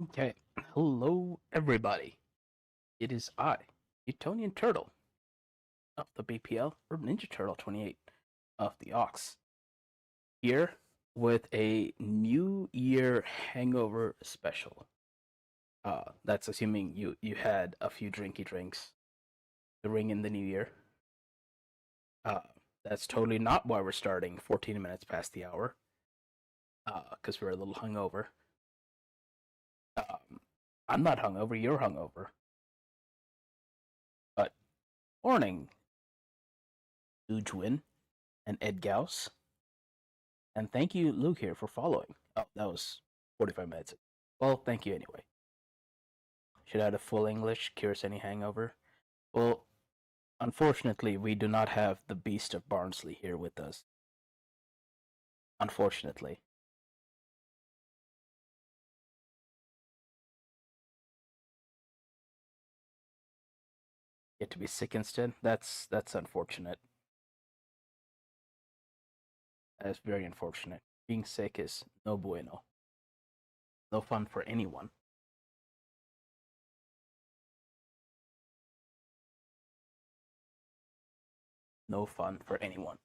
Okay, hello everybody. It is I, Newtonian Turtle of the BPL, or Ninja Turtle 28 of the Ox, here with a New Year hangover special. That's assuming you had a few drinky drinks to ring in the new year. Uh, that's totally not why we're starting 14 minutes past the hour, because we're a little hungover. Um, I'm not hungover, you're hungover. But morning, Ujwin and Ed Gauss. And thank you, Luke, here for following. Oh, that was 45 minutes. Well, thank you anyway. Should I have a full English? Cures any hangover? Well, unfortunately, we do not have the Beast of Barnsley here with us. Unfortunately. Get to be sick instead? That's unfortunate. That is very unfortunate. Being sick is no bueno. No fun for anyone. No fun for anyone.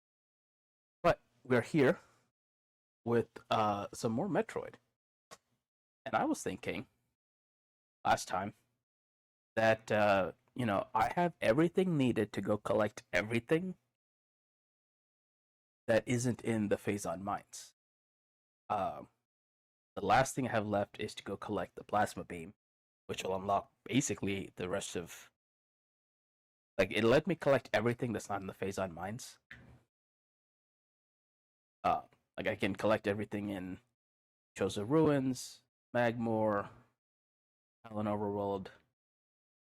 But we're here with some more Metroid. And I was thinking last time that I have everything needed to go collect everything that isn't in the Phazon mines. Um, the last thing I have left is to go collect the plasma beam, which will unlock basically the rest of. Like it let me collect everything that's not in the Phazon mines. Uh, like I can collect everything in Chosa Ruins, Magmore, Allen Overworld,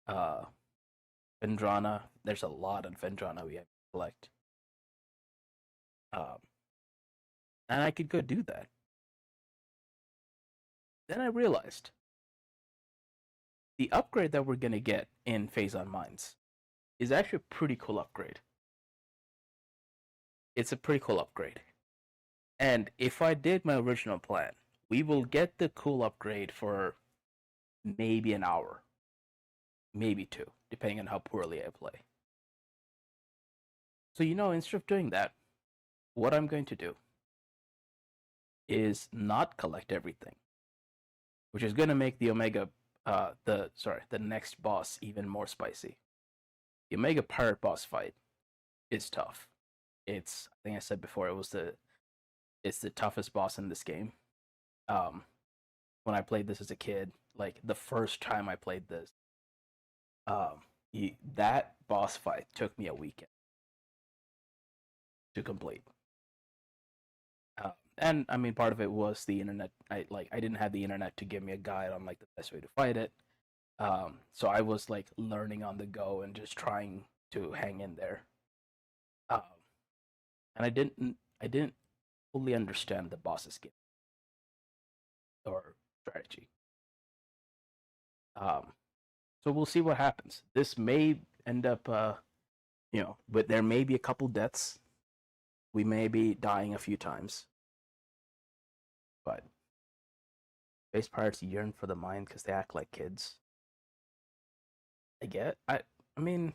uh, Vendrana. There's a lot of Vendrana we have to collect. Um, and I could go do that. Then I realized the upgrade that we're gonna get in Phazon Mines is actually a pretty cool upgrade. It's a pretty cool upgrade. And if I did my original plan, we will get the cool upgrade for maybe an hour, maybe two, depending on how poorly I play. So, instead of doing that, what I'm going to do is not collect everything, which is going to make the Omega, the next boss even more spicy. The Omega Pirate boss fight is tough. I think I said before, it's the toughest boss in this game. Um, when I played this as a kid, like the first time I played this, um, that boss fight took me a weekend to complete. And I mean, part of it was the internet. I didn't have the internet to give me a guide on like the best way to fight it. So I was like learning on the go and just trying to hang in there. Um, and I didn't fully understand the boss's game or strategy. Um, so we'll see what happens. This may end up, but there may be a couple deaths. We may be dying a few times, but space pirates yearn for the mind because they act like kids. I get. I mean,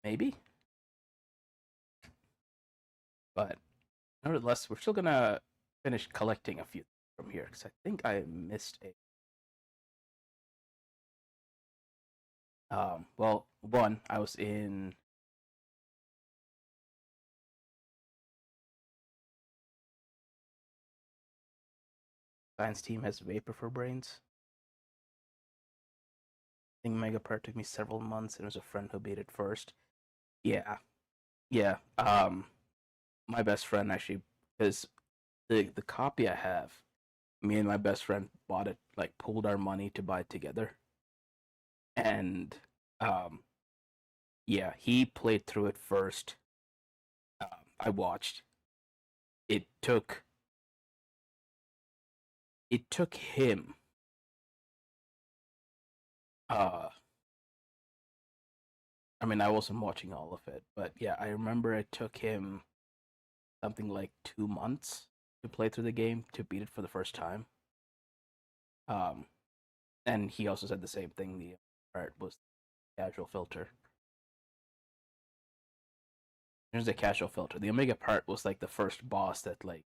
maybe, but nevertheless, we're still gonna finish collecting a few from here because I think I missed a. Well, one, I was in. Science team has vapor for brains. I think Mega Part took me several months, and it was a friend who beat it first. Yeah, yeah. My best friend actually, because the copy I have, me and my best friend bought it, like pooled our money to buy it together, and um, yeah, he played through it first. I watched. It took it took him uh I mean I wasn't watching all of it, but yeah, I remember it took him something like 2 months to play through the game to beat it for the first time. Um, and he also said the same thing. The part was casual filter. There's a casual filter. The Omega part was like the first boss that, like,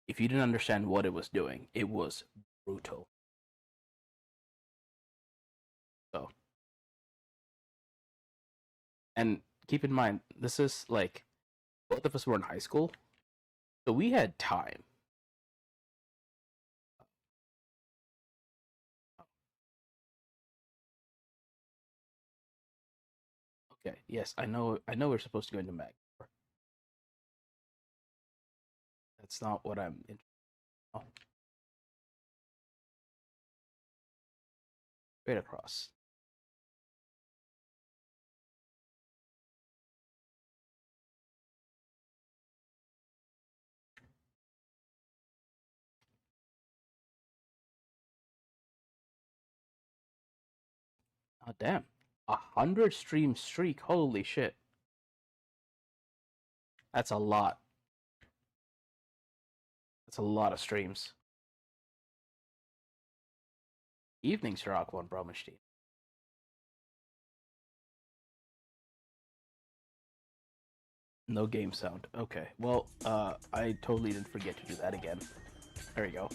if you didn't understand what it was doing, it was brutal. So, and keep in mind, this is like both of us were in high school, so we had time. Okay, yes, I know. I know we're supposed to go into Mag. That's not what I'm interested in. Oh, straight across. Oh damn, 100 stream streak. Holy shit, that's a lot. That's a lot of streams. Evenings, Rock One Bromestein. No game sound. Okay. Well, I totally didn't forget to do that again. There we go.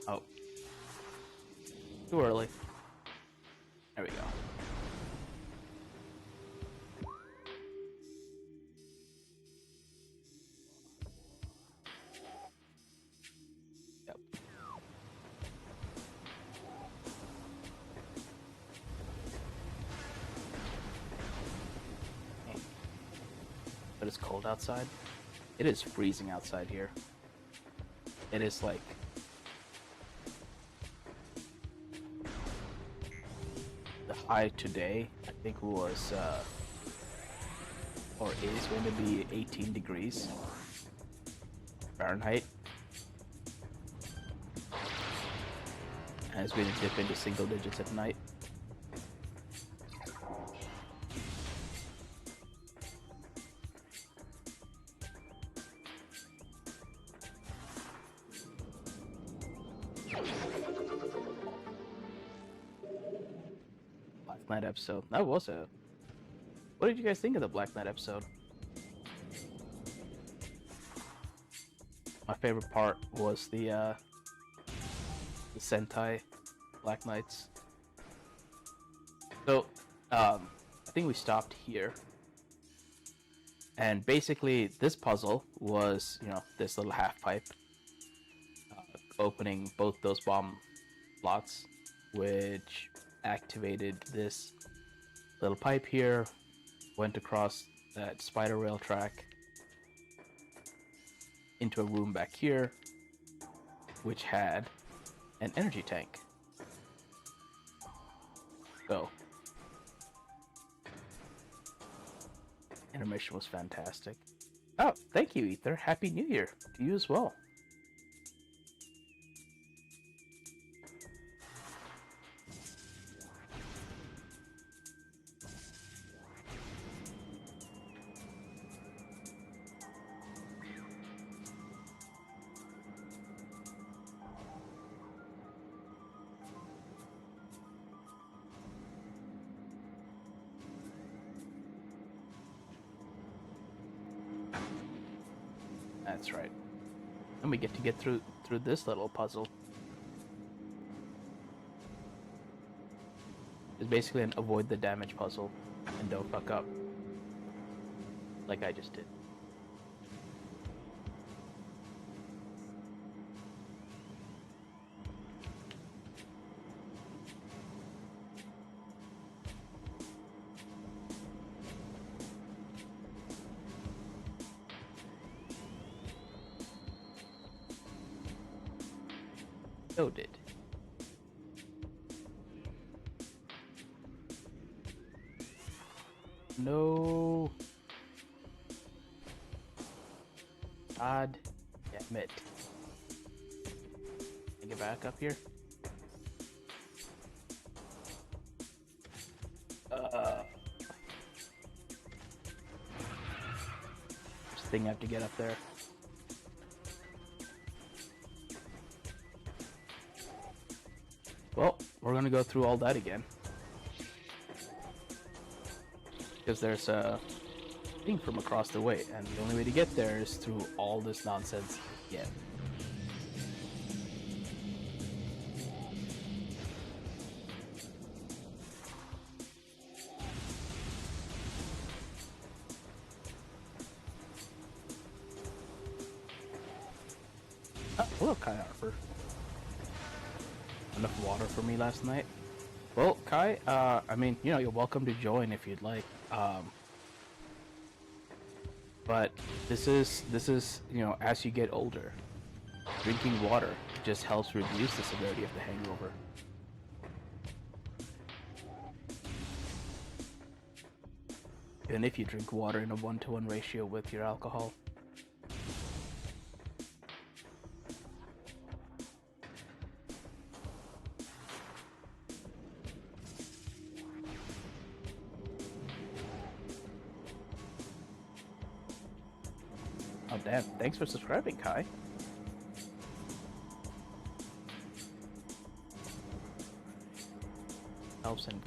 Oh, too early. There we go. Yep. But it's cold outside. It is freezing outside here. It is like the high today, I think, was or is going to be 18 degrees Fahrenheit. And it's going to dip into single digits at night. Black Knight episode. That was a. What did you guys think of the Black Knight episode? My favorite part was the Sentai Black Knights. So, I think we stopped here. And basically, this puzzle was, this little half pipe opening both those bomb slots, which activated this little pipe here, went across that spider rail track into a room back here, which had an energy tank. So, intermission was fantastic. Oh, thank you, Ether. Happy New Year to you as well. That's right. And we get to get through this little puzzle. It's basically an avoid the damage puzzle and don't fuck up. Like I just did. So did. no. God damn it. Can I get back up here? This thing I have to get up there. Well, we're gonna go through all that again. Because there's a thing from across the way, and the only way to get there is through all this nonsense again. Hello, Kai Harper. Enough water for me last night. Well, Kai, I mean, you know, you're welcome to join if you'd like. But this is, you know, as you get older, drinking water just helps reduce the severity of the hangover. Even if you drink water in a 1-to-1 ratio with your alcohol. Oh damn, thanks for subscribing, Kai. Helps in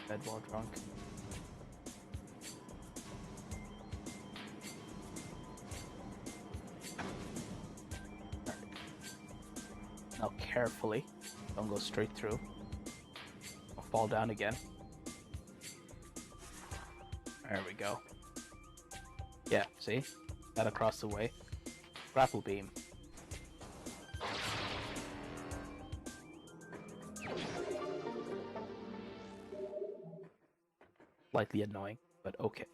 bed while drunk. Now carefully, don't go straight through. I'll fall down again. There we go. Yeah, see? That across the way. Grapple beam. Slightly annoying, but okay.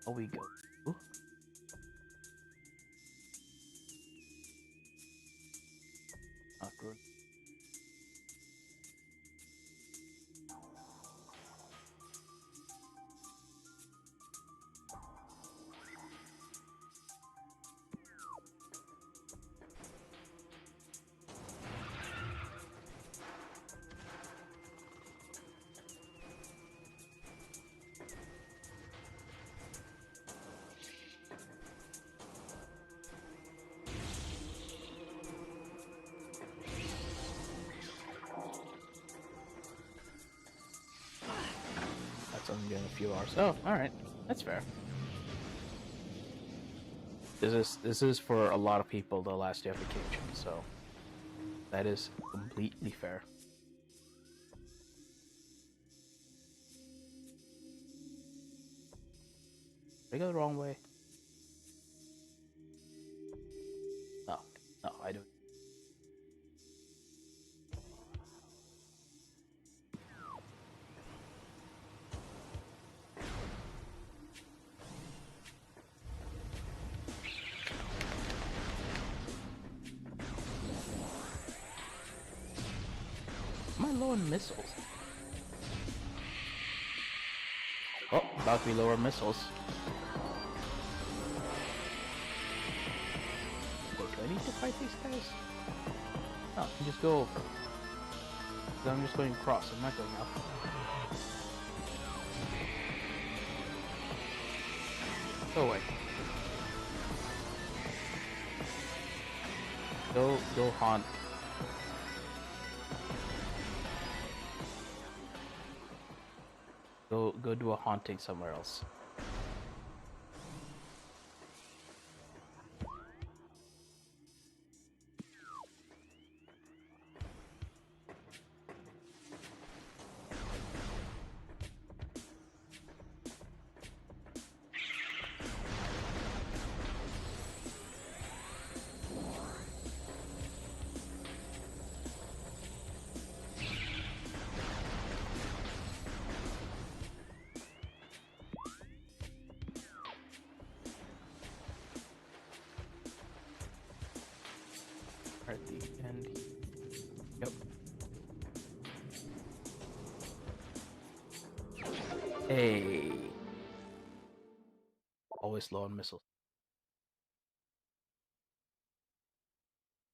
Oh, we go. Ooh. Not good. Only in a few hours. Oh, all right, that's fair. This is for a lot of people the last day of vacation, so that is completely fair. Did I go the wrong way? No, no, I don't. Am I low on missiles? Oh, about to be lower missiles. Wait, do I need to fight these guys? No, I can just go over. I'm just going across, I'm not going up. Go away. Go haunt. Go do a haunting somewhere else. Hey, always low on missiles.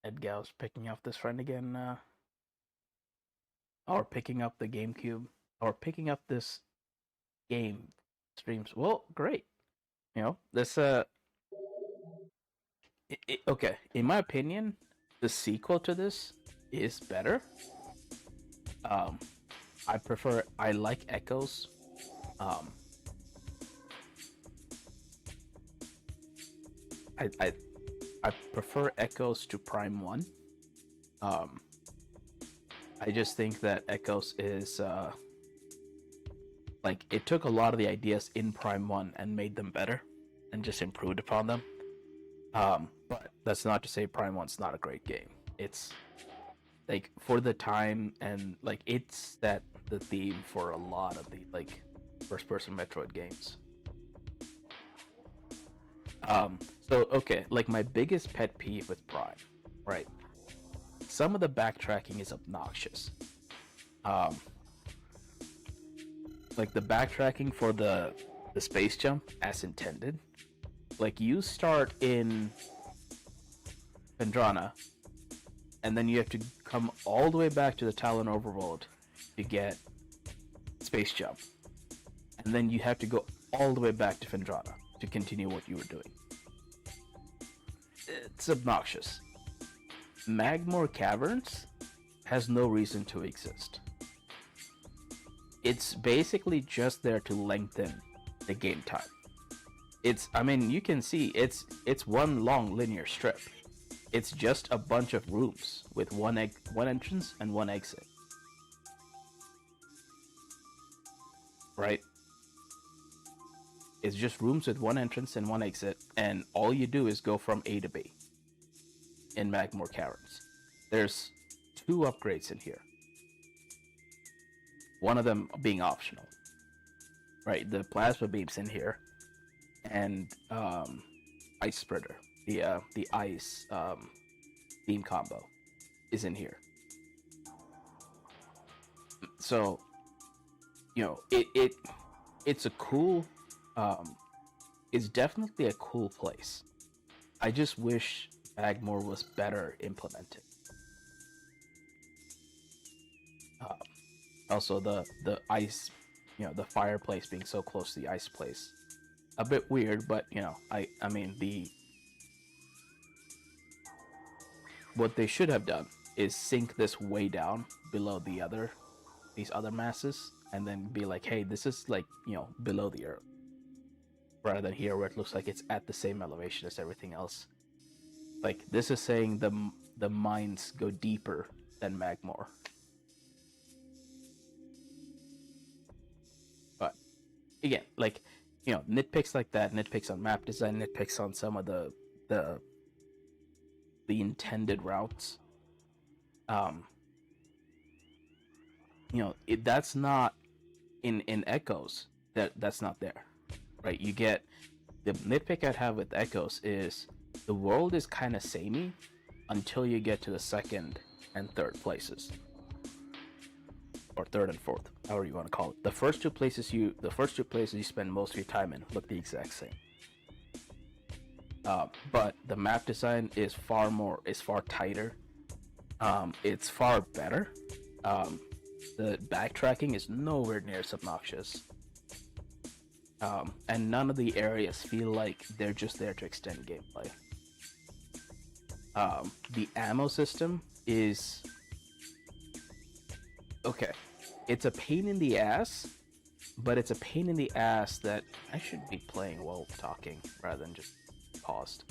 Edgal's picking up this friend again, or picking up the GameCube, or picking up this game streams. Well, great. You know, this okay. In my opinion, the sequel to this is better. Um, I prefer. I like Echoes. Um, I I I prefer Echoes to Prime One. Um, I just think that Echoes is like it took a lot of the ideas in Prime One and made them better, and just improved upon them. But that's not to say Prime One's not a great game. It's like for the time and like it's set the theme for a lot of the like first person Metroid games. Um, so okay, like my biggest pet peeve with Prime, right? Some of the backtracking is obnoxious. Um, like the backtracking for the space jump as intended. Like you start in Pendrana, and then you have to come all the way back to the Talon Overworld to get space jump, and then you have to go all the way back to Fendrana to continue what you were doing. It's obnoxious. Magmore Caverns has no reason to exist. It's basically just there to lengthen the game time. I mean, you can see it's one long linear strip. It's just a bunch of rooms with one entrance and one exit. Right? It's just rooms with one entrance and one exit, and all you do is go from A to B in Magmore Caverns. There's 2 upgrades in here. One of them being optional. Right, the plasma beam's in here, and ice spreader, the ice beam combo, is in here. So, you know, it's a cool, it's definitely a cool place. I just wish Magmore was better implemented. Um, Also, the ice, you know, the fireplace being so close to the ice place, a bit weird. But you know, I mean what they should have done is sink this way down below these other masses, and then be like, hey, this is like, you know, below the earth, rather than here where it looks like it's at the same elevation as everything else. Like this is saying the mines go deeper than Magmore. But again, like, you know, nitpicks like that, nitpicks on map design, nitpicks on some of the the intended routes. Um, you know, that's not in Echoes. That's not there, right? You get the nitpick I'd have with Echoes is the world is kind of samey until you get to the second and third places, or third and fourth, however you want to call it. The first two places you spend most of your time in look the exact same. But the map design is far tighter. It's far better. The backtracking is nowhere near as obnoxious. And none of the areas feel like they're just there to extend gameplay. The ammo system is okay. It's a pain in the ass, but it's a pain in the ass that I should be playing while talking rather than just paused.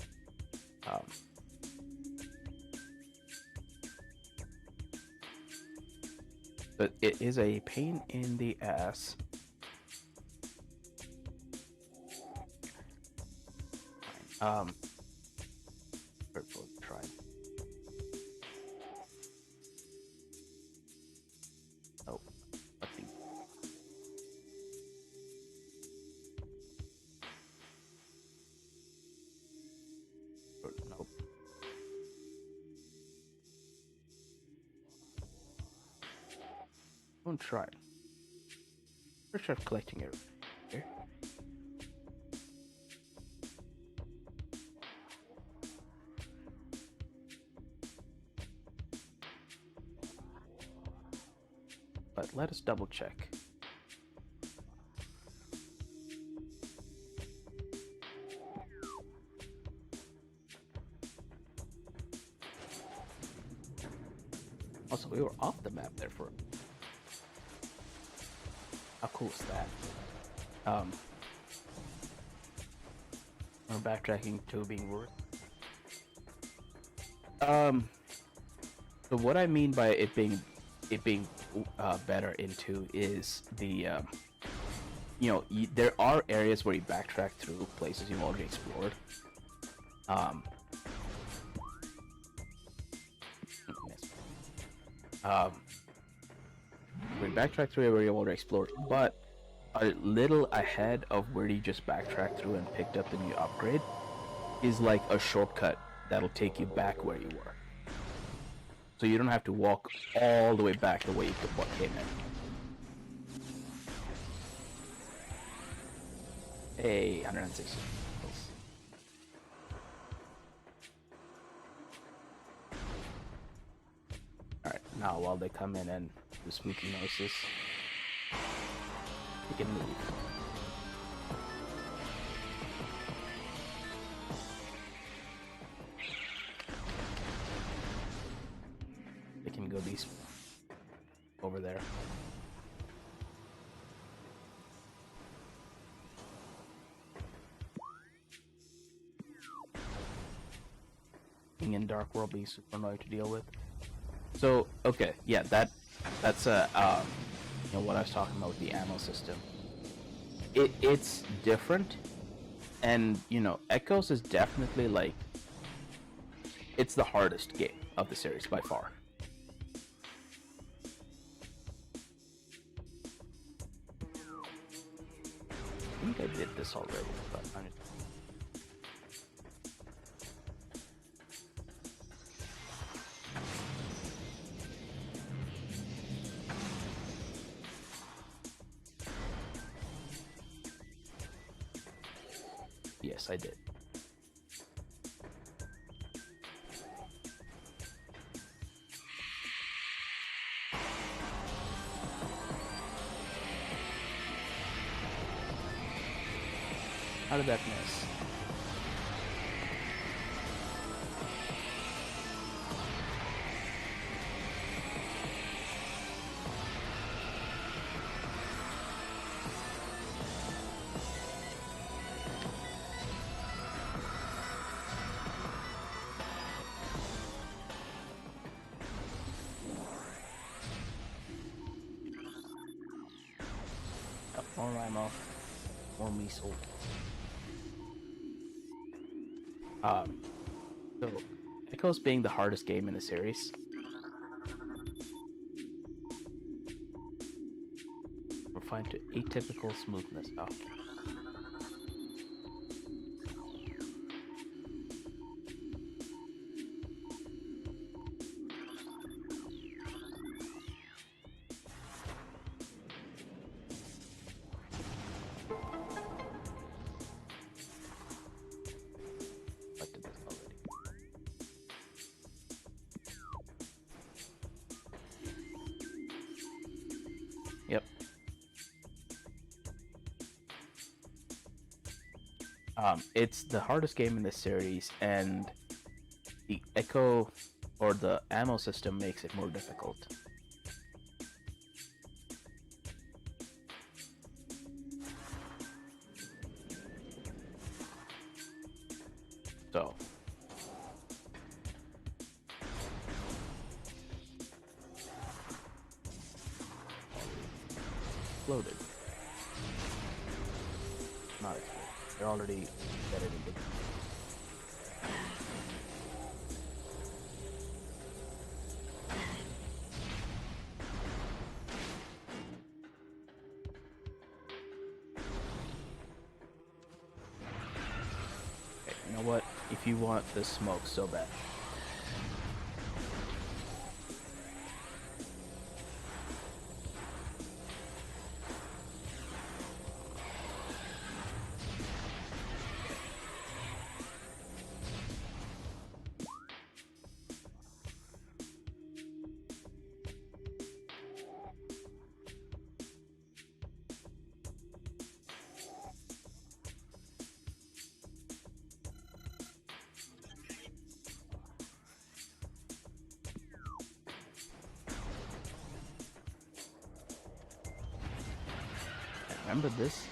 Um, but it is a pain in the ass. Um, try. Oh, nothing. Nope. Don't try. First, try collecting everything. but let us double check. Also, we were off the map there for. How cool is that? We're backtracking to being worth. So what I mean by it being better into is the there are areas where you backtrack through places you've already explored. We backtrack through where you already explored, but a little ahead of where you just backtracked through and picked up the new upgrade is like a shortcut that'll take you back where you were. So you don't have to walk all the way back the way you came in. Hey, 160. Alright, now while they come in and do spooky noises, we can leave. They can go these over there. Being in Dark World being super annoying to deal with. So okay, yeah, that's what I was talking about with the ammo system. It's different, and Echoes is definitely like it's the hardest game of the series by far. I think I did this already, but I'm just... Yes, I did. How did that miss? More ammo, more missile. So Echoes being the hardest game in the series. Refined to atypical smoothness. Oh. Yep. It's the hardest game in this series, and the Echo or the ammo system makes it more difficult. So exploded. Not exploded. They're already embedded in the... Okay, you know what? If you want the smoke so bad. Remember this?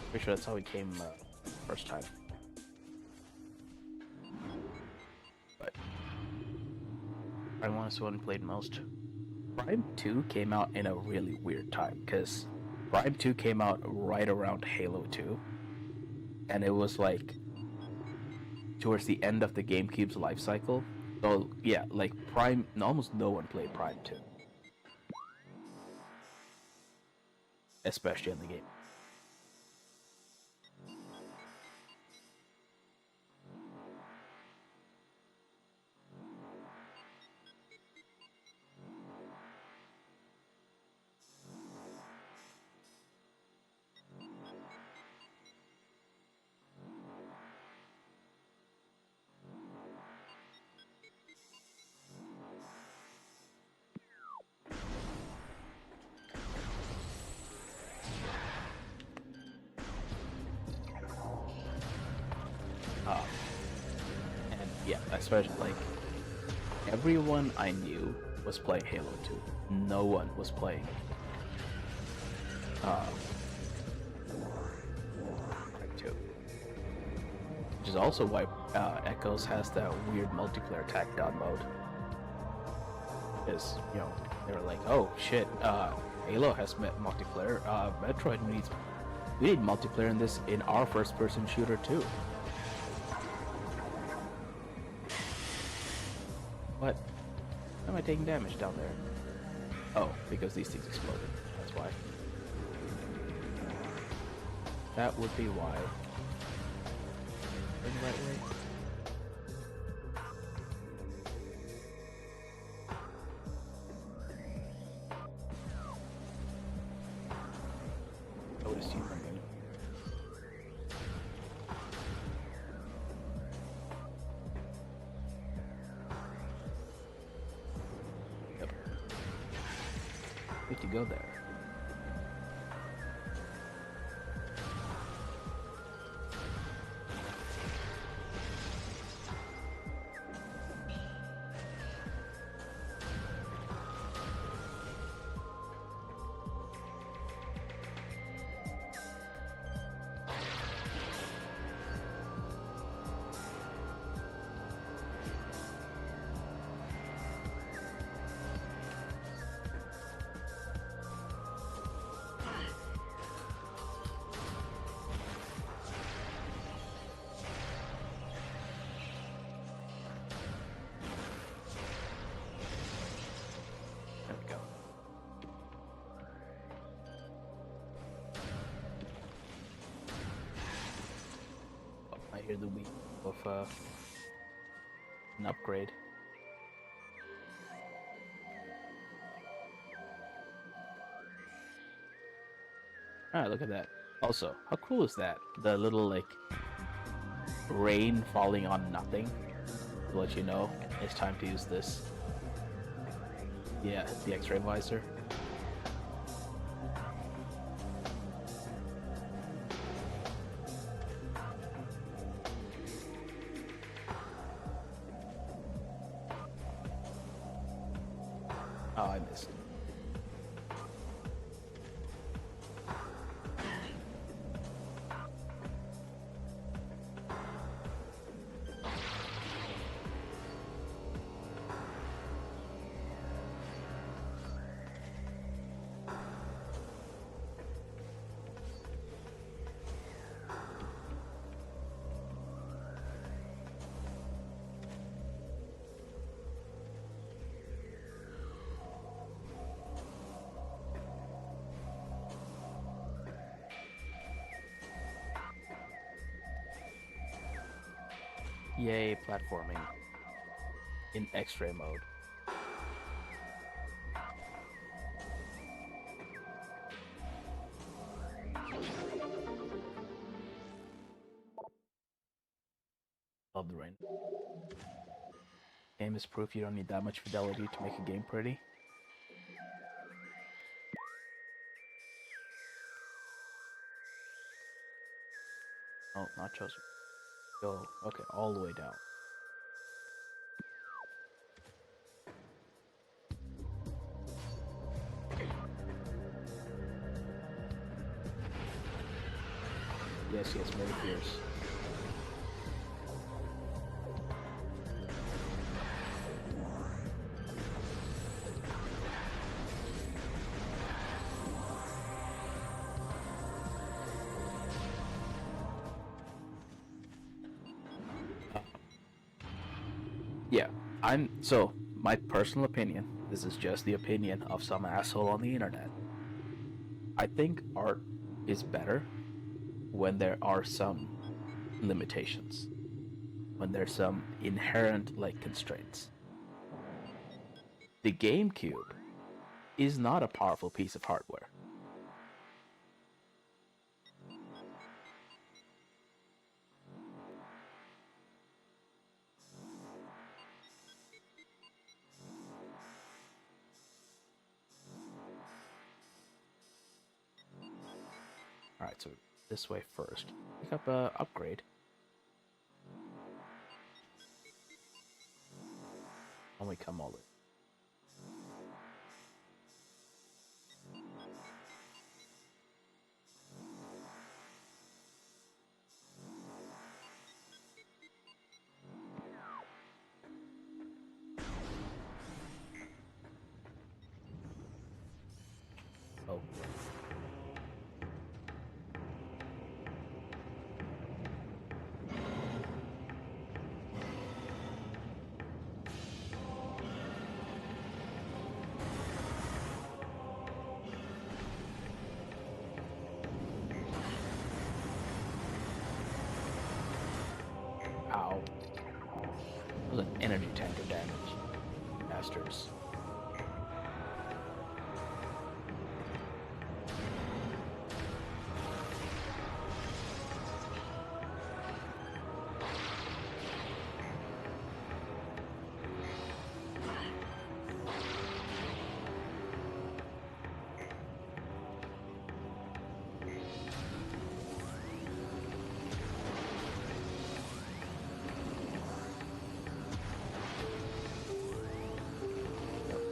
Pretty sure that's how he came first time. But Prime 1 is the one played most. Prime 2 came out in a really weird time, because Prime 2 came out right around Halo 2. And it was like towards the end of the GameCube's life cycle. So yeah, like Prime, almost no one played Prime 2. Especially in the game. And yeah, especially like everyone I knew was playing Halo 2. No one was playing Prime 2. Which is also why Echoes has that weird multiplayer attack down mode. Because, you know, they were like, oh shit, Halo has multiplayer, Metroid we need multiplayer in this in our first person shooter too. What? Why am I taking damage down there? Oh, because these things exploded. That's why. That would be why. In the right way? I would assume I'm gonna. Yep. Good to go there. There we go. Oh, I hear the wheat of an upgrade. Alright, look at that. Also, how cool is that? The little, like, rain falling on nothing to let you know it's time to use this. Yeah, the X-ray visor. Oh, I missed. Yay, platforming in X-ray mode. Love the rain. Game is proof you don't need that much fidelity to make a game pretty. Oh, nachos. Go. Okay, all the way down. yes, very fierce. Yeah, so my personal opinion, this is just the opinion of some asshole on the internet. I think art is better when there are some limitations, when there's some inherent like constraints. The GameCube is not a powerful piece of hardware. Alright, so this way first. Pick up a upgrade. When we come all in. Oh. Ow. That was an energy tanker damage. Bastards.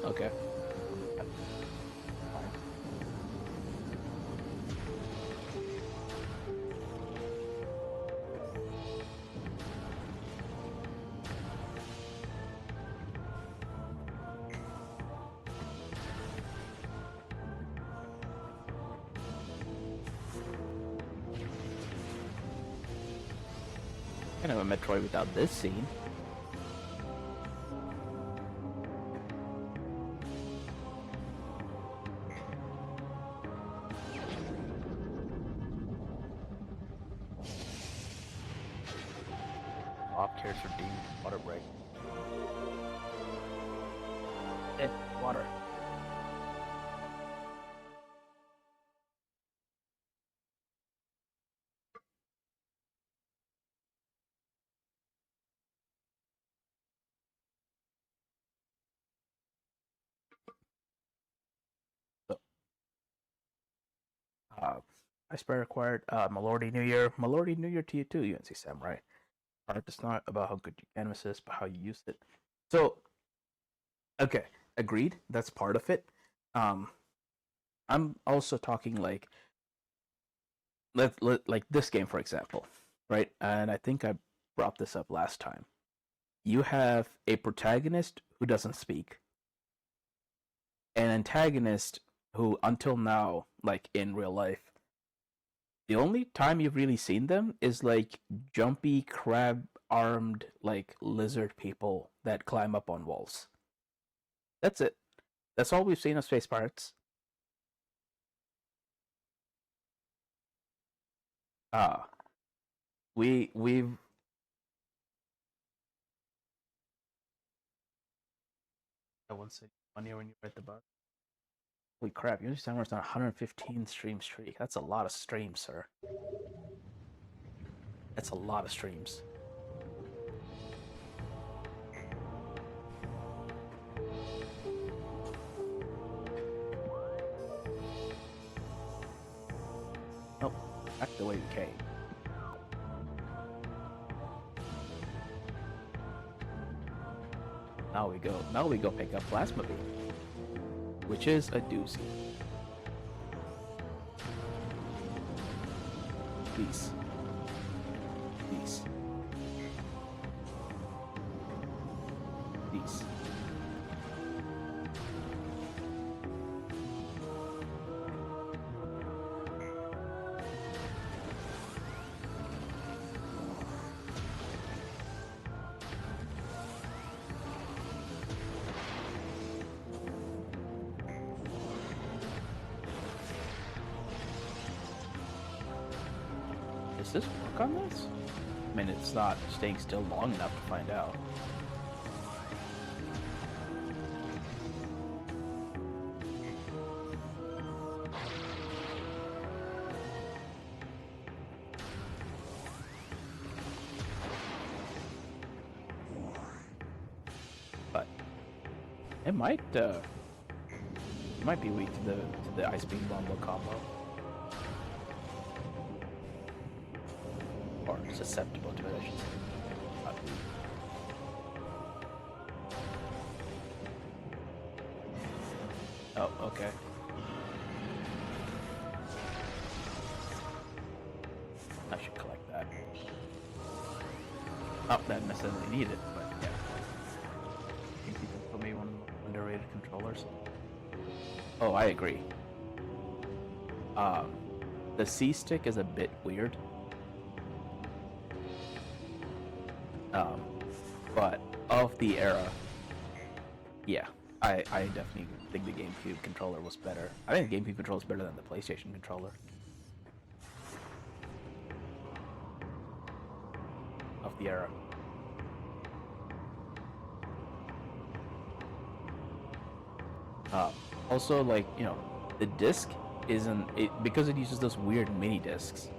Okay. Kind of a Metroid without this scene. Off cares for deep water break. Water. So, I spare acquired Malordy New Year. Malordy New Year to you too, UNC Samurai. Art is not about how good your canvas is, but how you use it. So, okay, agreed. That's part of it. I'm also talking like like this game for example, right? And I think I brought this up last time. You have a protagonist who doesn't speak, an antagonist who, until now, like in real life, the only time you've really seen them is like jumpy crab armed like lizard people that climb up on walls. That's it. That's all we've seen of Space Pirates. Uh we've I won't say funny when you read the bug. Holy crap, you understand we're on 115 stream streak. That's a lot of streams, sir. That's a lot of streams. Nope, back the way we came. Now we go pick up Plasma Beam, which is a doozy. Peace. Does this work on this? I mean, it's not staying still long enough to find out. But it might be weak to the ice beam wombo combo. Or susceptible to it, I should say. Oh, okay. I should collect that. Not that necessarily need it, but yeah. I think people put me one of the underrated controllers. Oh, I agree. The C stick is a bit weird. But of the era, yeah, I definitely think the GameCube controller was better. I think the GameCube controller is better than the PlayStation controller. Of the era. Also, like, you know, the disc isn't it because it uses those weird mini discs.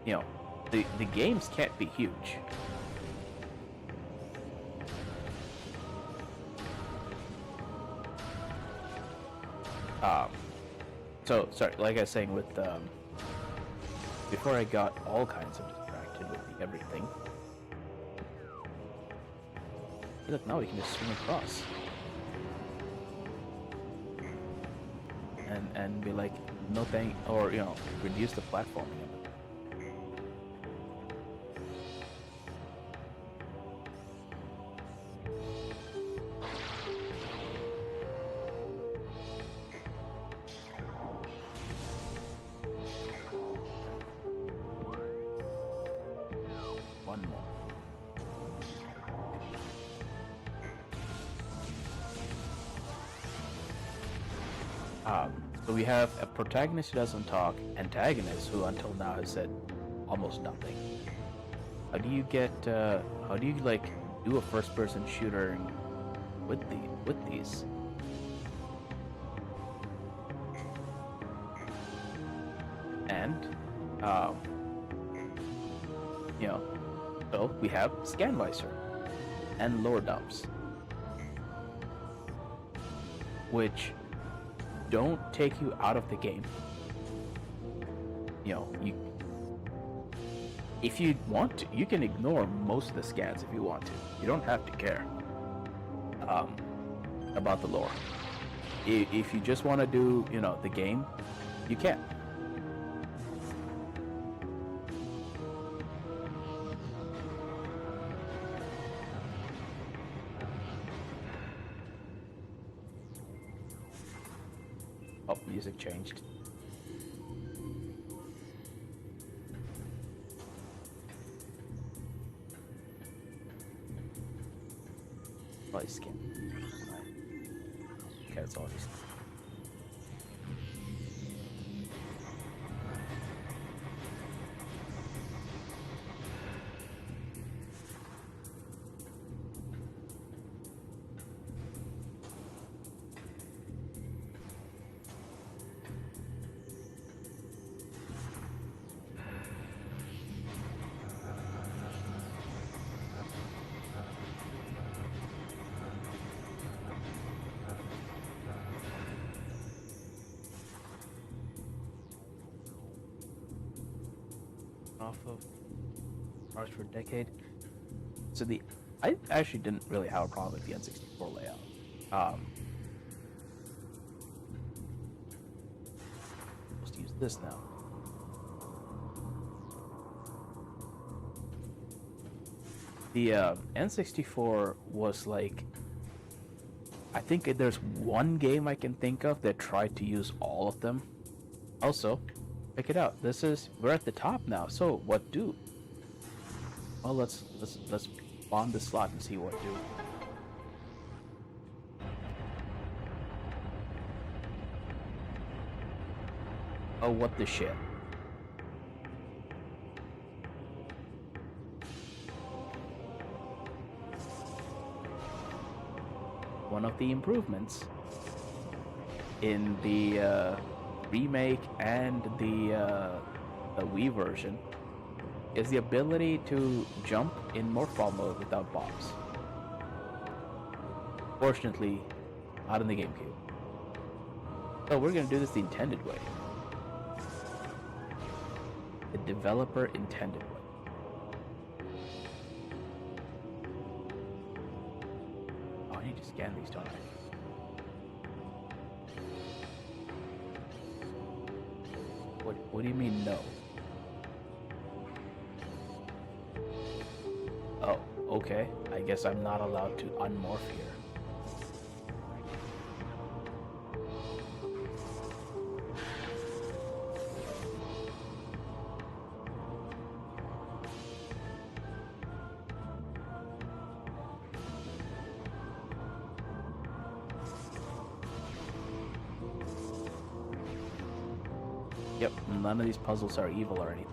You know, the games can't be huge. So sorry, like I was saying with before I got all kinds of distracted with the everything. Hey, look, now we can just swing across. And be like, no thank, or, you know, reduce the platforming of it. One more. So we have a protagonist who doesn't talk, antagonist who until now has said almost nothing. How do you get? How do you like do a first-person shooter with these? And you know, so we have scan visor and lore dumps, which don't take you out of the game. You know, if you want to, you can ignore most of the scans if you want to. You don't have to care about the lore. If you just want to do, you know, the game, you can. Oh, music changed. Probably skin. Okay, it's all just. Off of Mars for a decade. So I actually didn't really have a problem with the N64 layout. Supposed to use this now. The N64 was like, I think there's one game I can think of that tried to use all of them. Also, check it out. We're at the top now. So what do? Well, let's spawn the slot and see what do. Oh, what the shit. One of the improvements in the remake and the Wii version is the ability to jump in morphball mode without bombs. Fortunately, not in the GameCube. So we're gonna do this the intended way. The developer intended way. Oh, I need to scan these, don't I? What do you mean no? Oh, okay. I guess I'm not allowed to unmorph here. Yep, none of these puzzles are evil or anything.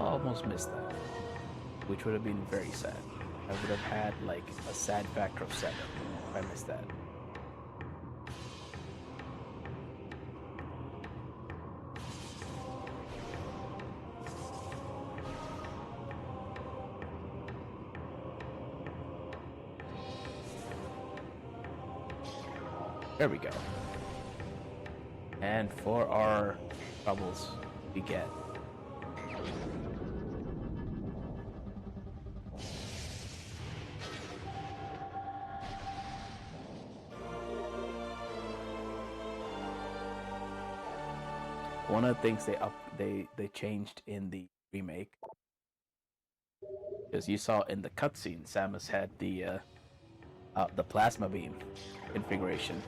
Almost missed that, which would have been very sad. I would have had like a sad factor of 7 if I missed that. There we go. And for our troubles, we get one of the things they changed in the remake, because you saw in the cutscene, Samus had the plasma beam configuration.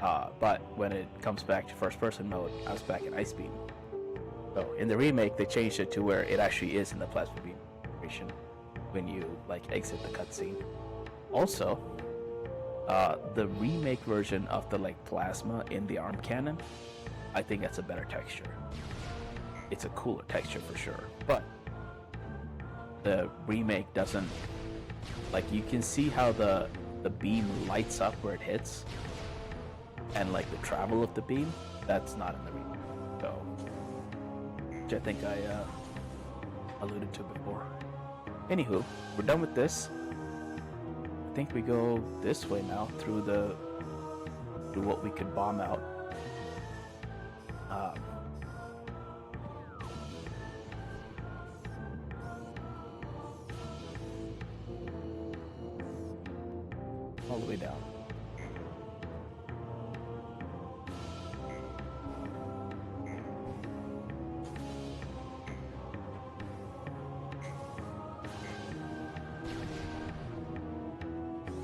But when it comes back to first-person mode, I was back in Ice Beam. So in the remake, they changed it to where it actually is in the plasma beam configuration when you like exit the cutscene. Also, the remake version of the like plasma in the arm cannon, I think that's a better texture. It's a cooler texture for sure, but the remake doesn't, like, you can see how the beam lights up where it hits, and like the travel of the beam, that's not in the remake. So, which I think I alluded to before. Anywho, we're done with this. I think we go this way now through what we could bomb out. All the way down.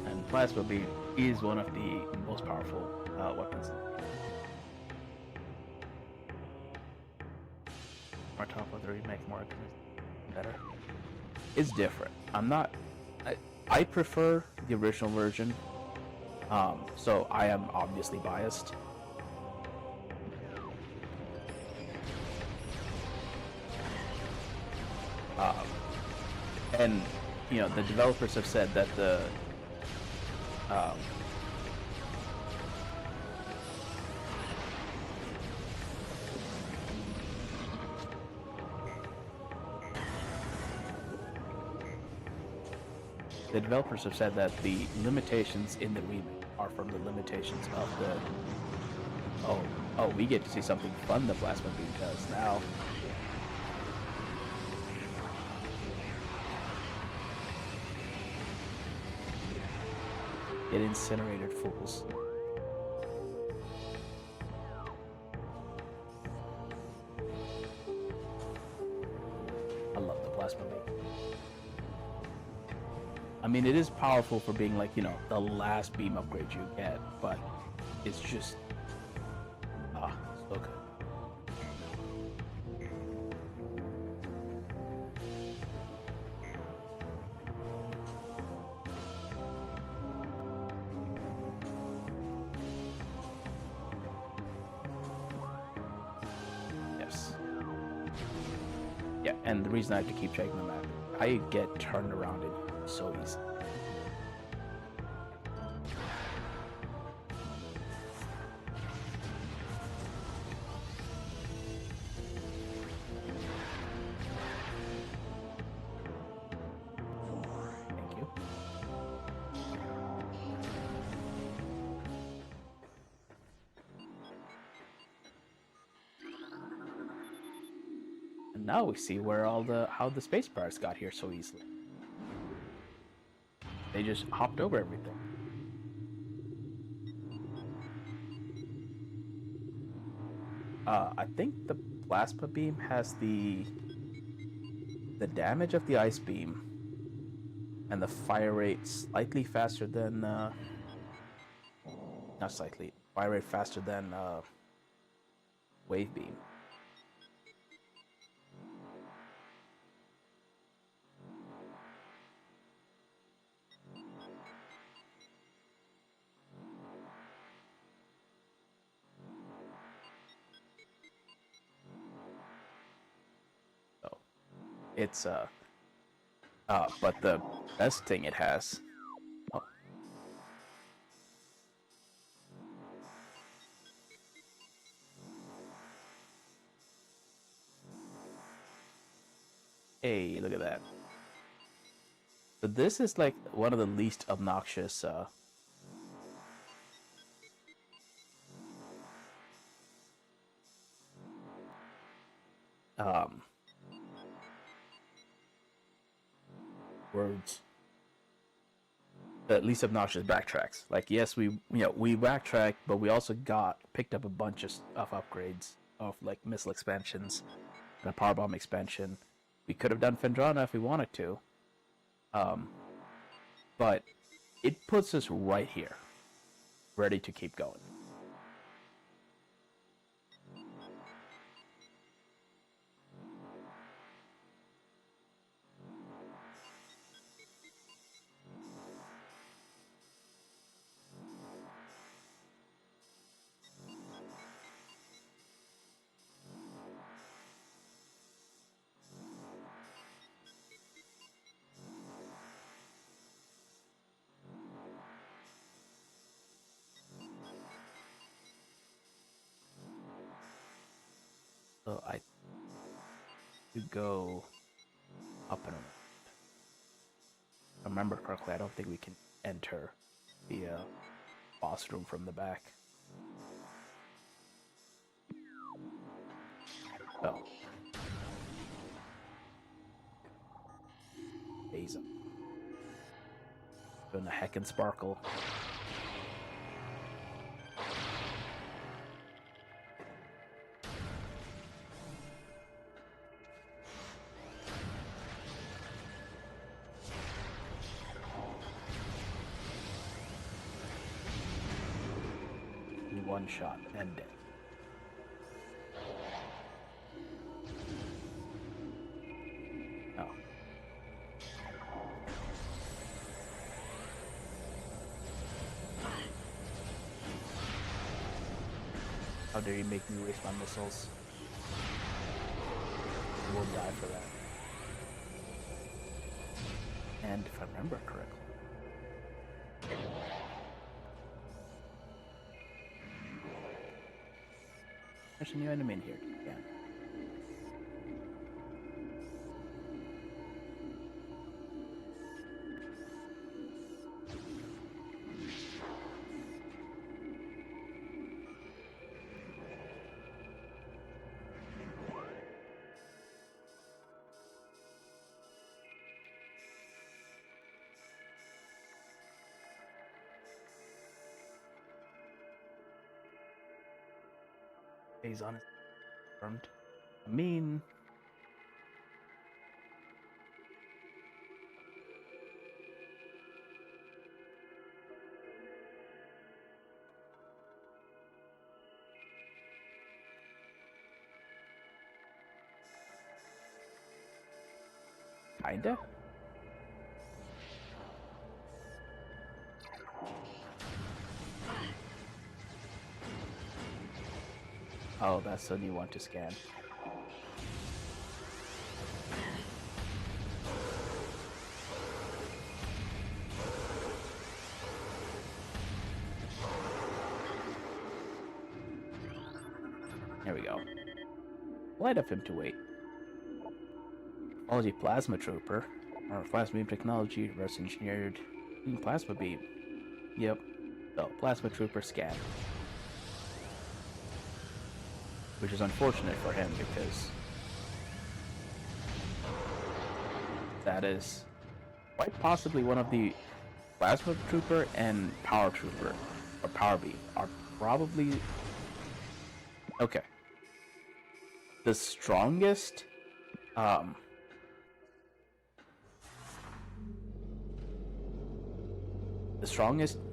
And plasma beam is one of the most powerful weapons. On top of the remake, more better. It's different. I prefer the original version, so I am obviously biased. And you know, the developers have said that the developers have said that the limitations in the remake are from the limitations of the Oh, we get to see something fun the plasma beam does now. Get incinerated, fools. I love the plasma beam. I mean, it is powerful for being like, you know, the last beam upgrade you get, but it's just so good. Yes. Yeah, and the reason I have to keep checking the map, I get turned around in so easy. Thank you. And now we see where how the space pirates got here so easily. They just hopped over everything. I think the plasma beam has the damage of the ice beam and the fire rate slightly faster than not slightly, fire rate faster than wave beam. So it's but the best thing it has. Oh, hey, look at that. So this is like one of the least obnoxious um words. The least obnoxious backtracks. Like yes, we backtracked, but we also picked up a bunch of upgrades of like missile expansions and a power bomb expansion. We could have done Fendrana if we wanted to, um, but it puts us right here, ready to keep going. So I could go up and around. If I remember correctly, I don't think we can enter the boss room from the back. Oh, Hazel. Doing the heckin' sparkle. One shot and dead. Oh. How dare you make me waste my missiles? We'll die for that. And if I remember correctly, there's a new enemy in here again. He's unarmed. I mean, kinda. Oh, that's the new one to scan. There we go. Light of him to wait. Technology Plasma Trooper. Or Plasma Beam Technology, reverse engineered. Plasma Beam. Yep. So, Plasma Trooper scan. Which is unfortunate for him because that is quite possibly one of the Plasma Trooper and Power Trooper, or Power Beam, are probably... Okay. The strongest,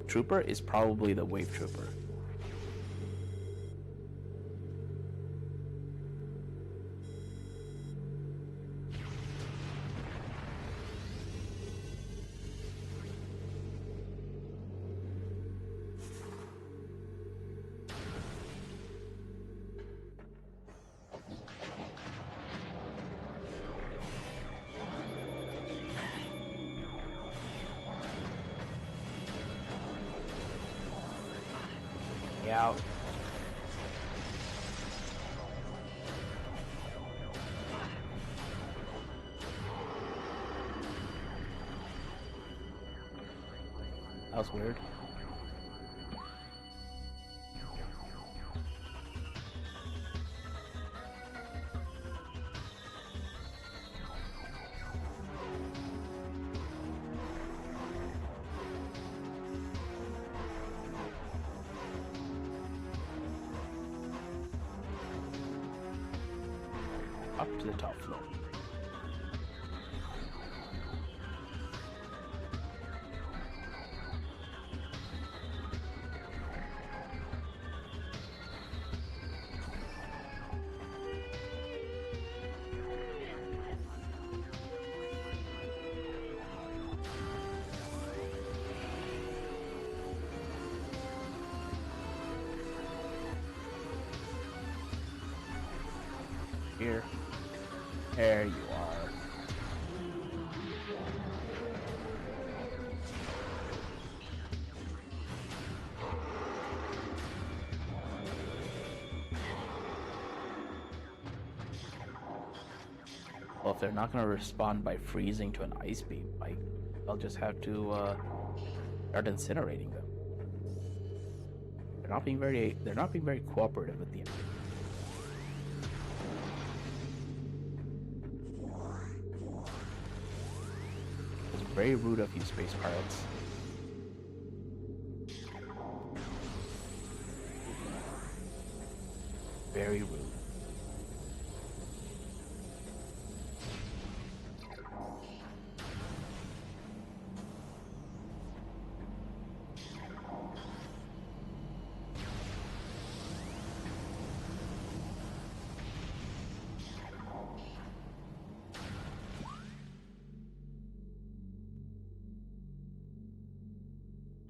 trooper is probably the Wave Trooper. Out. That was weird. Up to the top floor. Here. There you are. Well, if they're not going to respond by freezing to an ice beam, I'll just have to start incinerating them. They're not being very cooperative with the enemy. Very rude of you, space pirates. Very rude.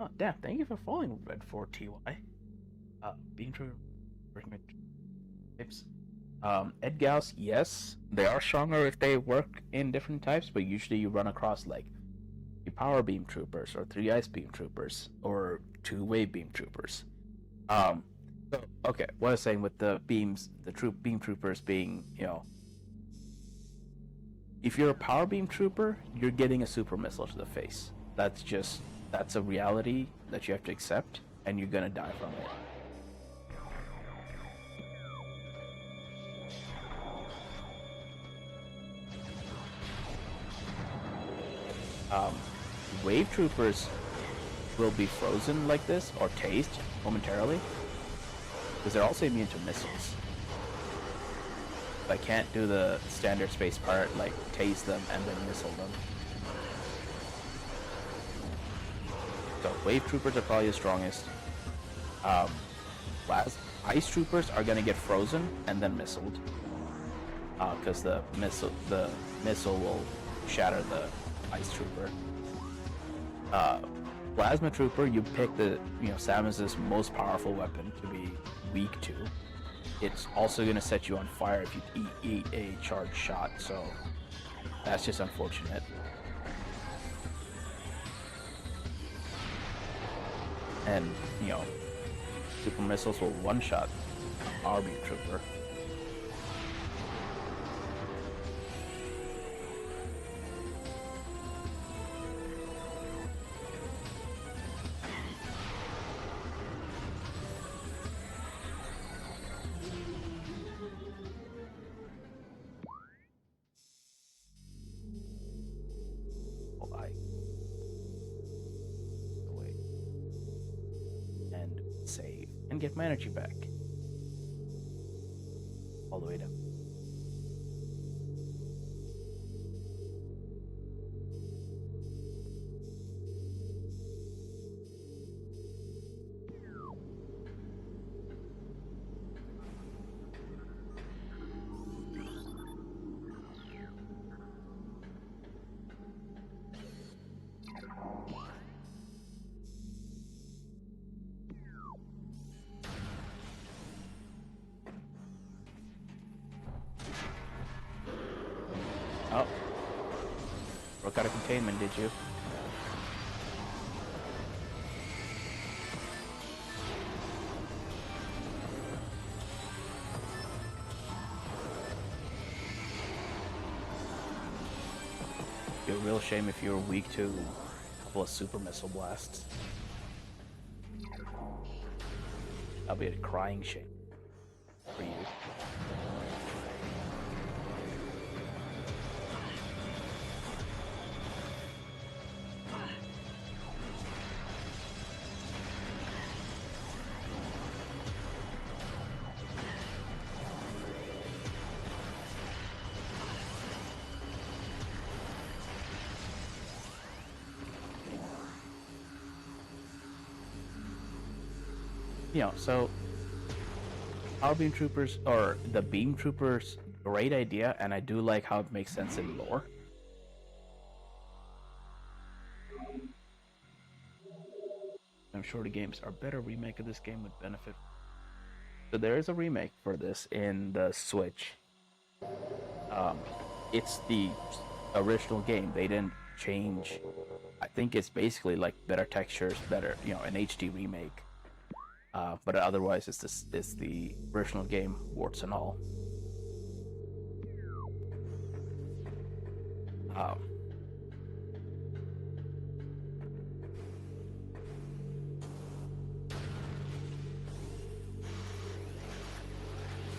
Oh, damn, thank you for following Red 4TY. Being true, tips. Ed Gauss, yes, they are stronger if they work in different types, but usually you run across like 3 Power Beam Troopers, or 3 Ice Beam Troopers, or 2 Wave Beam Troopers. So, okay, what I was saying with the beams, the beam troopers being, if you're a Power Beam Trooper, you're getting a super missile to the face. That's a reality that you have to accept, and you're gonna die from it. Wave Troopers will be frozen like this, or tased momentarily, because they're also immune to missiles. I can't do the standard space part, like tase them and then missile them. So wave troopers are probably the strongest. Ice troopers are gonna get frozen and then missiled, because the missile will shatter the ice trooper. Plasma trooper, you pick the Samus's most powerful weapon to be weak to. It's also gonna set you on fire if you eat a charged shot, so that's just unfortunate. And super missiles will one-shot Army Trooper. And save and get my energy back. All the way down. Oh. Broke out of containment, did you? It'd be a real shame if you were weak to a couple of super missile blasts. That'll be a crying shame for you. So our beam troopers, or the beam troopers, great idea, and I do like how it makes sense in lore. I'm sure the games are better. Remake of this game would benefit. So there is a remake for this in the Switch. It's the original game. They didn't change. I think it's basically like better textures, better, an HD remake. But otherwise, it's the original game, warts and all.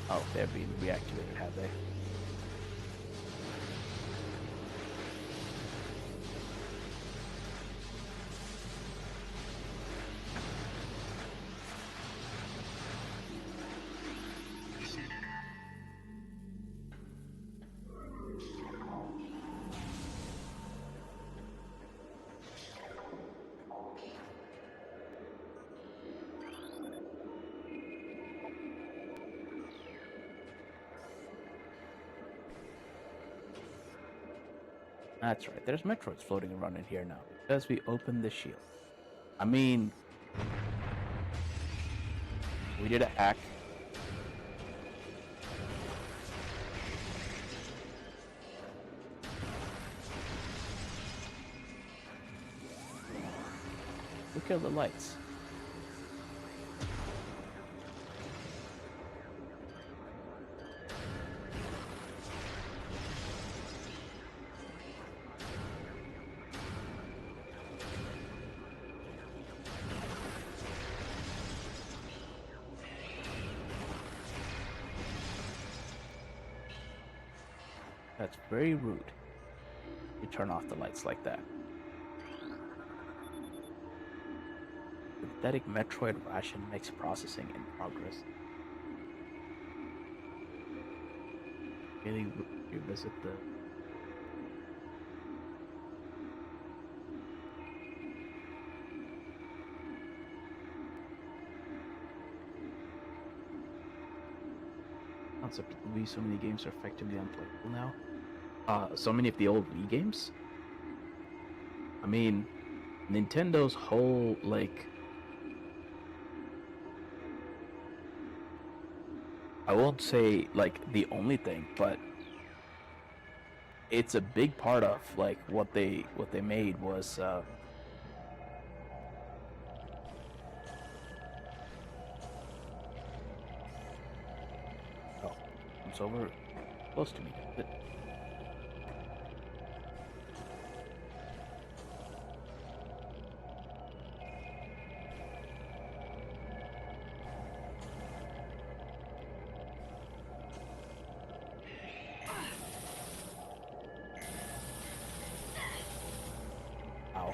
Oh, they're being reactivated, have they? That's right, there's Metroids floating around in here now, because we opened the shield. I mean, we did a hack. Look at the lights. That's very rude. You turn off the lights like that. Synthetic Metroid ration mix processing in progress. really revisit the. Concept of the Wii. So many games are effectively unplayable now. So many of the old Wii games. I mean, Nintendo's whole like. I won't say like the only thing, but it's a big part of like what they made was oh, it's over close to me. Ow.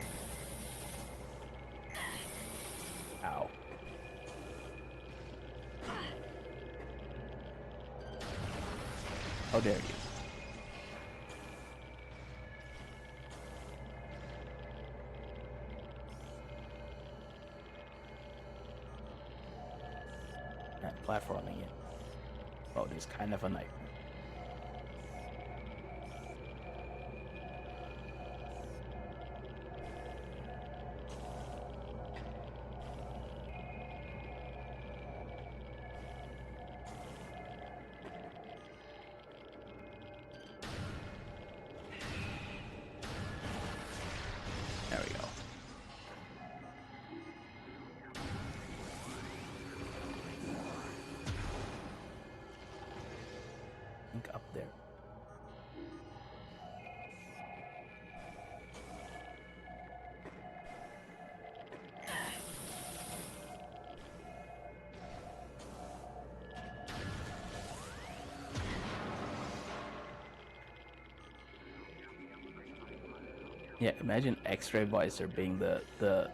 Ow. How dare you? And platforming it. Oh, it is kind of a nightmare. There we go. I think up there. Yeah, imagine X-ray visor being the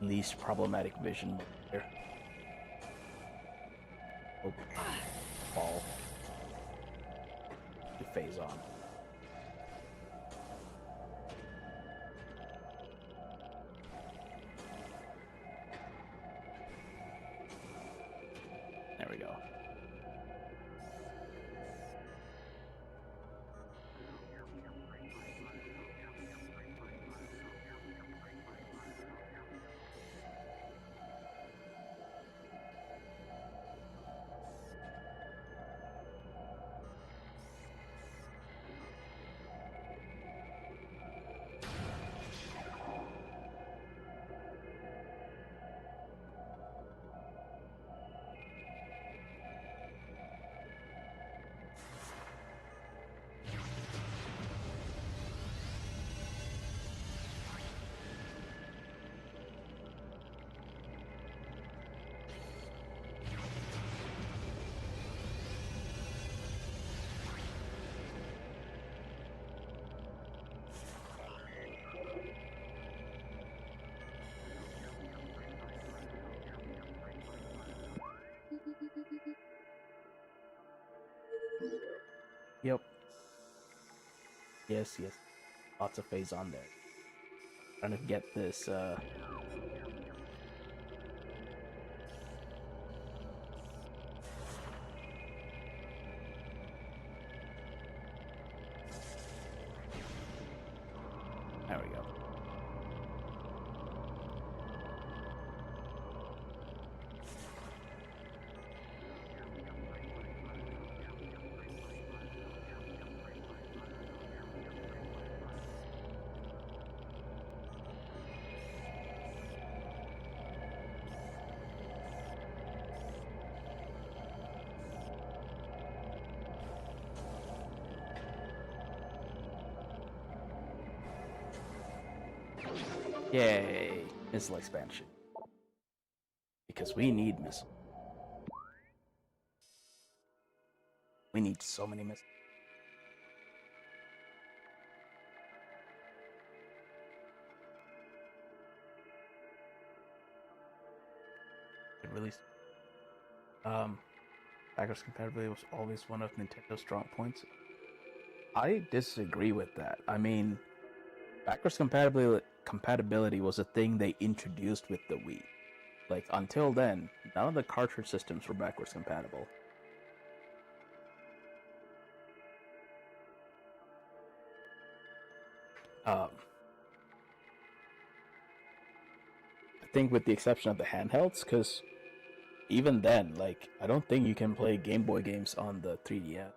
least problematic vision here. Oh, ball. You phase on. There we go. Yep. Yes, yes. Lots of phase on there. Trying to get this there we go. Yay! Missile expansion. Because we need missiles. We need so many missiles. It really. backwards compatibility was always one of Nintendo's strong points. I disagree with that. I mean, backwards compatibility was a thing they introduced with the Wii. Like, until then, none of the cartridge systems were backwards compatible. I think with the exception of the handhelds, because even then, like, I don't think you can play Game Boy games on the 3DS.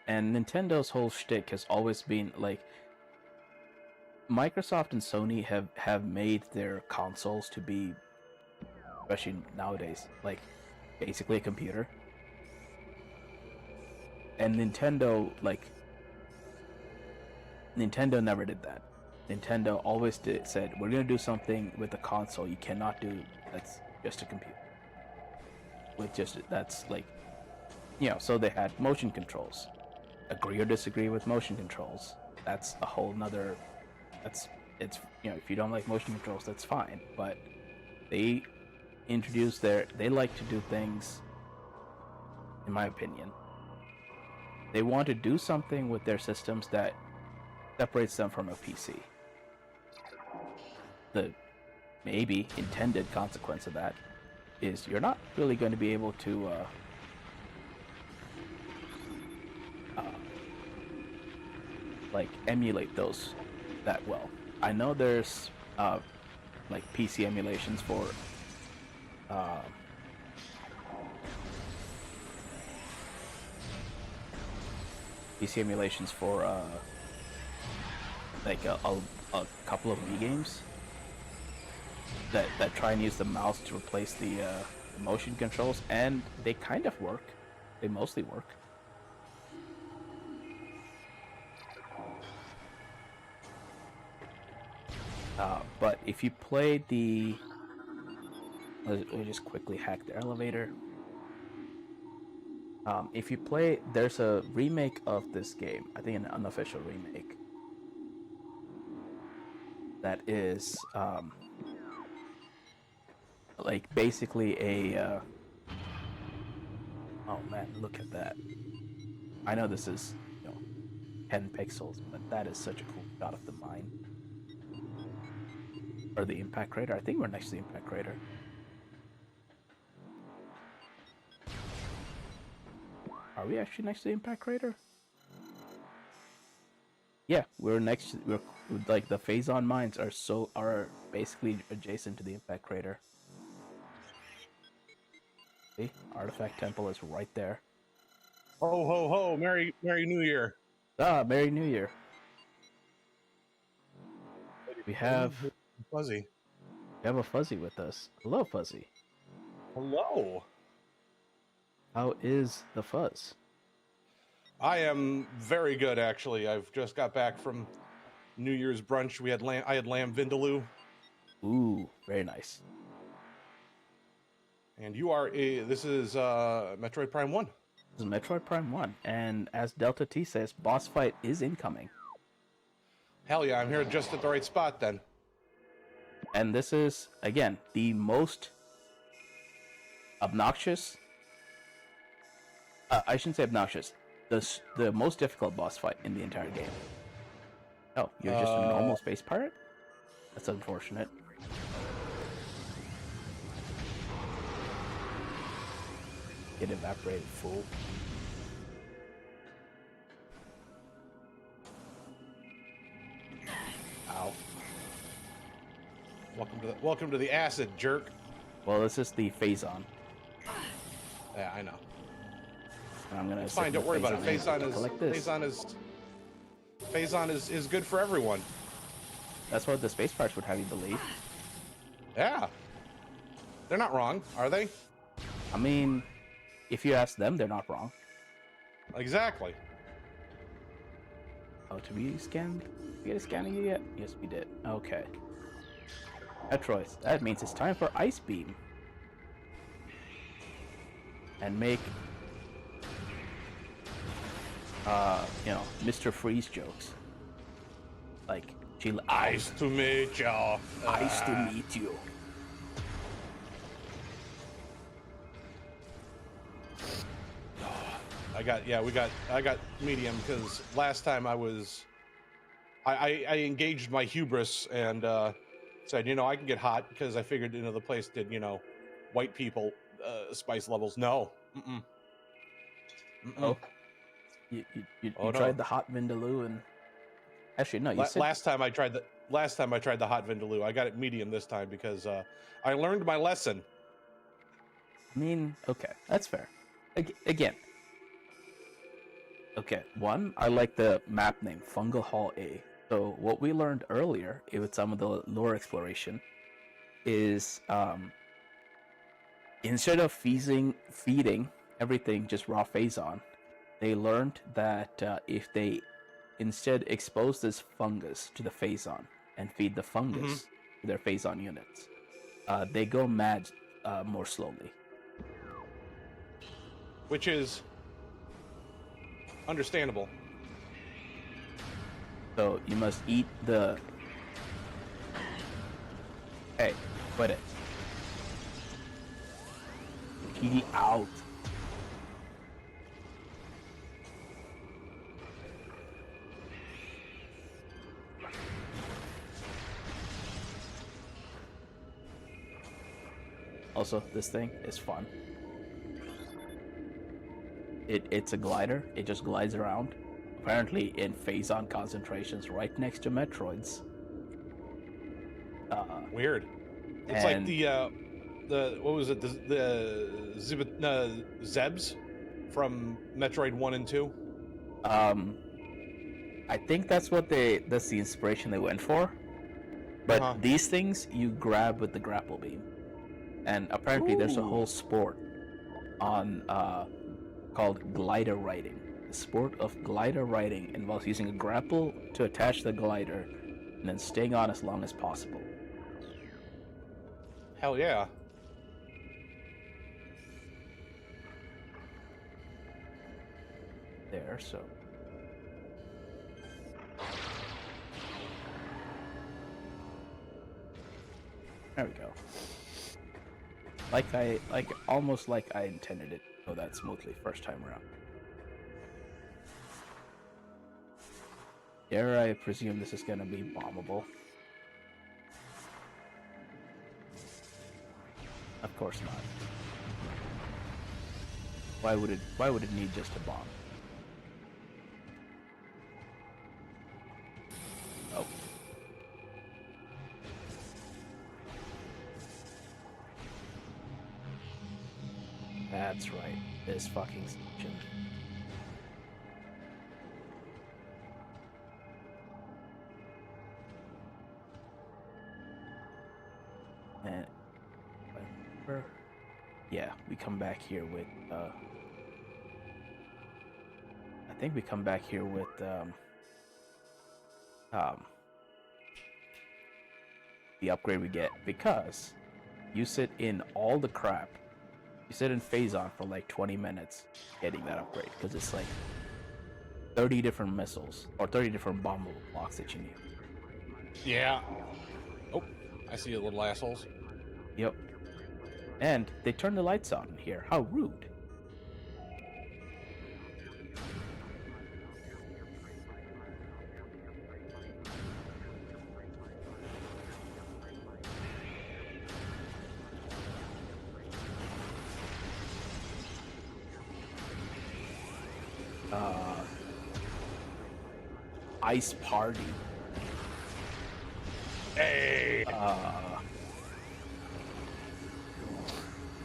And Nintendo's whole shtick has always been, like, Microsoft and Sony have made their consoles to be, especially nowadays, like, basically a computer. And Nintendo never did that. Nintendo always said, we're gonna do something with the console you cannot do that's just a computer. That's like, so they had motion controls. Agree or disagree with motion controls, that's a whole nother, if you don't like motion controls, that's fine. But they like to do things, in my opinion, they want to do something with their systems that separates them from a PC. The maybe intended consequence of that is you're not really going to be able to like emulate those that well. I know there's like PC emulations for like a couple of Wii games that try and use the mouse to replace the motion controls, and they kind of work. They mostly work. But if you play the... We'll just quickly hack the elevator. If you play... There's a remake of this game. I think an unofficial remake. That is... like, basically a... Oh man, look at that. I know this is, 10 pixels, but that is such a cool shot of the mine. Or the impact crater. I think we're next to the impact crater. Are we actually next to the impact crater? Yeah, we're next to, like, the Phazon mines are basically adjacent to the impact crater. See? Artifact Temple is right there. Ho ho ho! Merry New Year! Merry New Year. We have Fuzzy. We have a Fuzzy with us. Hello, Fuzzy. Hello. How is the fuzz? I am very good, actually. I've just got back from New Year's brunch. I had lamb vindaloo. Ooh, very nice. And this is Metroid Prime 1. This is Metroid Prime 1, and as Delta T says, boss fight is incoming. Hell yeah, I'm here just at the right spot then. And this is, again, the most obnoxious... I shouldn't say obnoxious. The most difficult boss fight in the entire game. Oh, you're just a normal space pirate? That's unfortunate. Get evaporated, fool. Ow. Welcome to the acid, jerk. Well, this is the Phazon. Yeah, I know. I'm gonna. It's fine. Don't worry about it. Phazon is good for everyone. That's what the space pirates would have you believe. Yeah. They're not wrong, are they? I mean, if you ask them, they're not wrong. Exactly. Oh, to be scanned? Did we get a scanning yet? Yes, we did. Okay. Metroid. That means it's time for Ice Beam. And make, Mr. Freeze jokes. Like, Nice to meet you. Nice to meet you. I got medium because last time I engaged my hubris and said, I can get hot because I figured, the place did, white people spice levels. No. Mm-mm. Mm-mm. Oh, you Oh no. tried the hot vindaloo, and actually no, you said Last time I tried the hot vindaloo, I got it medium this time because I learned my lesson. I mean, okay, that's fair. Again, okay. One, I like the map name, Fungal Hall A. So what we learned earlier with some of the lore exploration is instead of feeding everything just raw phazon, they learned that if they instead expose this fungus to the phazon and feed the fungus to their phazon units, they go mad more slowly. Which is understandable. So you must eat the... Hey, quit it. Kitty out. Also, this thing is fun. It's a glider. It just glides around. Apparently in phazon concentrations right next to Metroids. Weird. It's like the what was it? The Zebs from Metroid 1 and 2. I think that's the inspiration they went for. But these things you grab with the grapple beam. And apparently there's a whole sport on called glider riding. The sport of glider riding involves using a grapple to attach the glider and then staying on as long as possible. Hell yeah. There, so. There we go. Almost like I intended it to go that smoothly first time around. Dare I presume this is gonna be bombable? Of course not. Why would it need just a bomb? Oh. That's right. This fucking section. And yeah, we come back here with I think we come back here with the upgrade we get, because you sit in all the crap. You sit in phazon for like 20 minutes getting that upgrade, because it's like 30 different missiles or 30 different bombable blocks that you need. Yeah. Oh, I see you little assholes. Yep. And they turn the lights on in here. How rude. Ice party. Hey.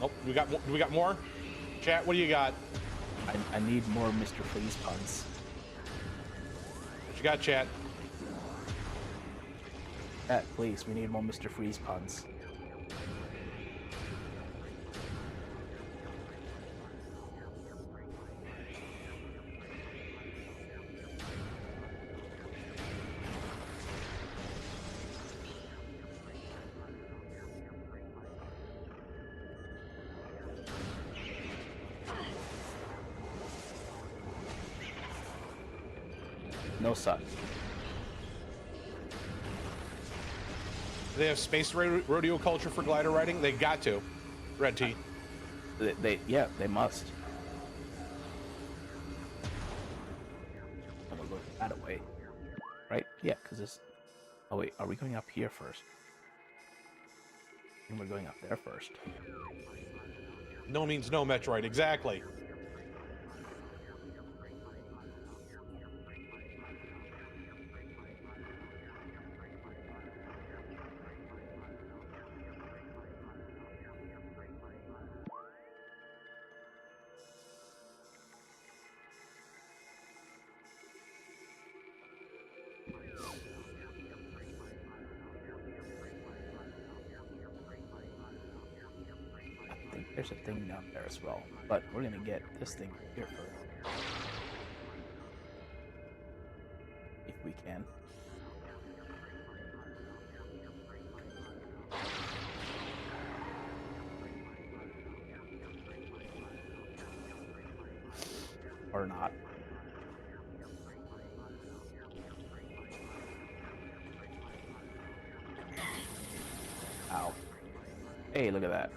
Oh, we got more? Chat, what do you got? I need more Mr. Freeze puns. What you got, chat? Chat, please, we need more Mr. Freeze puns. No suck. They have space rodeo culture for glider riding? They got to. Red Tea. They must. right? Yeah, because this. Oh wait, are we going up here first? I think we're going up there first. No means no, Metroid. Exactly. I think there's a thing down there as well, but we're gonna get this thing here first, if we can. Or not. Ow. Hey, look at that.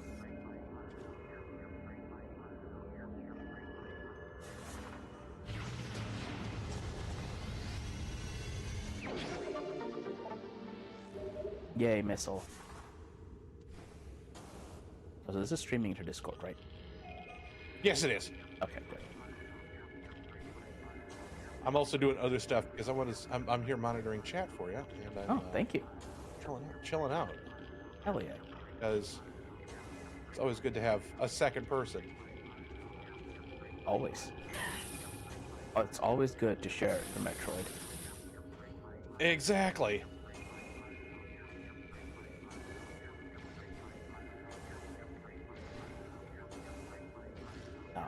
Yay, missile. Oh, so this is streaming to Discord, right? Yes, it is. Okay, good. I'm also doing other stuff because I'm here monitoring chat for you, and I'm Thank you. chilling out. Hell yeah. Because it's always good to have a second person. Always. Oh, it's always good to share the Metroid. Exactly. Now,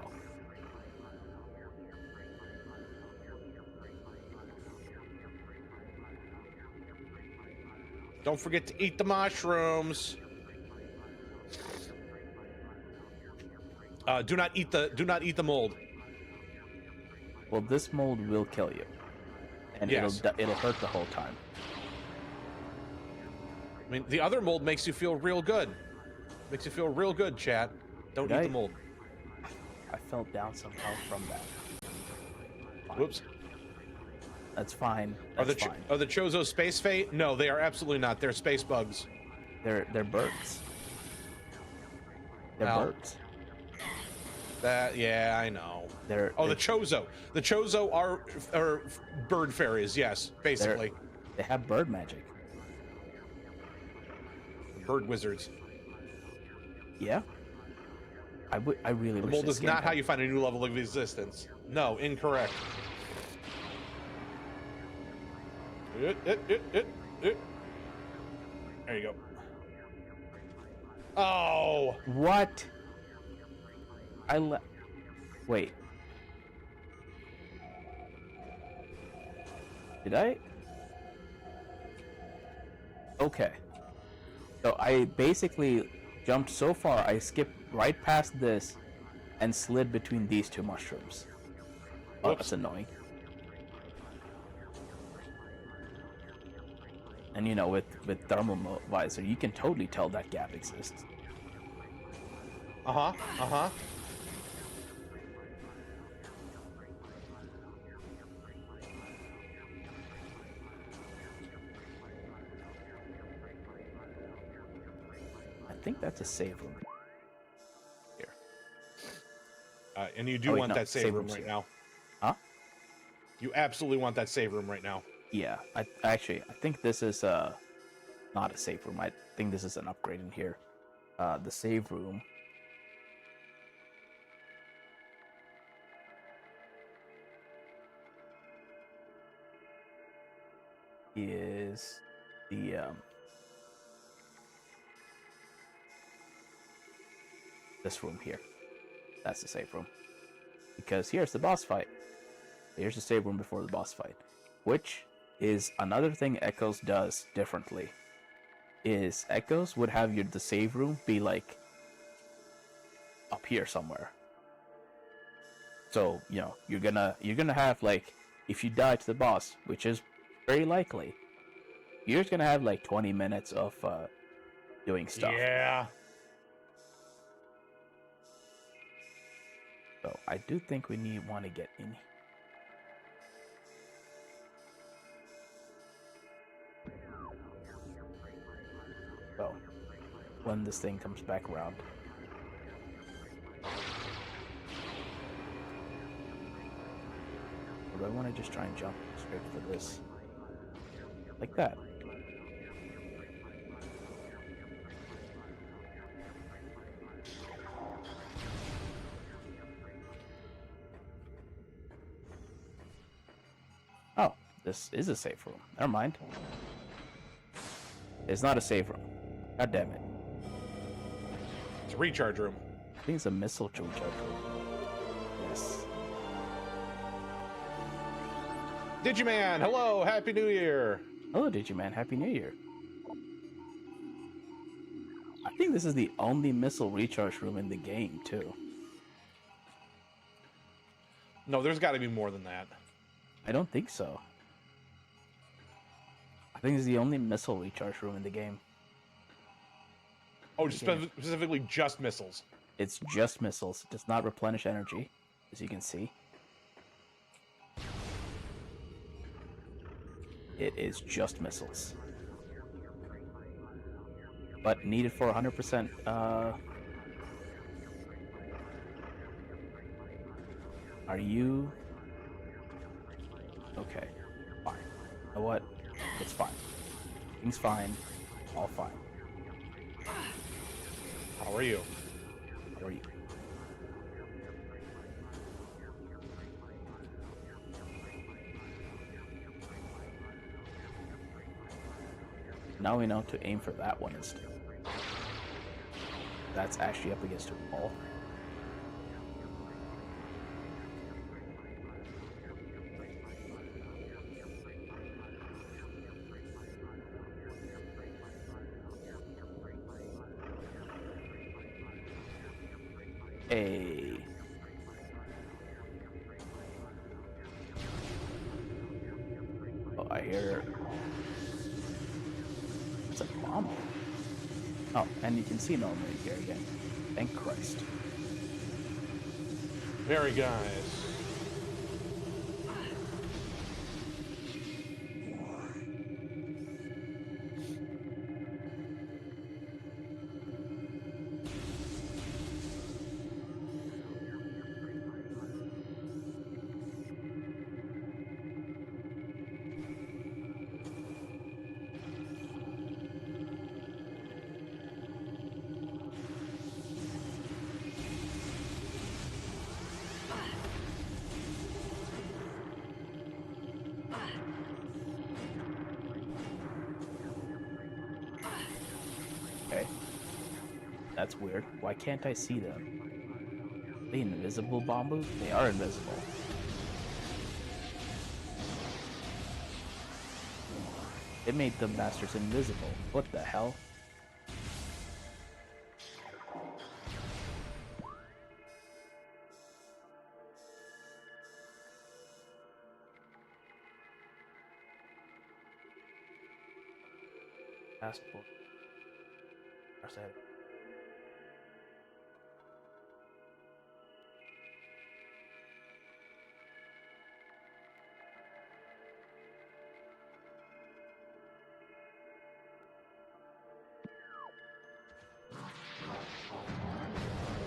Don't forget to eat the mushrooms. Do not eat the mold. well, this mold will kill you, and Yes. it'll hurt the whole time. I mean, the other mold makes you feel real good. Makes you feel real good, chat. Don't eat the mold. I fell down somehow from that. Fine. Whoops. That's fine. That's fine. Are the Chozo space fate? No, they are absolutely not. They're space bugs. They're birds. They're Well, birds. Yeah, I know. They're the Chozo. The Chozo are bird fairies. Yes, basically. They have bird magic. Bird wizards. Yeah. I really The wish mold this is game not how had- you find a new level of existence. No, incorrect. There you go. Oh! What? Wait. Did I? Okay. So I basically jumped so far, I skipped right past this and slid between these two mushrooms. Oh, Whoops. that's annoying. And you know, with thermal visor, you can totally tell that gap exists. Uh-huh. I think that's a save room. Here. And you do want that save room right here. now. Huh? You absolutely want that save room right now. Yeah, I think this is not a save room. I think this is an upgrade in here. The save room is the this room here. That's the save room. Because here's the boss fight. Here's the save room before the boss fight, which is another thing Echoes does differently. Is Echoes would have the save room be like up here somewhere. So, you know, you're gonna have like, if you die to the boss, which is very likely, you're just gonna have like 20 minutes of doing stuff. Yeah. So I do think we want to get in. when this thing comes back around. Or do I want to just try and jump straight for this? Like that. Oh, this is a safe room. Never mind. It's not a safe room. God damn it. It's a recharge room. I think it's a missile recharge room. Yes. Digiman, hello, Happy New Year. Hello, Digiman. Happy New Year. I think this is the only missile recharge room in the game, too. No, there's got to be more than that. I don't think so. I think it's the only missile recharge room in the game. Oh, specifically just missiles. It's just missiles. It does not replenish energy, as you can see. It is just missiles. But needed for 100%. Are you... Okay. Fine. You know what? It's fine. Things fine. All fine. How are you? How are you? Now we know to aim for that one instead. That's actually up against a wall. Hey. Oh, I hear... It's a bomb. Oh, and you can see Norman here again. Thank Christ. Very guys. Okay. That's weird. Why can't I see them? Are they invisible, Bambu? They are invisible. It made the masters invisible. What the hell? Passport.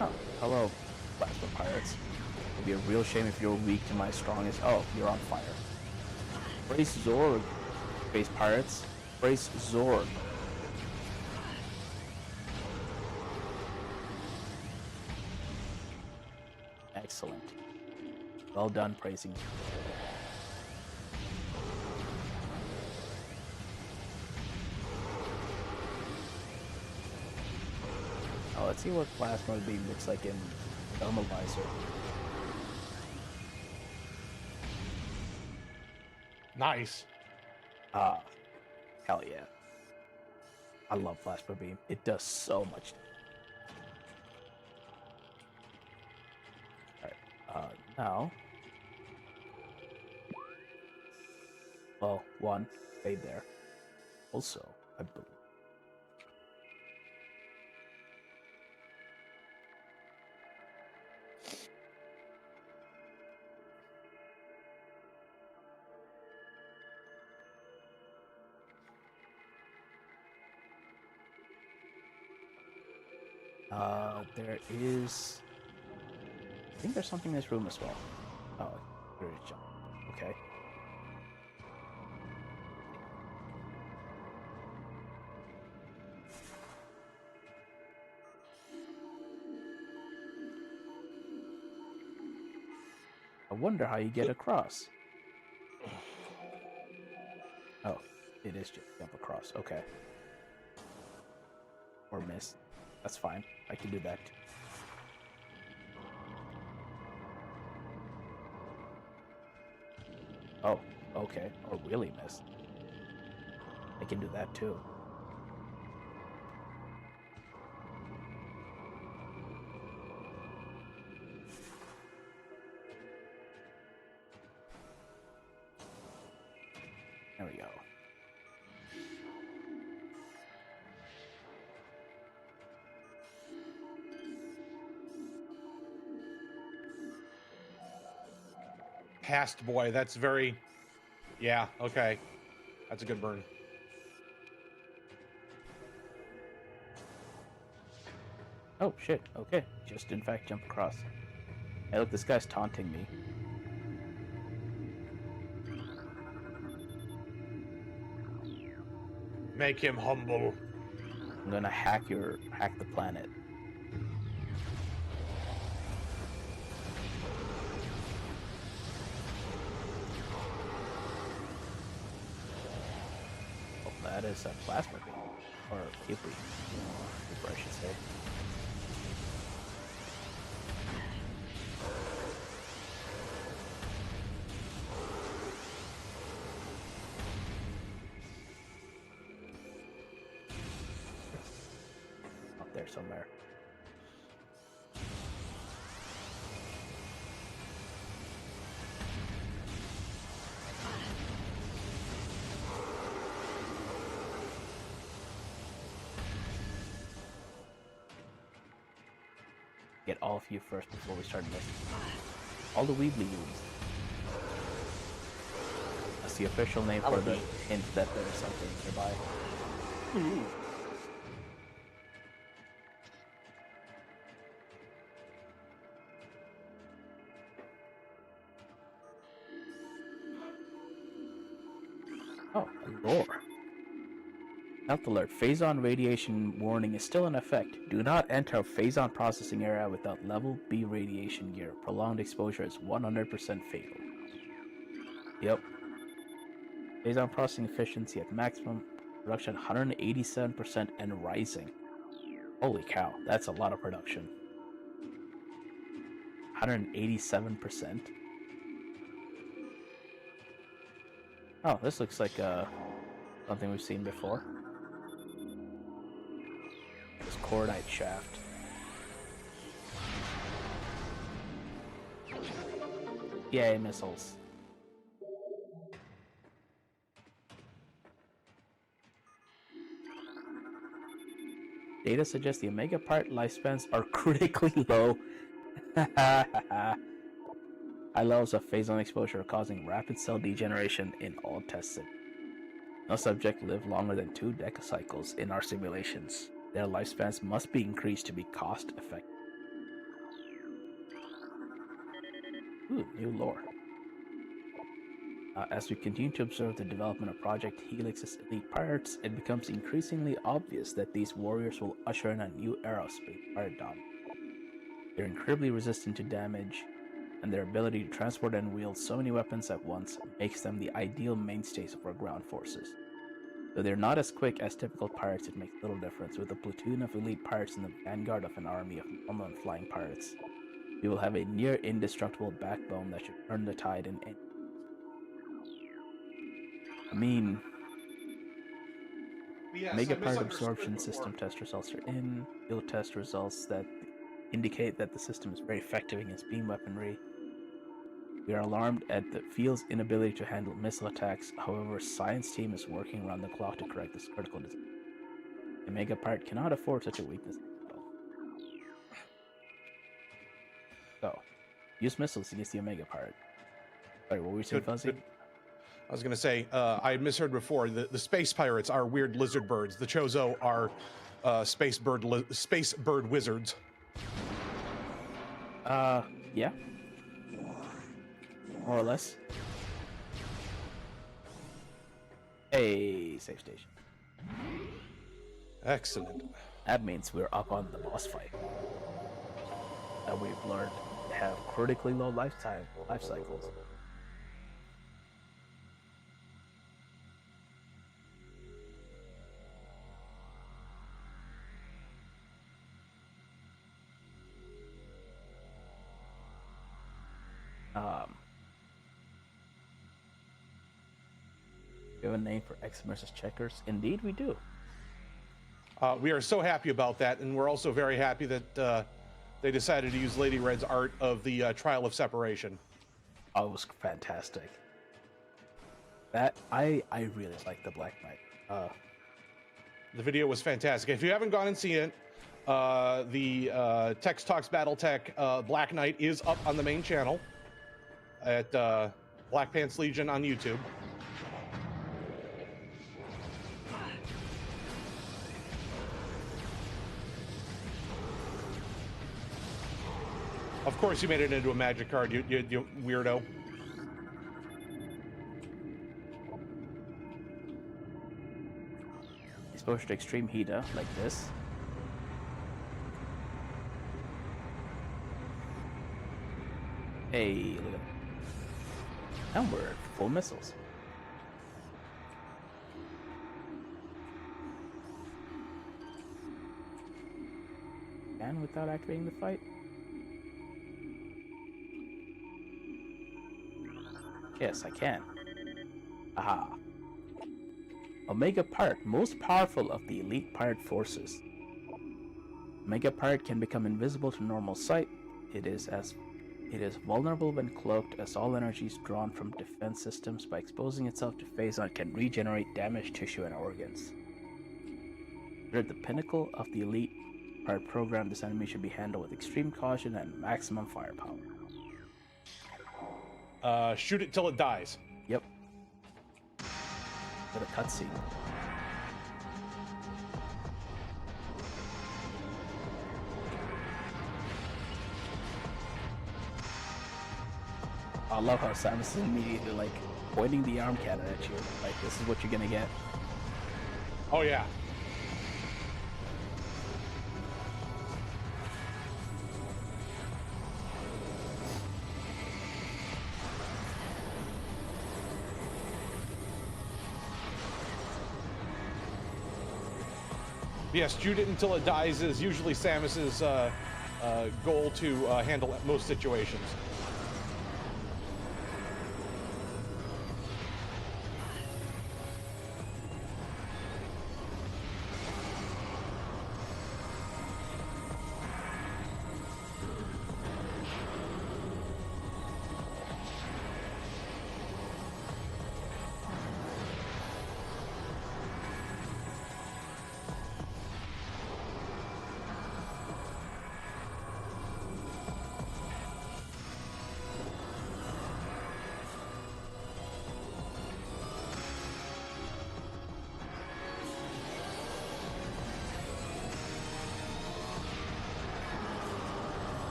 Oh, hello, plasma pirates. It'd be a real shame if you're weak to my strongest. Oh, you're on fire. Brace Zorg, space pirates. Brace Zorg. Excellent. Well done, praising. Oh, let's see what plasma beam looks like in thermal visor. Nice. Ah, hell yeah. I love plasma beam. It does so much. Alright, now... Well, one, fade there. Also, I believe... There is. I think there's something in this room as well. Oh, there is jump. Okay. I wonder how you get across. Oh, it is just jump across. Okay. Or miss. That's fine. I can do that. Oh, okay. Or really miss. I can do that too. There we go. Past boy, that's very. Yeah, okay. That's a good burn. Oh, shit. Okay. Just, in fact, jump across. Hey, look, this guy's taunting me. Make him humble. I'm gonna hack the planet. Oh, that is a plasma beam. Or cube beam. Cooper, I should say. Up there somewhere. Get all of you first before we start missing. All the Weebly moves. That's the official name for the hint that there's something nearby. Ooh. Oh, a lore. Health alert. Phazon radiation warning is still in effect. Do not enter Phazon processing area without level B radiation gear. Prolonged exposure is 100% fatal. Yep. Phazon processing efficiency at maximum. Production 187% and rising. Holy cow, that's a lot of production. 187%. Oh, this looks like something we've seen before. This cordite shaft. Yay, missiles. Data suggests the Omega part lifespans are critically low. High levels of phazon exposure are causing rapid cell degeneration in all tested. No subject lived longer than 2 decacycles in our simulations. Their lifespans must be increased to be cost effective. Ooh, new lore. As we continue to observe the development of Project Helix's elite pirates, it becomes increasingly obvious that these warriors will usher in a new era of space piratedom. They're incredibly resistant to damage, and their ability to transport and wield so many weapons at once makes them the ideal mainstays of our ground forces. Though they're not as quick as typical pirates, it makes little difference. With a platoon of elite pirates in the vanguard of an army of normal and flying pirates, we will have a near indestructible backbone that should turn the tide in any. I mean, Yes, Mega I Part misunderstood Absorption before. System test results are in. Field test results that indicate that the system is very effective against beam weaponry. We are alarmed at the field's inability to handle missile attacks. However, science team is working around the clock to correct this critical disease. The Mega Part cannot afford such a weakness. So, use missiles against the Omega Part. Sorry, what were we saying, Fuzzy? Good. I was going to say, I had misheard before. The space pirates are weird lizard birds. The Chozo are space bird wizards. Yeah. More or less. A safe station. Excellent. That means we're up on the boss fight. That we've learned have critically low life cycles. We have a name for X versus checkers? Indeed, we do. We are so happy about that, and we're also very happy that they decided to use Lady Red's art of the Trial of Separation. Oh, it was fantastic. That I really like the Black Knight. The video was fantastic. If you haven't gone and seen it, the Tex Talks BattleTech Black Knight is up on the main channel at Black Pants Legion on YouTube. Of course, you made it into a magic card, you weirdo. Exposure to extreme heat, like this. Hey, look at that. And we're at full missiles. And without activating the fight? Yes, I can. Aha. Omega Pirate, most powerful of the elite pirate forces. Omega Pirate can become invisible to normal sight. It is vulnerable when cloaked, as all energies drawn from defense systems by exposing itself to phazon can regenerate damaged tissue and organs. Considered the pinnacle of the elite pirate program, this enemy should be handled with extreme caution and maximum firepower. Shoot it till it dies. Yep. Got a cutscene. I love how Samus is immediately like pointing the arm cannon at you. Like, this is what you're gonna get. Oh yeah. Yes, shoot it until it dies is usually Samus's goal to handle most situations.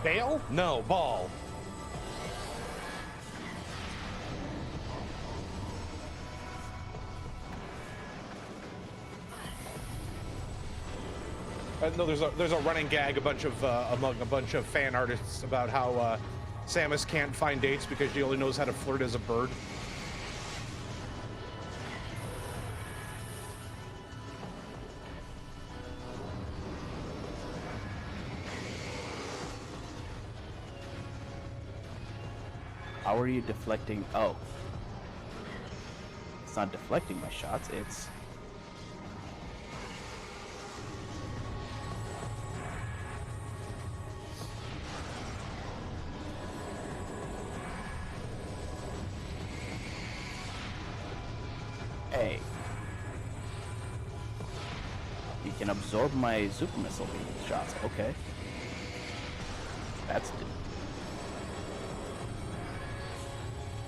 Bail? No, ball. No, there's a running gag among a bunch of fan artists about how Samus can't find dates because she only knows how to flirt as a bird. How are you deflecting? Oh. It's not deflecting my shots, it's... Hey. You can absorb my super missile shots. Okay.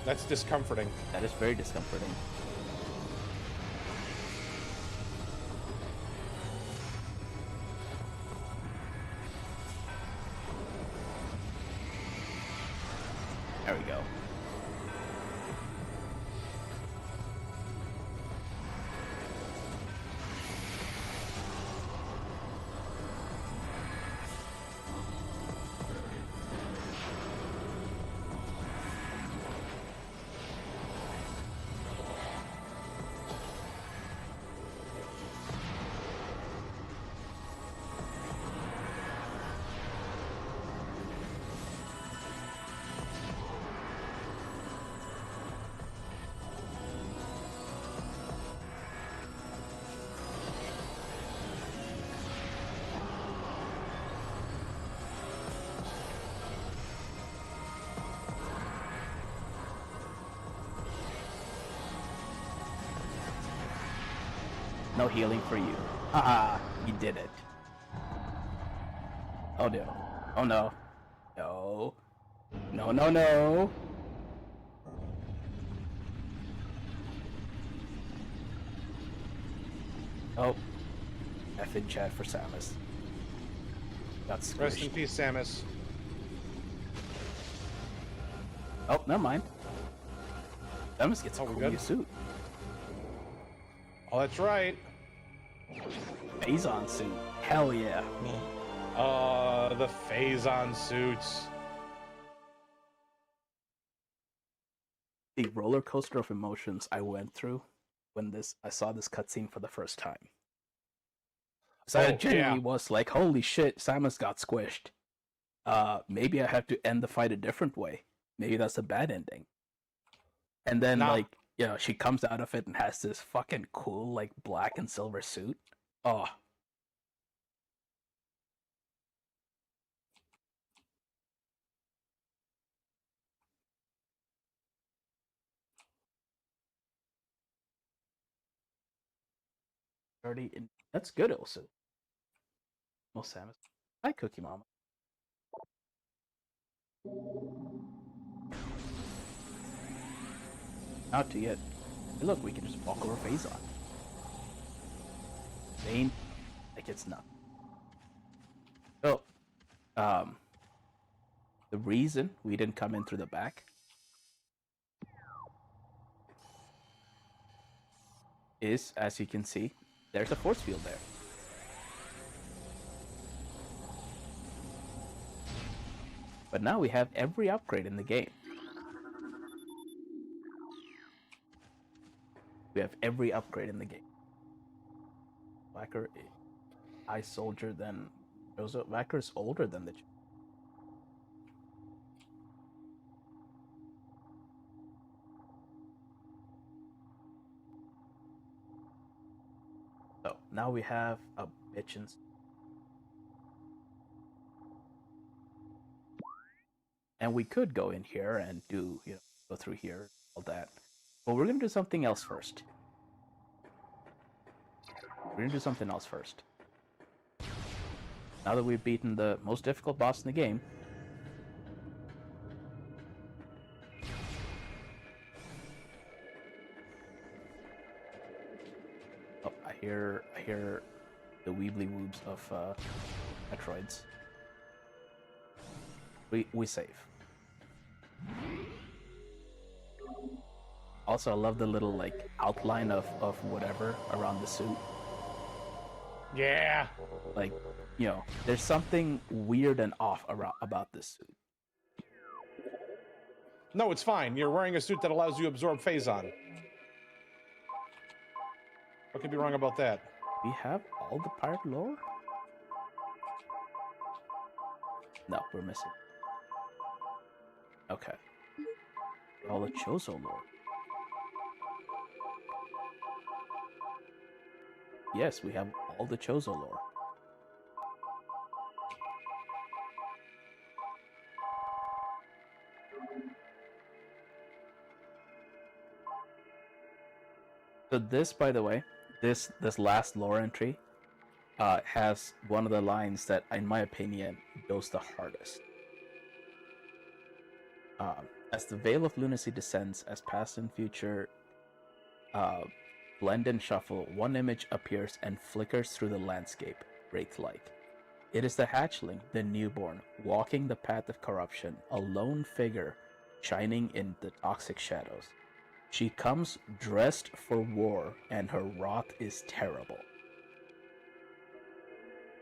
That's discomforting. That is very discomforting. There we go. No healing for you. Haha, you did it. Oh no. Oh no. No. No, no, no. Oh. F in chat for Samus. Got squished. Rest in peace, Samus. Oh, never mind. Samus gets a cool new suit. Oh, that's right. Phazon suit. Hell yeah. The Phazon suits. The roller coaster of emotions I went through when I saw this cutscene for the first time. So I genuinely was like, holy shit, Samus got squished. Maybe I have to end the fight a different way. Maybe that's a bad ending. And then, she comes out of it and has this fucking cool, black and silver suit. Oh. That's good also. Well, Samus. Hi, Cookie Mama. Not to yet. Hey, look, we can just walk over Phazon. Bane, it's nothing. So, the reason we didn't come in through the back is, as you can see, there's a force field there. But now we have every upgrade in the game. We have every upgrade in the game. Wacker is high soldier than Joseph. Wacker is older than the. So now we have a bitchin'. And we could go in here and do, go through here, all that. But we're gonna do something else first. Now that we've beaten the most difficult boss in the game. Oh, I hear the weebly woobs of Metroids. We save. Also, I love the little outline of whatever around the suit. Yeah. There's something weird and off about this suit. No, it's fine. You're wearing a suit that allows you to absorb Phazon. What could be wrong about that? We have all the pirate lore? No, we're missing. Okay. All the Chozo lore. Yes, we have all the Chozo lore. So this, by the way, this last lore entry has one of the lines that, in my opinion, goes the hardest. As the veil of lunacy descends, as past and future blend and shuffle, one image appears and flickers through the landscape, wraith-like. It is the hatchling, the newborn, walking the path of corruption, a lone figure shining in the toxic shadows. She comes dressed for war, and her wrath is terrible.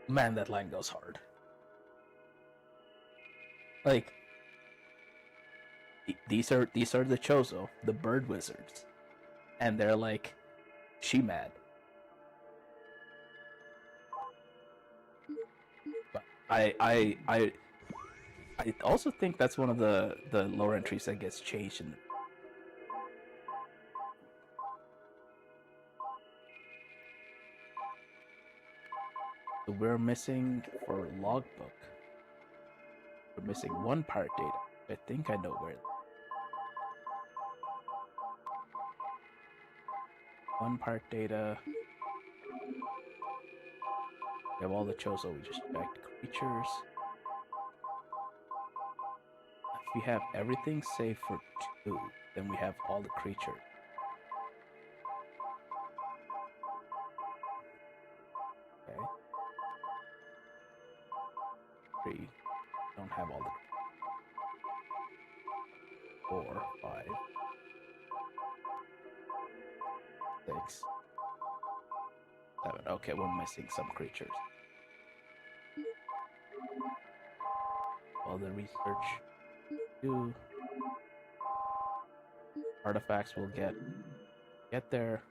Man, that line goes hard. Like, these are the Chozo, the bird wizards, and they're like, she mad. But I also think that's one of the lower entries that gets changed in. So we're missing for logbook. We're missing one part data. I think I know where. One part data. We have all the Chozo. We just checked creatures. If we have everything save for 2, then we have all the creatures. Okay. 3. Don't have all the 4, 5, 6, 7. Okay, we're missing some creatures. All the research. 2 artifacts will get there.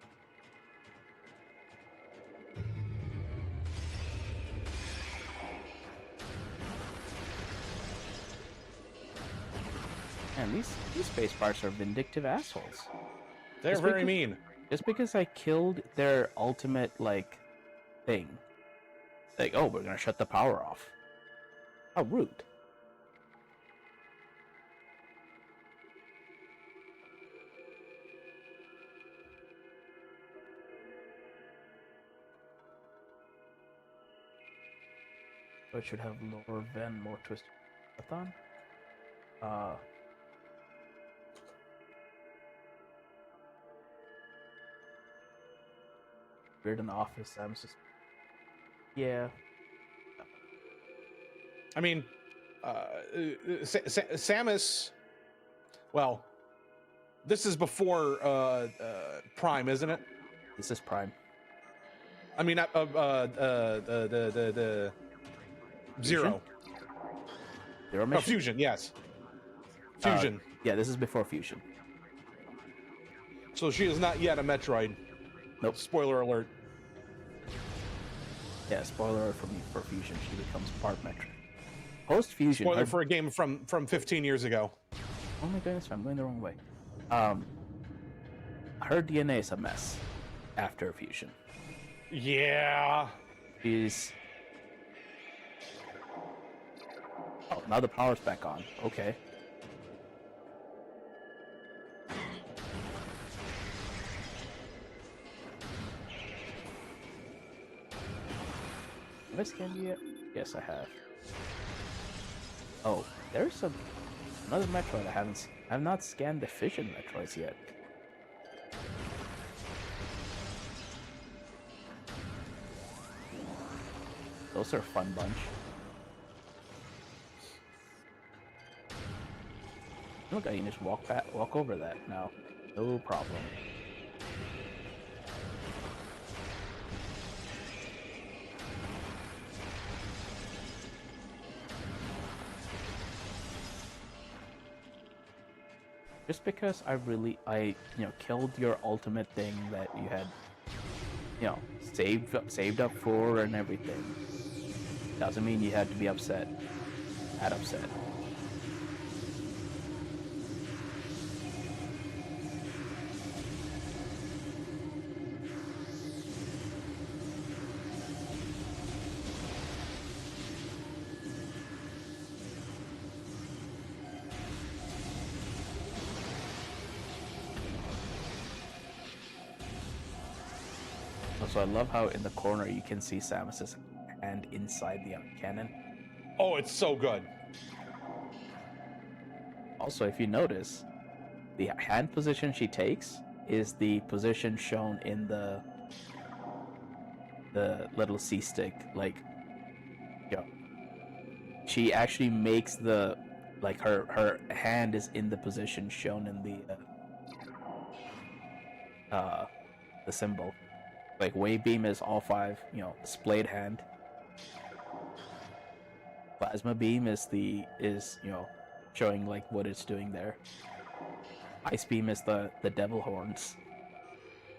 Man, these space parts are vindictive assholes. They're very mean. Just because I killed their ultimate, like, thing. Like, oh, we're gonna shut the power off. How rude. So it should have lower Ven, more twisted marathon. Weird in the office. I'm just, yeah. I mean, Samus. Well, this is before Prime, isn't it? This is Prime. I mean, the Zero. Zero mission? Oh, Fusion, yes. Fusion. Yeah, this is before Fusion. So she is not yet a Metroid. Nope. Spoiler alert. Yeah, spoiler alert for Fusion. She becomes part Metroid. Post Fusion. Spoiler for a game from 15 years ago. Oh my goodness, I'm going the wrong way. Her DNA is a mess after Fusion. Yeah. She's. Oh, now the power's back on. Okay. Have I scanned you yet? Yes, I have. Oh, there's another Metroid I have not scanned the Fission Metroids yet. Those are a fun bunch. Look, I can just walk over that now. No problem. Just because I killed your ultimate thing that you had, saved up for and everything, doesn't mean you had to be upset. That upset. Also, I love how in the corner you can see Samus's hand inside the cannon. Oh, it's so good. Also, if you notice, the hand position she takes is the position shown in the little C stick. Like, yo, she actually makes the her hand is in the position shown in the symbol. Like wave beam is all five, splayed hand. Plasma beam is showing like what it's doing there. Ice beam is the devil horns.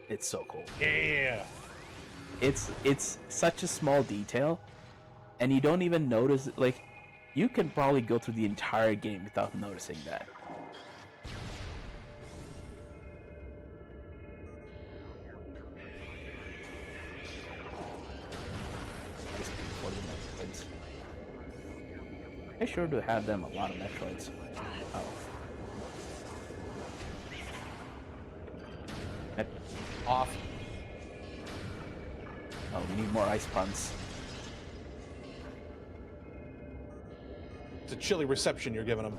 It's so cool. Yeah. It's such a small detail, and you don't even notice. Like, you can probably go through the entire game without noticing that. I sure do have them a lot of Metroids. Oh. Off. Oh, we need more ice puns. It's a chilly reception you're giving them.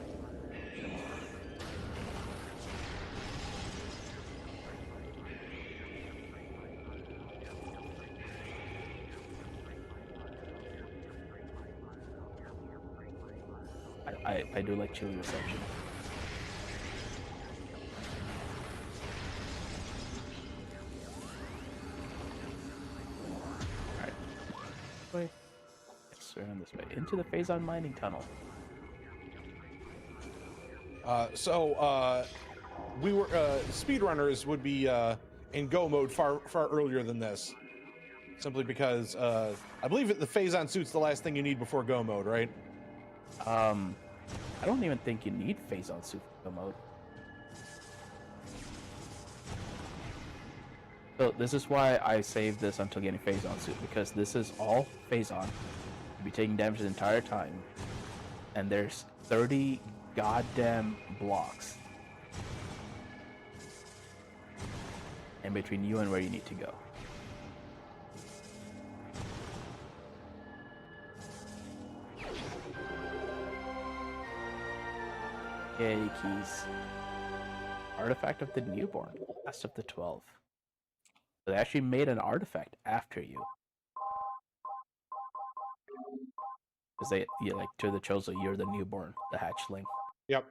I do like chilly reception. Alright. Wait. Yes, we're on this way. Into the Phazon mining tunnel. We were speedrunners would be in go mode far earlier than this, simply because I believe the Phazon suit's the last thing you need before go mode, right? I don't even think you need Phazon suit for go mode. So this is why I saved this until getting Phazon suit, because this is all Phazon. You'll be taking damage the entire time, and there's 30 goddamn blocks in between you and where you need to go. Yay, keys. Artifact of the Newborn. Last of the 12. So they actually made an artifact after you. Because to the Chozo, you're the newborn, the hatchling. Yep.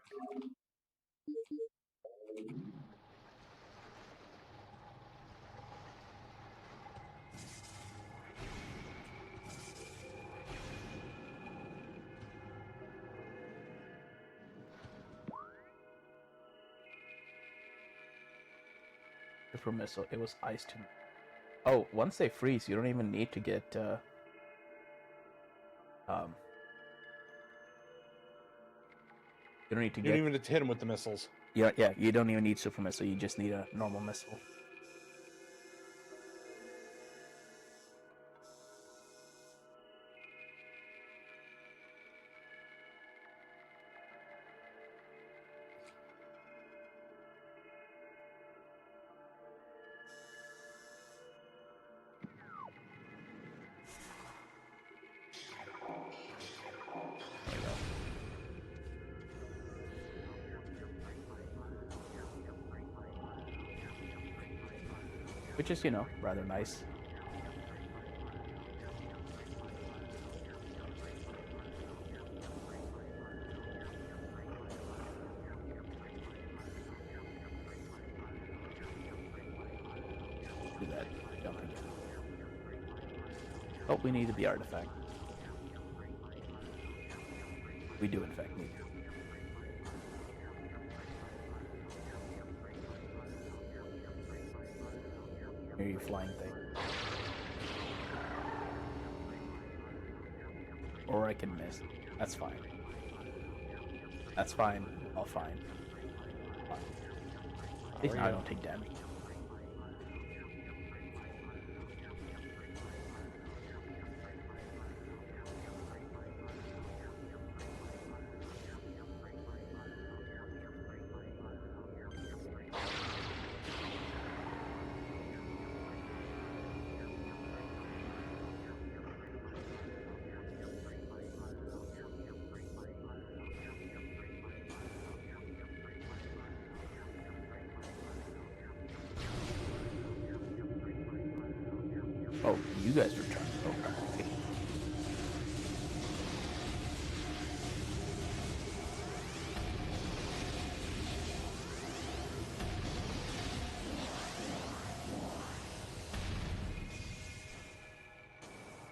Super missile. It was ice to me. Oh, once they freeze, you don't even need to get you don't need to You don't even need to hit them with the missiles. Yeah, you don't even need super missile. You just need a normal missile. Which is, rather nice. Do that jump again. Oh, we needed the artifact. We do, in fact, need it. Here, you flying thing. Or I can miss. That's fine. That's fine. All fine. At least now I don't take damage. Oh, you guys returned. Okay.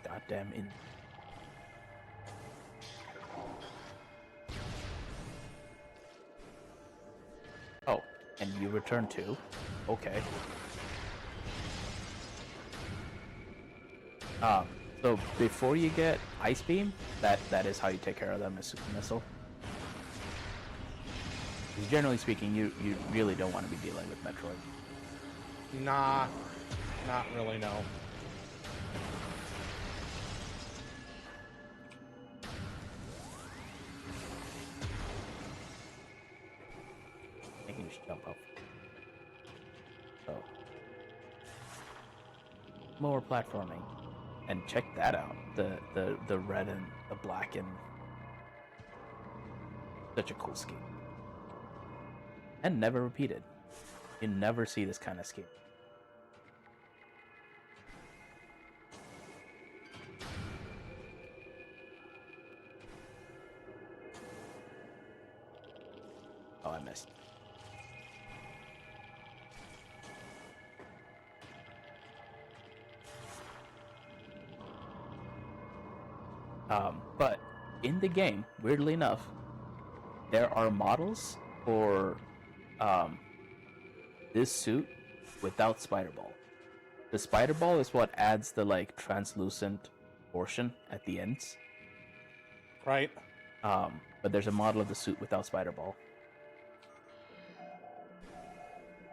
Goddamn in. Oh, and you return too? Okay. So before you get Ice Beam, that is how you take care of that missile. Because generally speaking, you really don't want to be dealing with Metroid. Nah, not really, no. I can just jump up. So more platforming. And check that out. The red and the black and such a cool scheme. And never repeated. You never see this kind of scheme. Oh, I missed. But in the game, weirdly enough, there are models for this suit without Spider Ball. The Spider Ball is what adds the like translucent portion at the ends. Right. But there's a model of the suit without Spider Ball.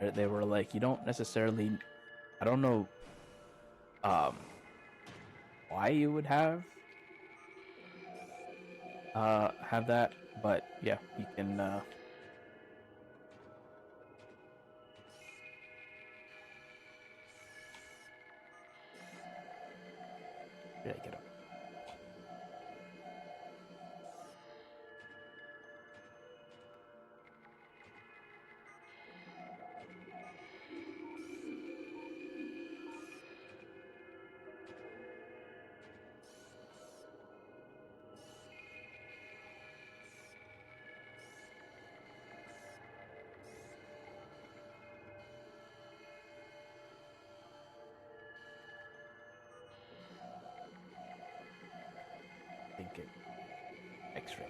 They were like, you don't necessarily. I don't know why you would have that, but yeah, you can yeah, get up. Think it X-ray.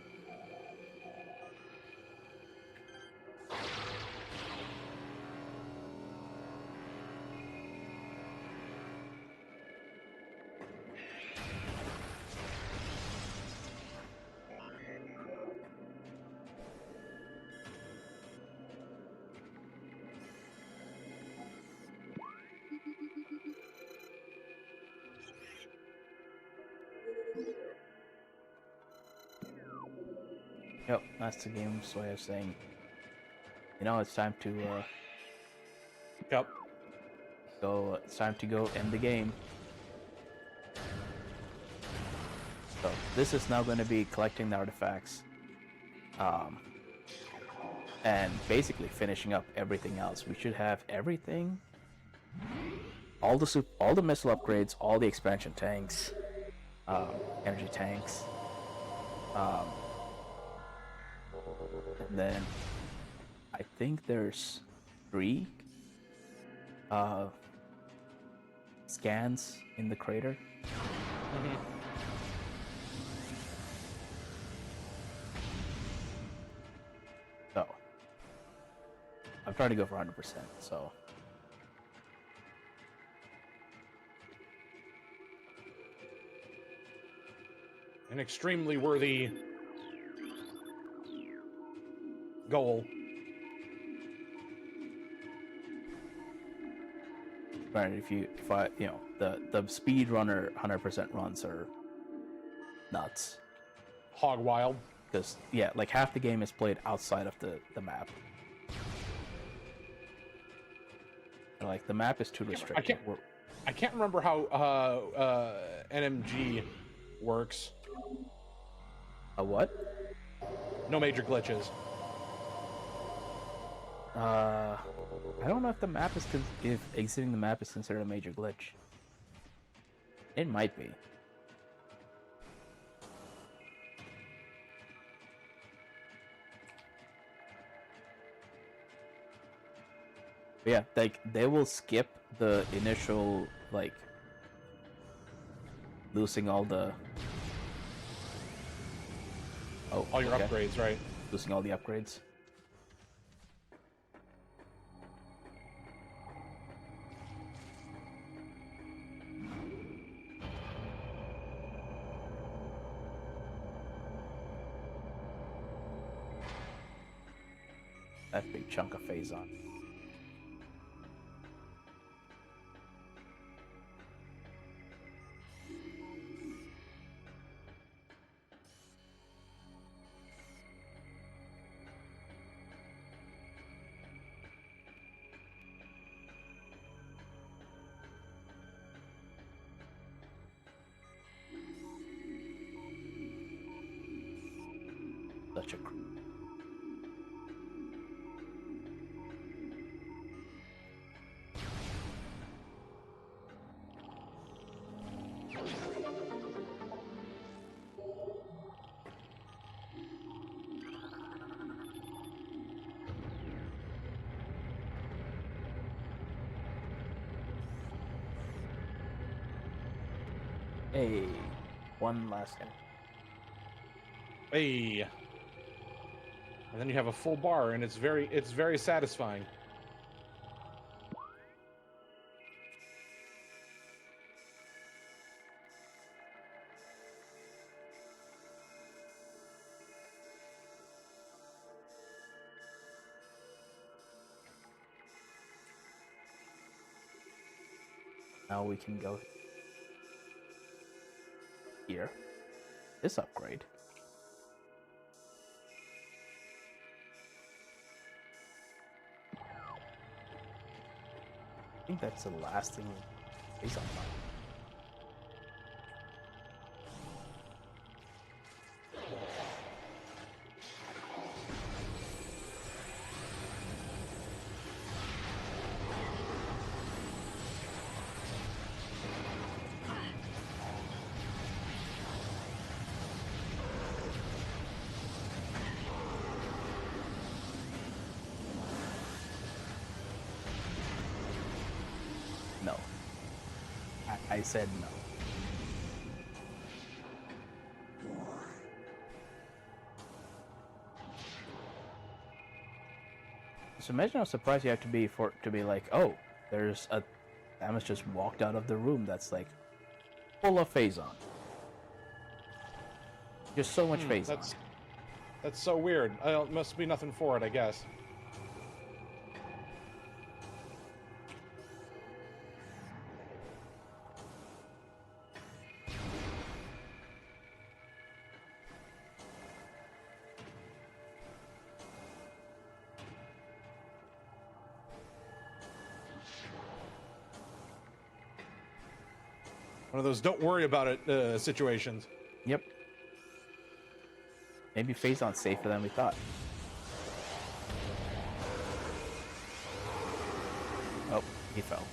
Yep, that's the game's way of saying, it's time to Yep. go. It's time to go end the game. So this is now going to be collecting the artifacts, and basically finishing up everything else. We should have everything, all the missile upgrades, all the expansion tanks, energy tanks, and then I think there's 3 scans in the crater. Mm-hmm. So I'm trying to go for 100%. So An extremely worthy goal. right, if I the speed runner 100% runs are nuts. Hog wild. Because yeah, like half the game is played outside of the map. Like the map is too restricted. I can't remember how NMG works. A what? No major glitches. I don't know if the map is if exiting the map is considered a major glitch. It might be. But yeah, like they will skip the initial like losing all the All your upgrades, right? losing all the upgrades. That big chunk of phazon. Such a Hey, one last thing. Hey. And then you have a full bar, and it's very satisfying. Now we can go here. This upgrade. I think that's the last thing phazon button. No. I said no. So imagine how surprised you have to be to be like, oh, there's a Samus just walked out of the room that's like full of phazon. Just so much phazon. That's so weird. Must be nothing for it, I guess. One of those don't worry about it situations. Yep. Maybe phazon's safer than we thought. Oh, he fell.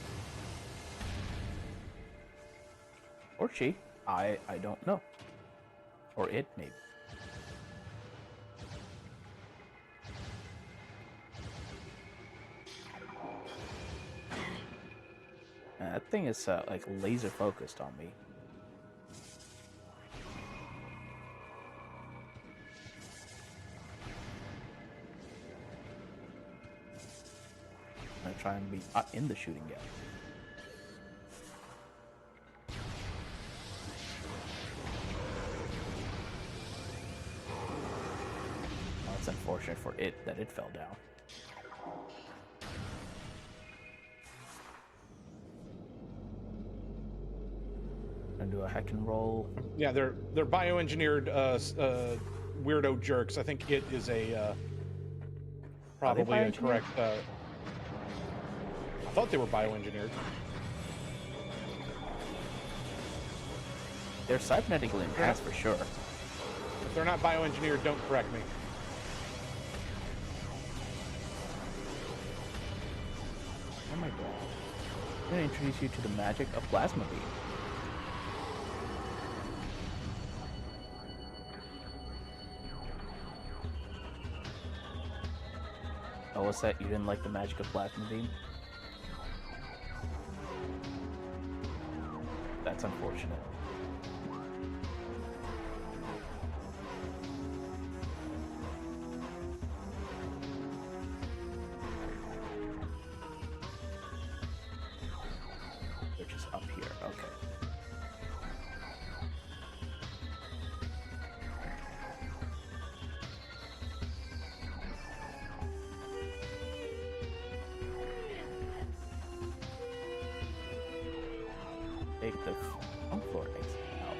Or she. I don't know. Or it, maybe. That thing is like laser focused on me. I'm gonna try and be in the shooting gap. Well, it's unfortunate for it that it fell down. Gonna do a hack and roll. Yeah, they're bioengineered weirdo jerks. I think it is a probably a correct. I thought they were bioengineered. They're cybernetically enhanced for sure. If they're not bioengineered, don't correct me. Oh my god. I'm gonna introduce you to the magic of plasma beam. Oh, what's that? You didn't like the magic of plasma beam? That's unfortunate. Which is up here, okay. Take the front floor exit out.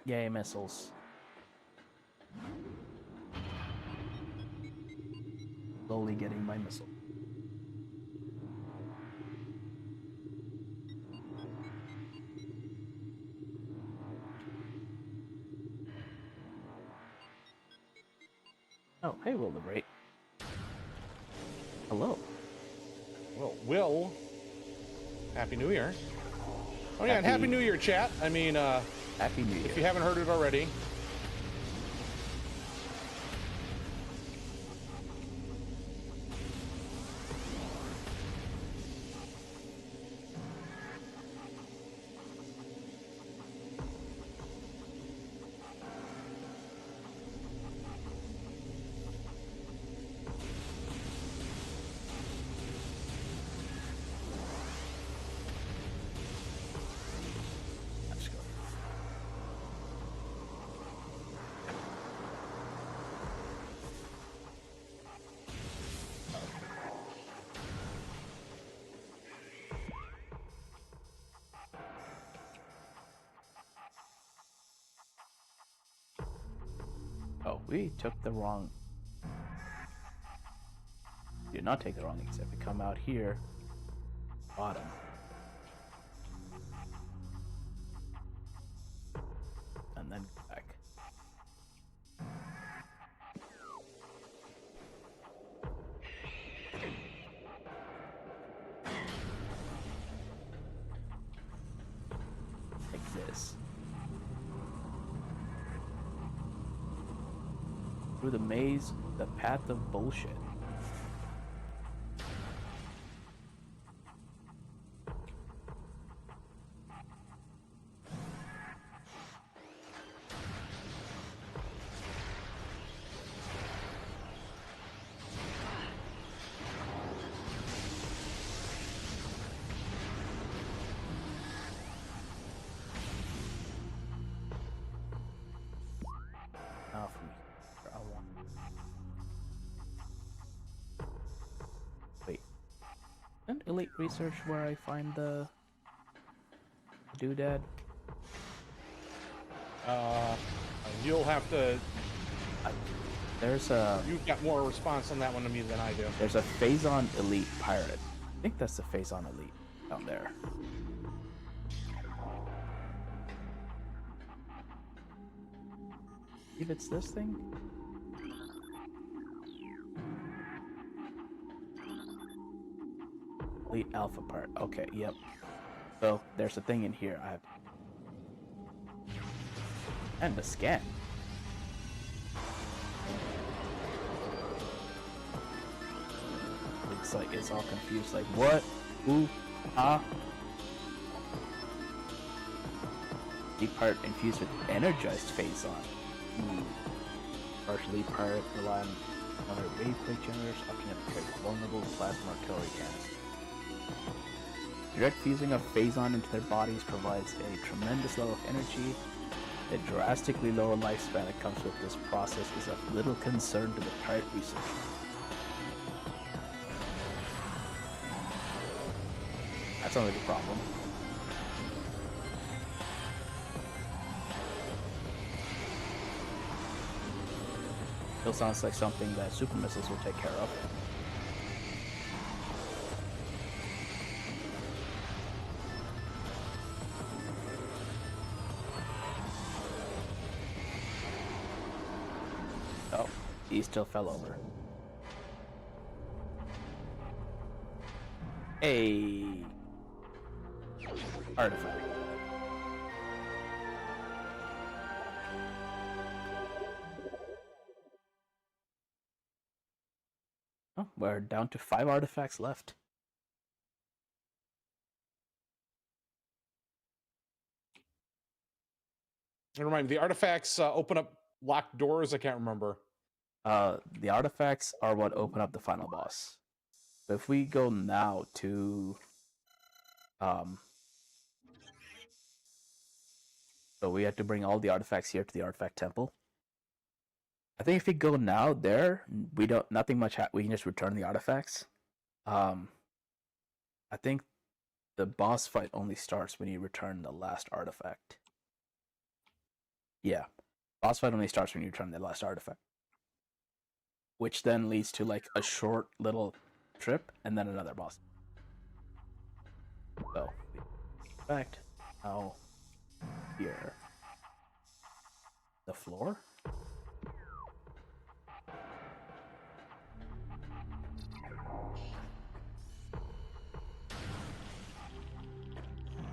Yay, missiles. Slowly getting my missile. Oh, hey, Wildebrate. Hello. Well, Will, Happy New Year. Oh yeah, and Happy New Year, chat. I mean, Happy New Year. if you haven't heard it already. Let's go. Oh, we took the wrong... Did not take the wrong exit. We come out here. Bottom. And then back. Like this. Through the maze, the path of bullshit. Now for me. I want. Wait. Isn't Elite Research where I find the doodad? You'll have to. There's a. You've got more response on that one to me than I do. There's a Phazon Elite pirate. I think that's the Phazon Elite down there. If it's this thing. Elite Alpha part. Okay, yep. So there's a thing in here. I have. And the scan. It's like it's all confused. Like what? Who? Ah. Deep part infused with energized Phazon. Partially pirate rely on their wave plate generators, opting to carry vulnerable plasma artillery cannons. Direct fusing of Phazon into their bodies provides a tremendous level of energy. The drastically lower lifespan that comes with this process is of little concern to the pirate researcher. That sounds like a problem. Still sounds like something that super missiles will take care of. Oh, he still fell over. A artifact. Oh, we're down to 5 artifacts left. And remind me, the artifacts open up locked doors. I can't remember. The artifacts are what open up the final boss. So if we go now to so we have to bring all the artifacts here to the artifact temple. I think if we go now there, we don't nothing much. We can just return the artifacts. I think the boss fight only starts when you return the last artifact. Yeah, boss fight only starts when you return the last artifact, which then leads to like a short little trip and then another boss. So, artifact now here. The floor.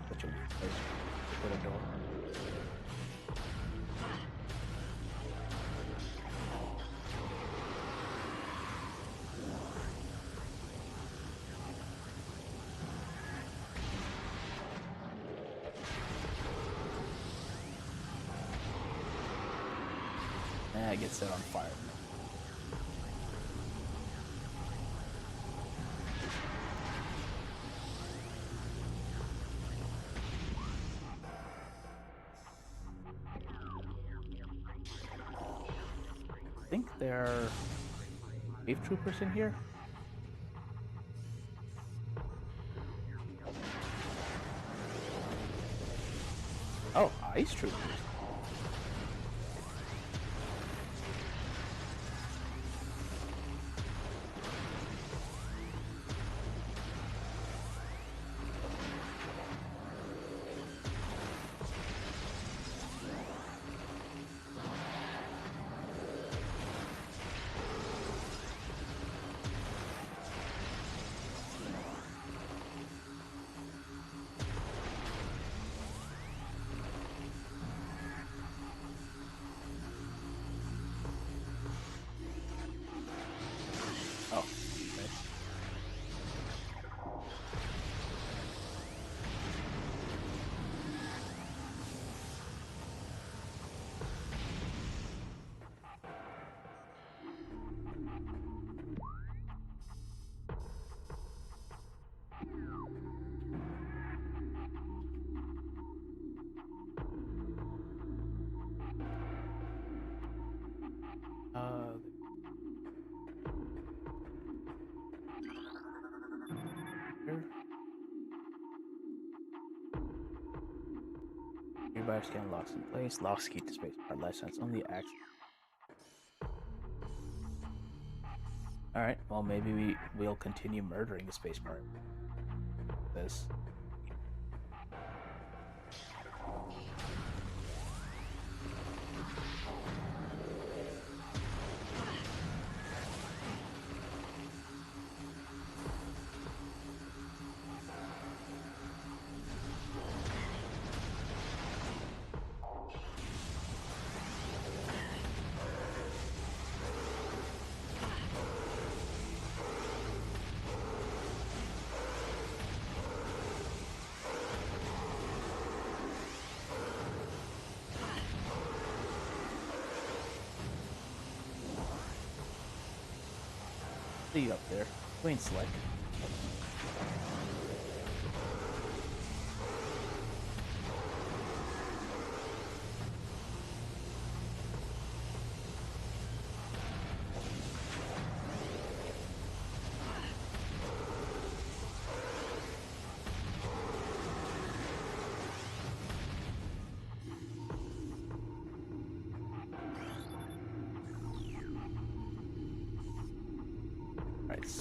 Such a weird place to put a door. And it gets set on fire. I think there are wave troopers in here. Oh, ice troopers. Oh, okay. Here. Nearby scan locks in place. Locks keep the space bar license only acts. Alright, well maybe we'll continue murdering the space part. This. See you up there. Queen Slick.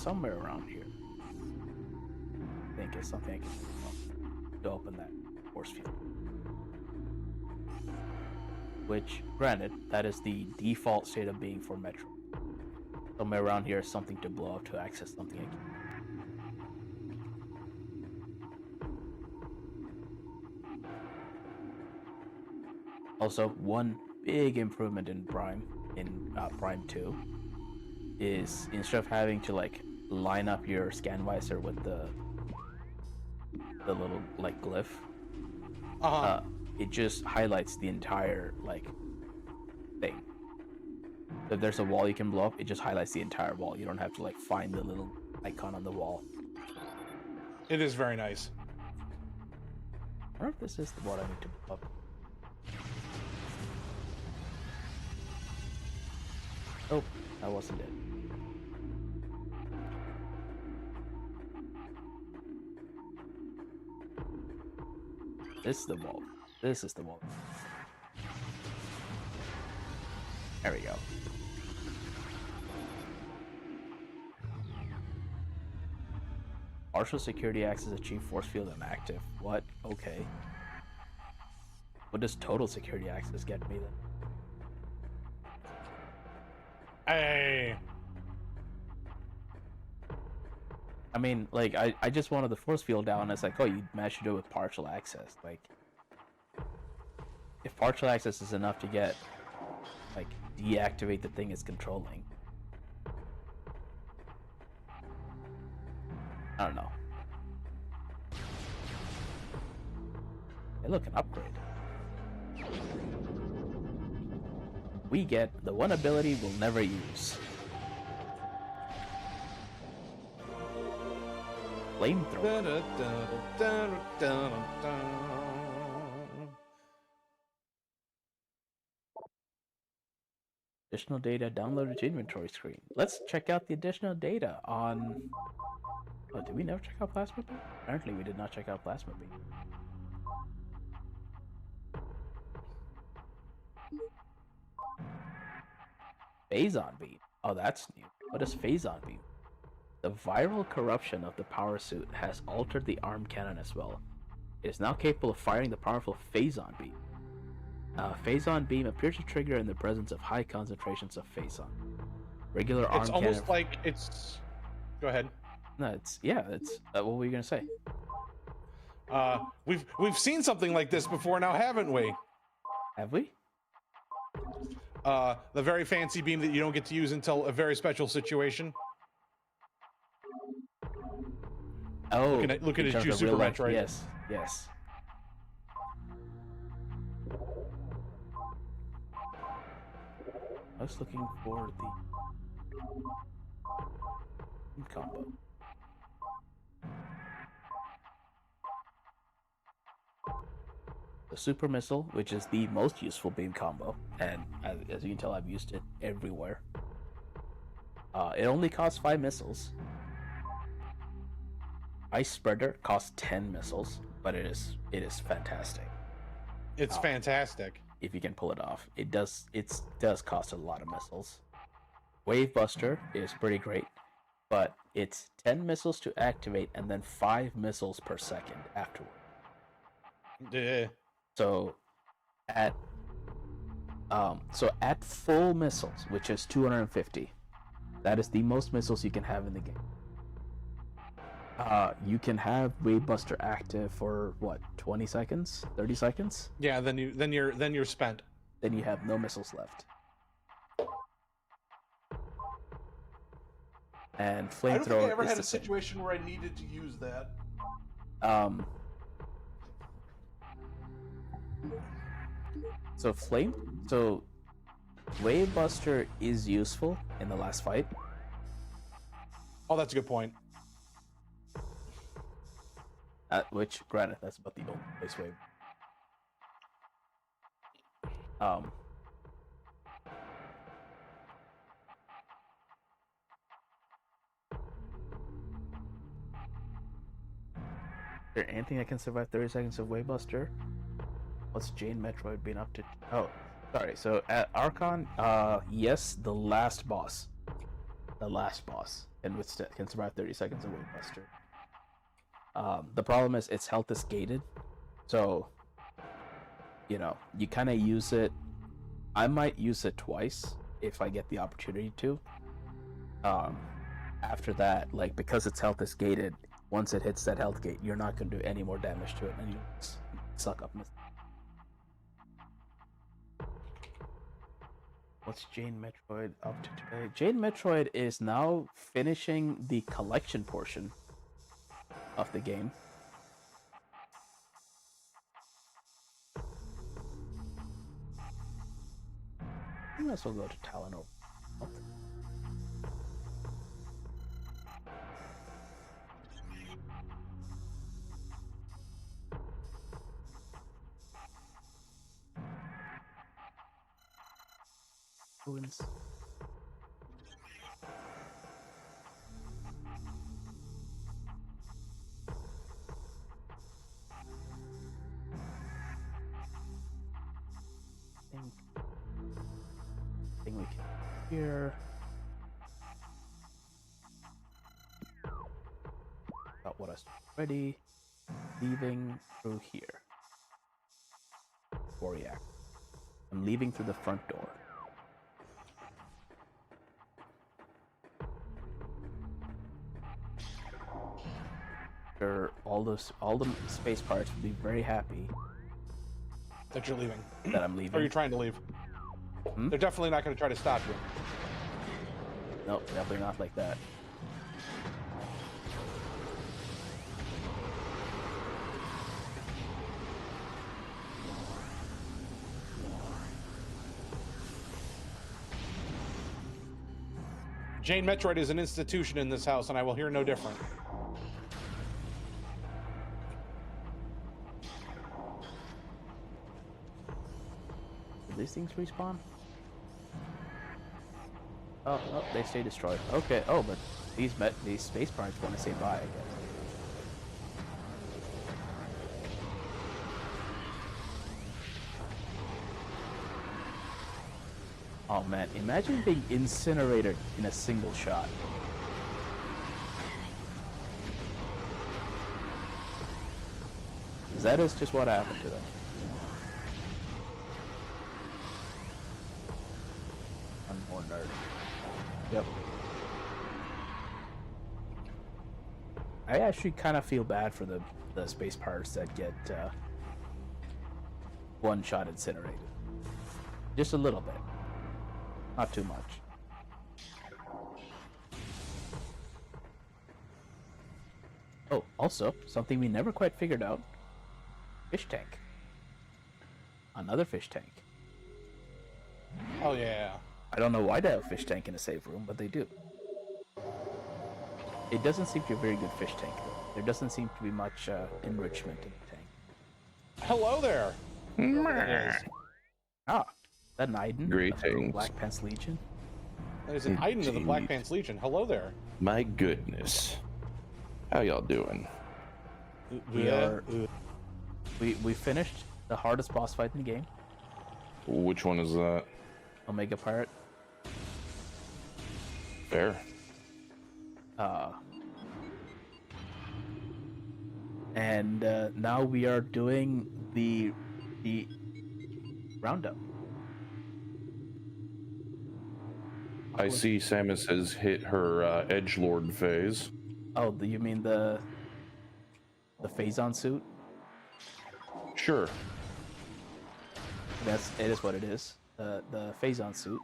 somewhere around here. I think it's something I can do to open that force field. Which, granted, that is the default state of being for Metroid. Somewhere around here is something to blow up to access something I can. Also, one big improvement in Prime 2 is instead of having to like line up your scan visor with the little like glyph, it just highlights the entire like thing. If there's a wall you can blow up, it just highlights the entire wall. You don't have to like find the little icon on the wall. It is very nice. I wonder if this is what I need to blow up. Oh, that wasn't it. This is the wall. This is the wall. There we go. Partial security access achieved, force field inactive. What? Okay. What does total security access get me then? Hey. I mean, like, I just wanted the force field down, and it's like, oh, you managed to do it with partial access. Like, if partial access is enough to get, like, deactivate the thing it's controlling. I don't know. Hey, look, an upgrade. We get the one ability we'll never use. Flamethrower. Additional data downloaded to inventory screen. Let's check out the additional data on... Oh, did we never check out Plasma Beam? Apparently we did not check out Plasma Beam. Phazon Beam. Oh, that's new. What is Phazon Beam? The viral corruption of the power suit has altered the arm cannon as well. It is now capable of firing the powerful Phazon Beam. Phazon Beam appears to trigger in the presence of high concentrations of Phazon. Regular arm cannon... It's almost like it's... Go ahead. No, it's... Yeah, it's... what were you gonna say? We've seen something like this before now, haven't we? Have we? The very fancy beam that you don't get to use until a very special situation. Oh, look at his Ju Super Metroid. Yes, yes. I was looking for the combo. The Super Missile, which is the most useful beam combo, and as you can tell, I've used it everywhere. It only costs 5 missiles. Ice Spreader costs 10 missiles, but it is fantastic. It's fantastic. If you can pull it off. It does cost a lot of missiles. Wave Buster is pretty great, but it's 10 missiles to activate and then 5 missiles per second afterward. Yeah. So at full missiles, which is 250, that is the most missiles you can have in the game. You can have Wave Buster active for what, 20 seconds, 30 seconds? Yeah, then you're spent. Then you have no missiles left. And Flamethrower. I don't think I ever had a situation where I needed to use that. So Wave Buster is useful in the last fight. Oh, that's a good point. Which, granted, that's about the only place Wave. Is there anything that can survive 30 seconds of Wave Buster? What's Jane Metroid been up to? Oh, sorry. So at Archon, yes, the last boss. the last boss can survive 30 seconds of Weight Buster. The problem is its health is gated, so you kind of use it. I might use it twice if I get the opportunity to. After that, like, because its health is gated, once it hits that health gate, you're not going to do any more damage to it, and you suck up. What's Jane Metroid up to today? Jane Metroid is now finishing the collection portion of the game. I might as well go to Talon over. Ruins. Thing we can here. Got what I started ready. Leaving through here. Warrior. I'm leaving through the front door. Sure, all the space pirates would be very happy That you're leaving. that I'm leaving. Or you're trying to leave. They're definitely not going to try to stop you. Nope, definitely not like that. Jane Metroid is an institution in this house, and I will hear no different. Did these things respawn? Oh, they stay destroyed. Okay. Oh, but these space pirates want to say bye, I guess. Oh man, imagine being incinerated in a single shot. That is just what happened to them. One more nerd. Yep. I actually kind of feel bad for the space pirates that get one-shot incinerated. Just a little bit. Not too much. Oh, also, something we never quite figured out. Fish tank. Another fish tank. Oh, yeah. I don't know why they have a fish tank in a save room, but they do. It doesn't seem to be a very good fish tank, though. There doesn't seem to be much enrichment in the tank. Hello there. Ah, that an Iden? Greetings. Black Pants Legion? That is an item of the Black Pants Legion. Hello there. My goodness. How y'all doing? We finished the hardest boss fight in the game. Which one is that? Omega Pirate. Fair. And now we are doing the roundup. I see Samus has hit her edgelord phase. Oh, you mean the Phazon suit? Sure. It is what it is. The Phazon suit.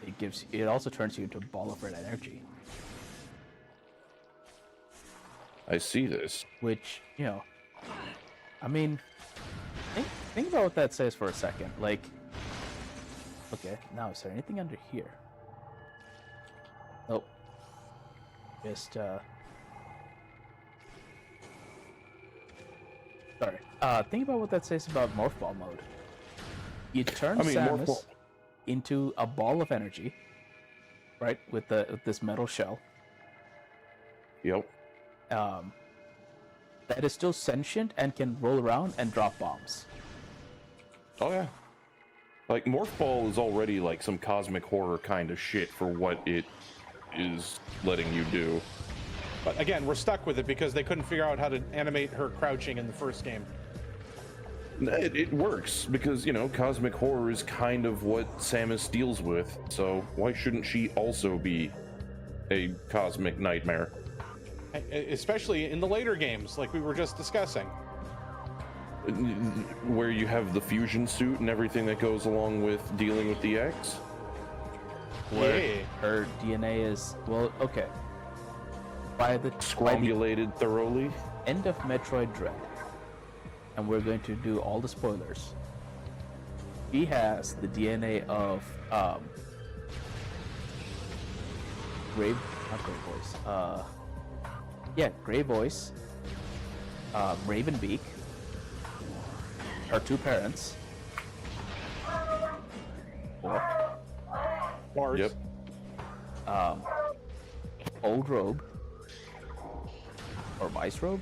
Because it also turns you into a ball of red energy. I see this. Which, I mean, think about what that says for a second. Like, okay, now is there anything under here? Nope. Just, sorry. Think about what that says about Morph Ball mode. You turn Samus into a ball of energy, right? With this metal shell. Yep. That is still sentient and can roll around and drop bombs. Oh yeah. Like, Morph Ball is already like some cosmic horror kind of shit for what it is letting you do. But again, we're stuck with it because they couldn't figure out how to animate her crouching in the first game. It works because, you know, cosmic horror is kind of what Samus deals with, so why shouldn't she also be a cosmic nightmare? Especially in the later games, like we were just discussing. Where you have the fusion suit and everything that goes along with dealing with the X? Where her DNA is, well, okay. By the Scrombulated thoroughly? end of Metroid Dread, and we're going to do all the spoilers. She has the DNA of Grey Voice. Grey Voice, Ravenbeak, her two parents, Bart. Yep. Old Robe, or Vice Robe,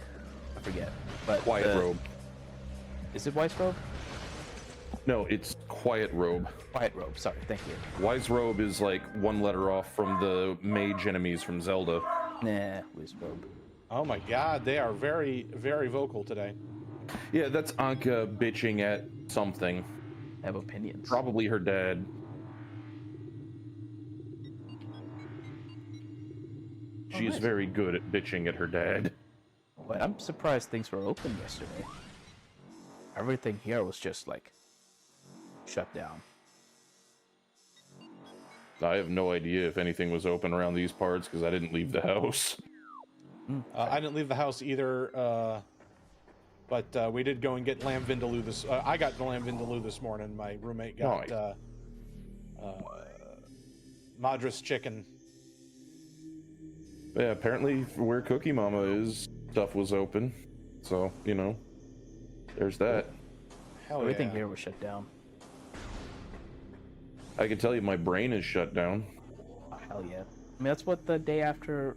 I forget. But Quiet Robe. Is it Vice Robe? No, it's Quiet Robe. Quiet Robe. Sorry, thank you. Wise Robe is like one letter off from the mage enemies from Zelda. Nah, Wiz Robe. Oh my god, they are very, very vocal today. Yeah, that's Anka bitching at something. I have opinions. Probably her dad. She is nice. very good at bitching at her dad. But I'm surprised things were open yesterday. Everything here was just like shut down. I have no idea if anything was open around these parts because I didn't leave the house. I didn't leave the house either, but we did go and get lamb vindaloo this. I got the lamb vindaloo this morning. My roommate got Madras chicken. Yeah, apparently where Cookie Mama is, stuff was open. So, you know, there's that. Hell Everything yeah. here was shut down. I can tell you my brain is shut down. Oh, hell yeah. I mean, that's what the day after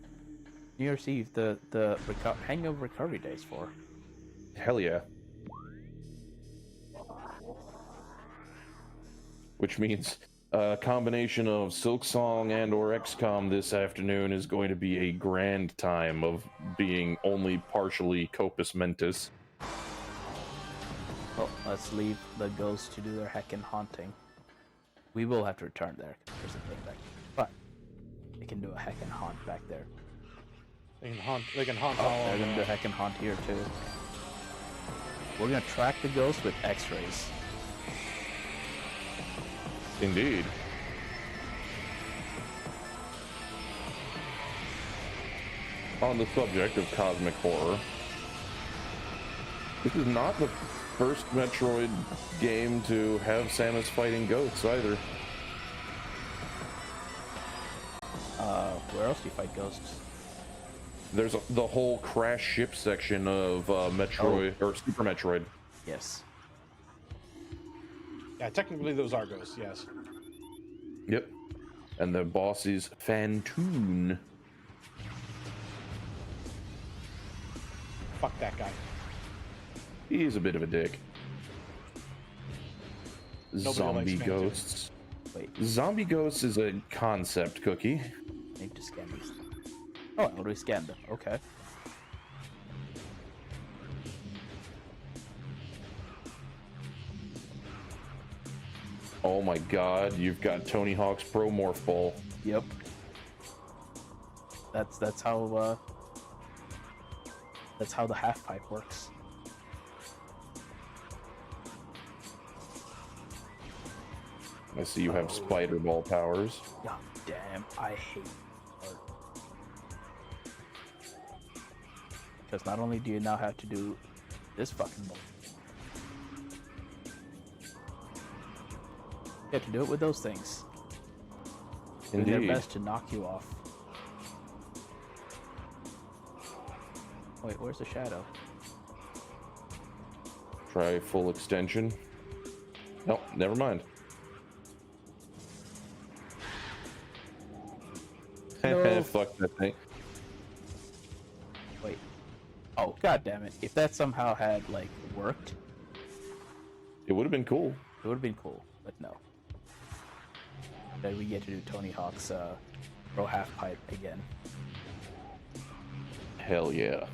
New Year's Eve, the hangover recovery day is for. Hell yeah. Which means a combination of Silk Song and or XCOM this afternoon is going to be a grand time of being only partially Copus Mentis. Well, let's leave the ghosts to do their heckin' haunting. We will have to return there. There's a thing back. But they can do a heckin' haunt back there. They can haunt. They can haunt. They're gonna do a heckin' haunt here too. We're gonna track the ghost with X-rays. Indeed. On the subject of cosmic horror, this is not the first Metroid game to have Samus fighting ghosts either. Where else do you fight ghosts? There's the whole crash ship section of Metroid or Super Metroid. Yes. Yeah, technically those are ghosts. Yes. Yep. And the boss is Fantoon. Fuck that guy. He's a bit of a dick. Nobody Zombie likes Fantoon. ghosts. Wait, Zombie ghosts is a concept, Cookie. I need to scan these. Oh, I already scanned them. Okay. Oh my god, you've got Tony Hawk's Pro Morph Ball. Yep. That's how the half pipe works. I see you have Spider Ball powers. God damn, I hate art. Because not only do you now have to do this fucking bull, you have to do it with those things. Do their Indeed. best to knock you off. Wait, where's the shadow? Try full extension. No, never mind. No. Fuck that thing. Wait. Oh, god damn it. If that somehow had, like, worked, It would have been cool. it would have been cool. but no. Then we get to do Tony Hawk's Pro Half Pipe again. Hell yeah.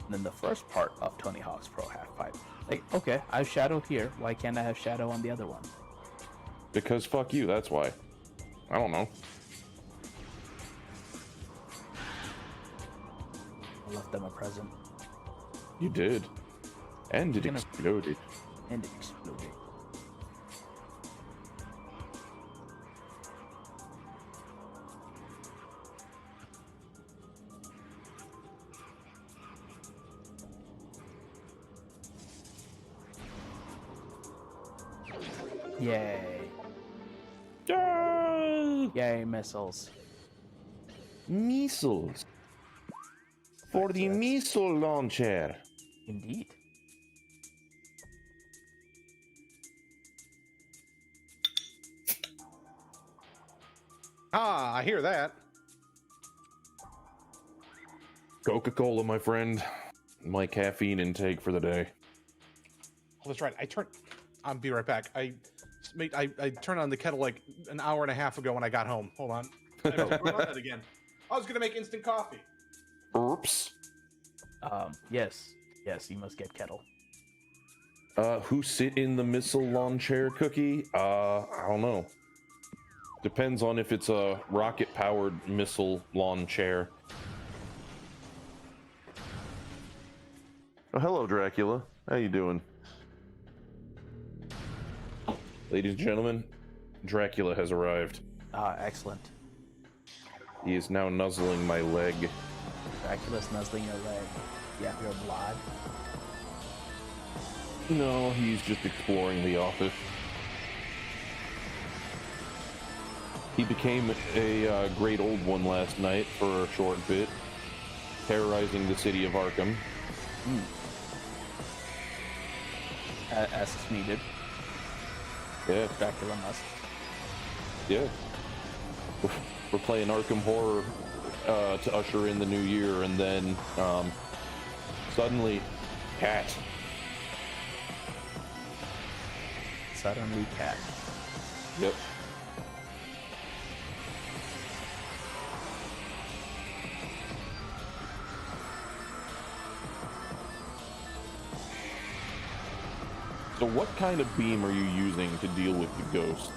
And then the first part of Tony Hawk's Pro Half Pipe. Like, okay, I have Shadow here. Why can't I have Shadow on the other one? Because fuck you, that's why. I don't know. I left them a present. You did. And it Gonna- exploded. And it exploded. Yay. Ah! Yay, missiles. Missiles. For the That's- missile launcher. Indeed. Ah, I hear that. Coca-Cola, my friend. My caffeine intake for the day. Oh, that's right. I'll be right back. I turned on the kettle like an hour and a half ago when I got home. Hold on. I have to run on that again. I was gonna make instant coffee. Oops. Yes. Yes, you must get kettle. Who sit in the missile launcher, Cookie? I don't know. Depends on if it's a rocket-powered missile launcher. Oh, hello, Dracula. How you doing? Ladies and gentlemen, Dracula has arrived. Excellent. He is now nuzzling my leg. Dracula's nuzzling your leg. You have your blood. No, he's just exploring the office. He became a great old one last night for a short bit, terrorizing the city of Arkham. As is needed. Yeah, Dracula must. yeah. We're playing Arkham Horror to usher in the new year, and then suddenly, cat. Suddenly cat. Yep. So what kind of beam are you using to deal with the ghost?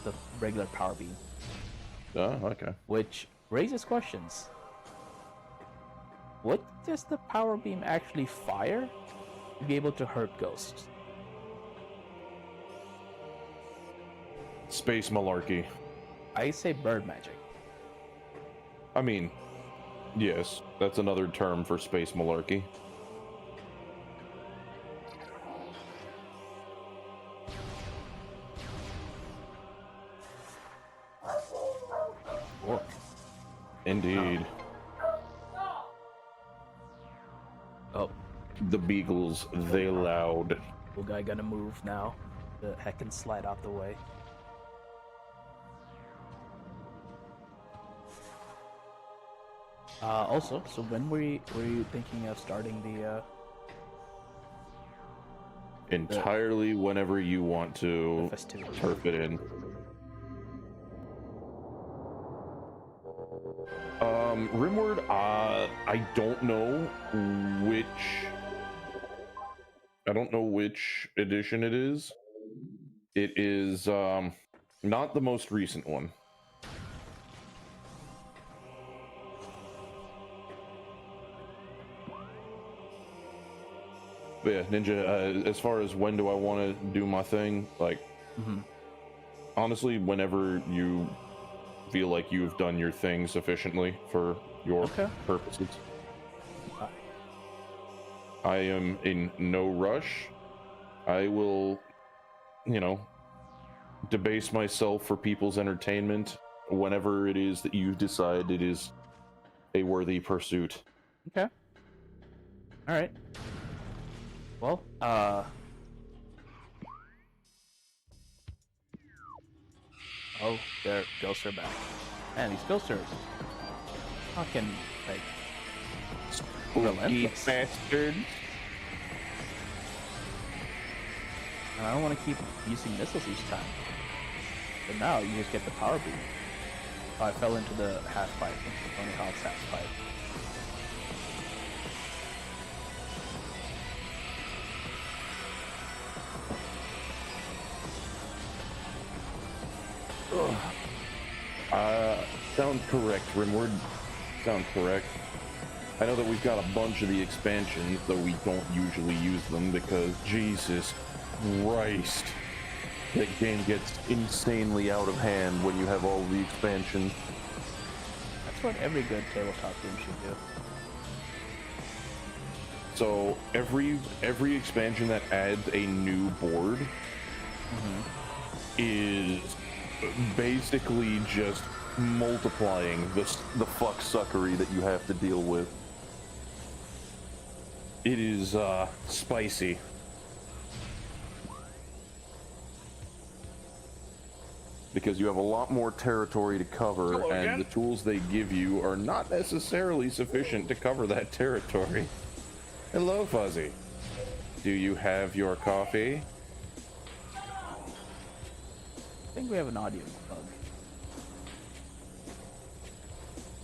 The regular power beam. Oh, okay. Which raises questions. What does the power beam actually fire to be able to hurt ghosts? Space malarkey. I say bird magic. I mean, yes, that's another term for space malarkey. Or Indeed. oh, The beagles, they loud. little guy gonna move now. The heck can slide out the way. Also, so when were you thinking of starting the Entirely whenever you want to festivity? turf it in. Rimward, I don't know which edition it is. It is not the most recent one. But yeah, Ninja, as far as when do I want to do my thing, like, honestly, whenever you feel like you've done your thing sufficiently for your Okay. purposes. Uh, I am in no rush. I will you know, debase myself for people's entertainment whenever it is that you decide it is a worthy pursuit. Okay. All right. Well, oh, their ghosts are back. Man, these ghosts are fucking like relentless. Bastards. And I don't want to keep using missiles each time. But now you just get the power beam. Oh, I fell into the half pipe, into Tony Hawk's half pipe. Sounds correct, Rimward. Sounds correct. I know that we've got a bunch of the expansions, though we don't usually use them because, Jesus Christ, that game gets insanely out of hand when you have all the expansions. That's what every good tabletop game should do. So every expansion that adds a new board is basically just multiplying the fuck suckery that you have to deal with. It is spicy. Because you have a lot more territory to cover, Hello and again. the tools they give you are not necessarily sufficient to cover that territory. Hello, Fuzzy. Do you have your coffee? I think we have an audio bug.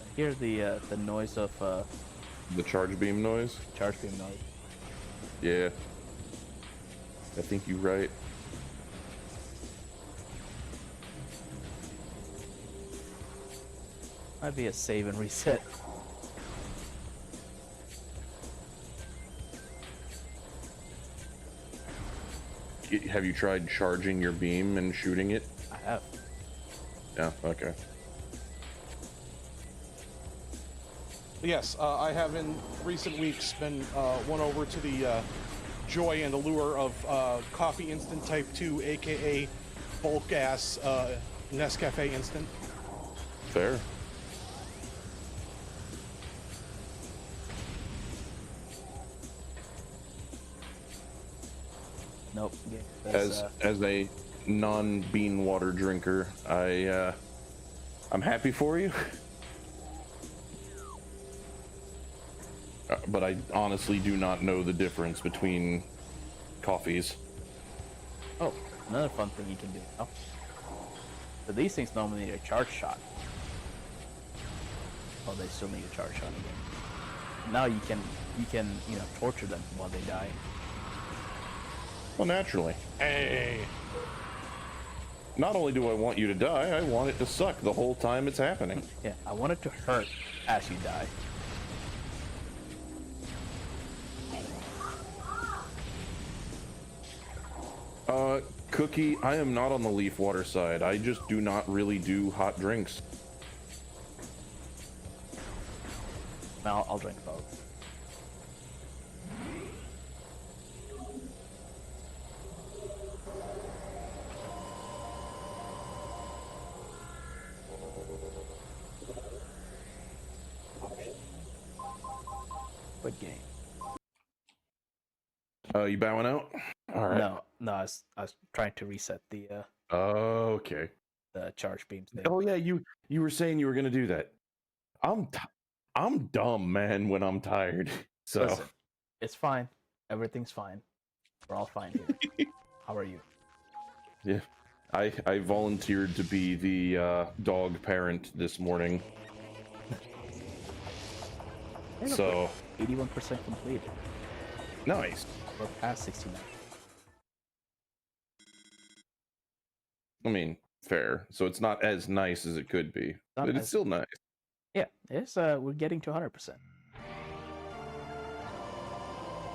I hear the noise of The charge beam noise? charge beam noise. Yeah. I think you're right. Might be a save and reset. Have you tried charging your beam and shooting it? I have. Yeah, okay. Yes, I have in recent weeks been won over to the joy and allure of Coffee Instant Type 2, aka bulk ass Nescafe Instant. Fair. Nope. Yeah, that's, As a non-bean water drinker, I'm happy for you. But I honestly do not know the difference between coffees. oh, another fun thing you can do now. So these things normally need a charge shot. Oh, they still need a charge shot again. Now you can torture them while they die. Well, naturally. Hey. Not only do I want you to die, I want it to suck the whole time it's happening. Yeah, I want it to hurt as you die. Cookie, I am not on the leaf water side. I just do not really do hot drinks. Now I'll drink both. Good game. You bowing out? All right. No, I was trying to reset the Okay. charge beams thing. Oh yeah, you were saying you were gonna do that. I'm dumb, man, when I'm tired. So Listen, it's fine. Everything's fine. We're all fine here. How are you? yeah, I volunteered to be the dog parent this morning. Hey, look, So 81% completed. nice. We're past 69. I mean, fair. So it's not as nice as it could be, Not but it's as- still nice. Yeah, it's we're getting to 100%.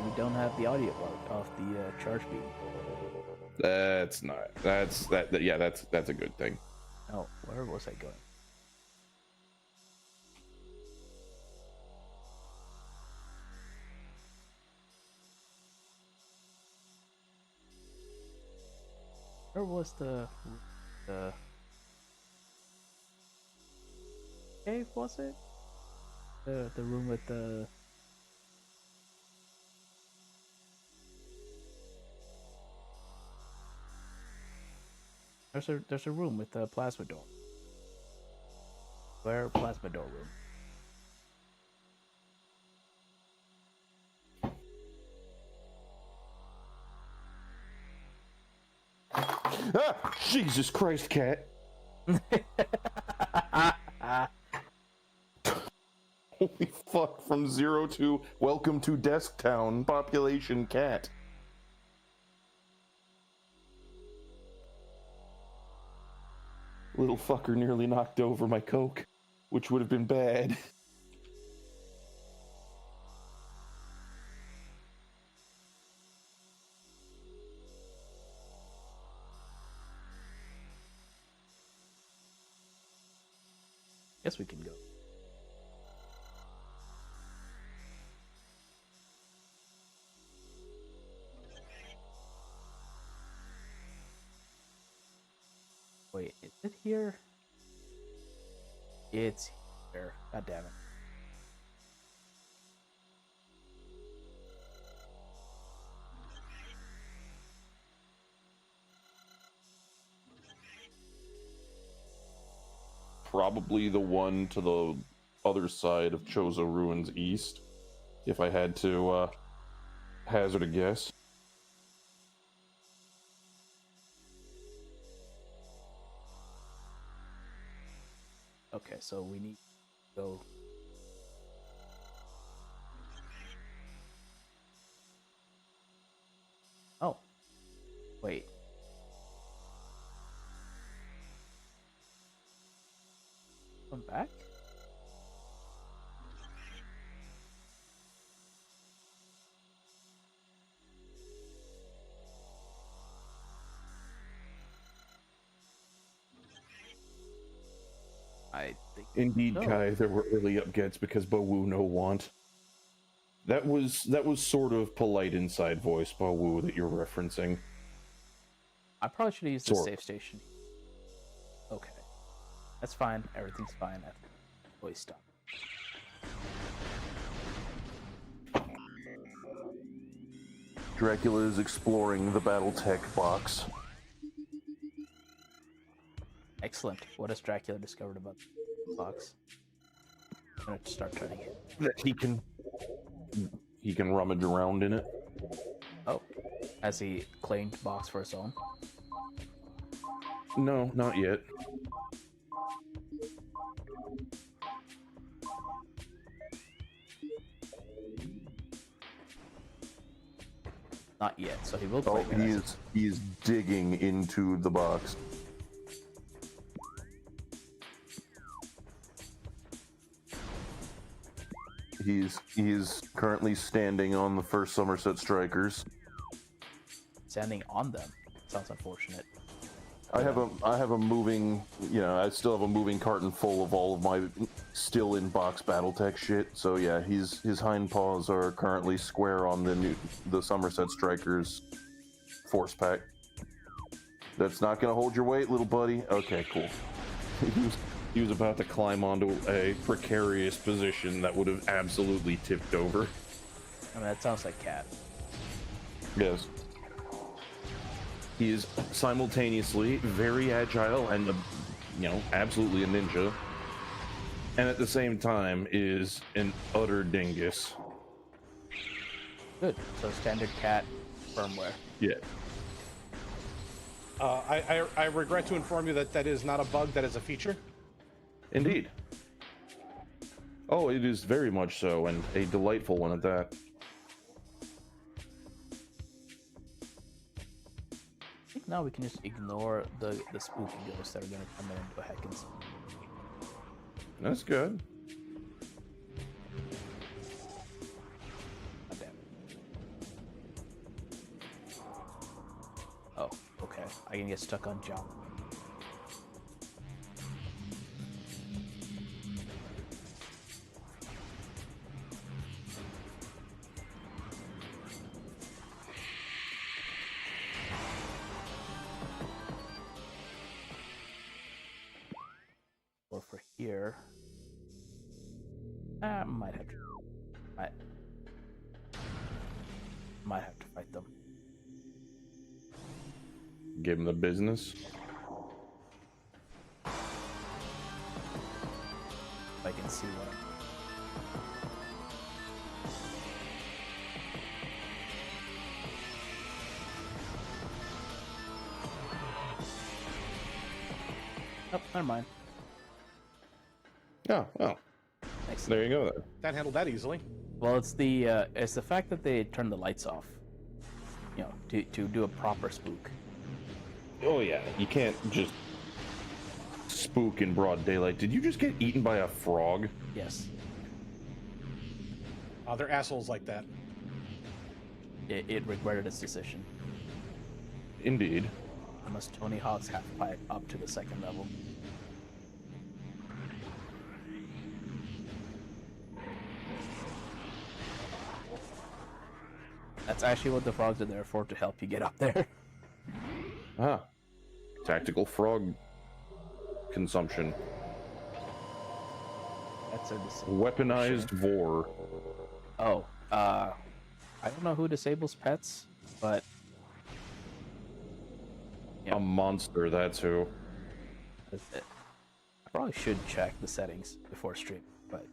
We don't have the audio log off the charge beam. That's not. Yeah, that's a good thing. Oh, where was I going? Where was the cave? Was it the room with the? There's a room with the plasma door. Where plasma door room? Ah, Jesus Christ, cat. Holy fuck, from 0 to welcome to Desk Town, population cat. Little fucker nearly knocked over my Coke, which would have been bad. Guess we can go. Wait, is it here? It's here. God damn it. Probably the one to the other side of Chozo Ruins East, if I had to hazard a guess. Okay, so we need to go. Oh, wait. Come back? I think Indeed, so. Kai, there were early upgets because Bawu no want. That was sort of polite inside voice Bawu that you're referencing. I probably should have used the Sort. safe station. Okay. That's fine. Everything's fine. Voice stop. Dracula is exploring the BattleTech box. Excellent. What has Dracula discovered about the box? I'm gonna start turning it. That he can rummage around in it. Oh. Has he claimed box for his own? No, not yet. Not yet, so he will Oh, claim it. he is digging into the box. He is currently standing on the first Somerset Strikers. Standing on them. Sounds unfortunate. I have a moving, I still have a moving carton full of all of my still in box BattleTech shit. So yeah, his hind paws are currently square on the Somerset Strikers force pack. That's not gonna hold your weight, little buddy. Okay, cool. He was about to climb onto a precarious position that would have absolutely tipped over. I mean, that sounds like Cat. Yes. He is simultaneously very agile and, absolutely a ninja. And at the same time is an utter dingus. Good. So standard Cat firmware. Yeah. I regret to inform you that is not a bug, that is a feature. Indeed. Oh, it is very much so, and a delightful one at that. I think now we can just ignore the spooky ghosts that are gonna come in and do a heck and That's good. God damn it. Oh, okay. I can get stuck on John. Or for here. I might have to. Might have to fight them. Give him the business. If I can see what. Oh, never mind. Oh, well. Nice. There you go then. That handled that easily. Well, it's the fact that they turned the lights off. You know, to do a proper spook. Oh yeah, you can't just spook in broad daylight. Did you just get eaten by a frog? Yes. They're assholes like that. It regretted its decision. Indeed. Unless Tony Hawk's half pipe up to the second level. That's actually what the frogs are there for, to help you get up there. Ah. Tactical frog consumption. That's a Weaponized vor. Oh, I don't know who disables pets, but yeah. A monster, that's who. I probably should check the settings before stream, but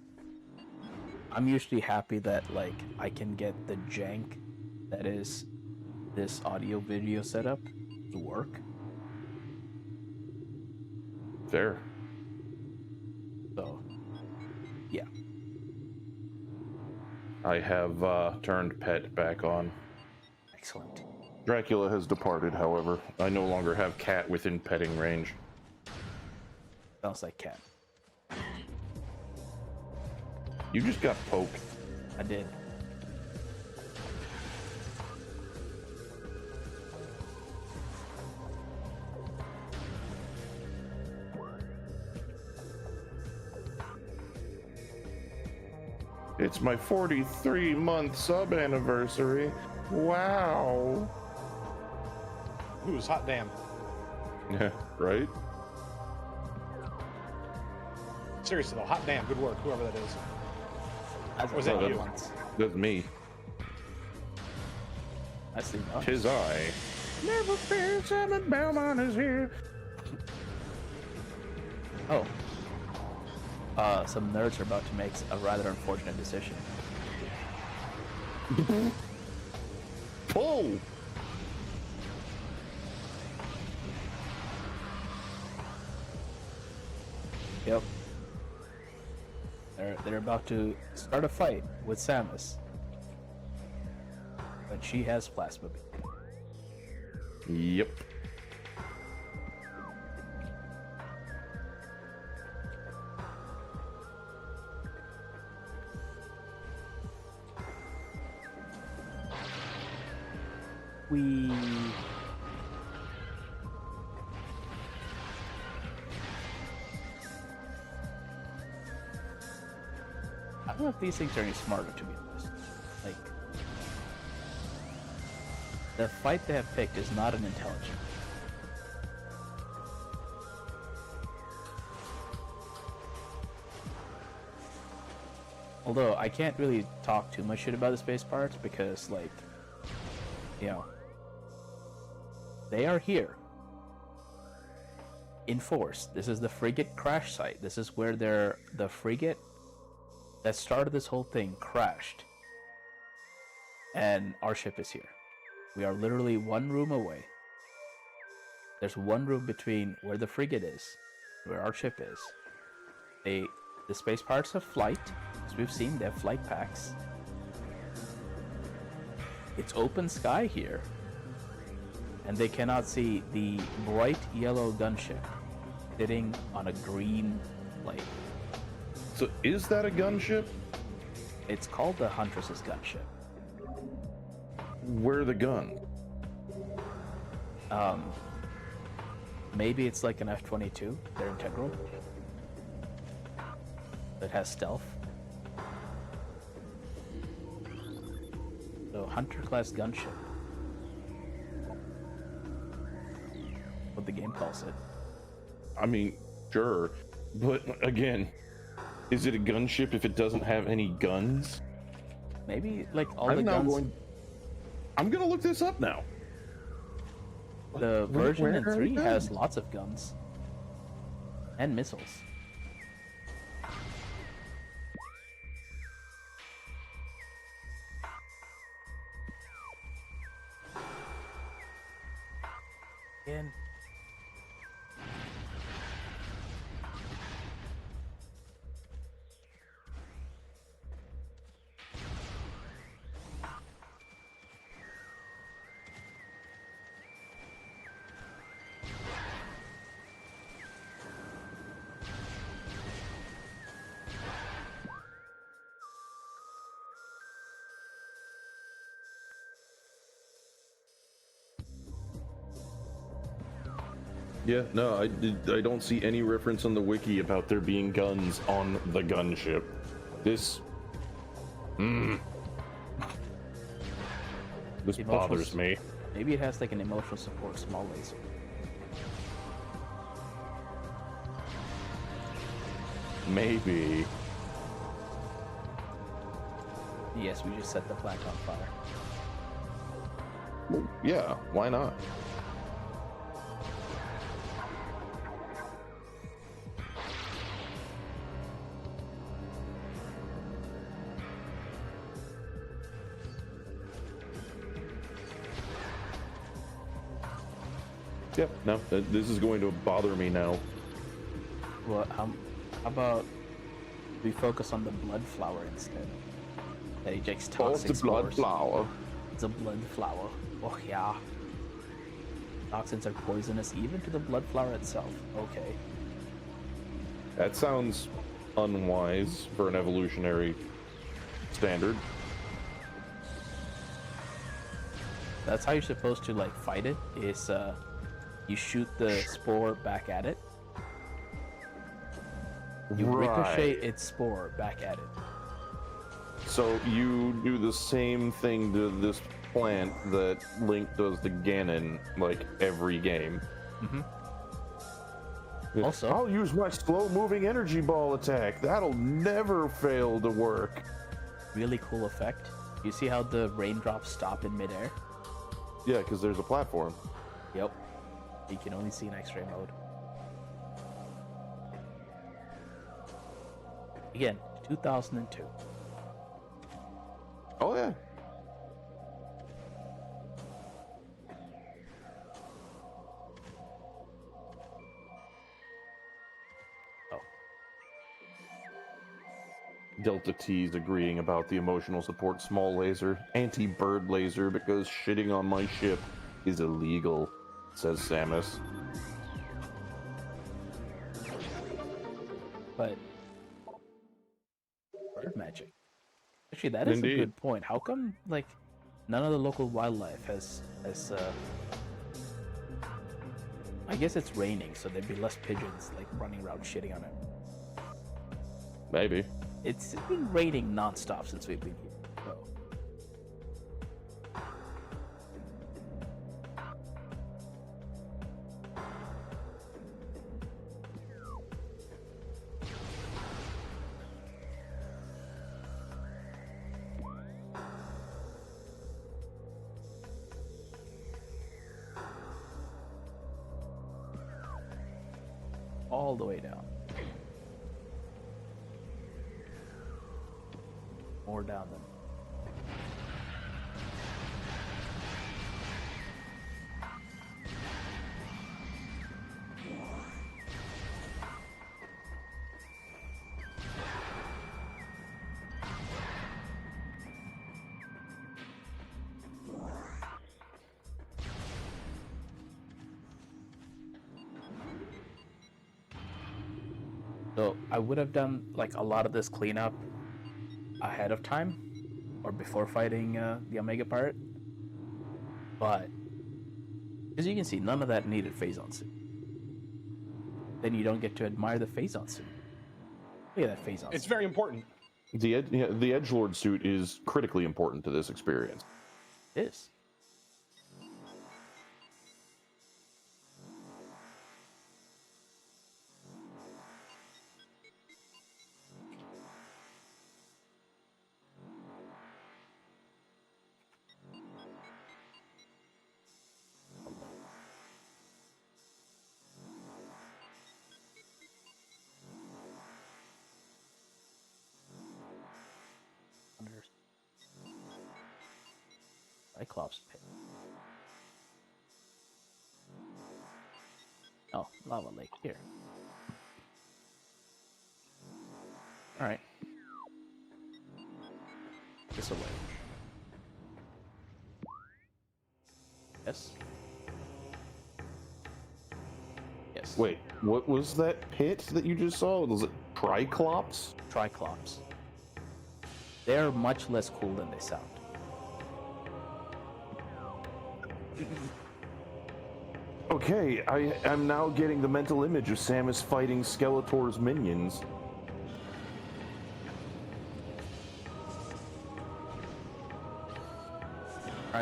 I'm usually happy that like I can get the jank that is this audio video setup to work. Fair. So yeah. I have turned pet back on. Excellent. Dracula has departed, however. I no longer have cat within petting range. Sounds like cat. You just got poked. I did. It's my 43-month sub anniversary. Wow. Who's hot damn? Yeah, right? Seriously though, hot damn, good work, whoever that is. As Was that you? once. That's me. I see. Oh, Tis I. Never fear, Simon Belmont is here. oh. Some nerds are about to make a rather unfortunate decision. Pull! Yep. They're about to start a fight with Samus. But she has plasma beam. Yep. We I don't know if these things are any smarter, to be honest. Like, the fight they have picked is not an intelligent. Although I can't really talk too much shit about the space pirates because, like, you know, they are here in force. This is the frigate crash site. This is where the frigate that started this whole thing crashed. And our ship is here. We are literally one room away. There's one room between where the frigate is, where our ship is. The space pirates have flight. As we've seen, they have flight packs. It's open sky here. And they cannot see the bright yellow gunship sitting on a green plate. So is that a gunship? It's called the Huntress's gunship. Where are the guns? Maybe it's like an F-22. They're integral. It has stealth. So Hunter-class gunship. What the game calls it. I mean, sure. But again, is it a gunship if it doesn't have any guns? Maybe like all I'm the now guns. I'm gonna look this up now. The version in are 3 the has guns? lots of guns and missiles. And Yeah, no, I don't see any reference on the wiki about there being guns on the gunship. This, this bothers me. maybe it has like an emotional support small laser. Maybe. Yes, we just set the plaque on fire. Well, yeah, why not? Yep, no, this is going to bother me now. Well, how about we focus on the blood flower instead? That ejects toxic the blood spores. flower. The blood flower. Oh yeah. Toxins are poisonous even to the blood flower itself. Okay. That sounds unwise for an evolutionary standard. That's how you're supposed to like fight it. Is you shoot the spore back at it. You ricochet its spore back at it. So you do the same thing to this plant that Link does to Ganon, like every game. Mm-hmm. Also, I'll use my slow-moving energy ball attack. That'll never fail to work. really cool effect. You see how the raindrops stop in midair? Yeah, because there's a platform. Yep. You can only see in X-ray mode. Again, 2002. Oh yeah. Oh. Delta T's agreeing about the emotional support small laser, anti-bird laser, because shitting on my ship is illegal, says Samus. But bird magic. Actually, that is Indeed. a good point. How come like none of the local wildlife has I guess it's raining, so there'd be less pigeons like running around shitting on it. Maybe. It's been raining nonstop since we've been here. So. All the way down. More down than. So I would have done like a lot of this cleanup ahead of time or before fighting the Omega Pirate, but as you can see, none of that needed Phazon suit. Then you don't get to admire the Phazon suit. Look at that Phazon It's suit. very important. The Edgelord suit is critically important to this experience. It is. Cyclops pit. Oh, lava lake here. Alright. This away. Yes. Yes. Wait, what was that pit that you just saw? Was it Triclops? Triclops. They're much less cool than they sound. Okay, I'm now getting the mental image of Samus fighting Skeletor's minions.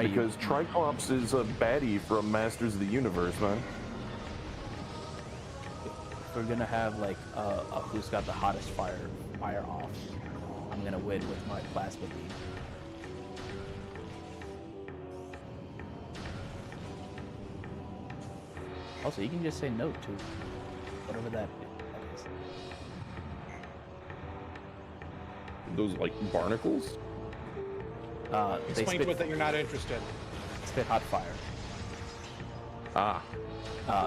Because Triclops is a baddie from Masters of the Universe, man. If we're gonna have like a who's got the hottest fire off, I'm gonna win with my plasma beam. Also, you can just say no to whatever that is. Those like barnacles? They Explain to it that you're not interested. spit hot fire. Ah.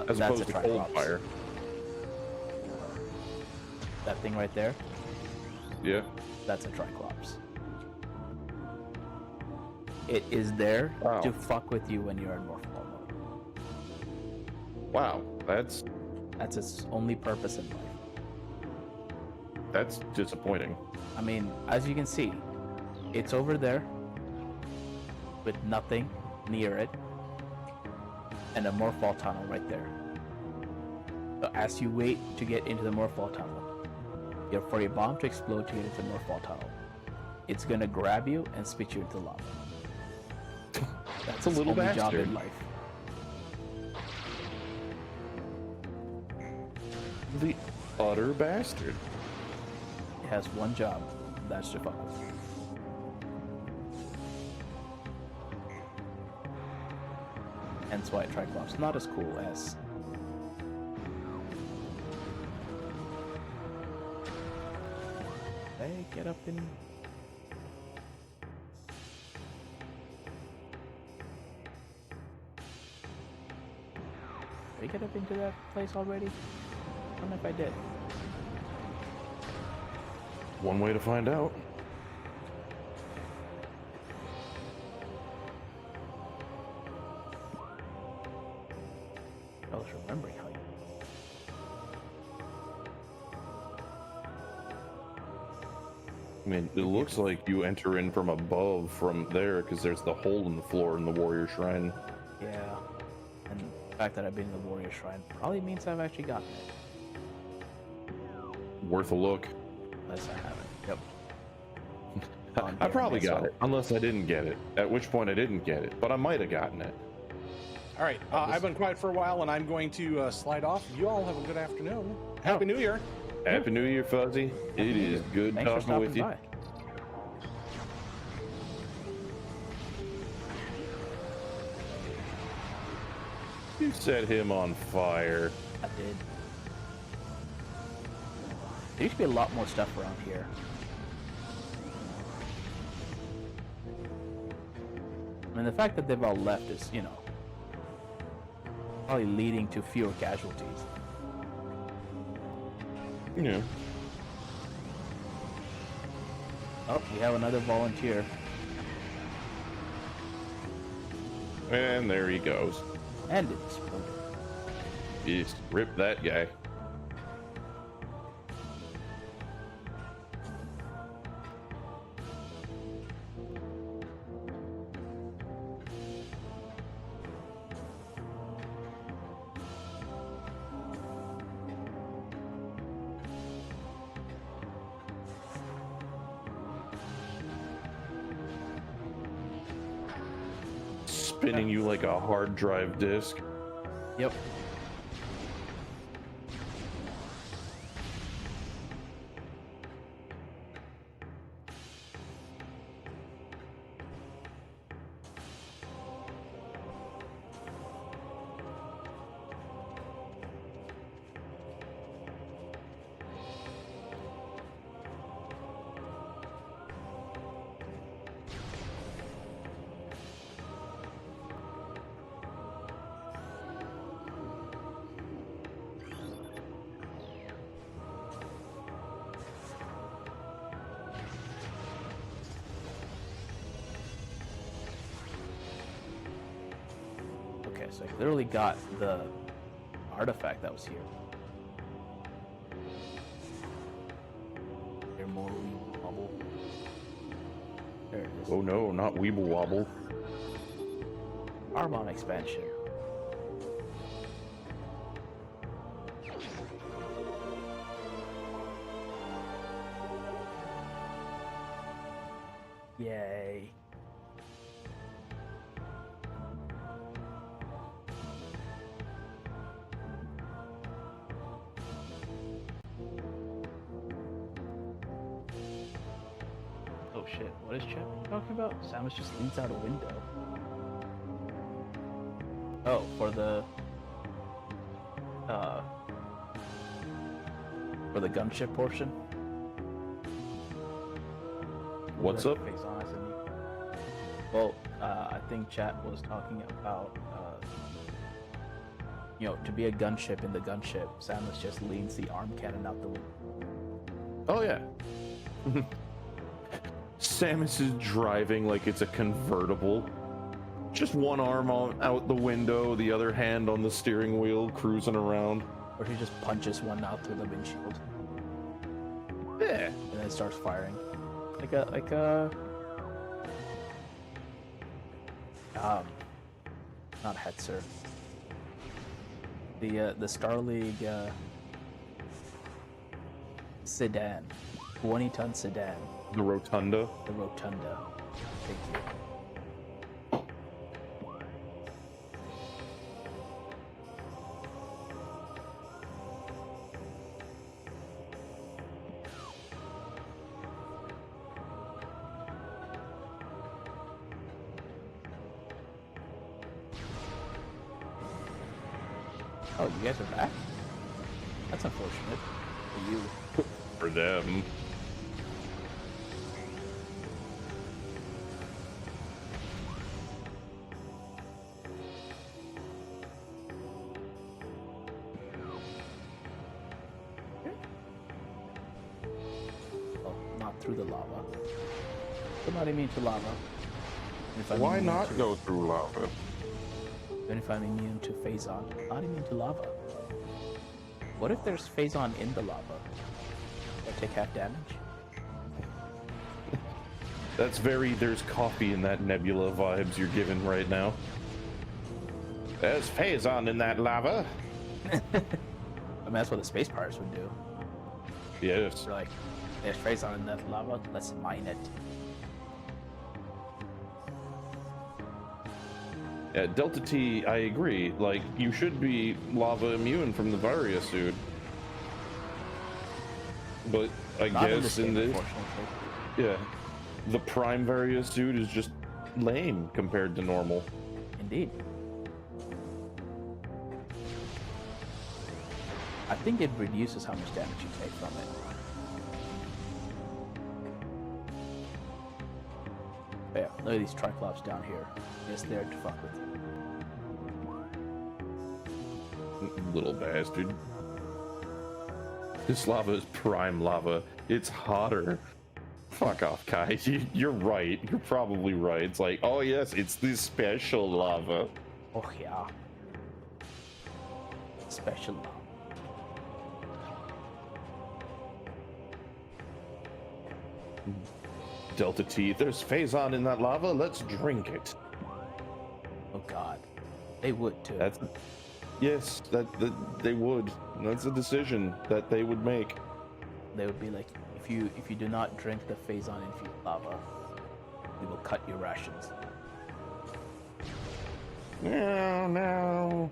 As That's opposed a to cold Triclops. fire. That thing right there, Yeah. that's a Triclops. It is there Wow. to fuck with you when you're in morph mode. Wow, that's Its only purpose in life. disappointing. I mean, as you can see, it's over there with nothing near it and a morphball tunnel right there. So as you wait to get into the morphball tunnel, for your bomb to explode to get into the morphball tunnel, it's gonna grab you and spit you into lava. That's a its little only job bastard. in life. The utter bastard. It has one job, that's to fuck with you. Hence why Triclops not as cool as hey, get up in. Did we get up into that place already? I don't know if I did. One way to find out. I was remembering how you. I mean, it looks like you enter in from above from there because there's the hole in the floor in the warrior shrine. Yeah. And the fact that I've been in the warrior shrine probably means I've actually gotten it. Worth a look. Unless I haven't. Yep. I probably guess got so. it, unless I didn't get it. At which point I didn't get it, but I might have gotten it. All right, I've been quiet for a while, and I'm going to slide off. You all have a good afternoon. Happy New Year. Happy New Year, Fuzzy. It is good Thanks for talking with stopping you. by. You set him on fire. I did. There used to be a lot more stuff around here. I mean, the fact that they've all left is, you know, probably leading to fewer casualties. Yeah. Oh, we have another volunteer. And there he goes. And it exploded. Just rip that guy. Spinning you like a hard drive disk. Yep. so I clearly got the artifact that was here. There more Weeble Wobble. There it is. Oh no, not Weeble Wobble. Power Bomb expansion. Yay. Oh shit, what is Chet talking about? Samus just leans out a window. Oh, for the gunship portion. What's up? Face on, I said, well, I think chat was talking about, to be a gunship in the gunship, Samus just leans the arm cannon out the window. Oh yeah. Samus is driving like it's a convertible. Just one arm out the window, the other hand on the steering wheel, cruising around. Or she just punches one out through the windshield. Yeah. And then it starts firing. Like not Hetzer. The Star League sedan. 20-ton sedan. The Rotunda. The Rotunda. Thank you. Oh, you guys are back? That's unfortunate. For you. For them. Oh, not through the lava. I'm not immune to lava. Why not go through lava? Even if I'm immune to Phazon, not immune to lava. What if there's Phazon in the lava? I take half damage? That's very there's coffee in that nebula vibes you're giving right now. There's Phazon in that lava. I mean, that's what the space pirates would do. Yes. They're like, there's Phazon in that lava, let's mine it. Yeah, Delta T, I agree. Like, you should be lava immune from the Varia suit. But I Not guess in this, unfortunately. yeah, the Prime Varia suit is just lame compared to normal. Indeed. I think it reduces how much damage you take from it. But yeah, look at these Triclops down here. Just there to fuck with you. Little bastard. This lava is prime lava. It's hotter. Fuck off, Kai. You're right. You're probably right. It's like, oh yes, it's this special lava. Oh yeah. Special lava. Delta T, there's Phazon in that lava. Let's drink it. Oh god. They would too. That's yes, that they would. That's a decision that they would make. They would be like, if you do not drink the Phazon infused lava, we will cut your rations. No.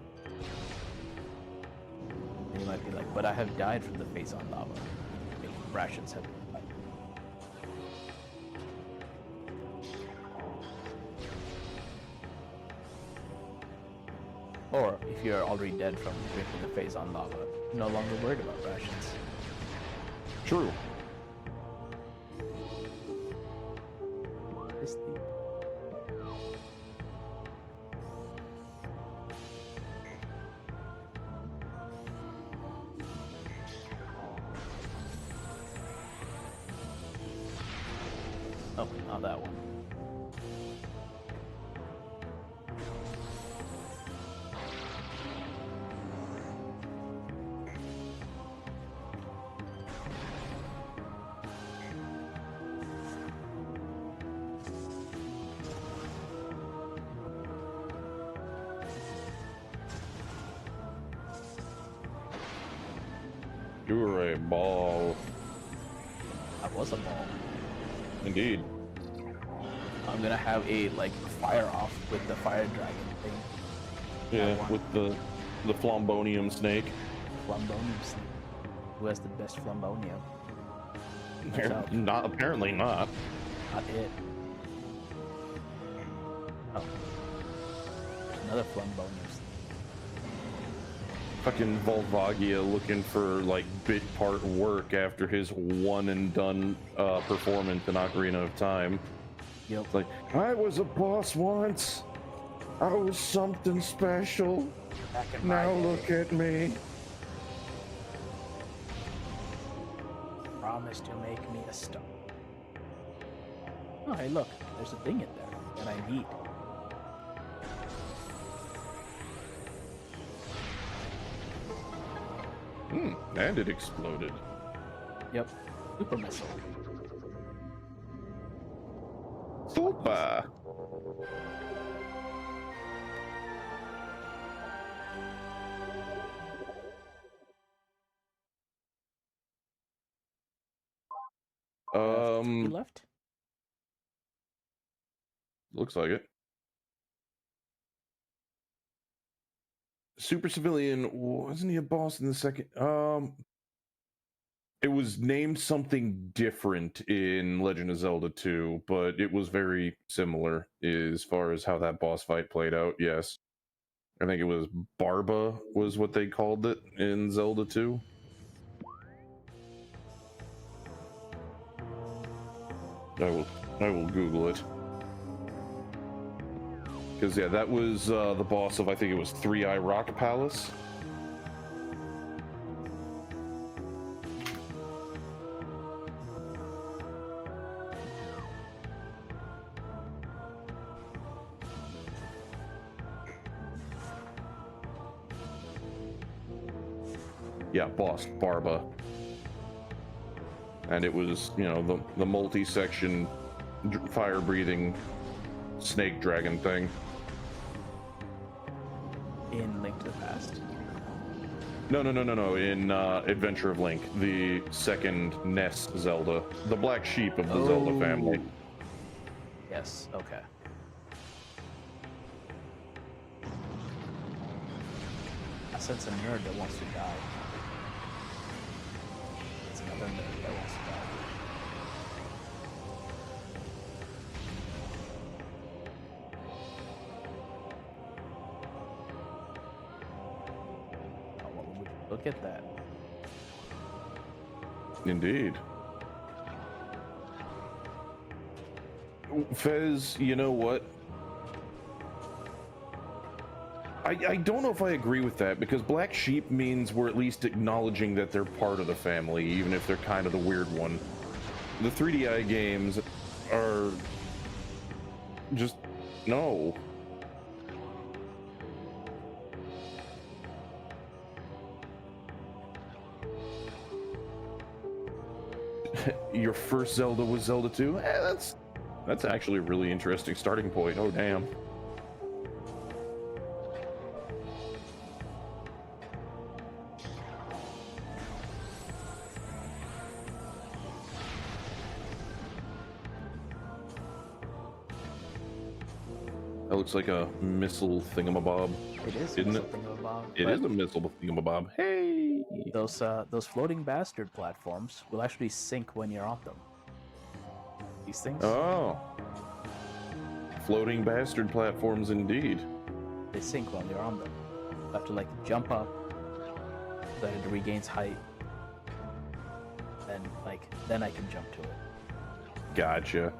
And you might be like, but I have died from the Phazon lava. Maybe rations have been cut. Or if you're already dead from drinking the Phazon lava, you're no longer worried about rations. True. This thing. Oh, not that one. You were a ball. I was a ball. Indeed. I'm gonna have a like fire off with the fire dragon thing. Yeah, one. with the Flombonium snake. Flambonium snake. Who has the best Flambonium? Myself. Not apparently not. Not it. Oh. There's another Flambonium snake. Fucking Volvagia looking for like bit part work after his one and done performance in Ocarina of Time. Yep. It's like, I was a boss once. I was something special. Back in my Now day. look at me. Promise to make me a star. Oh, hey, look. There's a thing in there that I need. And it exploded. Yep. Super missile. Super. Three left? Looks like it. Super Civilian, wasn't he a boss in the second? It was named something different in Legend of Zelda 2, but it was very similar as far as how that boss fight played out. Yes, I think it was Barba was what they called it in Zelda 2. I will Google it. Because, yeah, that was the boss of, I think it was Three Eye Rock Palace. Yeah, boss, Barba. And it was, you know, the multi-section fire-breathing snake dragon thing. In Link to the Past? No. In Adventure of Link, the second NES Zelda, the black sheep of the Zelda family. Yes, okay. I sense a nerd that wants to die. It's another nerd that wants to die. Oh, well, look at that. Indeed. Fez, you know what? I don't know if I agree with that, because black sheep means we're at least acknowledging that they're part of the family, even if they're kind of the weird one. The 3DI games are just no. Your first Zelda was Zelda 2? That's actually a really interesting starting point. Oh damn. That looks like a missile thingamabob. It is, Isn't it? It is a missile thingamabob. Hey! Those floating bastard platforms will actually sink when you're on them. These things, Oh. Floating bastard platforms indeed. they sink when you're on them. You have to like jump up, so that it regains height. Then I can jump to it. Gotcha.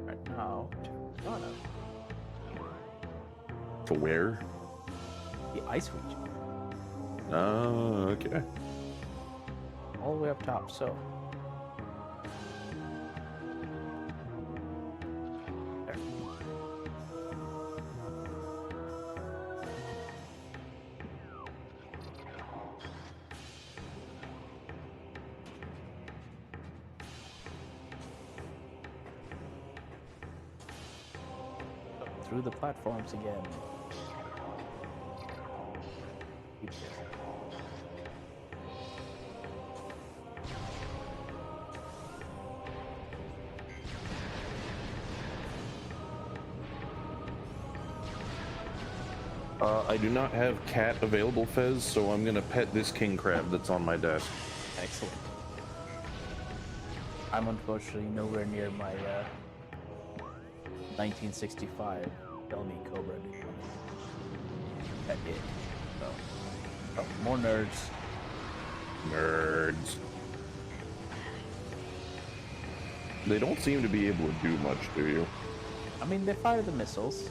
Right now, to Ghana, To where? the ice region, Oh, okay. all the way up top. So, there. Through the platforms again. Keep this. I do not have cat available, Fez, so I'm gonna pet this king crab that's on my desk. Excellent. I'm unfortunately nowhere near my 1965 Bellamy Cobra. That did. So, more nerds. Nerds. They don't seem to be able to do much, do you? I mean, they fire the missiles.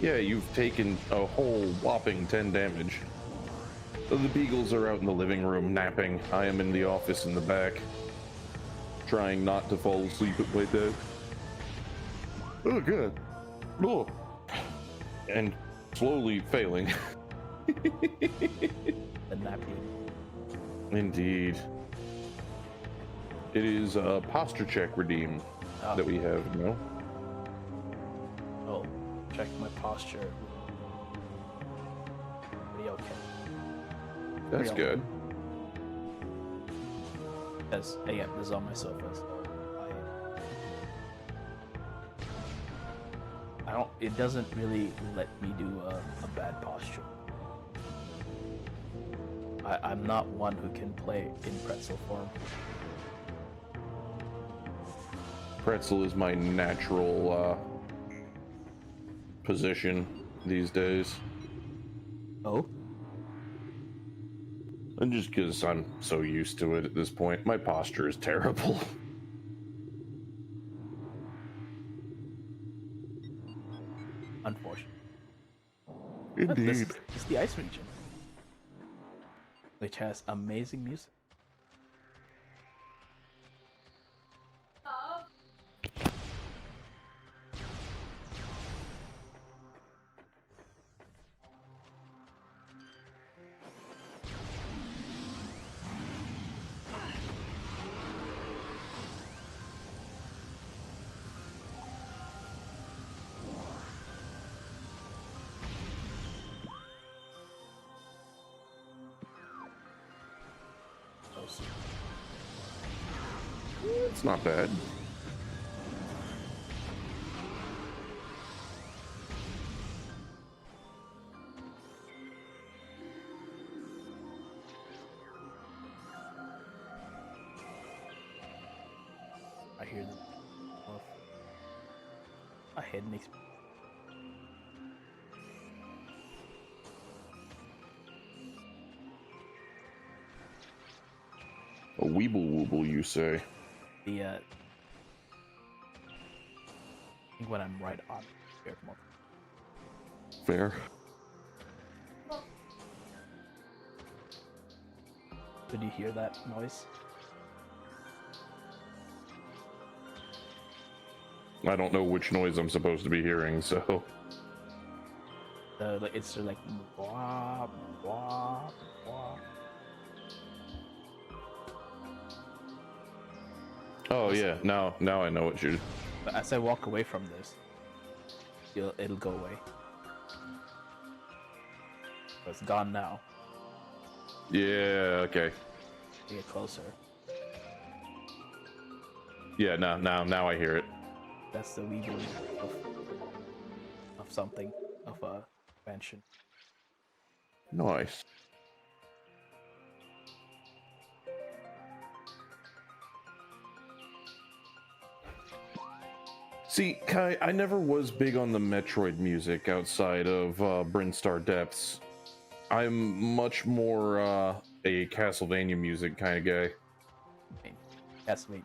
Yeah, you've taken a whole whopping 10 damage. The beagles are out in the living room napping. I am in the office in the back, trying not to fall asleep at my desk. Oh, good. Oh. And slowly failing. The napping. Indeed. It is a posture check redeem that we have now. Oh, check my posture. Pretty okay. That's good. Because, again, this is on my sofa, so I don't, it doesn't really let me do a bad posture. I'm not one who can play in pretzel form. Pretzel is my natural position these days. Oh? And just because I'm so used to it at this point, my posture is terrible. Unfortunate. Indeed. But this is the ice region, which has amazing music. It's not bad. I hear them. I had an experience. A weeble wooble, you say? The I think when I'm right on here, come on. Fair. Did you hear that noise? I don't know which noise I'm supposed to be hearing, so. It's like wah, wah, wah. Oh yeah, now I know what you. But as I walk away from this, it'll go away. So it's gone now. Yeah. Okay. Get closer. Yeah. Now I hear it. That's the weevil of something, of a expansion. Nice. See, Kai, I never was big on the Metroid music outside of Brinstar Depths. I'm much more a Castlevania music kind of guy. I mean, Castlevania.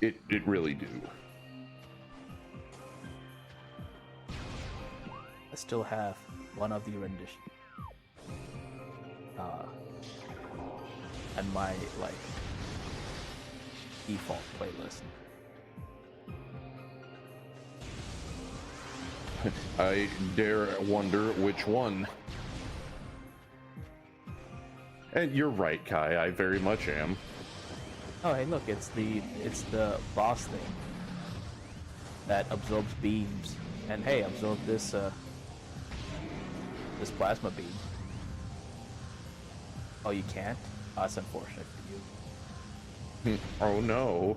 It really do. I still have one of the renditions. And my like default playlist. I dare wonder which one. And you're right, Kai. I very much am. Oh, hey, look! It's the boss thing that absorbs beams, and hey, absorb this this plasma beam. Oh, you can't? Oh, that's unfortunate for you. Oh no.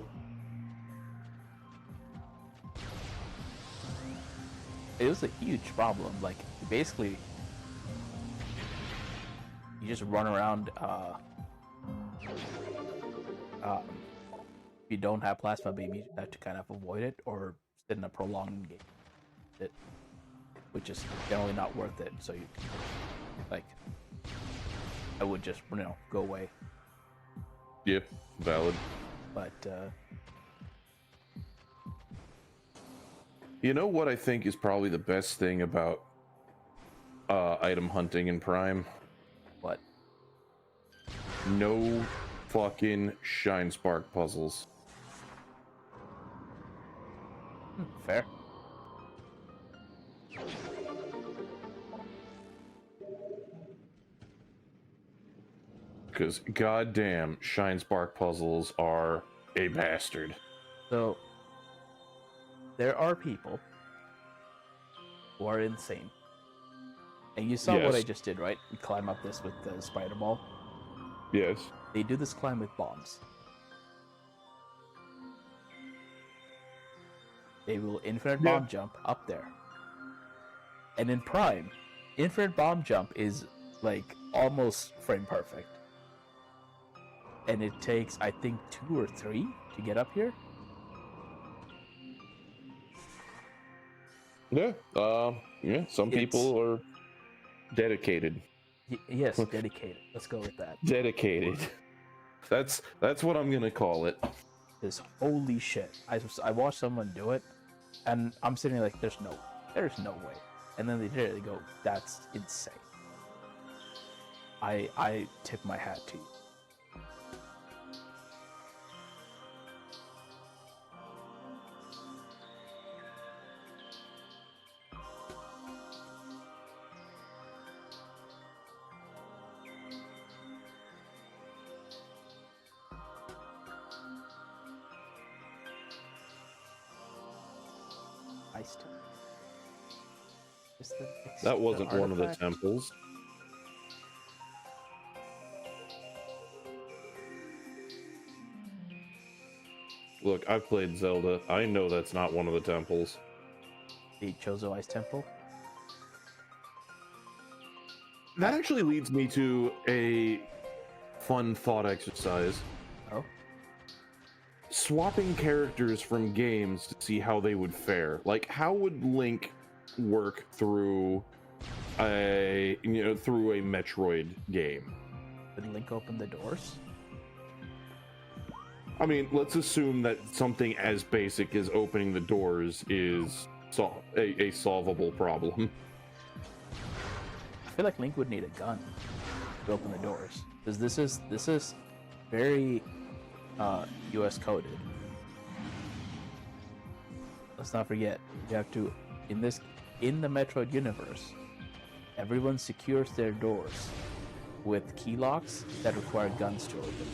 it was a huge problem. Like basically, you just run around. If you don't have plasma beam, you have to kind of avoid it or sit in a prolonged game, which is generally not worth it. So you, like, I would just go away. Yep, valid. But You know what I think is probably the best thing about item hunting in Prime? what? No fucking Shine Spark puzzles. Fair. Because goddamn, Shine Spark puzzles are a bastard. So there are people who are insane. And you saw what I Yes. just did, right? We climb up this with the spider ball. Yes. They do this climb with bombs. They will infinite bomb jump up there. And in Prime, infinite bomb jump is like almost frame perfect. And it takes, I think, 2 or 3 to get up here. Yeah. Yeah. Some people are dedicated. Yes, dedicated. Let's go with that. Dedicated. That's what I'm gonna call it. This holy shit. I watched someone do it, and I'm sitting like, there's no way. And then they did it. They go, that's insane. I tip my hat to you. That wasn't one of the temples. Look, I've played Zelda. I know that's not one of the temples. The Chozo Ice Temple. That actually leads me to a fun thought exercise. Oh? Swapping characters from games to see how they would fare. Like, how would Link work through a Metroid game? Did Link open the doors? I mean, let's assume that something as basic as opening the doors is a solvable problem. I feel like Link would need a gun to open the doors, because this is very US coded. Let's not forget, you have to in the Metroid universe, everyone secures their doors with key locks that require guns to open.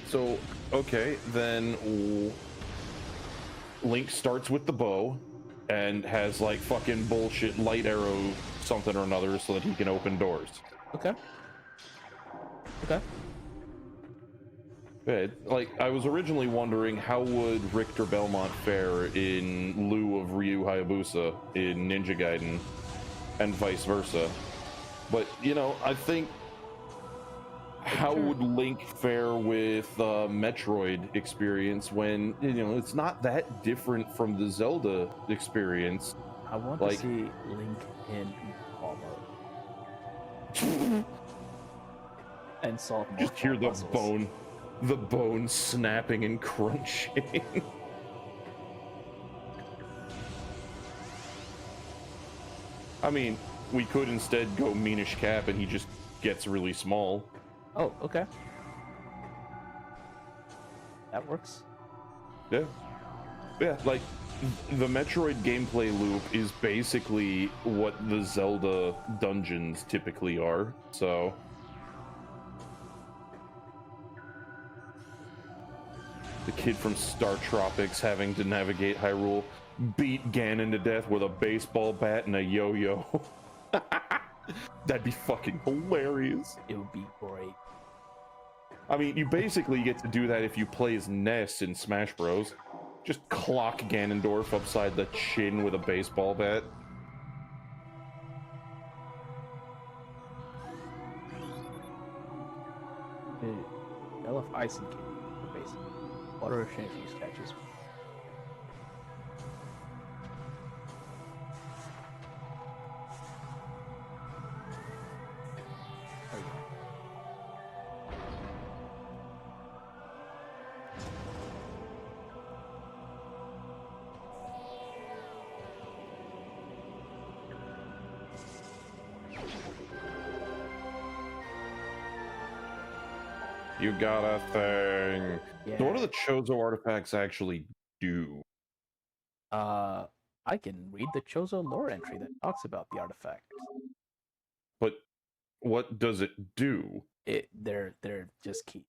So, okay, then Link starts with the bow and has like fucking bullshit light arrow something or another so that he can open doors. Okay. Like, I was originally wondering how would Richter Belmont fare in lieu of Ryu Hayabusa in Ninja Gaiden and vice versa. But, I think how would Link fare with Metroid experience when, it's not that different from the Zelda experience. I want to see Link in armor. And solve more Just hear puzzles. the bone snapping and crunching. I mean, we could instead go Meanish Cap and he just gets really small. Oh, okay. That works. Yeah. Yeah, like, the Metroid gameplay loop is basically what the Zelda dungeons typically are, so... The kid from Star Tropics having to navigate Hyrule, beat Ganon to death with a baseball bat and a yo-yo. That'd be fucking hilarious. It would be great. I mean, you basically get to do that if you play as Ness in Smash Bros. Just clock Ganondorf upside the chin with a baseball bat. Shell of ice and cave for basic. Water exchange for statues. There we go. You got a thing. Yeah. So what do the Chozo artifacts actually do? I can read the Chozo lore entry that talks about the artifacts. But what does it do? They're just key.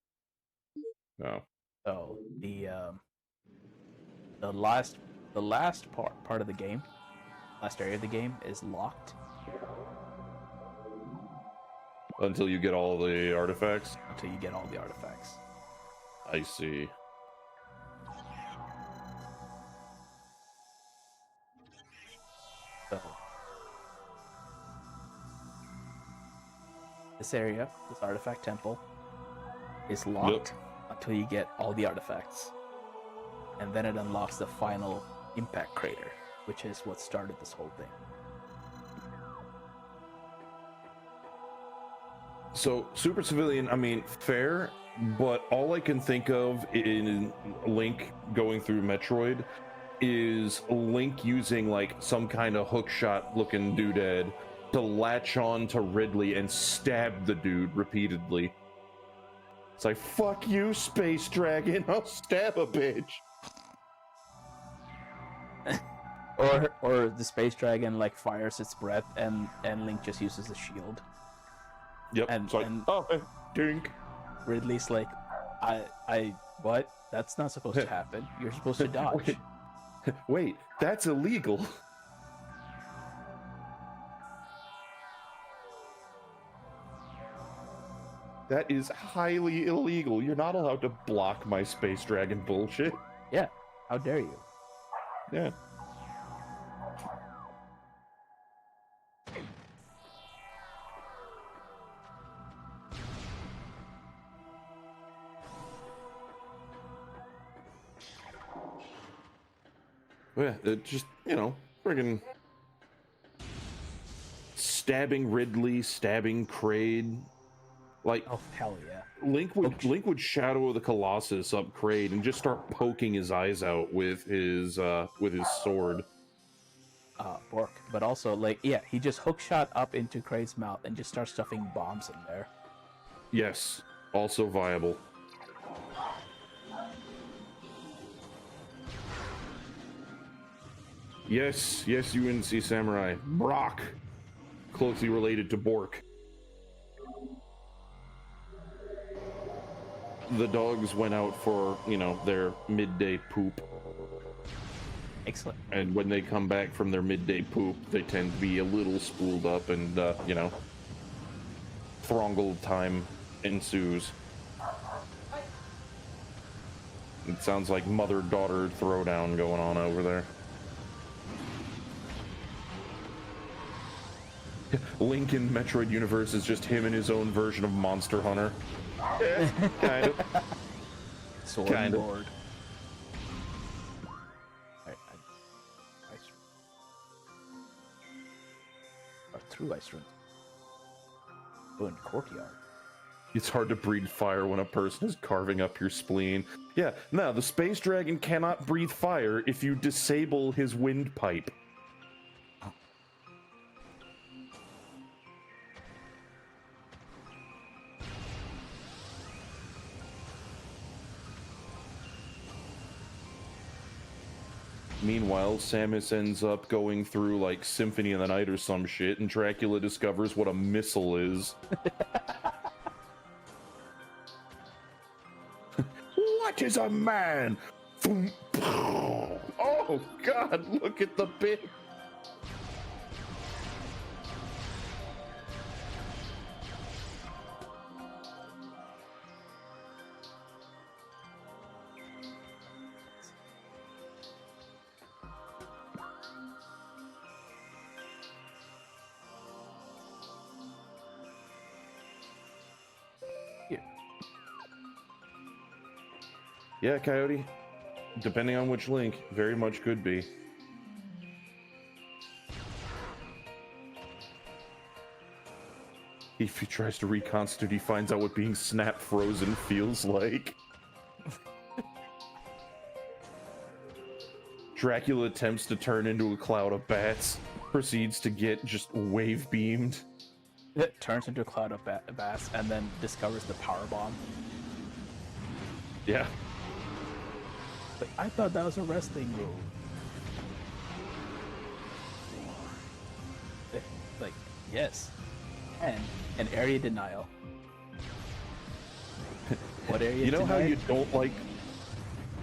Oh. So the last part of the game, last area of the game is locked Until you get all the artifacts? until you get all the artifacts. I see. So this area, this artifact temple, is locked until you get all the artifacts. And then it unlocks the final impact crater, which is what started this whole thing. So, Super Civilian, I mean, fair, but all I can think of in Link going through Metroid is Link using like some kind of hookshot looking doodad to latch on to Ridley and stab the dude repeatedly. It's like, fuck you, Space Dragon, I'll stab a bitch. Or the space dragon like fires its breath and Link just uses the shield. Yep, And- it's like, and- oh, dink. Ridley's like, I what? That's not supposed to happen. You're supposed to dodge. Wait, that's illegal. That is highly illegal. You're not allowed to block my Space Dragon bullshit. Yeah, how dare you? Yeah. Yeah, it just, friggin' stabbing Ridley, stabbing Kraid. Like, Oh hell yeah. Link would Shadow of the Colossus up Kraid and just start poking his eyes out with his sword. Bork. But also like yeah, he just hookshot up into Kraid's mouth and just starts stuffing bombs in there. Yes, also viable. Yes, UNC Samurai. Brock, closely related to Bork. The dogs went out for, their midday poop. Excellent. And when they come back from their midday poop, they tend to be a little spooled up and, Throngle time ensues. It sounds like mother-daughter throwdown going on over there. Link in Metroid Universe is just him and his own version of Monster Hunter. Kind of. Sword Kind of. Lord. Through ice run. Oh, in courtyard. It's hard to breathe fire when a person is carving up your spleen. Yeah, no, the Space Dragon cannot breathe fire if you disable his windpipe. Meanwhile, Samus ends up going through like Symphony of the Night or some shit, and Dracula discovers what a missile is. What is a man? Oh god, look at the bit. Yeah, Coyote. Depending on which link, very much could be. If he tries to reconstitute, he finds out what being snap frozen feels like. Dracula attempts to turn into a cloud of bats, proceeds to get just wave beamed. It turns into a cloud of bats and then discovers the power bomb. Yeah. Like, I thought that was a wrestling move. Like, yes. And an area denial. What area? You know how denied? you don't like.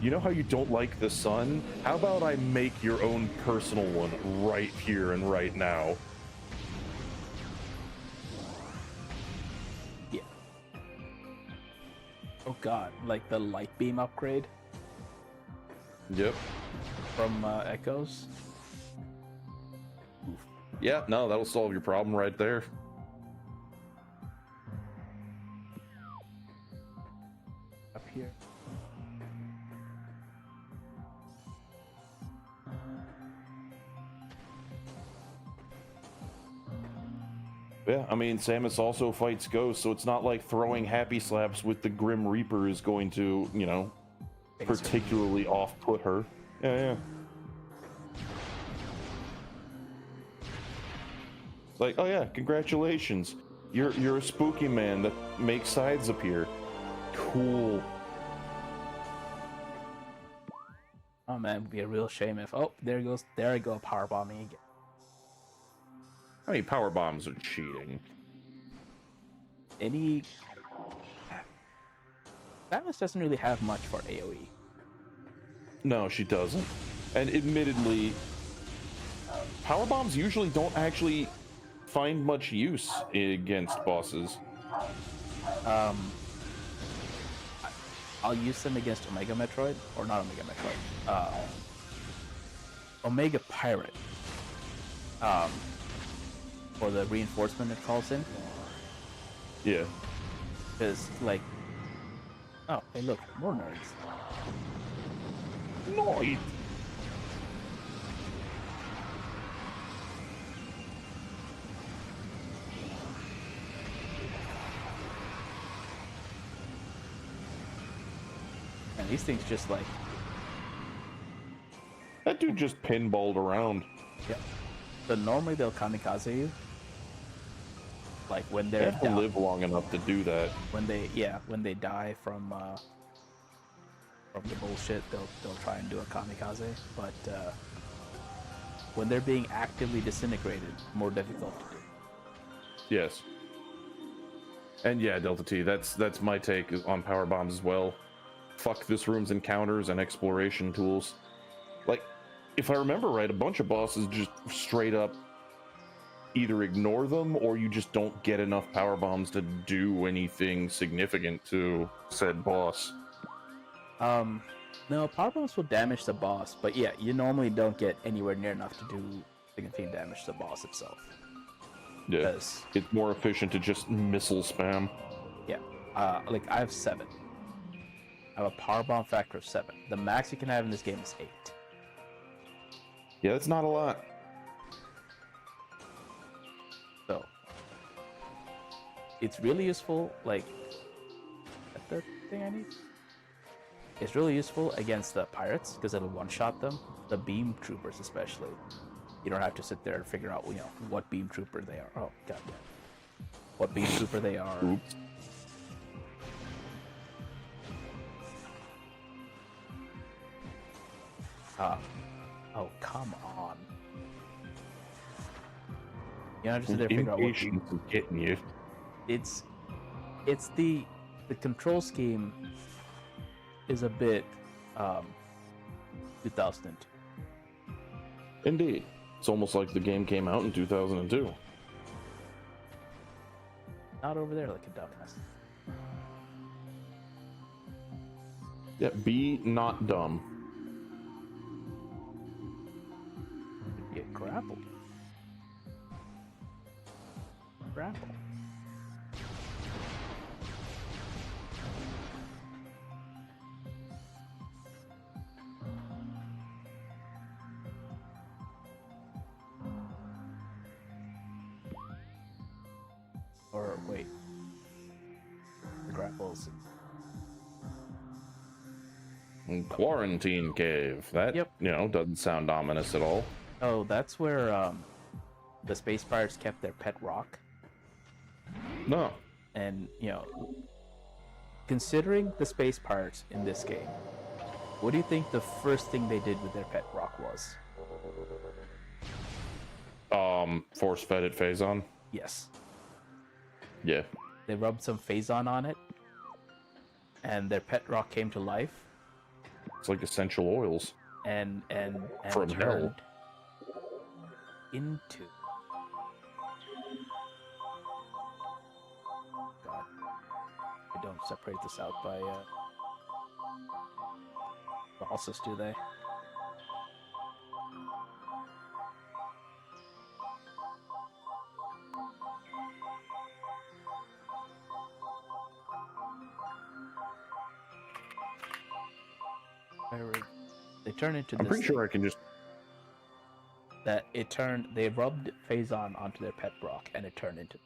You know how you don't like the sun? How about I make your own personal one right here and right now? Yeah. Oh god, like the light beam upgrade Yep. from Echoes. Yeah, no, that'll solve your problem right there. Up here. Yeah, I mean, Samus also fights ghosts, so it's not like throwing happy slaps with the Grim Reaper is going to, you know, particularly off-put her. Yeah, yeah. It's like, oh yeah, congratulations. You're a spooky man that makes sides appear. Cool. Oh man, it'd be a real shame if there I go power bombing again. I mean, power bombs are cheating. Samus doesn't really have much for AoE. No, she doesn't. And admittedly, power bombs usually don't actually find much use against bosses. I'll use them against Omega Metroid, or not Omega Metroid. Omega Pirate. For the reinforcement it calls in. Yeah. Because, like... Oh, hey look, more nerds. Noid. And these things just like... That dude just pinballed around. Yeah. So normally they'll kamikaze you. Like when They they're have to down, live long enough to do that. when they die from the bullshit, they'll try and do a kamikaze. But when they're being actively disintegrated, more difficult to do. Yes. And yeah, Delta T, that's my take on power bombs as well. Fuck this room's encounters and exploration tools. Like, if I remember right, a bunch of bosses just straight up either ignore them or you just don't get enough power bombs to do anything significant to said boss. No, power bombs will damage the boss, but yeah, you normally don't get anywhere near enough to do significant damage to the boss itself. Yeah, Yes. it's more efficient to just missile spam. Yeah, like I have 7. I have a power bomb factor of 7. The max you can have in this game is 8. Yeah, that's not a lot. So it's really useful. Like, that's the thing I need. It's really useful against the pirates because it'll one-shot them. The beam troopers, especially. You don't have to sit there and figure out, you know, what beam trooper they are. Oh, goddamn. What beam trooper they are. Oops. Oh, come on. You know, just sit there and figure out what beam. Impatience is getting you. It's the control scheme is a bit 2002. Indeed. It's almost like the game came out in 2002. Not over there like a dumbass. Yeah, be not dumb. Get grappled. Grapple. Or wait, the grapples. Quarantine cave. That, Yep. doesn't sound ominous at all. Oh, that's where the space pirates kept their pet rock. No. And considering the space pirates in this game, what do you think the first thing they did with their pet rock was? Force fed it Phazon. Yes. Yeah. They rubbed some Phazon on it, and their pet rock came to life. It's like essential oils. And From hell. turned into... God. They don't separate this out by bosses, do they? They turn into I'm this pretty sure I can just... They rubbed Phazon onto their pet rock, and it turned into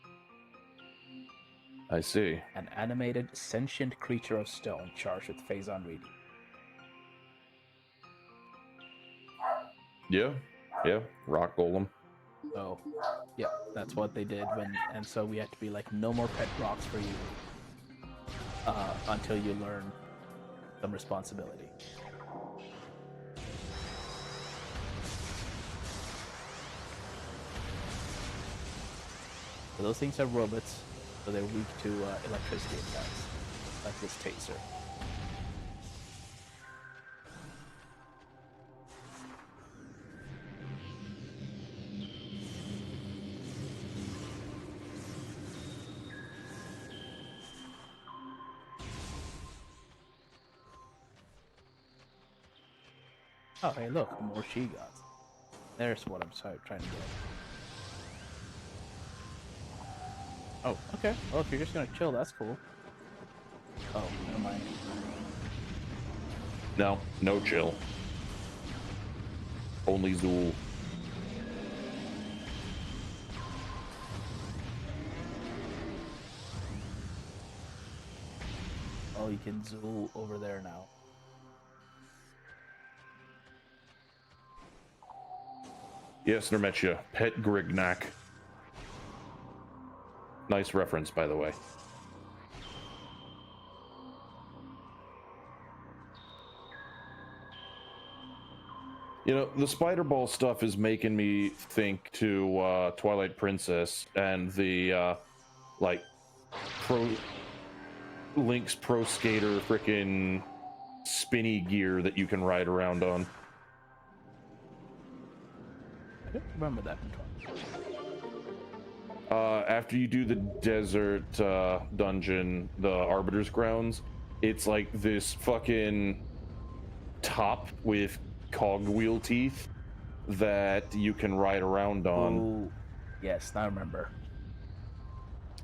I see. an animated, sentient creature of stone charged with Phazon reading. Yeah. Rock golem. So, yeah, that's what they did and so we had to be like, no more pet rocks for you until you learn some responsibility. So those things are robots, so they're weak to electricity attacks, like this taser. Oh, hey, look, more she-gods. There's what I'm trying to get. Oh, okay. Well, if you're just gonna chill, that's cool. Oh, never mind. No chill. Only Zool. Oh, you can zool over there now. Yes, Nermetya. Pet Grignak. Nice reference, by the way. The Spider Ball stuff is making me think to Twilight Princess and the Link's Pro Skater frickin' spinny gear that you can ride around on. I don't remember that one. After you do the desert dungeon, the Arbiter's Grounds, it's like this fucking top with cogwheel teeth that you can ride around on. Oh, yes, now I remember.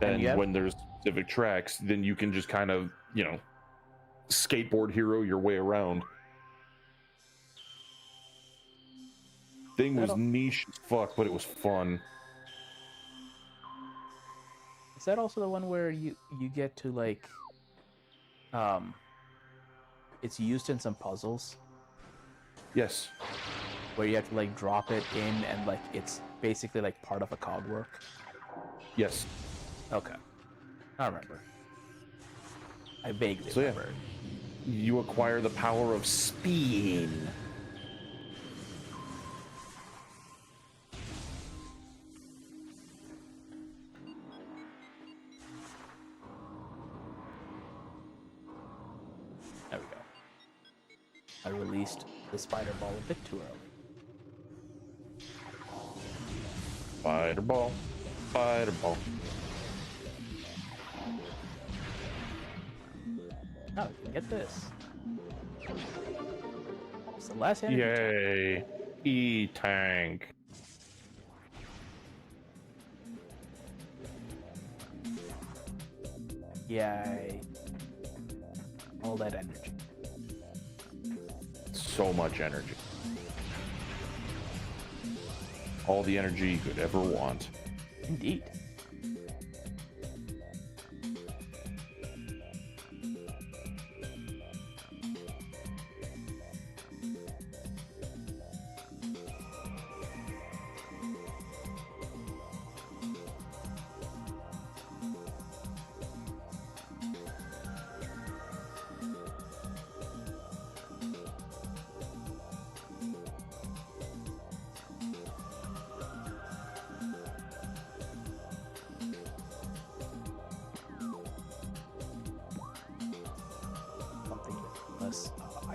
And when there's specific tracks, then you can just kind of, skateboard hero your way around. Thing was niche as fuck, but it was fun. Is that also the one where you get to like it's used in some puzzles? Yes. Where you have to like drop it in and like it's basically like part of a cogwork? Yes. Okay. I remember. I vaguely remember. You acquire the power of spin. There we go. I released the spider ball a bit too early. Spider ball. Spider ball. Oh, get this. It's the last enemy. Yay. E-tank. Yay. All that energy. So much energy. All the energy you could ever want. Indeed.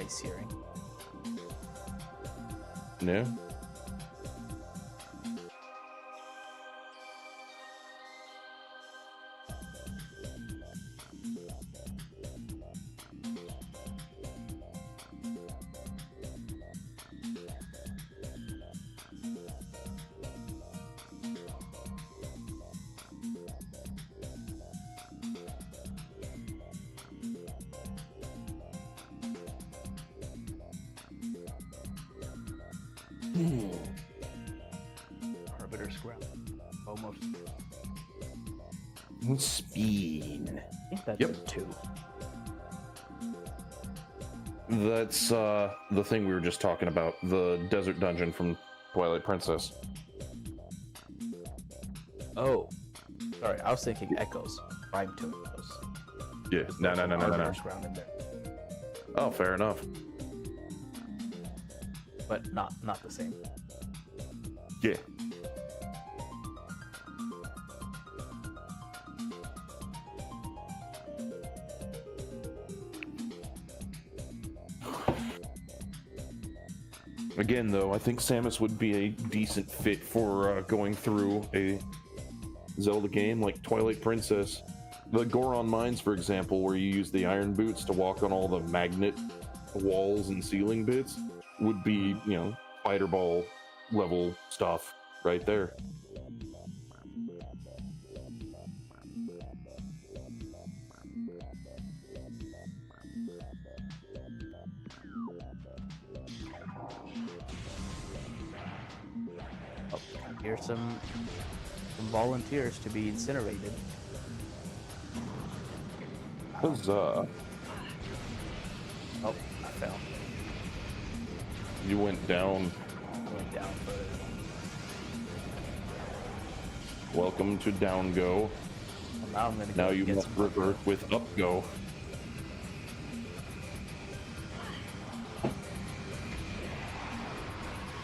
pretty searing. Yeah. Arbiter's ground. Almost. Speed. I think that's Yep. a 2. That's the thing we were just talking about, the desert dungeon from Twilight Princess. Oh, sorry. I was thinking echoes. Prime 2 echoes. Yeah. No. Arbiter's ground in there, Oh, fair enough. but not the same. Yeah. Again, though, I think Samus would be a decent fit for going through a Zelda game like Twilight Princess. The Goron Mines, for example, where you use the iron boots to walk on all the magnet walls and ceiling bits, would be, you know, fighter ball level stuff right there. Oh, here's some volunteers to be incinerated. Huzzah. Oh, I fell. You went down. I went down further. Welcome to down go. Well, now I'm gonna Now go you get must some revert with up go.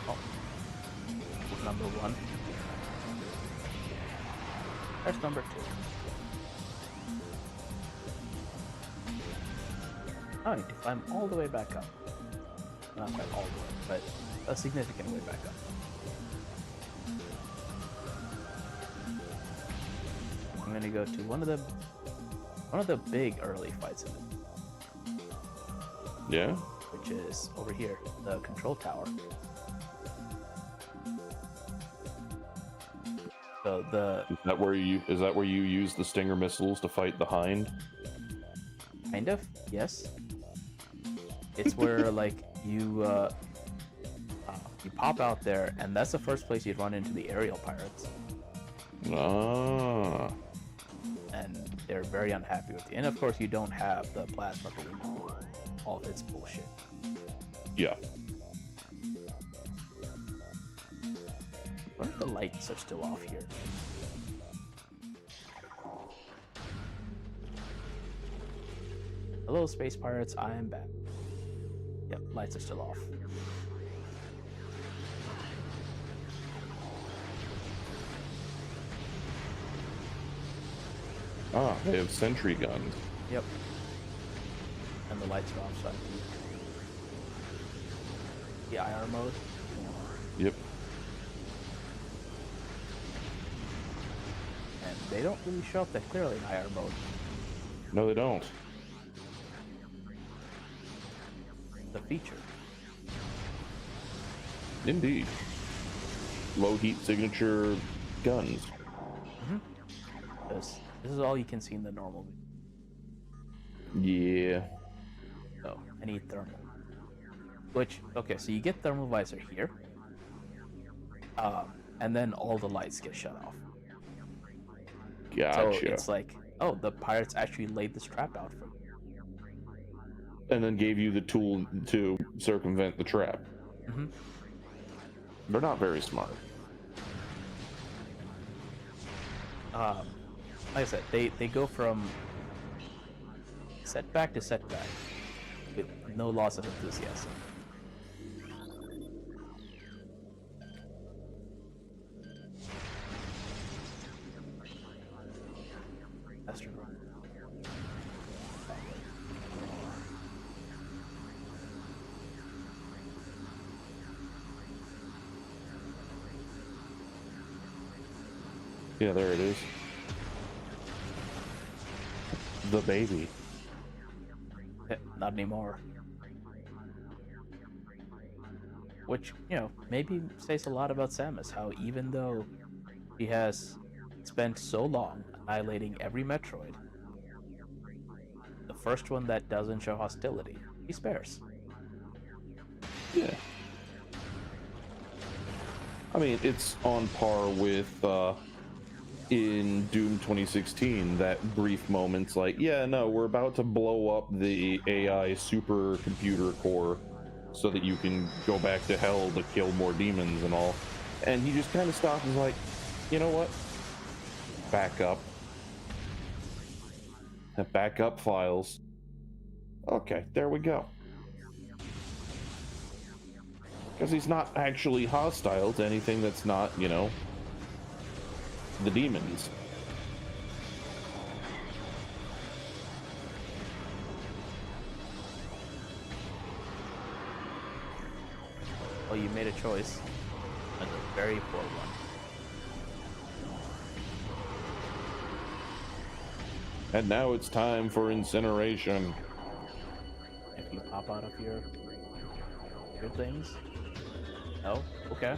Oh, number 1. There's number 2. I need to climb all the way back up. Not quite all the way, but a significant way back up. I'm gonna go to one of the big early fights in it, Yeah? which is over here, the control tower. So Is that where you use the Stinger missiles to fight the Hind? kind of, yes. It's where like you pop out there, and that's the first place you'd run into the aerial pirates, Ah. and they're very unhappy with you. And of course, you don't have the plasma to remove all of its bullshit. Yeah. What if the lights are still off here? Hello, space pirates. I am back. Yep, lights are still off. Ah, they have sentry guns. Yep. And the lights are off, so I can... The IR mode. Yep. And they don't really show up that clearly in IR mode. No, they don't. The feature. Indeed. Low heat signature guns. This is all you can see in the normal video. Yeah. So, I need thermal. Which, okay, so you get thermal visor here. And then all the lights get shut off. Gotcha. So it's like, oh, the pirates actually laid this trap out for you. And then gave you the tool to circumvent the trap. Mm-hmm. They're not very smart. Like I said, they go from setback to setback with no loss of enthusiasm. That's true. Yeah, there it is. The baby. Not anymore. Which, you know, maybe says a lot about Samus, how even though he has spent so long annihilating every Metroid, the first one that doesn't show hostility, he spares. Yeah. I mean, it's on par with in Doom 2016, that brief moment's like, yeah, no, we're about to blow up the AI supercomputer core so that you can go back to hell to kill more demons and all. And he just kind of stops and is like, you know what? Backup. Backup files. Okay, there we go. Because he's not actually hostile to anything that's not, you know, the demons. Well, you made a choice, and a very poor one. And now it's time for incineration. If you pop out of your things, no, okay.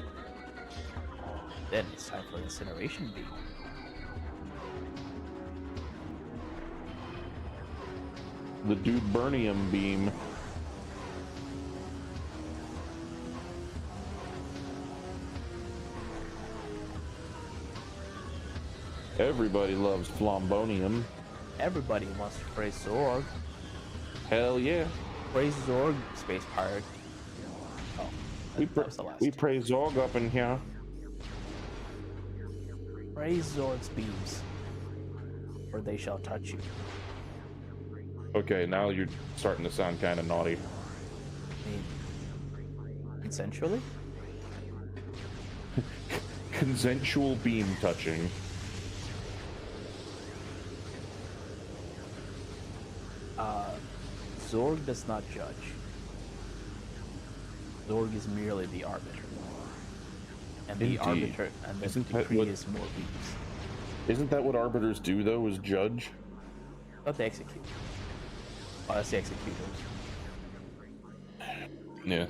Then it's time for incineration beam. The Dubernium beam. Everybody loves Flombonium. Everybody wants to praise Zorg. Hell yeah. Praise Zorg, Space Pirate. Oh, that was the last. We praise Zorg up in here. Praise Zorg's beams, or they shall touch you. Okay, now you're starting to sound kind of naughty. I mean, consensually? Consensual beam touching. Zorg does not judge. Zorg is merely the arbiter. And the Indeed. arbiter and the Isn't that decree what- is more beams. Isn't that what arbiters do, though, is judge? But they execute. Oh, that's the executors. Yeah.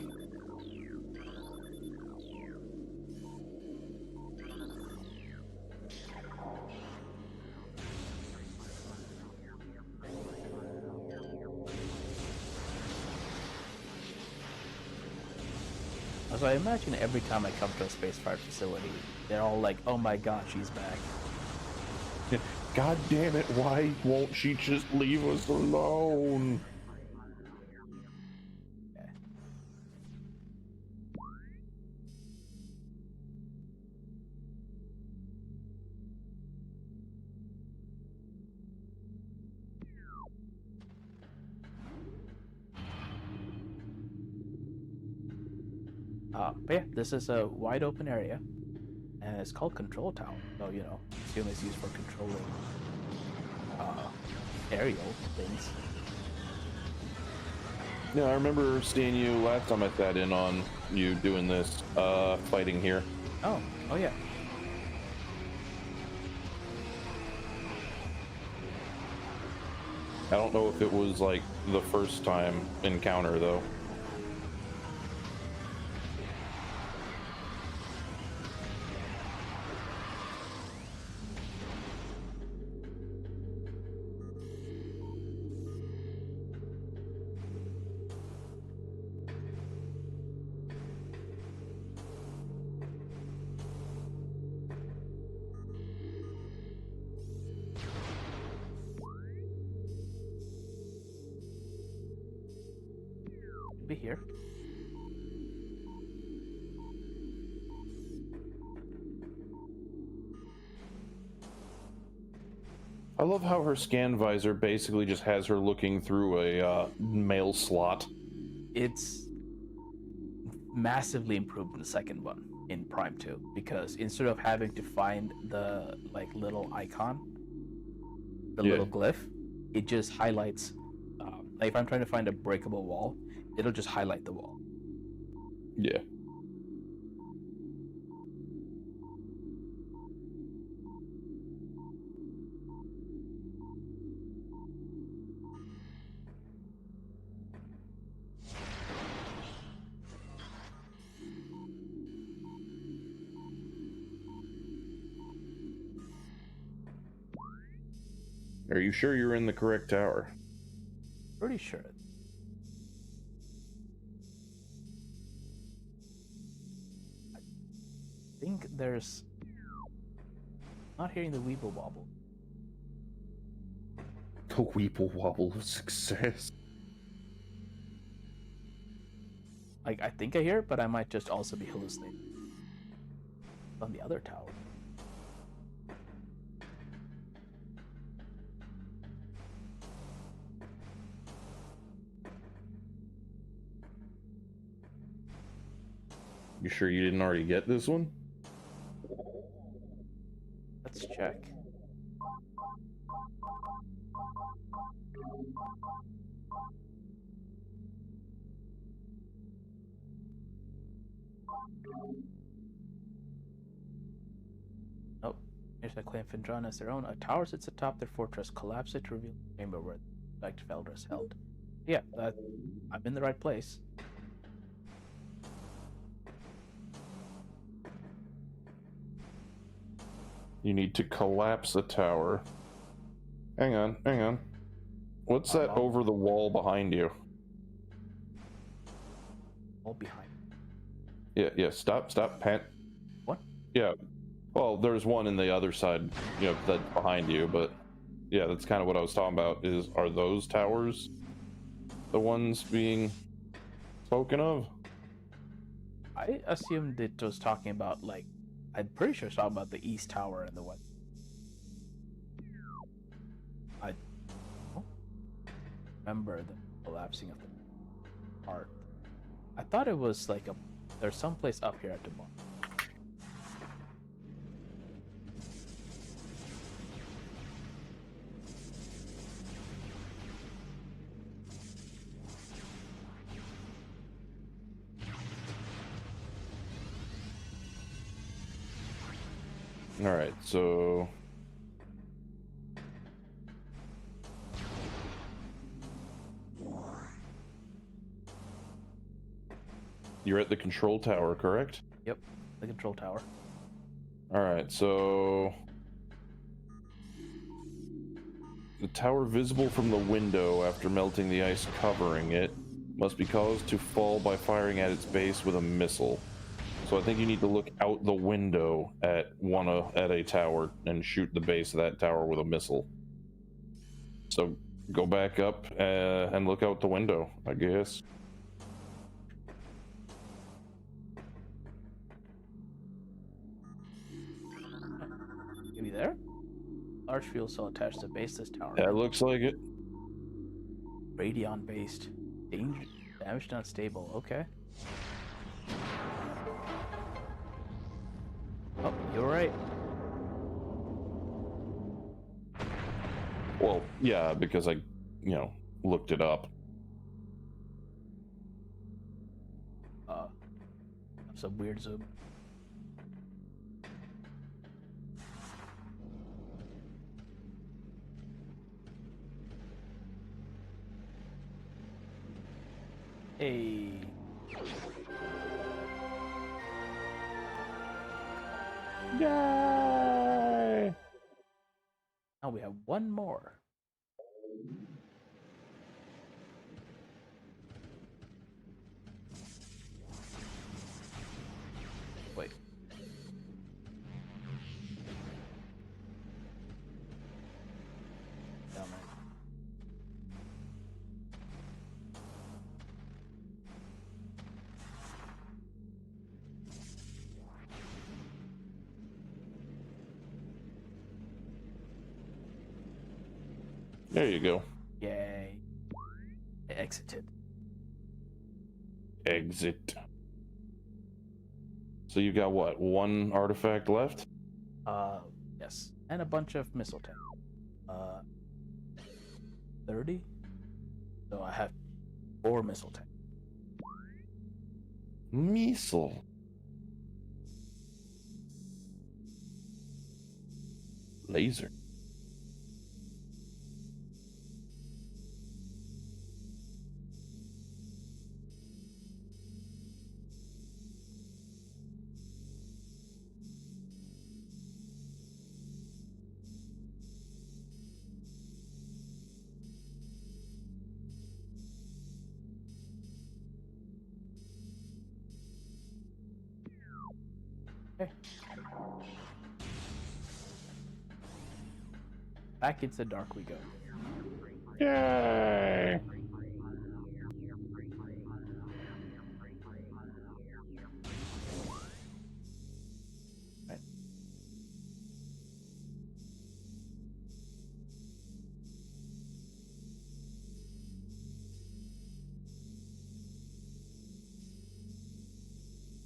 So I imagine every time I come to a space fire facility, they're all like, oh my god, she's back. God damn it, why won't she just leave us alone? Okay. But yeah, this is a wide open area, and it's called Control Tower. So, you know, assume it's used for controlling aerial things. Yeah, I remember seeing you last time I sat in on you doing this, fighting here. Oh yeah. I don't know if it was like the first time encounter though. Be here. I love how her scan visor basically just has her looking through a mail slot. It's massively improved in the second one in Prime 2 because instead of having to find the like little icon, the Yeah. little glyph, it just highlights. Like if I'm trying to find a breakable wall, it'll just highlight the wall. Yeah. Are you sure you're in the correct tower? Pretty sure. I think there's... Not hearing the Weeble Wobble. The Weeble Wobble of success. Like, I think I hear it, but I might just also be hallucinating. On the other tower. You sure you didn't already get this one? Let's check. Nope. Here's a claim Findran as their own. A tower sits atop their fortress. Collapse it to reveal the chamber where the active elders held. Yeah, I'm in the right place. You need to collapse a tower. Hang on, hang on. What's that over the wall behind you? All behind. Yeah, stop, Pant. What? Yeah. Well, there's one in the other side, that's behind you, but yeah, that's kind of what I was talking about. Are those towers the ones being spoken of? I assumed it was talking about, like, I'm pretty sure it's talking about the East Tower and the West. I don't remember the collapsing of the part. I thought it was like there's some place up here at the bottom. All right, so you're at the control tower, correct? Yep, the control tower. All right, so the tower visible from the window after melting the ice covering it must be caused to fall by firing at its base with a missile. So I think you need to look out the window at a tower and shoot the base of that tower with a missile. So go back up and look out the window, I guess. Maybe there? Large fuel cell attached to base this tower. That looks like it. Radion based. Damaged and unstable. Okay. Oh, you're right. Well, yeah, because I, looked it up. Some weird zoom. Hey. Yay! Now we have one more. Wait. Down there. There you go. Yay. I exited. Exit. So you got what? One artifact left? Yes. And a bunch of missile tanks. 30? So I have 4 missile tanks. Missile. Laser. Okay. Back into the dark we go. Yay! Right.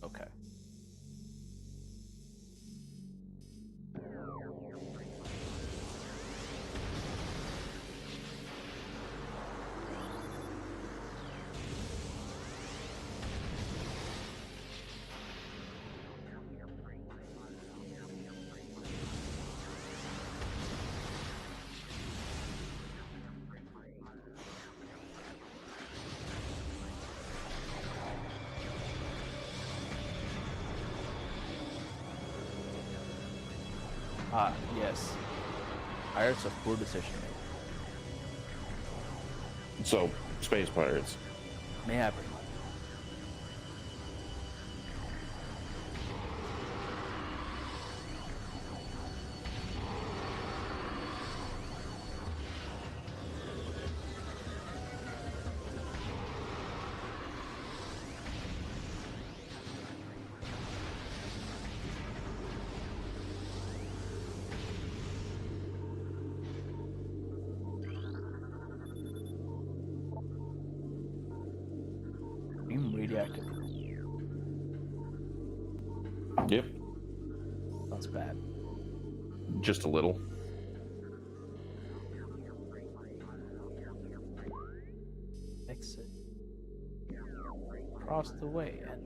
Okay. Ah, yes. Pirates of poor decision making. So, space pirates. May I bring one? Beam radioactive. Yep, Sounds bad. just a little. Exit. Across the way and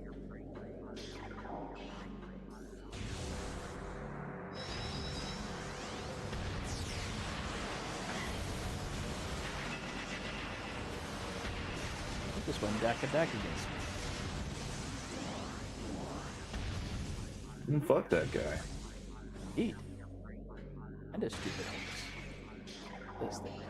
this one Dak against me. Fuck that guy. Indeed. And a stupid hoax. This thing.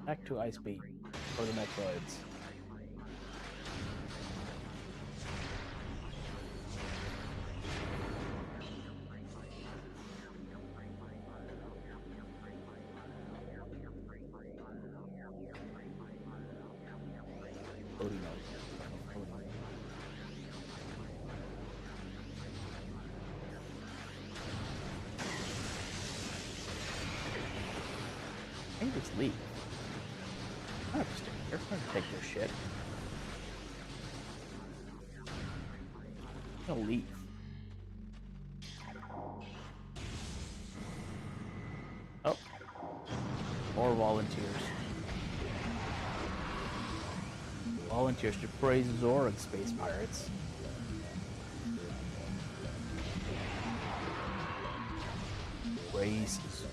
Back to Ice Beam for the Metroids. Loading up. I can just leave. I'm not just here. I'm gonna take this shit. I'm gonna leave. Oh. More volunteers. Volunteers to praise Zoran, space pirates. Praise Zoran.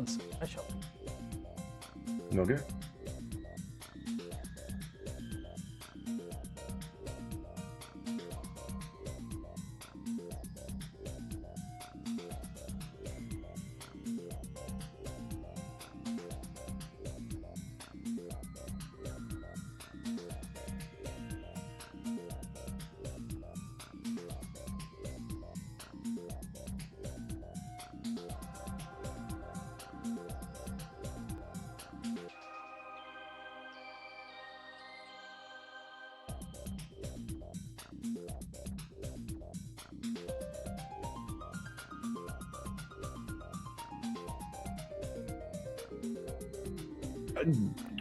Let's see. I shall. Okay.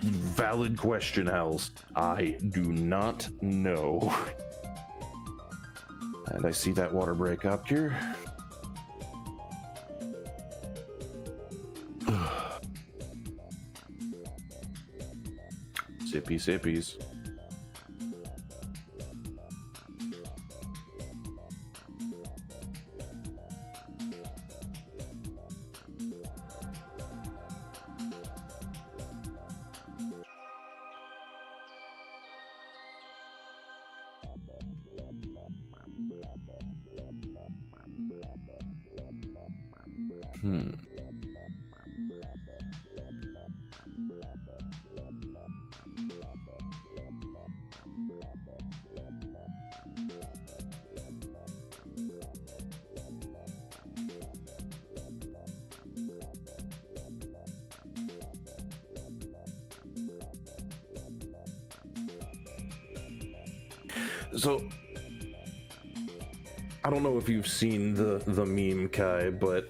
Valid question, Hals. I do not know. And I see that water break up here. Sippy sippies. So, I don't know if you've seen the meme, Kai, but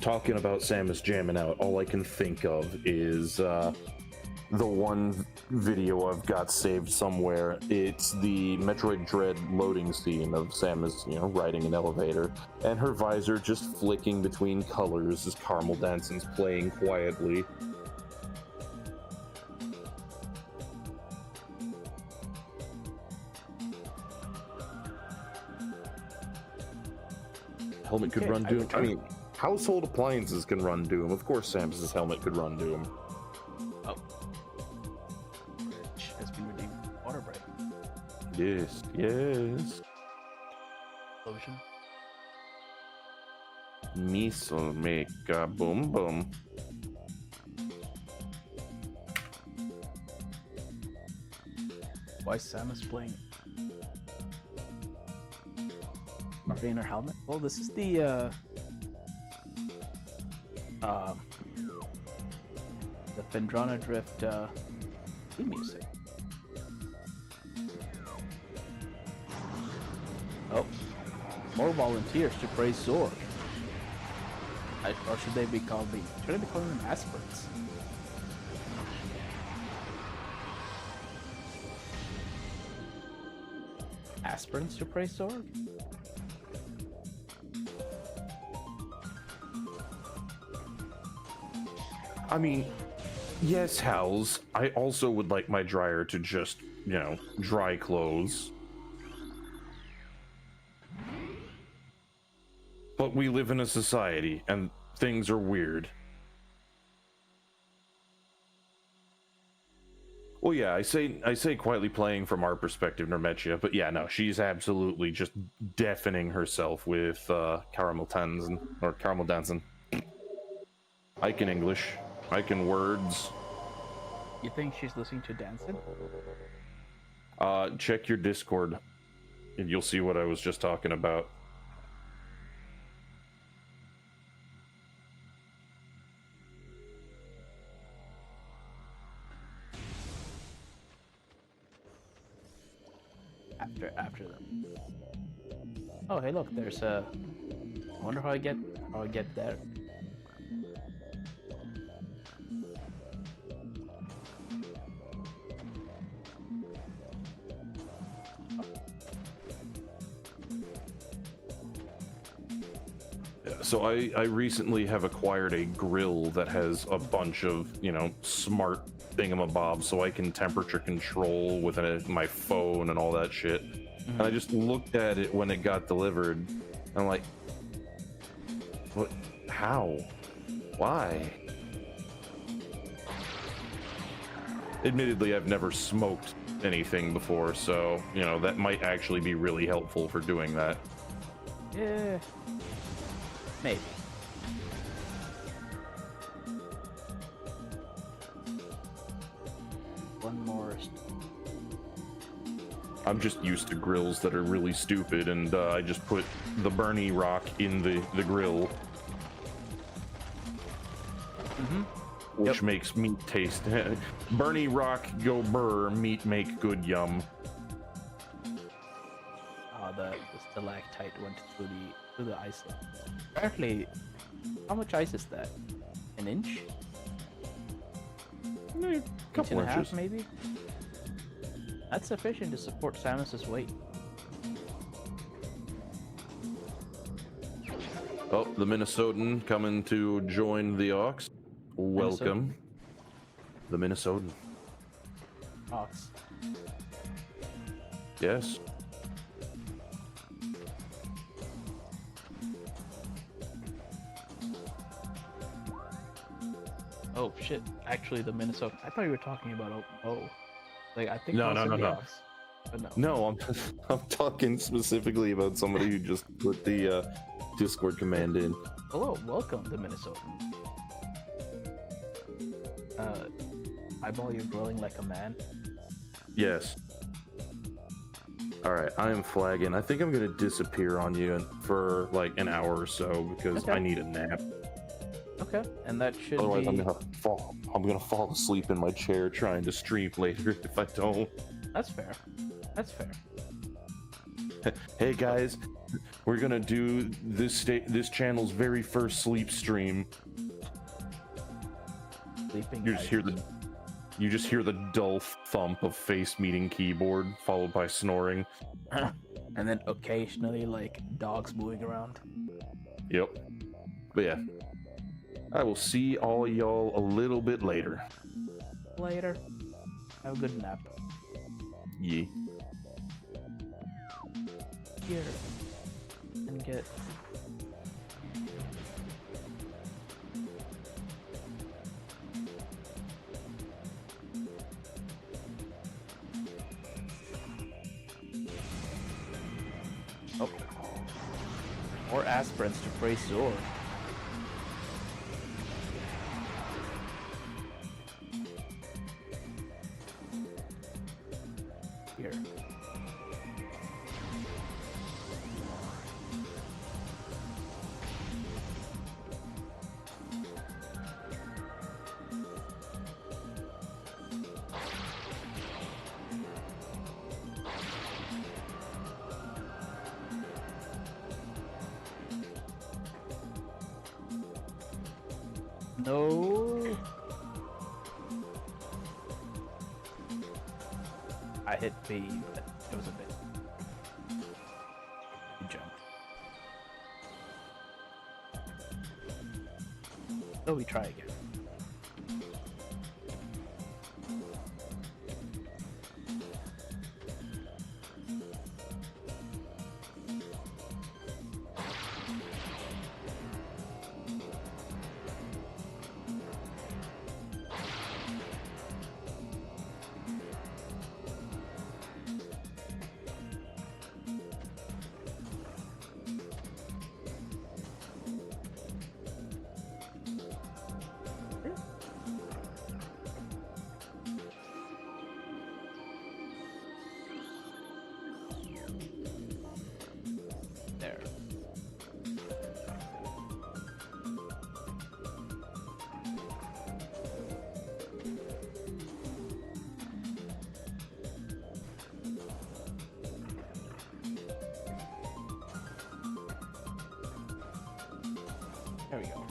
talking about Samus jamming out, all I can think of is the one video I've got saved somewhere. It's the Metroid Dread loading scene of Samus, riding an elevator, and her visor just flicking between colors as Caramel Danson's playing quietly. Helmet could run Doom. I mean, household appliances can run Doom. Of course, Samus's helmet could run Doom. Oh. Bridge has been redeemed. Water break. Yes, yes. Explosion. Missile make a boom boom. Why is Samus playing in her helmet? Well, this is the Phendrana Drift theme music. Oh, more volunteers to praise Zorg. Or should they be calling them aspirants? Aspirants to praise Zorg? I mean, yes, Hals. I also would like my dryer to just, dry clothes. But we live in a society, and things are weird. Well, yeah, I say quietly playing from our perspective, Nermetia, but yeah, no, she's absolutely just deafening herself with Caramel Dancing. I can English. I can words. You think she's listening to dancing? Check your Discord, and you'll see what I was just talking about. After them. Oh, hey, look, there's a. I wonder how I get there. So I recently have acquired a grill that has a bunch of, smart thingamabobs, so I can temperature control with my phone and all that shit. And I just looked at it when it got delivered, and I'm like, what? How? Why? Admittedly, I've never smoked anything before, so, that might actually be really helpful for doing that. Yeah. Maybe. One more. I'm just used to grills that are really stupid, and I just put the Bernie rock in the grill. Which makes meat taste. Bernie rock go burr, meat make good yum. the stalactite went through the ice layer. Apparently, how much ice is that? An inch? A Inch couple and a half, inches. maybe? That's sufficient to support Samus's weight. Oh, the Minnesotan coming to join the Ox. Welcome. The Minnesotan. Ox. Yes. Oh shit! Actually, the Minnesota. I thought you were talking about like I think No, most no, of no, the no. Ox. But no. No, I'm talking specifically about somebody who just put the Discord command in. Hello, welcome to Minnesota. Eyeball, you're growing like a man. Yes. Alright, I am flagging. I think I'm gonna disappear on you for like an hour or so because Okay. I need a nap. Okay, and that should Otherwise be. I'm gonna fall asleep in my chair trying to stream later if I don't. That's fair. That's fair. Hey guys, we're gonna do this channel's very first sleep stream. Sleeping. You just hear the dull thump of face meeting keyboard followed by snoring. And then occasionally like dogs moving around. Yep. But yeah, I will see all y'all a little bit later. Later. Have a good nap. Yeah. Here. And get. Oh. More aspirants to praise Zor. Here. No. I hit B, but it was a bit. He jumped. So we try again. There. There we go.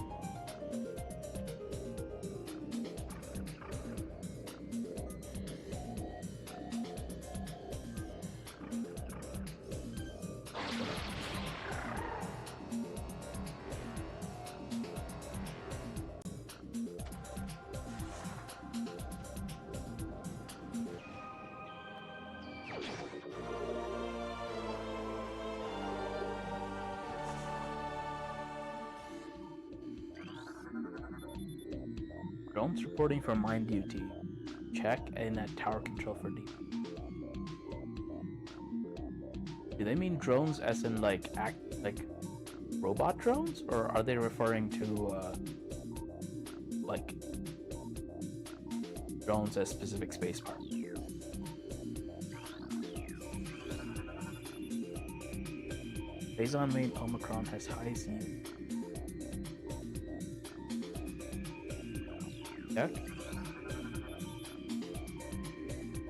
Drones reporting for mine duty. Check in at tower control for deep. Do they mean drones as in like robot drones, or are they referring to like drones as specific space parts? Based on main Omicron has high CU. Check.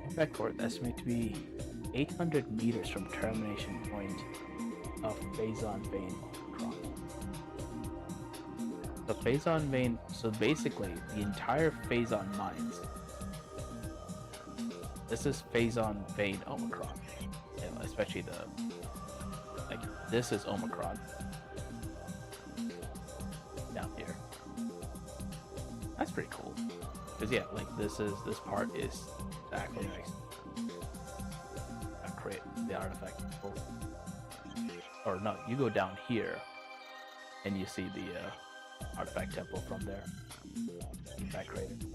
Impact core estimated to be 800 meters from termination point of Phazon Vein Omicron. The Phazon Vein, so basically the entire Phazon mines. This is Phazon Vein Omicron, especially this is Omicron down here. That's pretty cool. Cause yeah, like this part is exactly like create the artifact. Or no, you go down here and you see the artifact temple from there. Artifact created.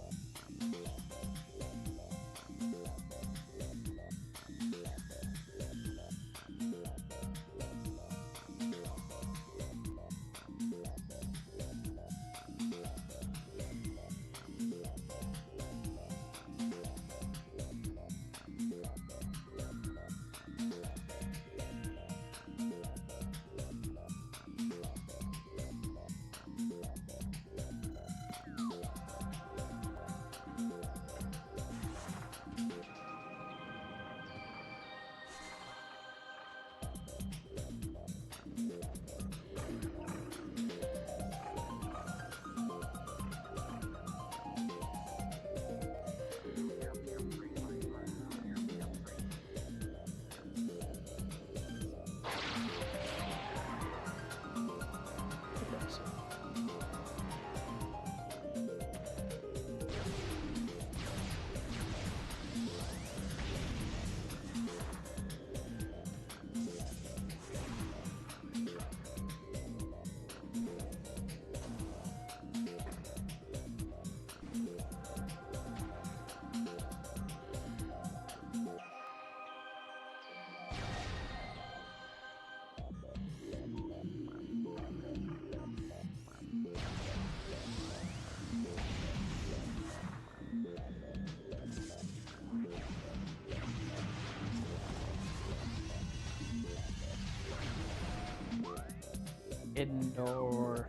Indoor.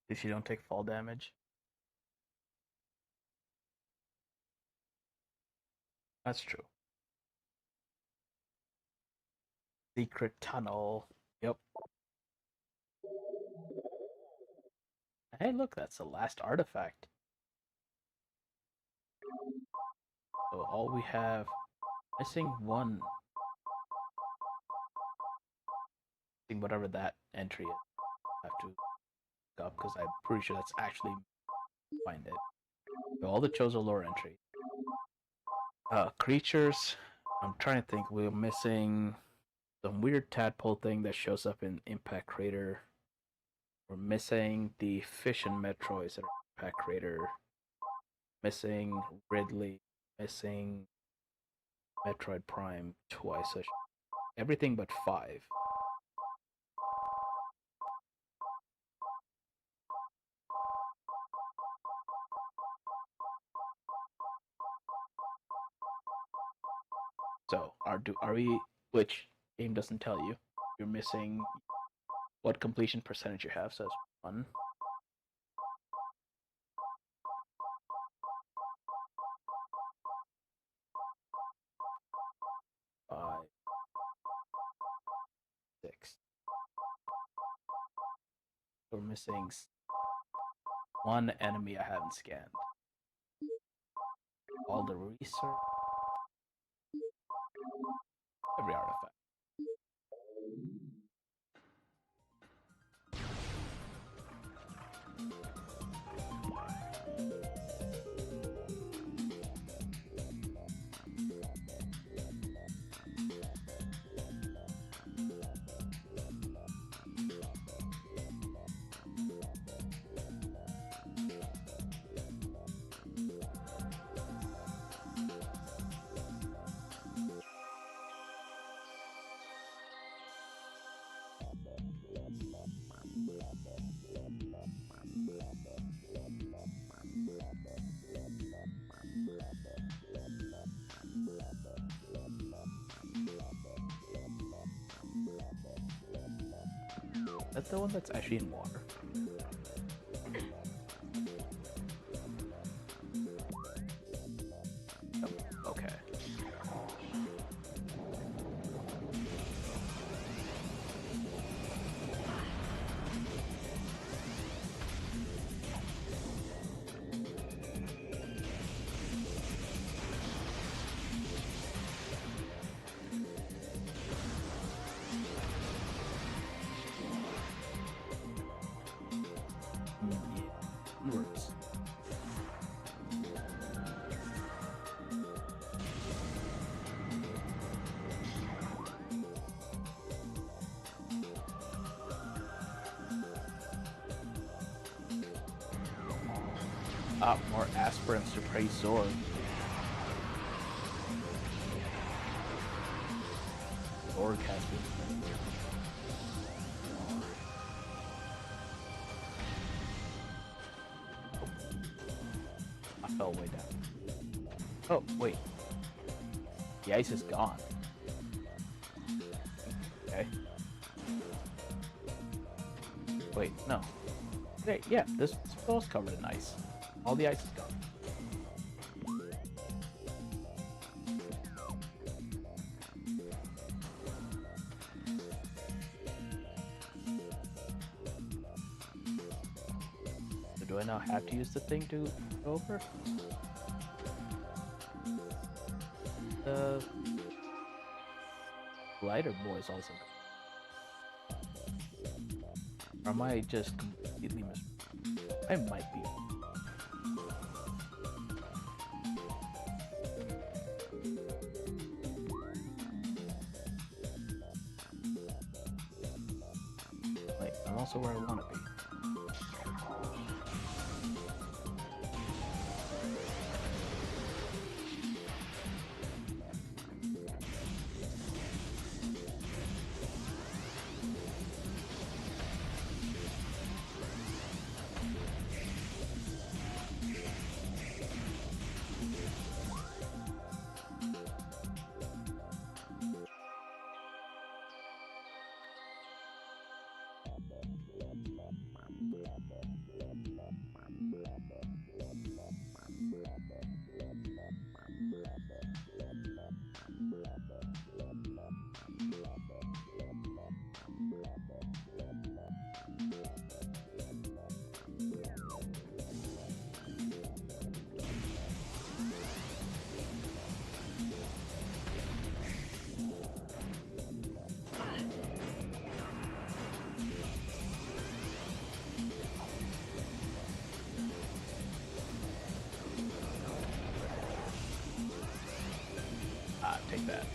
At least you don't take fall damage. That's true. Secret tunnel. Yep. Hey, look, that's the last artifact. So all we have, missing one. Whatever that entry is, I have to look up because I'm pretty sure that's actually find it. So all the Chozo lore entry. Creatures. I'm trying to think. We're missing some weird tadpole thing that shows up in Impact Crater. We're missing the fish and Metroids that are in Impact Crater. Missing Ridley. Missing Metroid Prime twice. So everything but 5. So are we? Which game doesn't tell you? You're missing what completion percentage you have. Says 1. 5, 6. We're missing 1 enemy I haven't scanned. All the research, every artifact. that the one that's actually in water? Oh, okay. Yeah. Works. More aspirants to praise sword. Sword has been. I fell way down. Oh, wait. The ice is gone. Okay. Wait, no. Okay, yeah, this floor's covered in ice. All the ice is gone. So do I now have to use the thing to go over? The glider boy is also good. Or am I just completely I might be. Wait, I'm also where I want to be. Take that.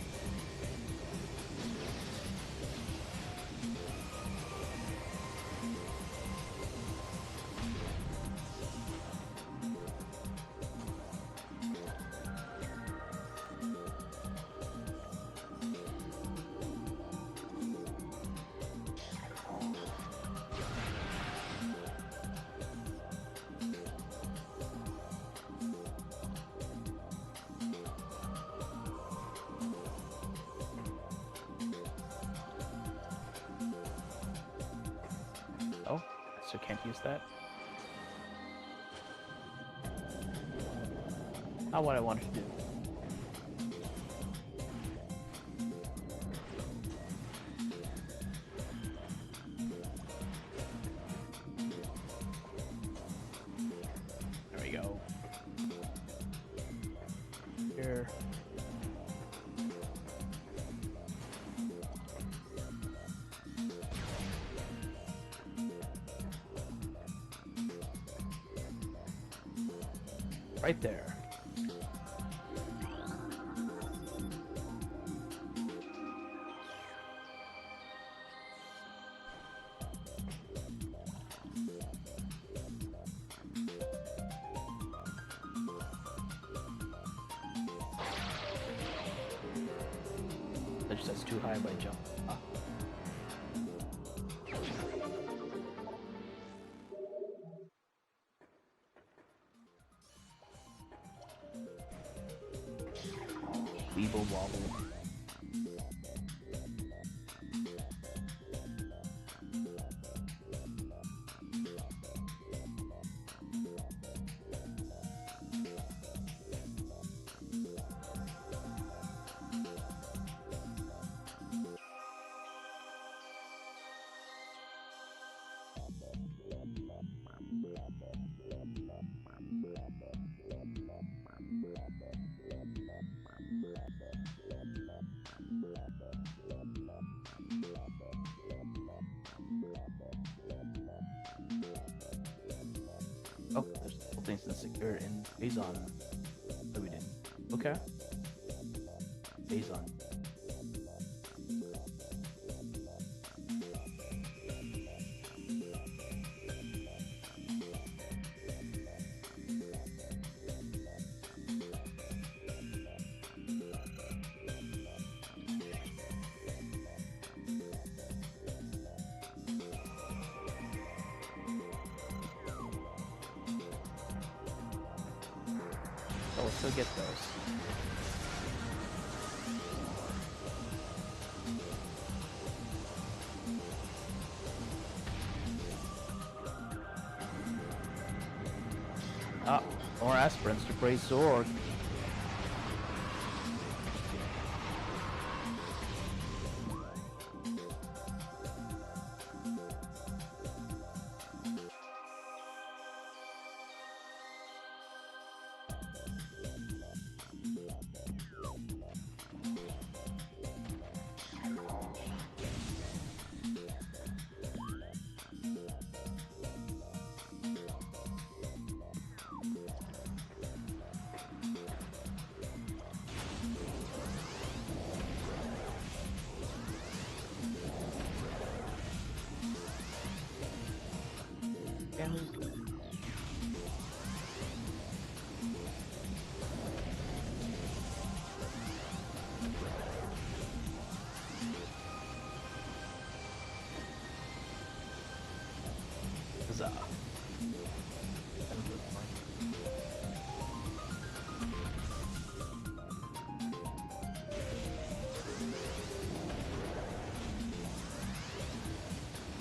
Oh, so can't use that? Not what I wanted to do. There we go. Here. Right there. That just says too high by jump. Ah. Weeble wobble. You're in phase on. No, we didn't. Okay. Phase on. So we'll still get those. Ah, more aspirants to praise Zorg. Huzzah.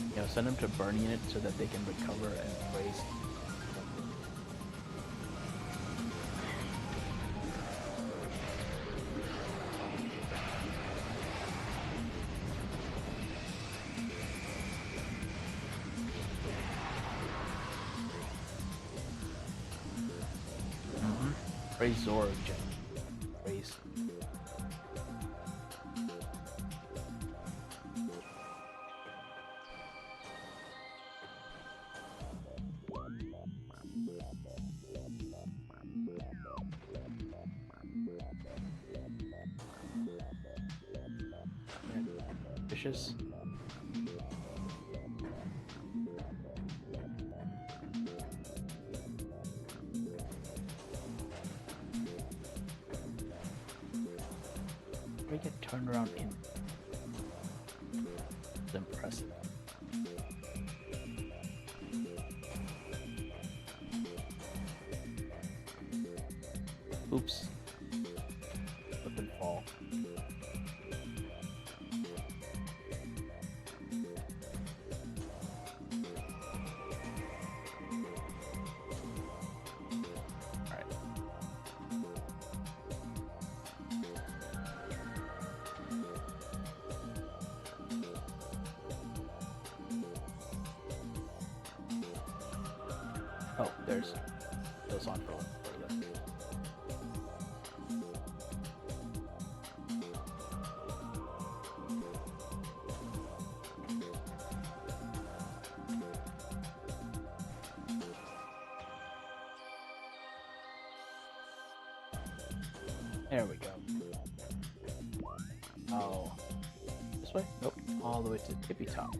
You know, send them to burning it so that they can recover and raise. Praise Zorg, Jen. Praise. Vicious. We get turned around in. It's impressive. Oops. Slip and fall. Alright. Oh, there's those on for further. There we go. Oh, this way? Nope. All the way to the tippy top.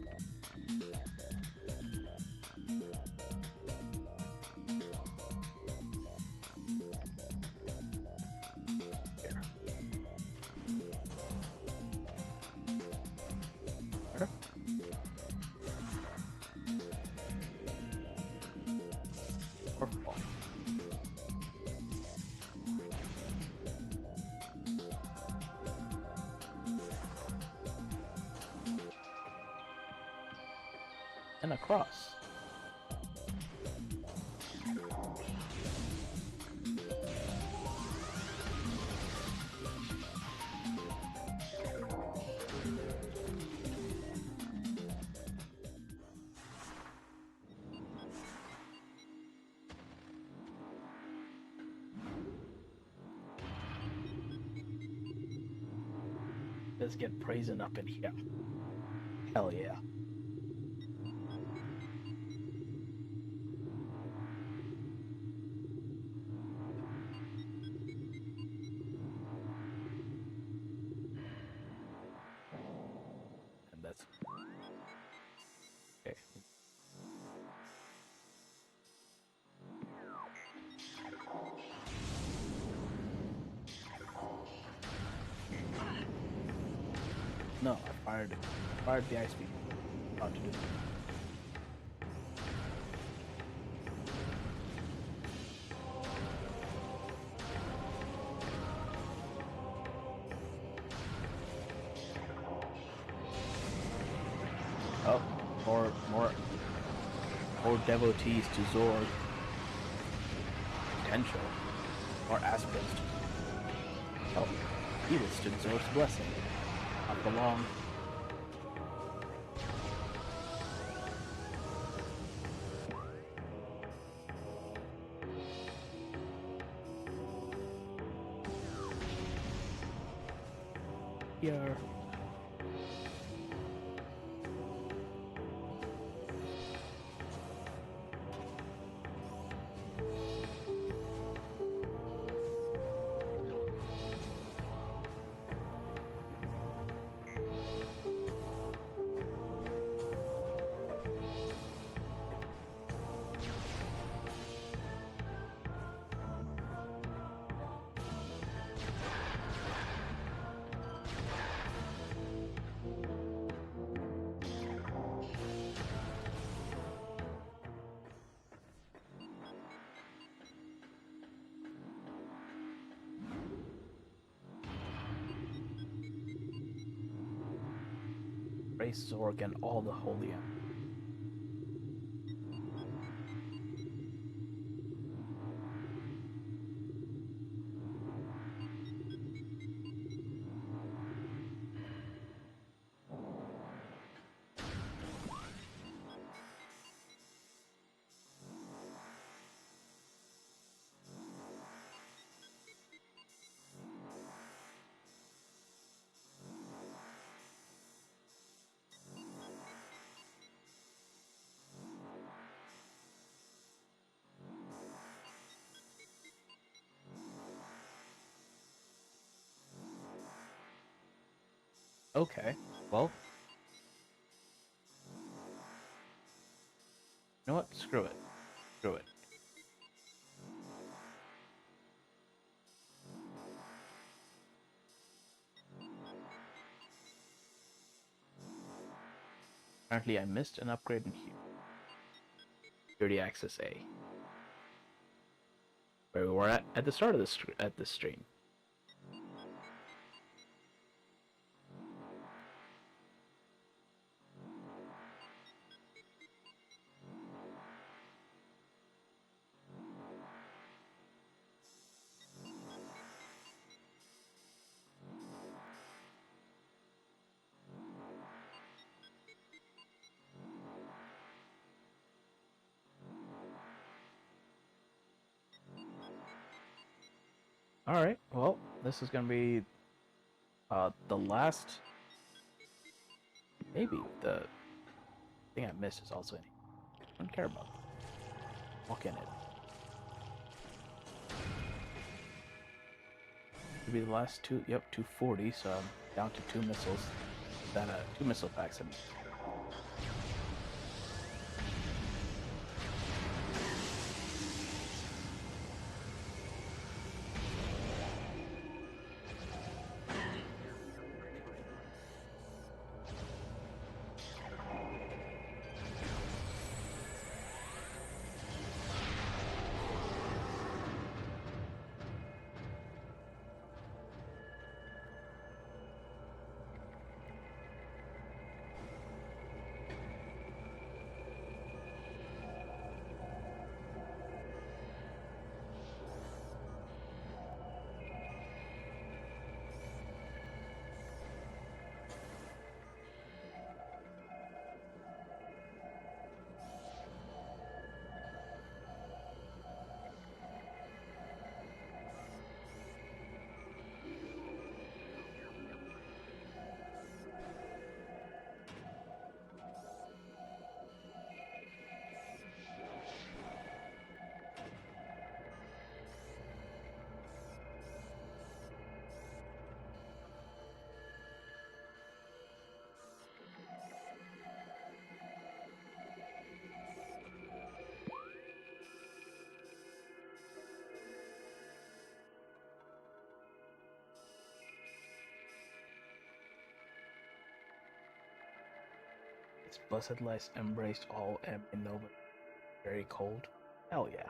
Here. There. Or fall. And across. Let's get praising up in here. Hell yeah. No, I fired it. I fired the ice beam. About to do it. Oh, more devotees to Zorg. Potential. More aspirants to Zorg. Oh, he withstood Zorg's blessing. Not for long. Here. Praise Zorg and all the holy Em. Okay, well. You know what? Screw it. Screw it. Apparently I missed an upgrade in here. Security access A. Where we were at the start of this stream. Alright, well, this is gonna be the last. Maybe the thing I missed is also in here. I don't care about it. Walk in it. Should be the last two. Yep, 240. So I'm down to 2 missiles. Then 2 missile packs. I mean. Its blessed light embraced all and made Nova very cold. Hell yeah.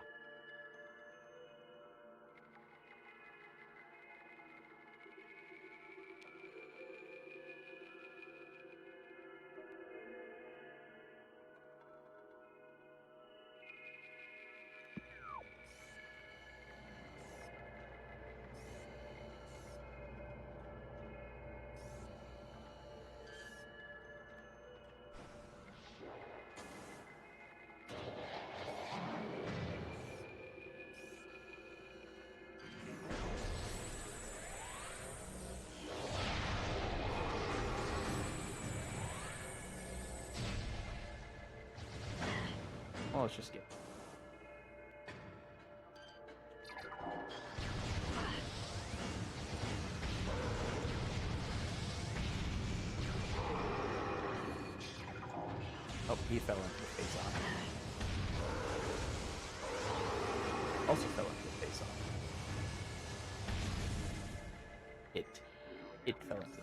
Well, let's just get. Oh, he fell into the face off. Also fell into the face off. It fell into the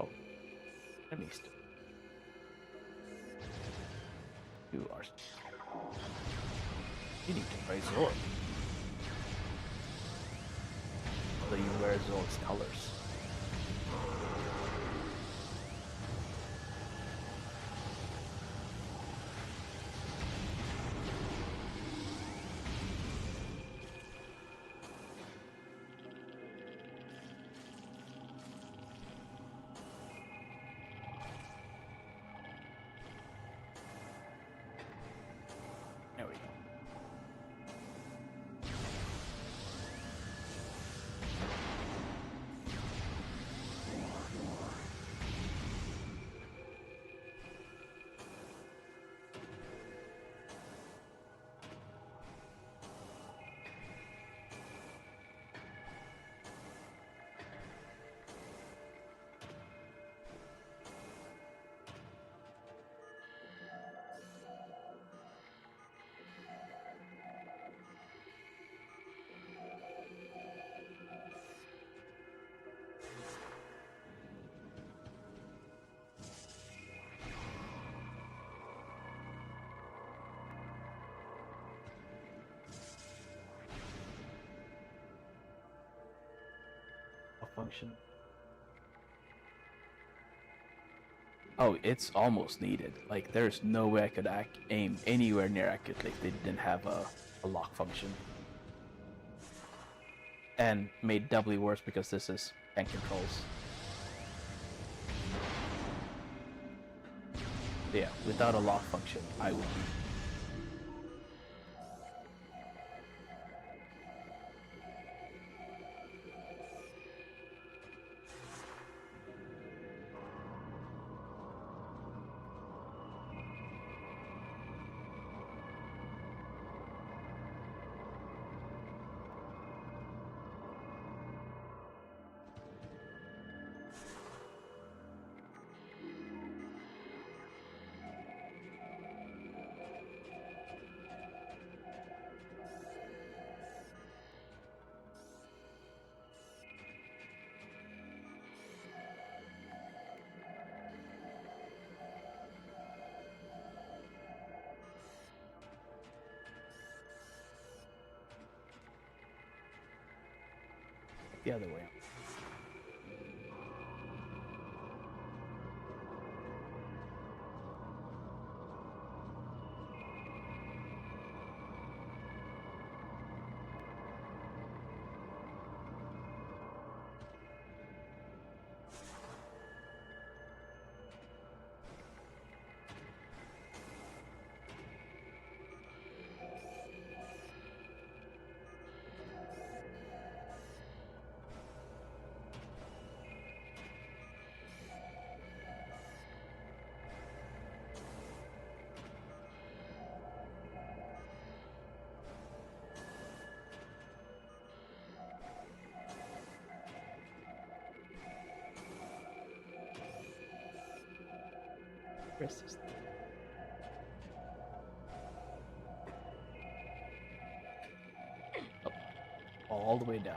Oh. Enemies. You are. You need to praise Zork. So you wear Zork's colors. There we go. Function. Oh, it's almost needed. Like, there's no way I could aim anywhere near accurately if they didn't have a lock function. And made doubly worse because this is tank controls. Yeah, without a lock function, I would be. The other way. Rest is all the way down.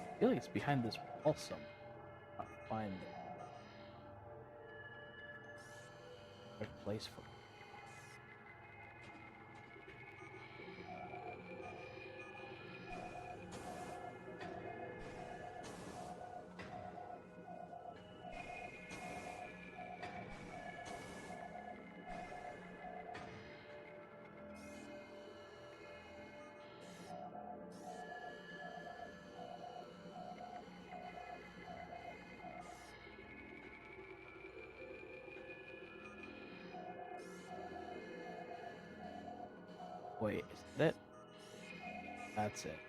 I feel like it's behind this wall somewhere. I'll find the correct place for it. Wait, is that it? That's it.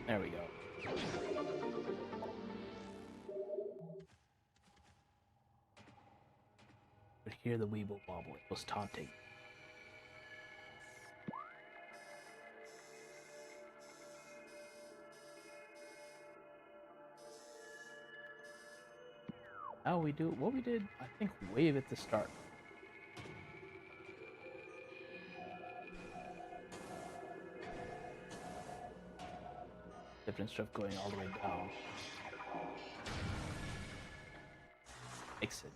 There we go. Could hear the Weeble wobble. It was taunting. How we do what we did? I think wave at the start. Different stuff going all the way down. Exit.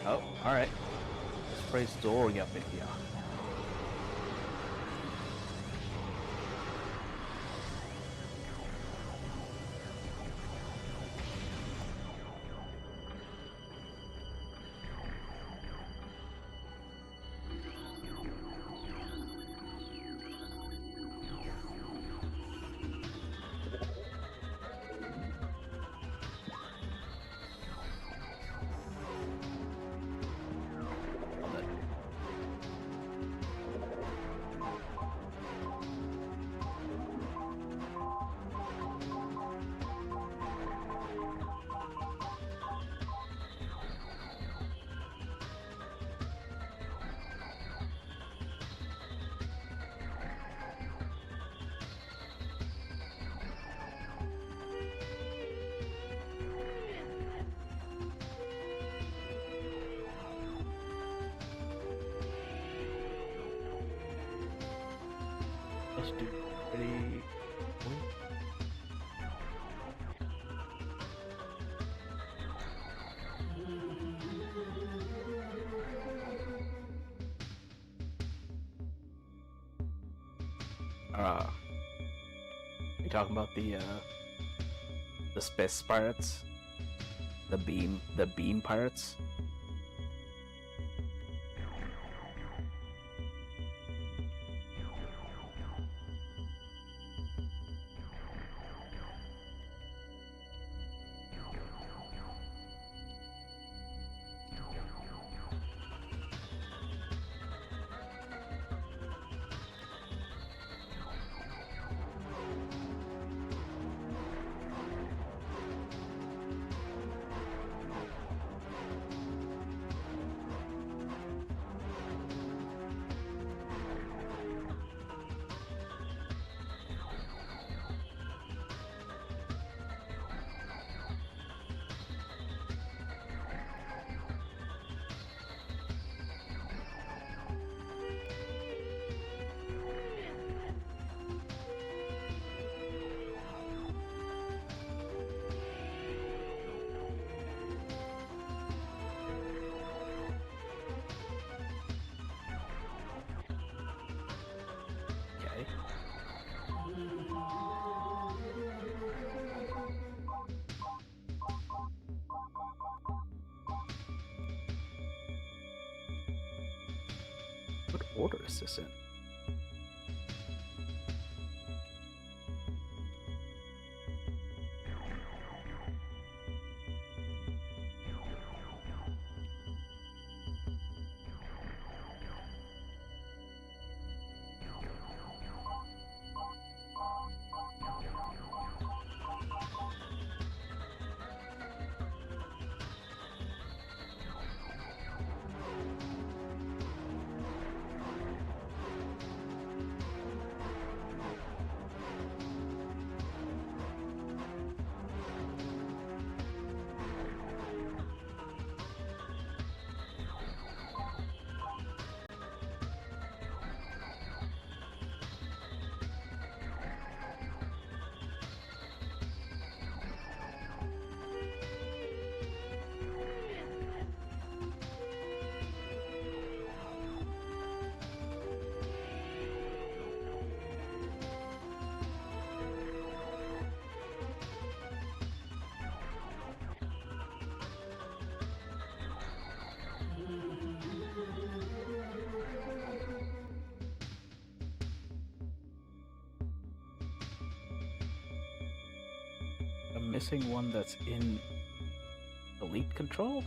Oh, alright. Let's praise Zorg up in here. Love it. Let's do pretty. You talking about the space pirates, the beam pirates? order assistant. I'm missing one that's in elite control.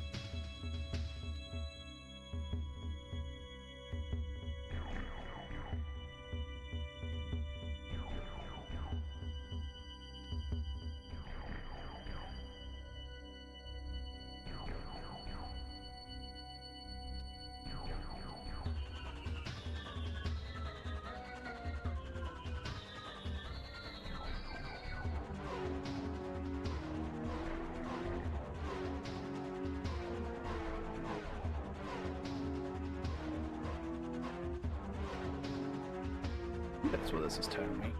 That's what this is telling me.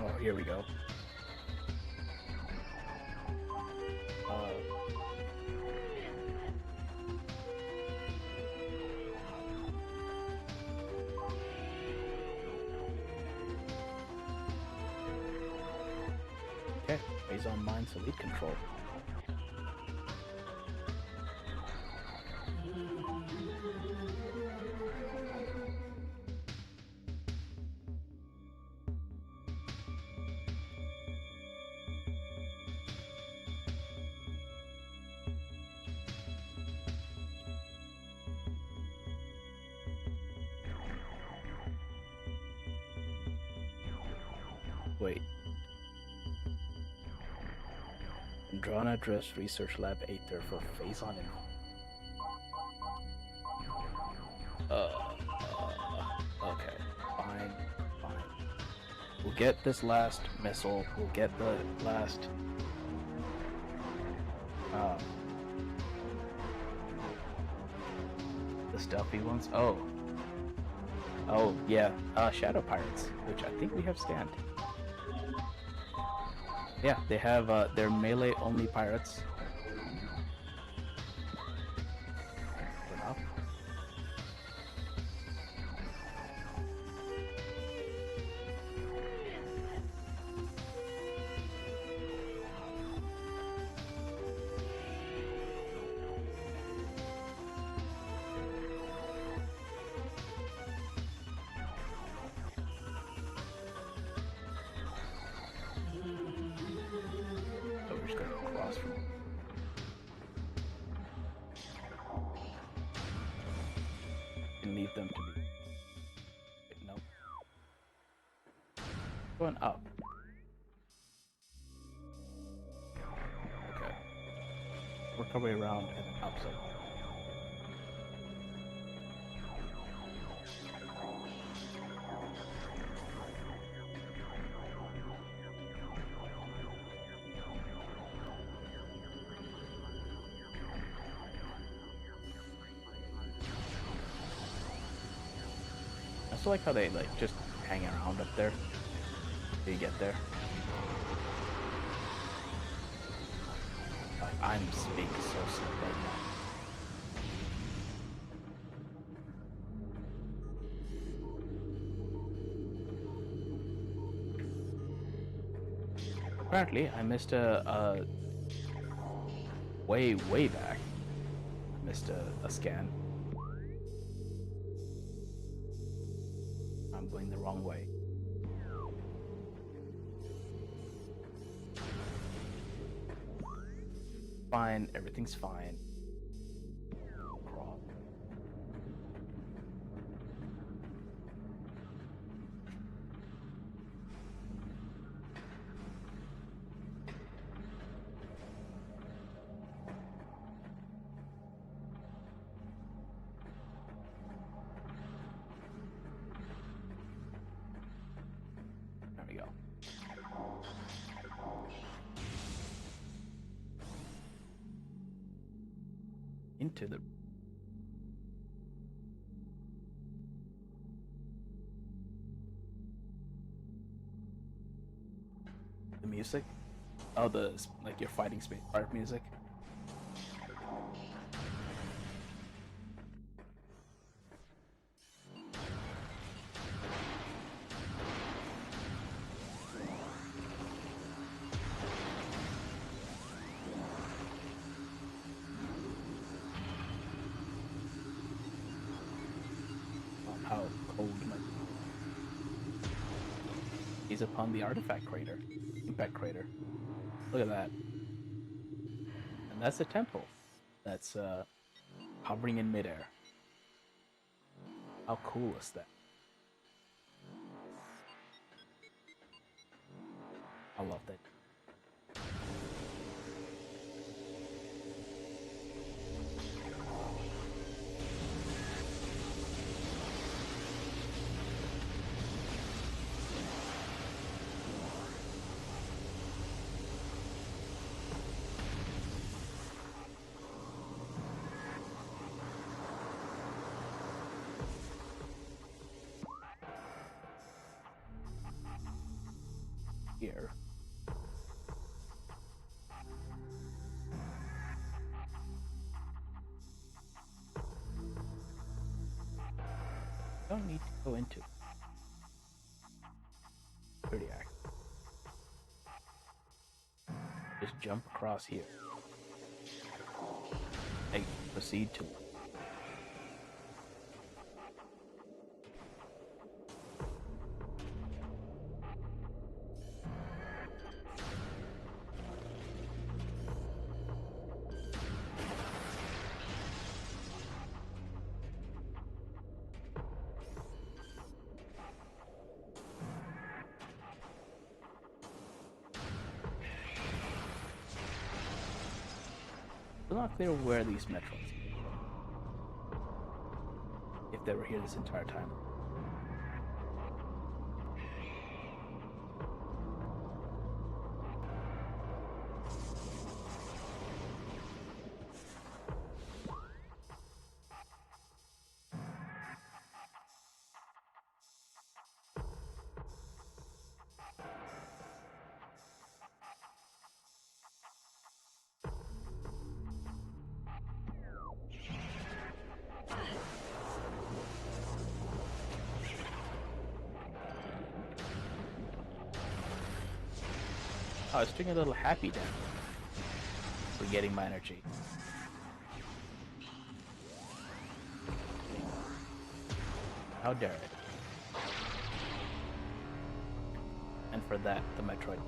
Oh, here we go. Okay, he's on mine's elite control. Wait. Andrana address Research Lab 8 there for phase on and okay. Fine. We'll get this last missile. We'll get the last the stealthy ones. Oh yeah, Shadow Pirates, which I think we have scanned. Yeah, they have their melee only pirates. Enough. So we're just gonna cross from and leave them to be. Wait, no. Going up. Okay. Work our way around and then up. So. I still like how they like just hang around up there till you get there. Like I'm speaking so slow right now. Apparently, I missed a way back. I missed a scan. I'm going the wrong way. Fine, everything's fine. Crawl. There we go. Into the music. Oh, like your fighting space part music. How cold my he's upon the artifact crater, impact crater. Look at that, and that's a temple that's hovering in midair. How cool is that? I love that. Here. Don't need to go into pretty active. Just jump across here. And proceed to It's not clear where these Metroids if they were here this entire time. I was doing a little happy dance for getting my energy. How dare it? And for that, the Metroid.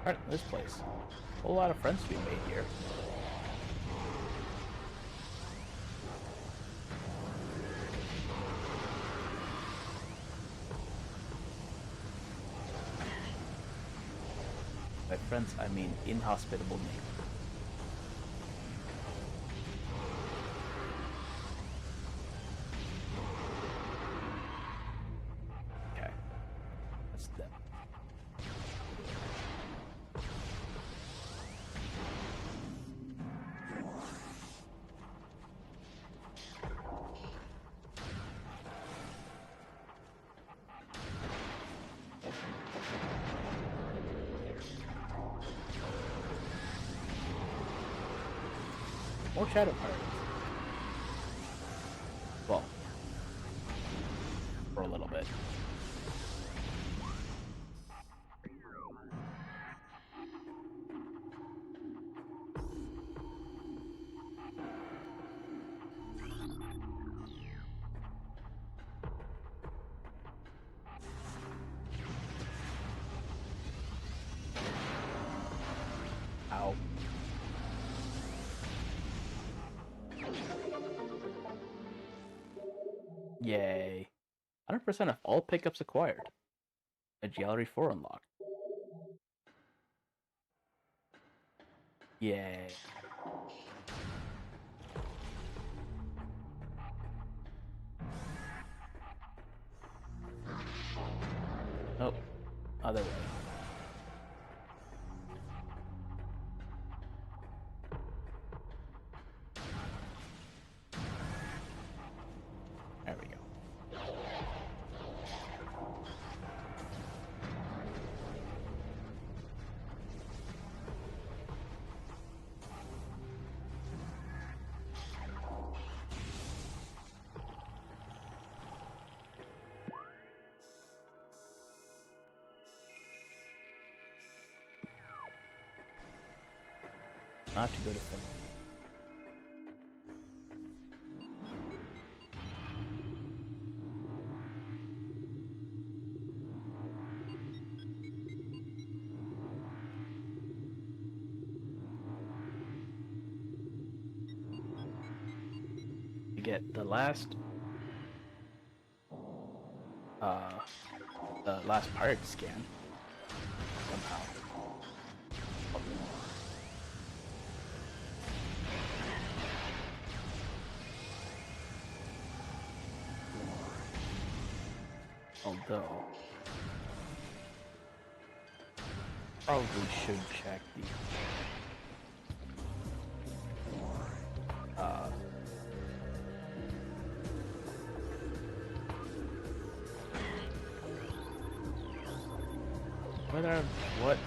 Alright, this place. A whole lot of friends to be made here. By friends, I mean inhospitable neighbors. Okay. More shadow pirates. Well, for a little bit. Ow. Yay. 100% of all pickups acquired. A Gallery 4 unlocked. Yay. Oh, other way. There we go. Not to go to film. To get the last pirate scan somehow. Although, probably should check the whether what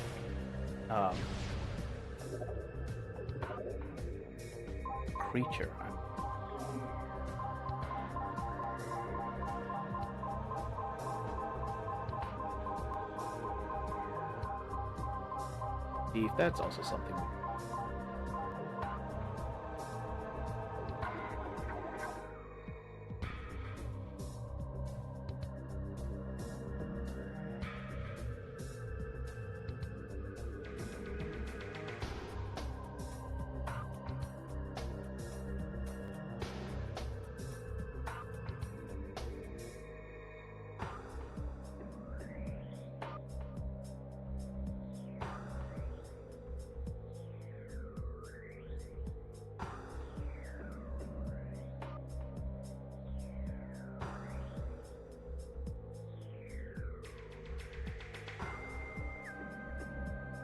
creature I'm see if that's also something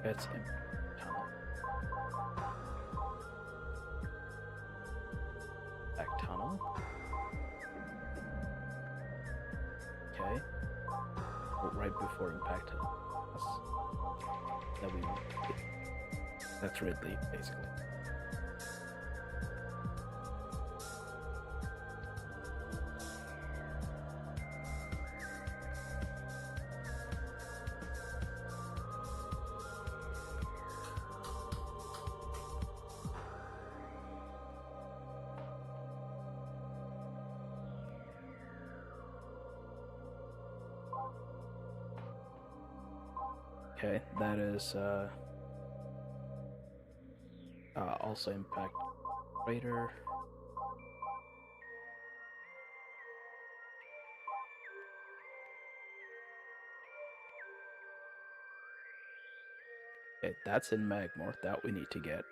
that's him. Back tunnel. Okay. Well, right before impact tunnel. That's Ridley, basically. Okay, that is also impact crater. Okay, that's in Magmore that we need to get.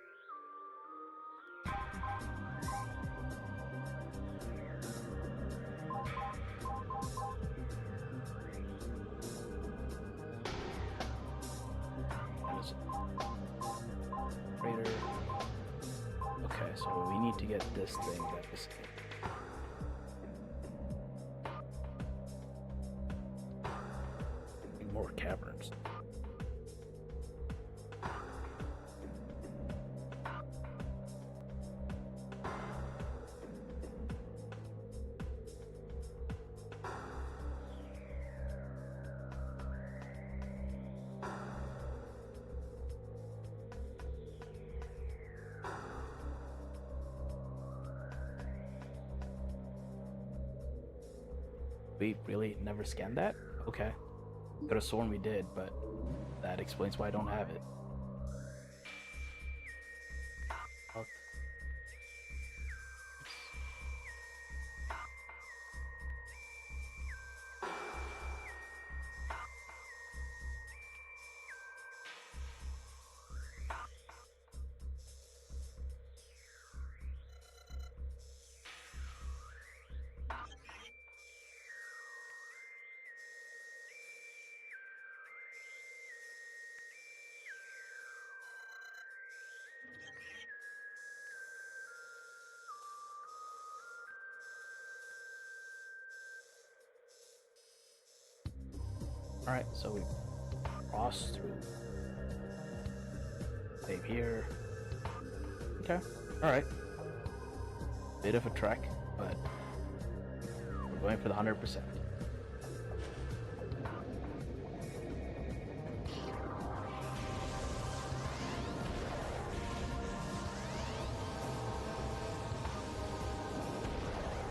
That is crater. Okay, so we need to get this thing that is more caverns. We really never scanned that? Okay. Could have sworn we did, but that explains why I don't have it. Health. Alright, so we cross through. Save here. Okay, alright. Bit of a trek, but we're going for the 100%.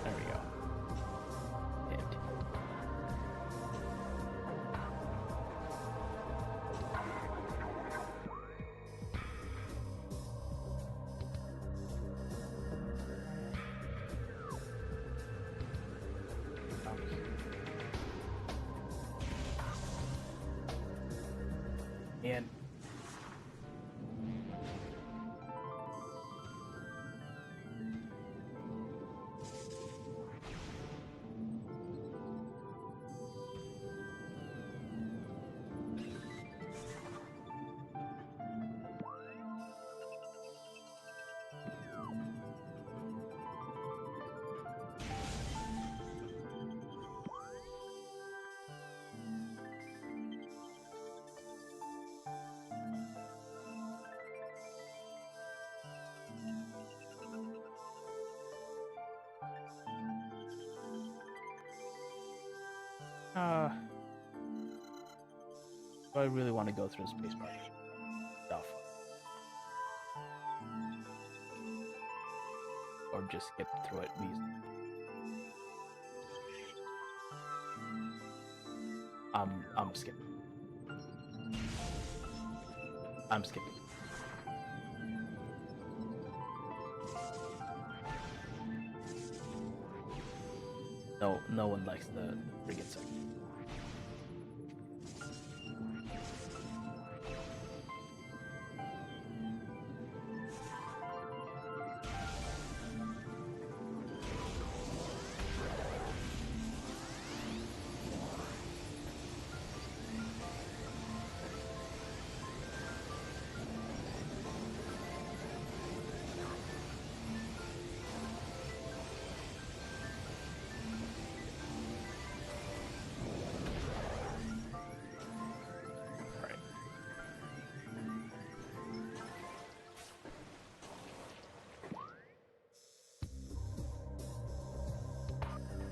There we go. Empty. And do I really want to go through the space bar stuff? Or just skip through it easily? I'm skipping. I'm skipping. No one likes the frigate section.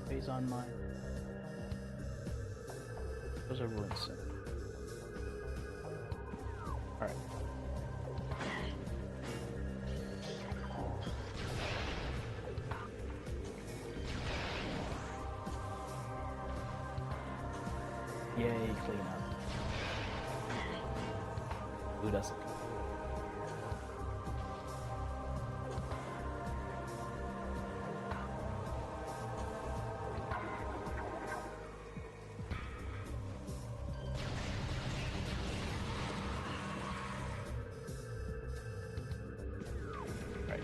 Phase on mine. Those are ruins. Alright. Yay, clean up. Who doesn't? Right.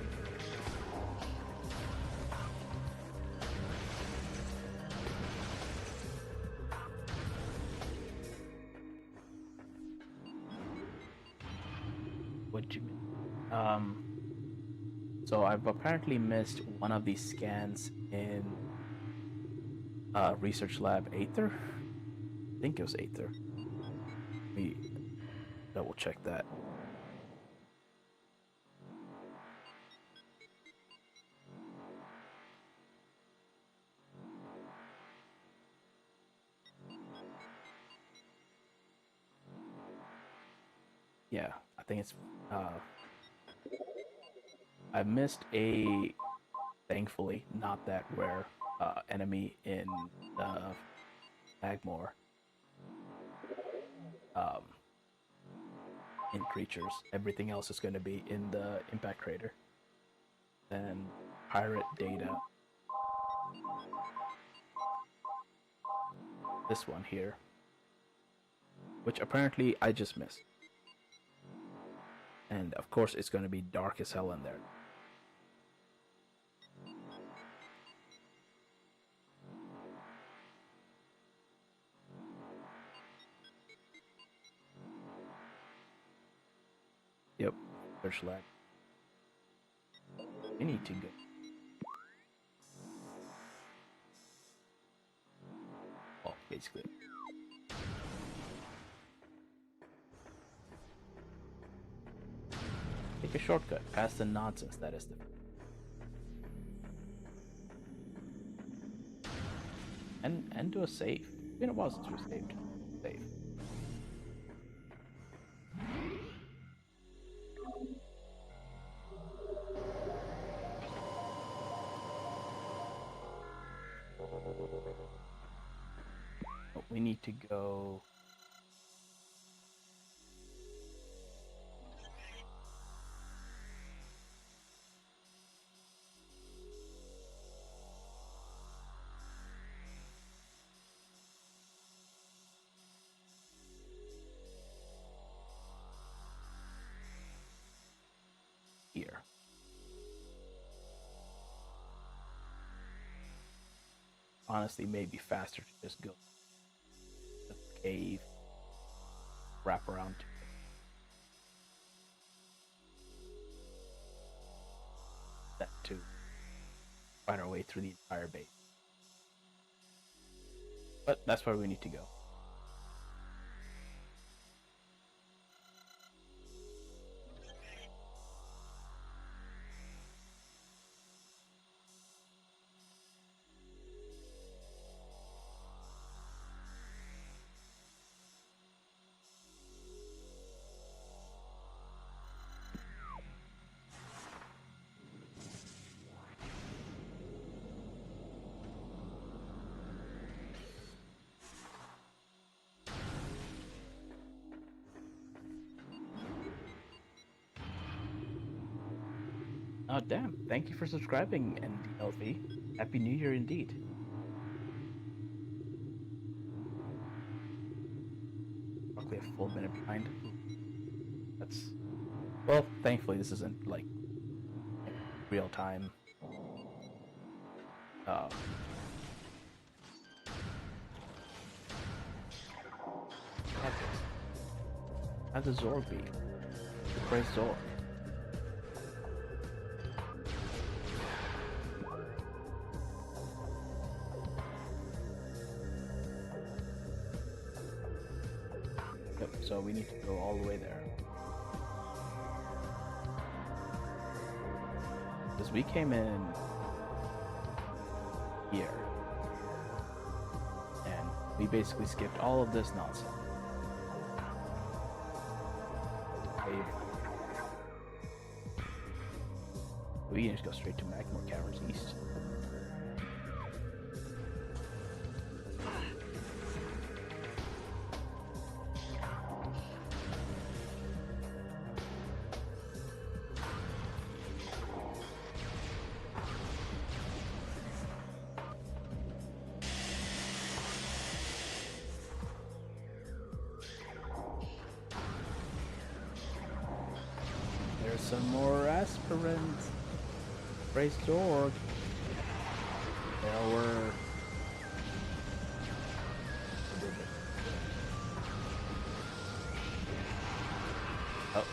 What you mean? So I've apparently missed one of these scans in Research Lab Aether. I think it was Aether. Let me double check that. Yeah, I think it's I missed a, thankfully, not that rare enemy in Magmore um, in creatures. Everything else is going to be in the impact crater. Then pirate data. This one here, which apparently I just missed. And of course it's going to be dark as hell in there. Yep, there's lag. We need to go. Well, basically. Take a shortcut past the nonsense that is the. And do a save. It's been a while since we saved. Save. Oh, we need to go. Here. Honestly, maybe faster to just go to the cave, wrap around to it. That to find our way through the entire base. But that's where we need to go. Oh damn, thank you for subscribing, NDLV. Happy New Year indeed. Roughly a full minute behind. That's... Well, thankfully this isn't, like, real time. How'd the Zorg be? The praise Zorg. Yep, so we need to go all the way there. Because we came in here. And we basically skipped all of this nonsense. We can just go straight to Magmore Caverns East. There's some more aspirants. Praise Zorg. There were... Oh.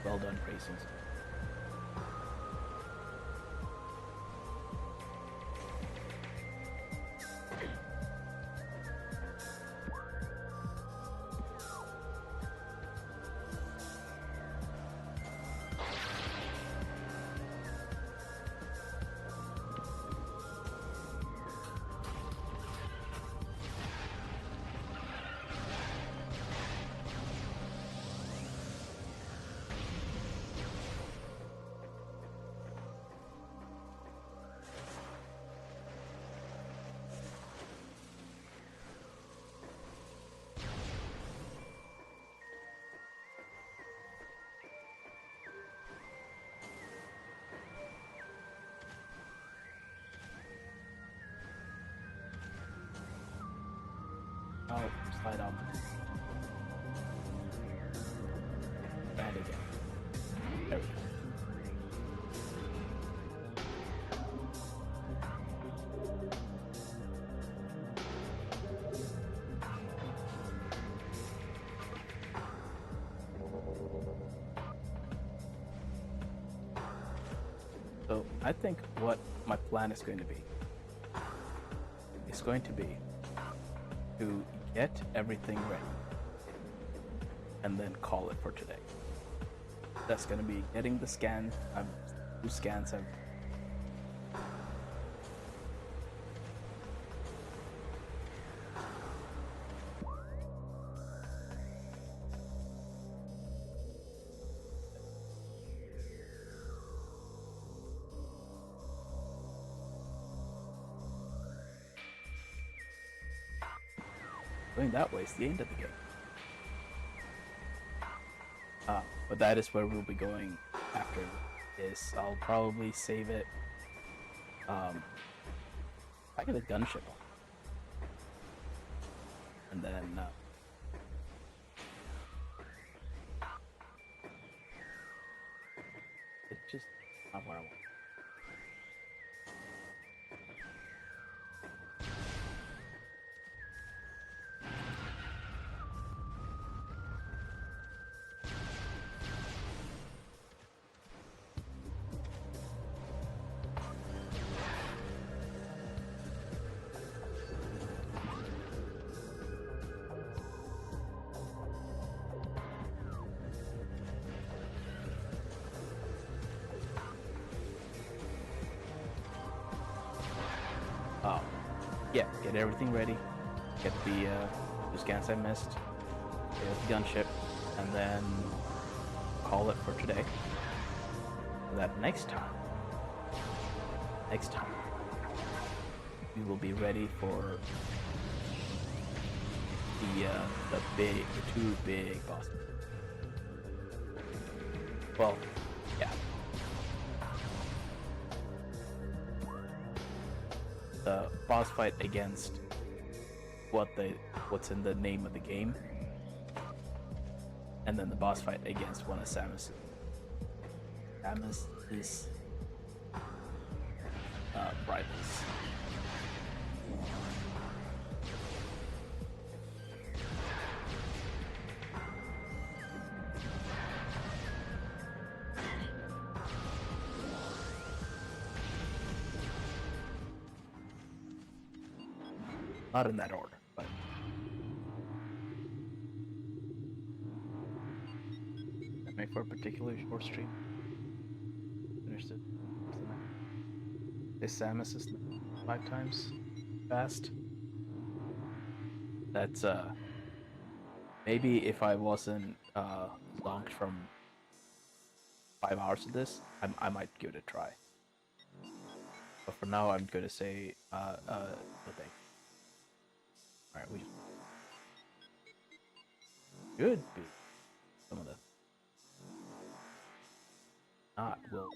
Well done, Graysons. slide off. And again. There we go. So I think what my plan is going to be to get everything ready and then call it for today. That's going to be getting the scan. 2 scans. Going that way is the end of the game. But that is where we'll be going after this. I'll probably save it. I get a gunship on. And then it's just not where I want. Yeah, get everything ready. Get the scans I missed. Get the gunship, and then call it for today. So that next time, we will be ready for the 2 big bosses. Well, yeah. The boss fight against what's in the name of the game, and then the boss fight against one of Samus's rivals. Not in that order, but that make for a particularly short stream. Finished it. This Samus is 5 times fast. That's maybe if I wasn't locked from 5 hours of this, I might give it a try. But for now, I'm gonna say no thank you. Alright, we should be some of the not will.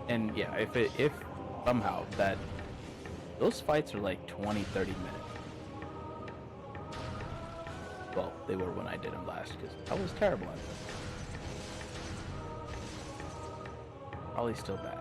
And yeah, if somehow that those fights are like 20-30 minutes. Well, they were when I did them last, because I was terrible at them. Probably still bad.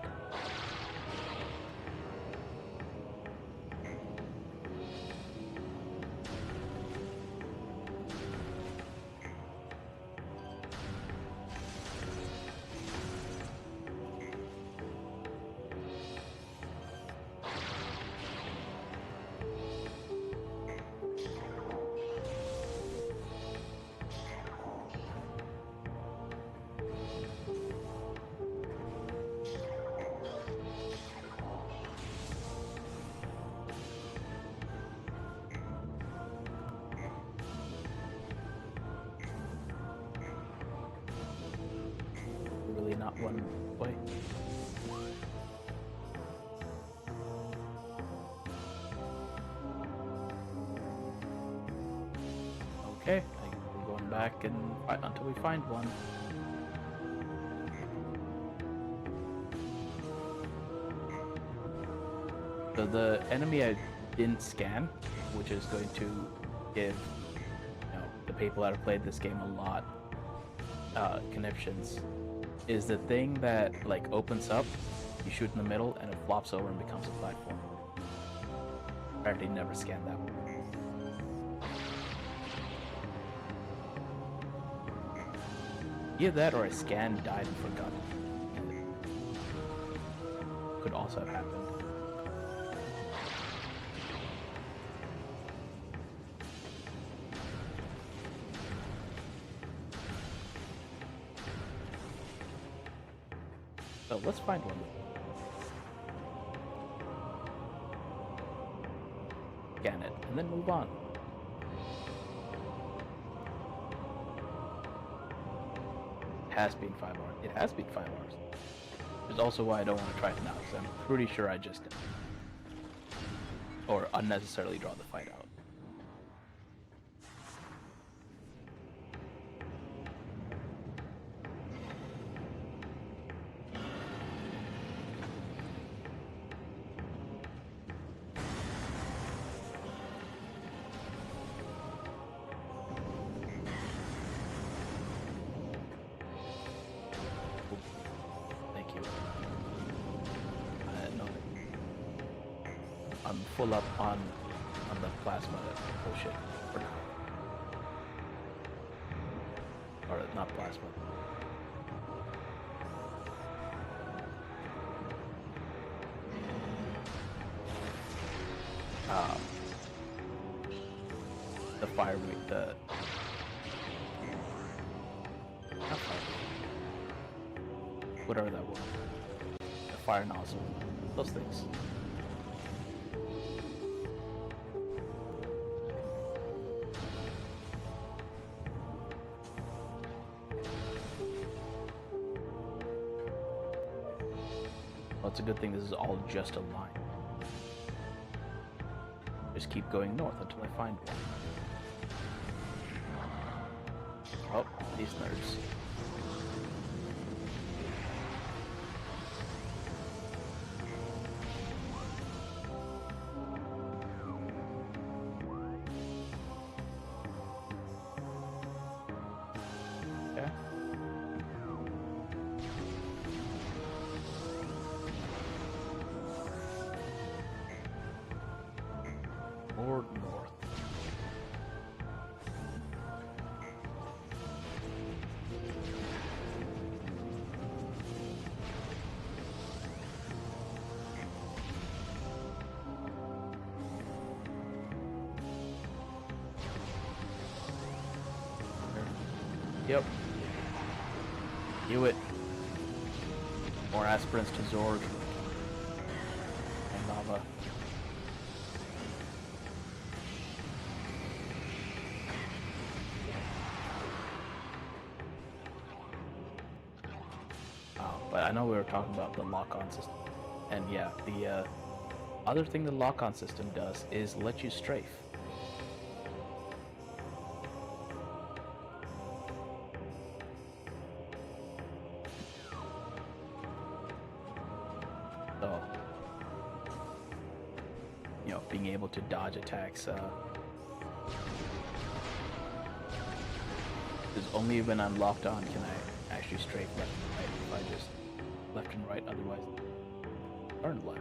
one way. Okay, we're going back and until we find one. So the enemy I didn't scan, which is going to give the people that have played this game a lot conniptions, is the thing that like opens up, you shoot in the middle, and it flops over and becomes a platform. Apparently never scanned that one. Either that or I scanned, died, and forgot. Could also have happened. So let's find one. Scan it, and then move on. It has been 5 hours. It has been 5 hours. Which is also why I don't want to try it now, because I'm pretty sure I just or unnecessarily draw the fight out. I'm full up on the plasma bullshit for now. Or not plasma. The fire rate, not fire rate. Whatever that was. The fire nozzle. Those things. Well, it's a good thing this is all just a line. Just keep going north until I find one. Oh, these nerds. Okay. More north. Yep. Knew it. More aspirants to Zorg. And lava. But I know we were talking about the lock-on system. And yeah, the other thing the lock-on system does is let you strafe. So, being able to dodge attacks is only when I'm locked on can I actually strafe left and right. If I just left and right, otherwise turn left.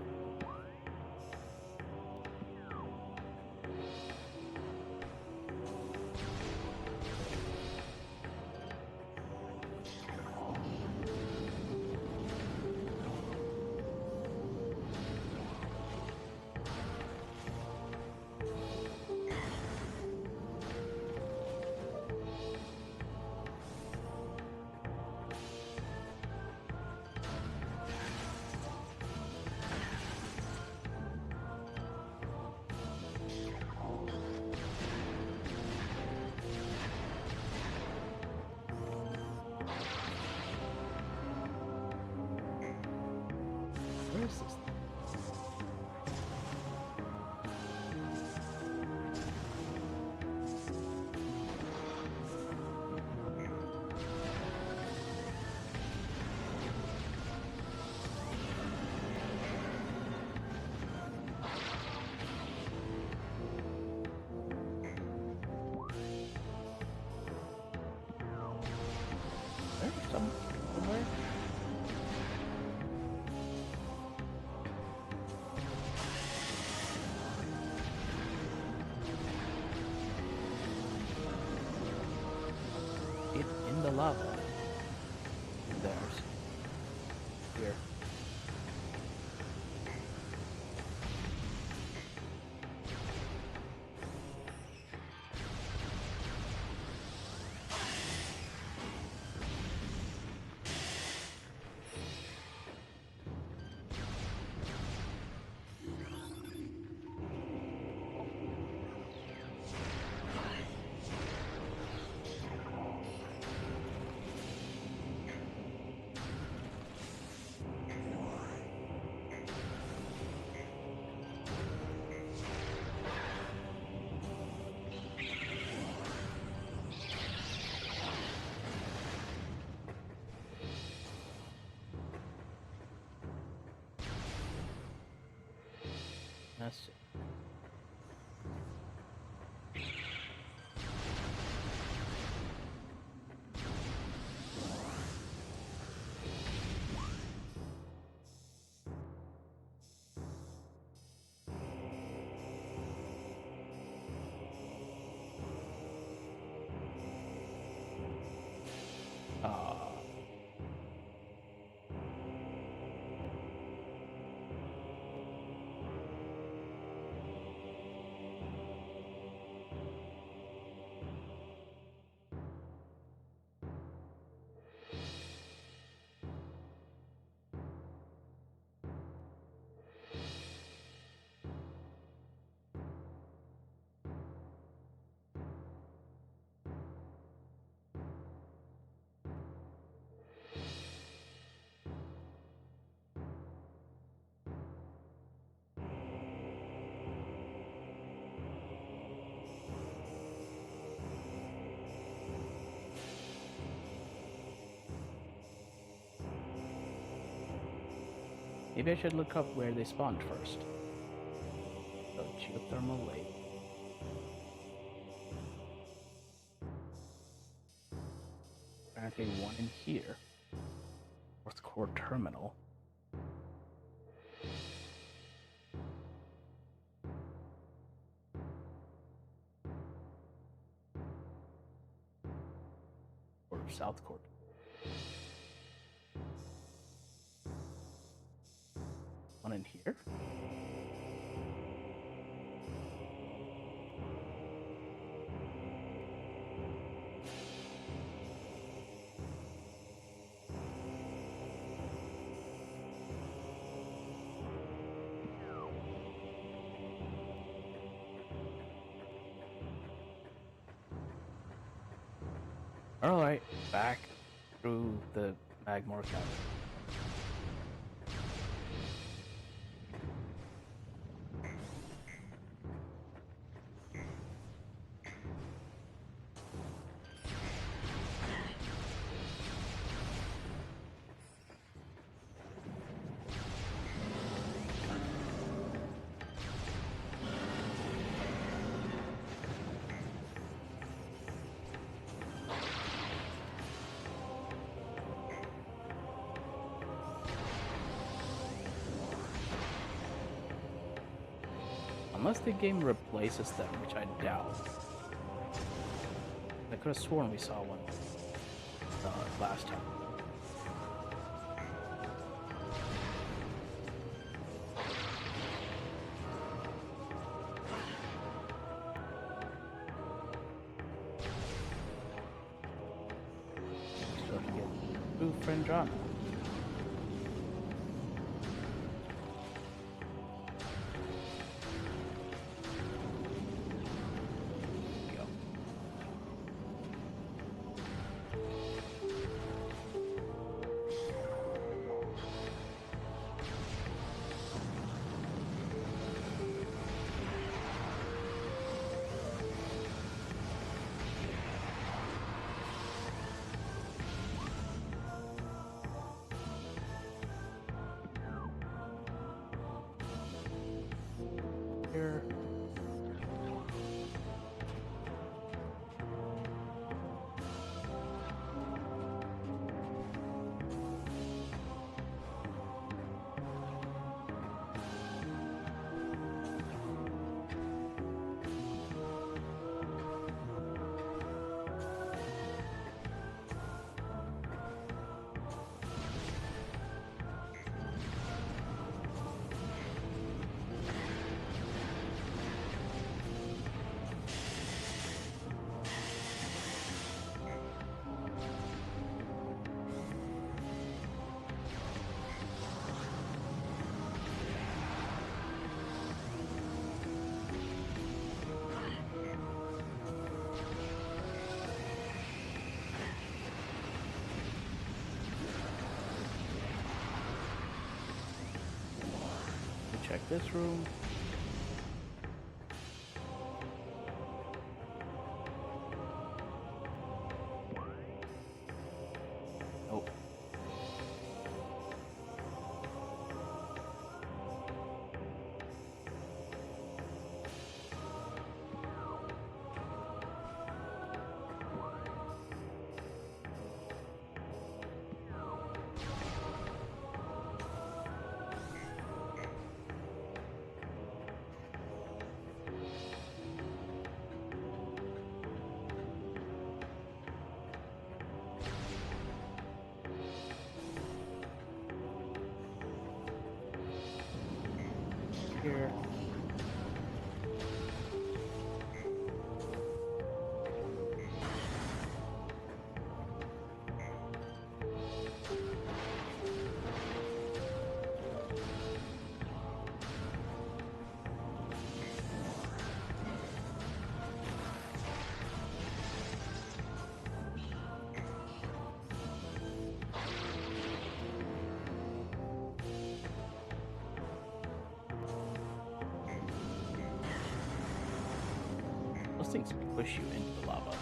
Let's see. Maybe I should look up where they spawned first. So, geothermal lake. Apparently one in here. Fourth core terminal. Or south core. One in here? Alright, back through the Magmore cavern. Unless the game replaces them, which I doubt. I could have sworn we saw one last time. So I can get ooh, friend John. Here. Check this room. Oh. Those things push you into the lava.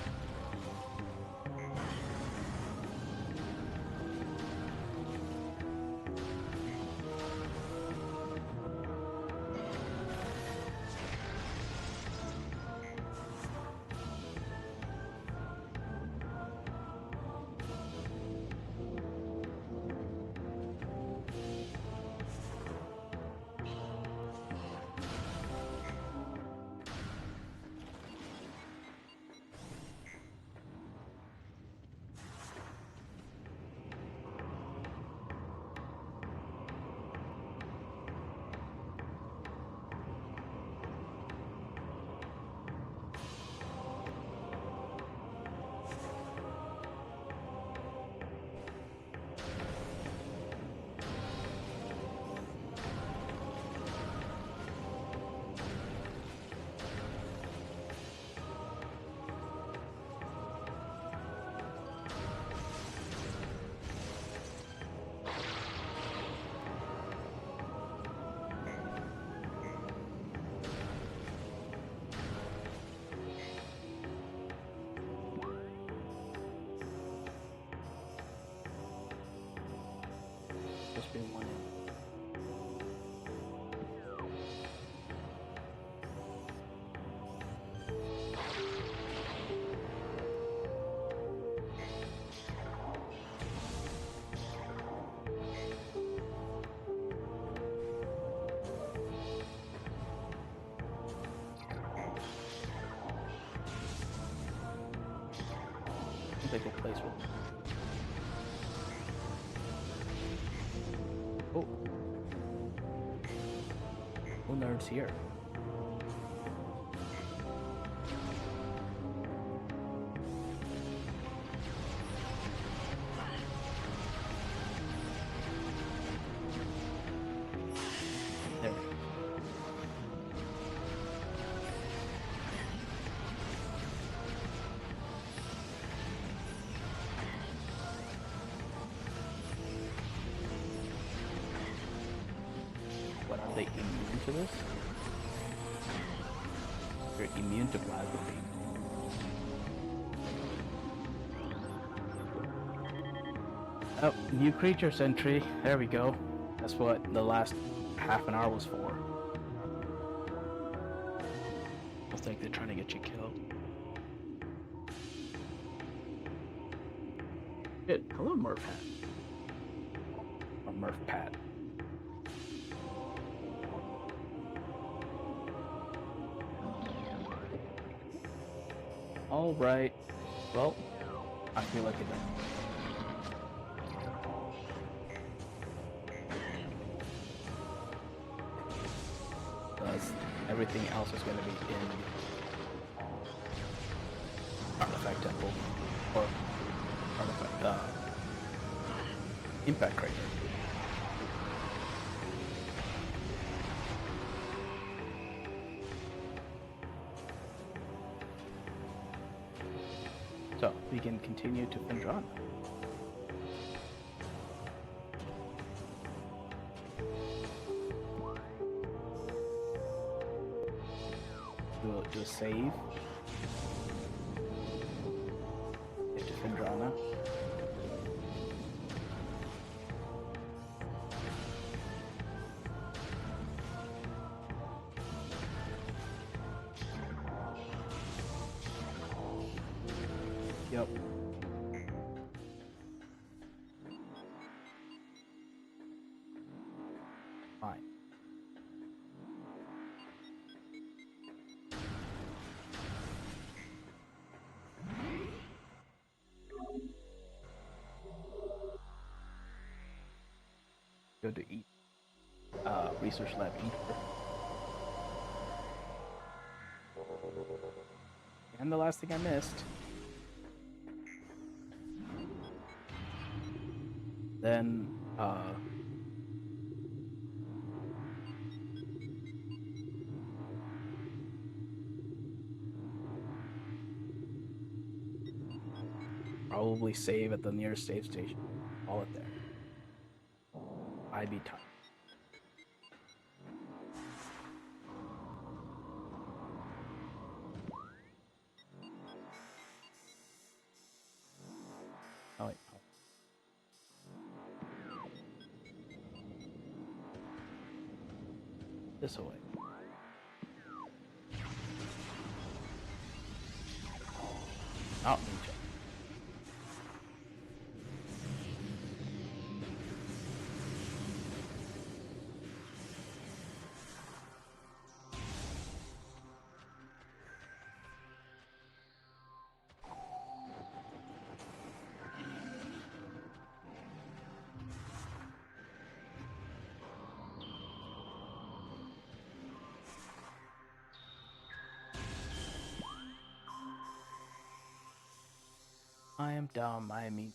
Just be one in. I think we'll place with. Oh. Who nerds here? There. What, are they immune to this? They're immune to plasma beam. Oh, new creature sentry. There we go. That's what the last half an hour was for. Looks like they're trying to get you killed. Shit, hello Murph Hat. Or Murph Pat. Alright. Well, I feel like it done. Because everything else is going to be in Artifact Temple. Or Artifact, Impact Crater. So, we can continue to Fendrana. Do a save. Get to Fendrana. Yep. Fine. Go to eat. Research lab Ether. And the last thing I missed. Then, probably save at the nearest save station. Call it there. IB time. this away. Not ninja. I am dumb, I mean...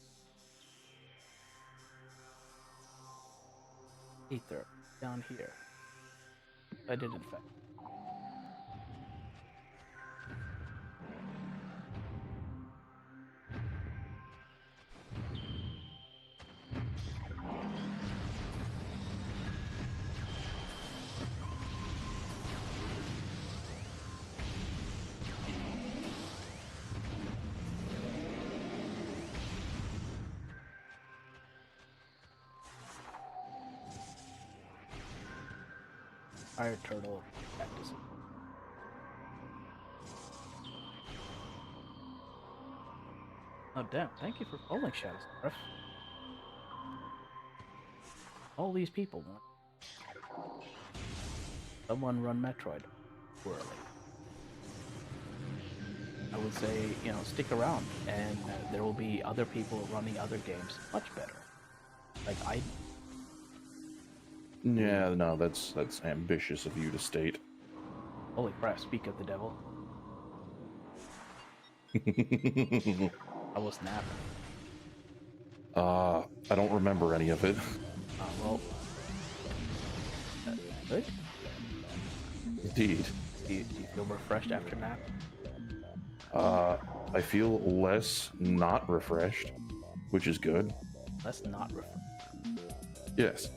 Ether, down here. I did in fact. Fire turtle practicing. Oh damn, thank you for following Shadows, Ref. All these people want someone run Metroid early. I would say, you know, stick around and there will be other people running other games much better. Like I... Yeah, no, that's ambitious of you to state. Holy crap, speak of the devil. I was napping. I don't remember any of it. Well... good? Indeed. Do you feel refreshed after nap? I feel less not refreshed, which is good. Let's not refresh. Yes.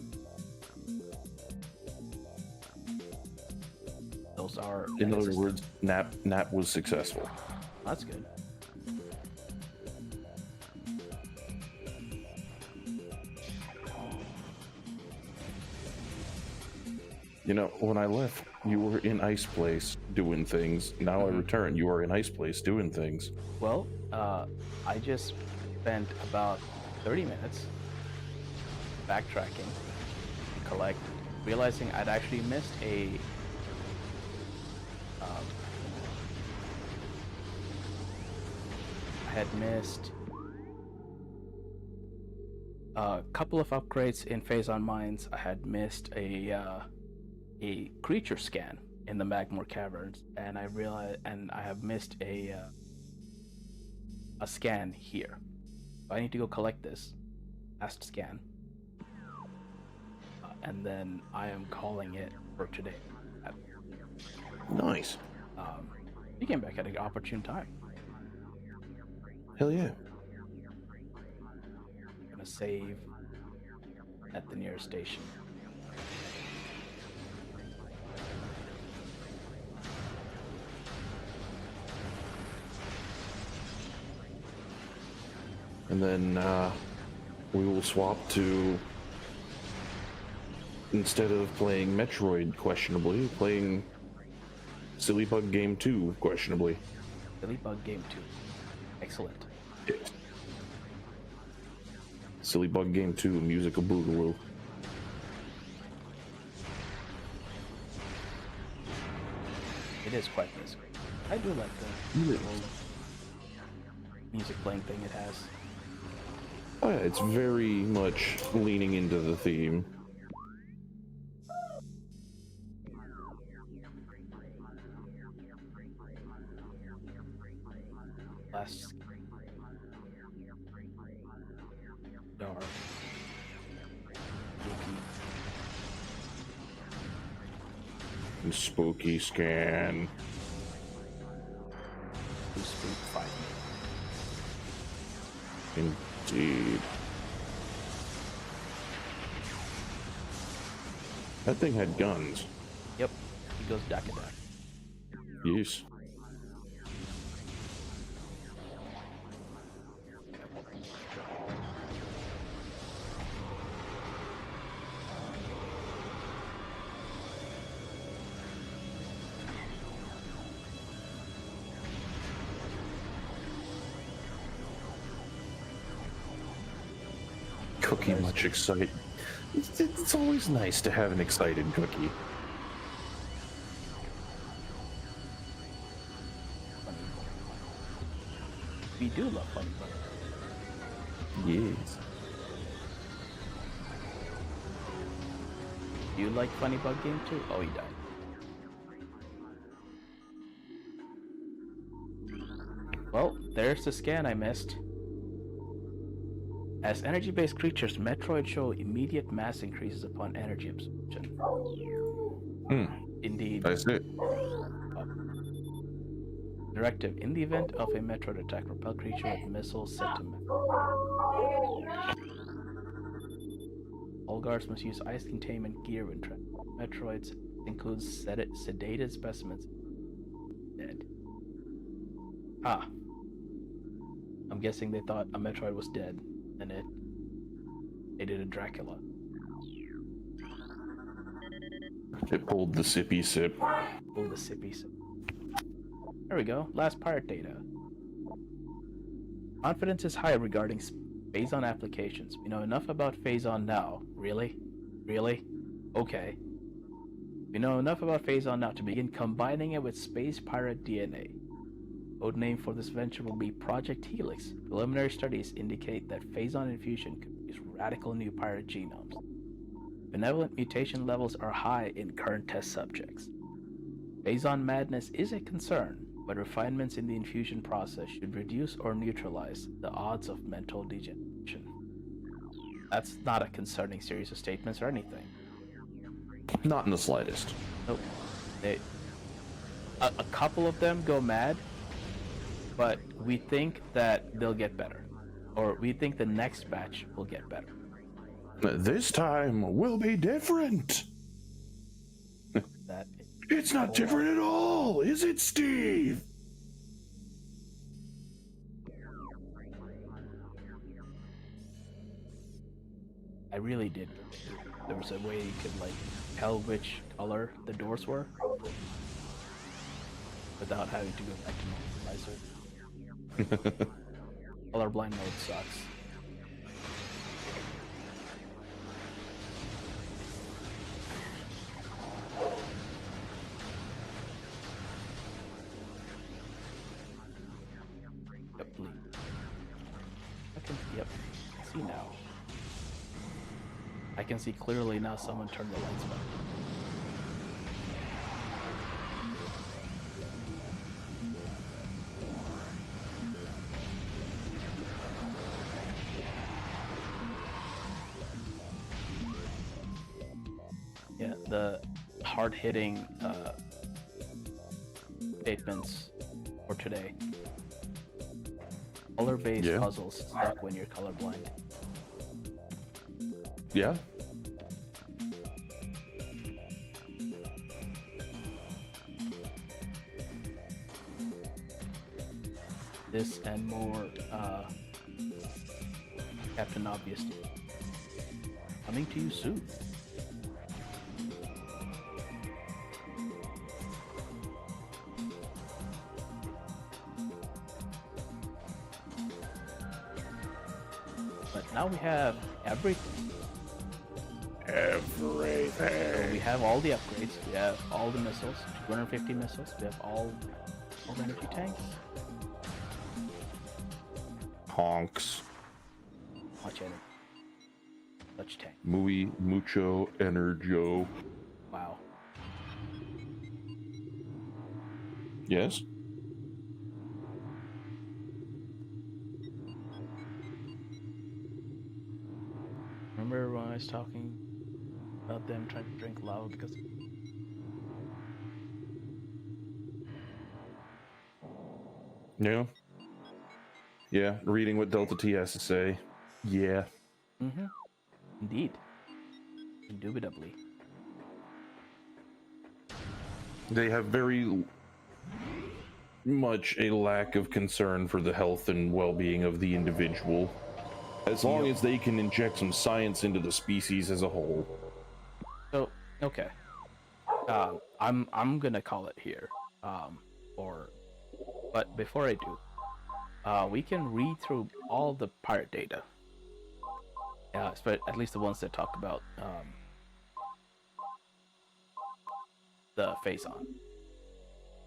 Those are... In other words, nap was successful. That's good. You know, when I left, you were in Ice Place doing things. Now I return, you are in Ice Place doing things. Well, I just spent about 30 minutes backtracking, realizing I'd actually missed I had missed a couple of upgrades in Phase on Mines. I had missed a creature scan in the Magmore Caverns, and I realized, and I have missed a scan here. I need to go collect this last scan, and then I am calling it for today. Nice. We came back at an opportune time. Hell yeah. I'm gonna save at the nearest station. And then we will swap to, instead of playing Metroid questionably, playing Silly Bug Game 2 questionably. Silly Bug Game 2. Excellent. Yes. Silly Bug Game 2, Musical Boogaloo. It is quite musical. I do like the little music playing thing it has. Oh yeah, it's very much leaning into the theme. Last dark, And spooky scan. spook fight. Indeed. That thing had guns. Yep, he goes duck and duck. Yes. Cookie much excited. It's always nice to have an excited Cookie. We do love Funny Bug. Yes. You like Funny Bug game too? Oh, he died. Well, there's the scan I missed. As energy-based creatures, Metroid show immediate mass increases upon energy absorption. Indeed. I see. Directive: in the event of a Metroid attack, repel creature with missiles set to all guards must use ice containment gear when trapped. Metroids includes sedated specimens. Dead. Ah. I'm guessing they thought a Metroid was dead, and they did a Dracula. It pulled the sippy sip. Pulled the sippy sip. There we go. Last pirate data. Confidence is high regarding Phazon applications. We know enough about Phazon now. Really? Really? Okay. We know enough about Phazon now to begin combining it with space pirate DNA. Code name for this venture will be Project Helix. Preliminary studies indicate that Phazon infusion could produce radical new pirate genomes. Benevolent mutation levels are high in current test subjects. Phazon madness is a concern, but refinements in the infusion process should reduce or neutralize the odds of mental degeneration. That's not a concerning series of statements or anything. Not in the slightest. Nope. A couple of them go mad, but we think that they'll get better. Or we think the next batch will get better. This time will be different. That It's not different at all, is it, Steve? I really did. There was a way you could like tell which color the doors were without having to go back to normalizer. Colorblind mode sucks. Yep. See now. I can see clearly now. Someone turned the lights back. Yeah, the hard-hitting statements for today. Color-based puzzles suck when you're colorblind. Yeah. This and more Captain Obvious coming to you soon. But now we have everything. So we have all the upgrades. We have all the missiles, 250 missiles. We have all the energy tanks. Honks. Much energy. Much tank. Muy mucho energo. Wow. Yes? Remember when I was talking about them trying to drink lava because... Yeah. Yeah, reading what Delta T has to say. Yeah. Mm-hmm. Indeed. Indubitably. They have very much a lack of concern for the health and well-being of the individual, as long as they can inject some science into the species as a whole. So, okay. I'm gonna call it here. But before I do, we can read through all the pirate data. at least the ones that talk about the face on.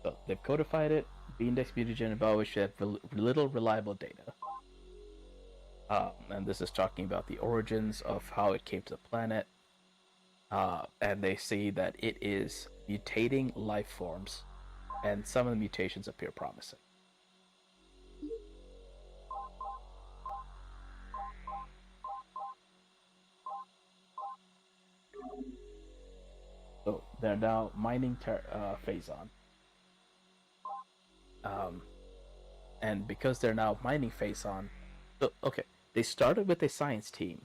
So they've codified it, B-index mutagen, about which they have little reliable data. And this is talking about the origins of how it came to the planet. And they see that it is mutating life forms, and some of the mutations appear promising. So they're now mining Phazon. And because they're now mining Phazon, so, okay, they started with a science team,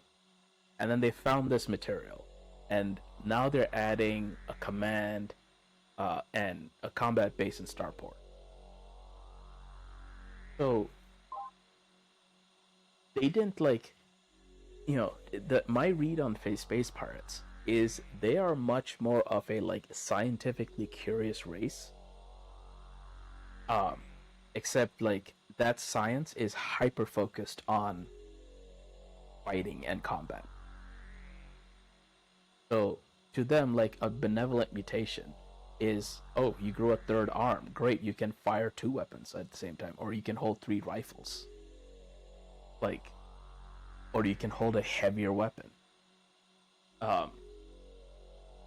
and then they found this material, and now they're adding a command and a combat base in Starport. So they didn't my read on Space Pirates is they are much more of a scientifically curious race. Except that science is hyper focused on fighting and combat. So to them, a benevolent mutation is, oh, you grew a third arm, great, you can fire 2 weapons at the same time, or you can hold 3 rifles, or you can hold a heavier weapon.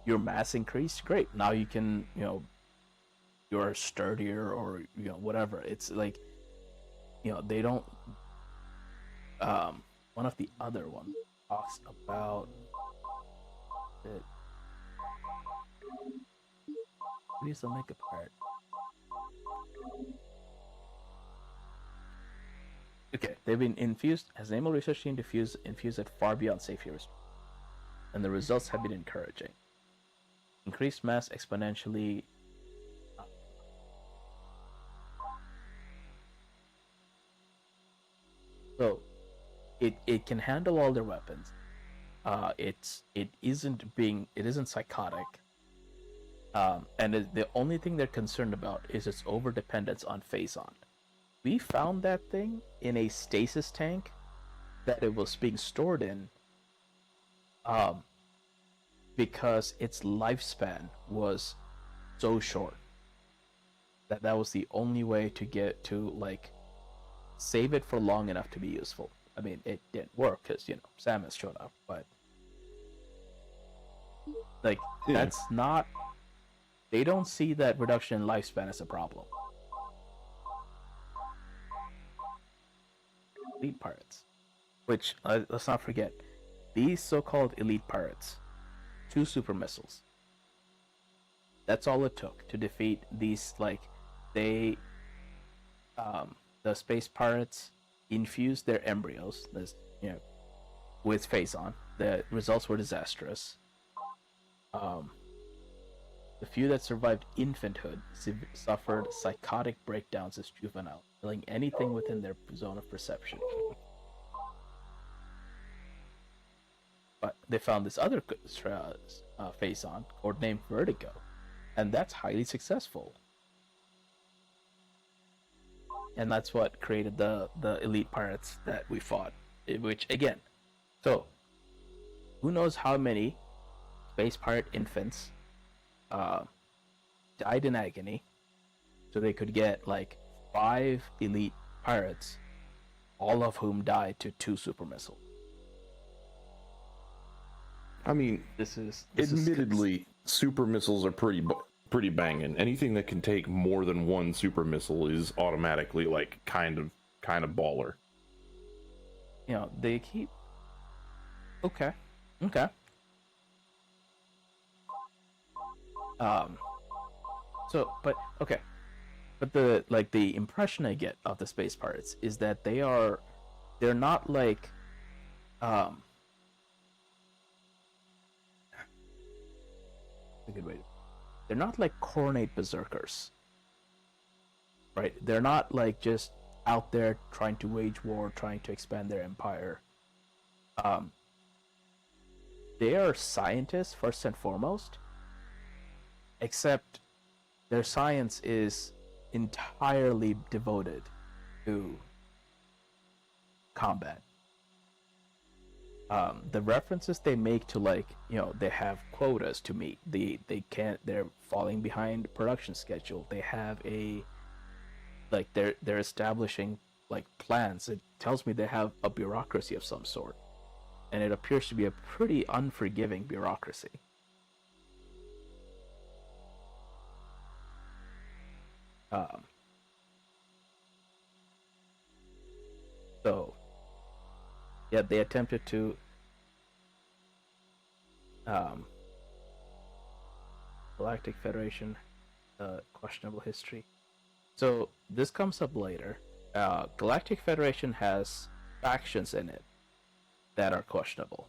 Your mass increased, great, now you can, you're sturdier, or whatever. It's they don't. One of the other ones talks about it. Please don't make a part. Okay, they've been infused, has enabled research team to infuse it far beyond safe years, and the results have been encouraging. Increased mass exponentially. So, it can handle all their weapons. It isn't psychotic. And the only thing they're concerned about is its over dependence on Phazon. We found that thing in a stasis tank that it was being stored in, because its lifespan was so short that was the only way to get to save it for long enough to be useful. I mean, it didn't work because Samus showed up, but that's not. They don't see that reduction in lifespan as a problem. Elite pirates, which let's not forget, these so-called elite pirates, 2 super missiles. That's all it took to defeat these. The space pirates infused their embryos, with Phazon. The results were disastrous. The few that survived infanthood suffered psychotic breakdowns as juvenile, killing anything within their zone of perception. But they found this other Phazon, codenamed Vertigo, and that's highly successful. And that's what created the elite pirates that we fought. Which, again, so who knows how many space pirate infants died in agony, so they could get 5 elite pirates, all of whom died to 2 super missiles. I mean, this is admittedly, super missiles are pretty banging. Anything that can take more than 1 super missile is automatically kind of baller. They keep. Okay. So, but okay, but the impression I get of the space pirates is that they're not a good way. They're not coronate berserkers, right? They're not just out there trying to wage war, trying to expand their empire. They are scientists first and foremost, except their science is entirely devoted to combat. The references they make to, like, they have quotas to meet. They're falling behind production schedule. They have they're establishing like plans. It tells me they have a bureaucracy of some sort, and it appears to be a pretty unforgiving bureaucracy. Um, so yeah, they attempted to Galactic Federation, questionable history. So this comes up later. Galactic Federation has factions in it that are questionable,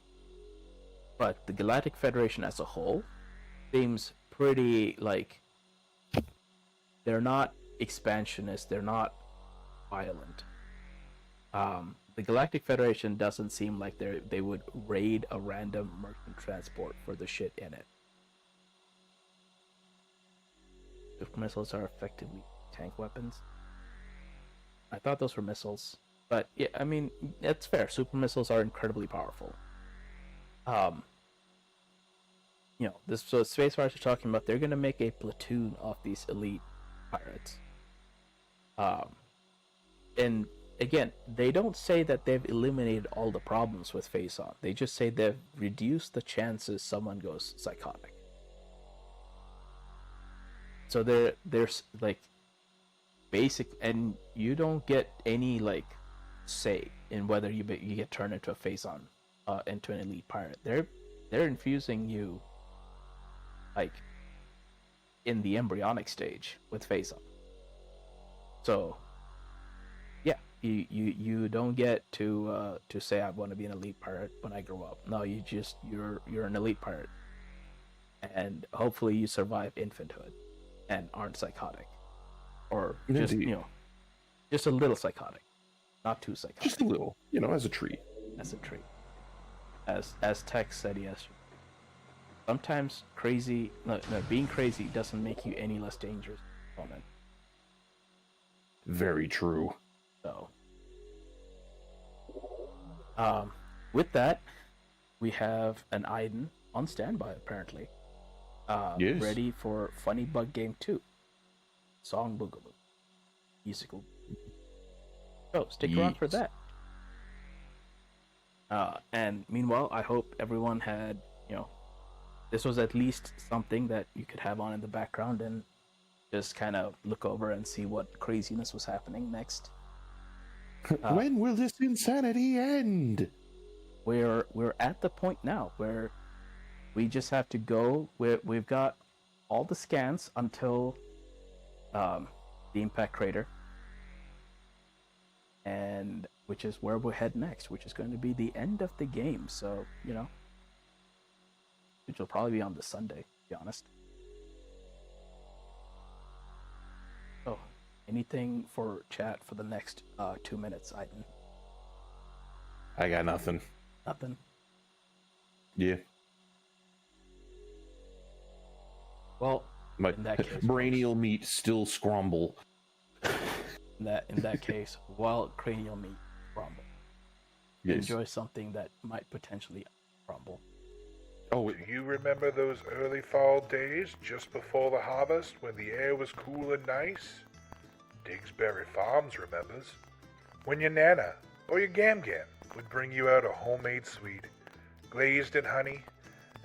but the Galactic Federation as a whole seems pretty, like, they're not expansionist, they're not violent. The Galactic Federation doesn't seem like they would raid a random merchant transport for the shit in it. Super missiles are effectively tank weapons. I thought those were missiles, but yeah, I mean, it's fair. Super missiles are incredibly powerful. This, so Space Pirates are talking about they're gonna make a platoon of these elite pirates. And again, they don't say that they've eliminated all the problems with Face On. They just say they've reduced the chances someone goes psychotic. So there's like basic, and you don't get any like say in whether you get turned into a Face On, into an elite pirate. They're infusing you like in the embryonic stage with Face On. So yeah, you don't get to say I want to be an elite pirate when I grow up. No, you're an elite pirate, and hopefully you survive infanthood and aren't psychotic, or just Indeed. Just a little psychotic, not too psychotic. Just a little, as a treat. As a treat. As Tex said yesterday. Sometimes being crazy doesn't make you any less dangerous from it. Very true. So, with that, we have an Aiden on standby apparently. Yes. Ready for Funny Bug Game 2. Song Boogaloo. Musical. So, stick around for that. And meanwhile, I hope everyone had, this was at least something that you could have on in the background and just kind of look over and see what craziness was happening next. When will this insanity end? We're at the point now where we just have to go. We've got all the scans until the impact crater, and which is where we'll head next, which is going to be the end of the game. So, which will probably be on the Sunday, to be honest. Oh, anything for chat for the next 2 minutes, Aiden? I got nothing. Nothing. Yeah. Well, My in that case, brainial meat still scrumble. In that case, while cranial meat crumble, Yes. enjoy something that might potentially crumble. Oh, Do you remember those early fall days just before the harvest when the air was cool and nice? Digsbury Farms remembers. When your Nana or your Gam-Gam would bring you out a homemade sweet, glazed in honey,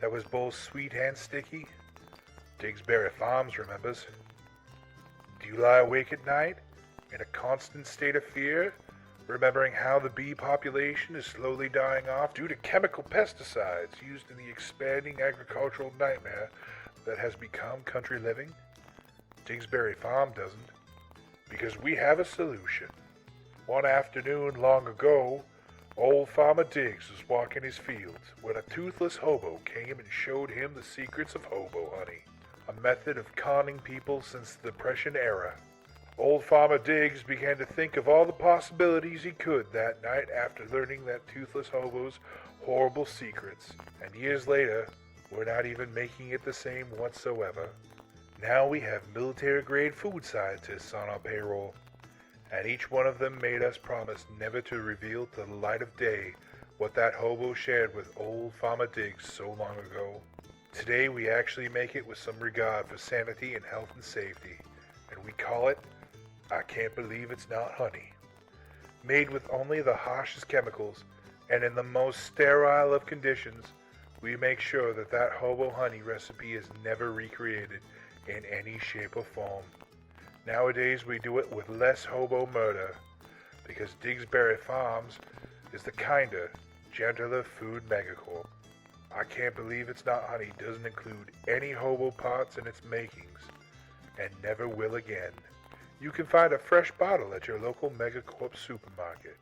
that was both sweet and sticky. Digsbury Farms remembers. Do you lie awake at night in a constant state of fear, remembering how the bee population is slowly dying off due to chemical pesticides used in the expanding agricultural nightmare that has become country living? Digsbury Farm doesn't, because we have a solution. One afternoon long ago, old Farmer Diggs was walking his fields when a toothless hobo came and showed him the secrets of hobo honey, a method of conning people since the Depression era. Old Farmer Diggs began to think of all the possibilities he could that night after learning that toothless hobo's horrible secrets, and years later, we're not even making it the same whatsoever. Now we have military-grade food scientists on our payroll, and each one of them made us promise never to reveal to the light of day what that hobo shared with old Farmer Diggs so long ago. Today we actually make it with some regard for sanity and health and safety, and we call it I Can't Believe It's Not Honey. Made with only the harshest chemicals and in the most sterile of conditions, we make sure that that hobo honey recipe is never recreated in any shape or form. Nowadays we do it with less hobo murder, because Digsbury Farms is the kinder, gentler food megacorp. I Can't Believe It's Not Honey doesn't include any hobo parts in its makings, and never will again. You can find a fresh bottle at your local megacorp supermarket.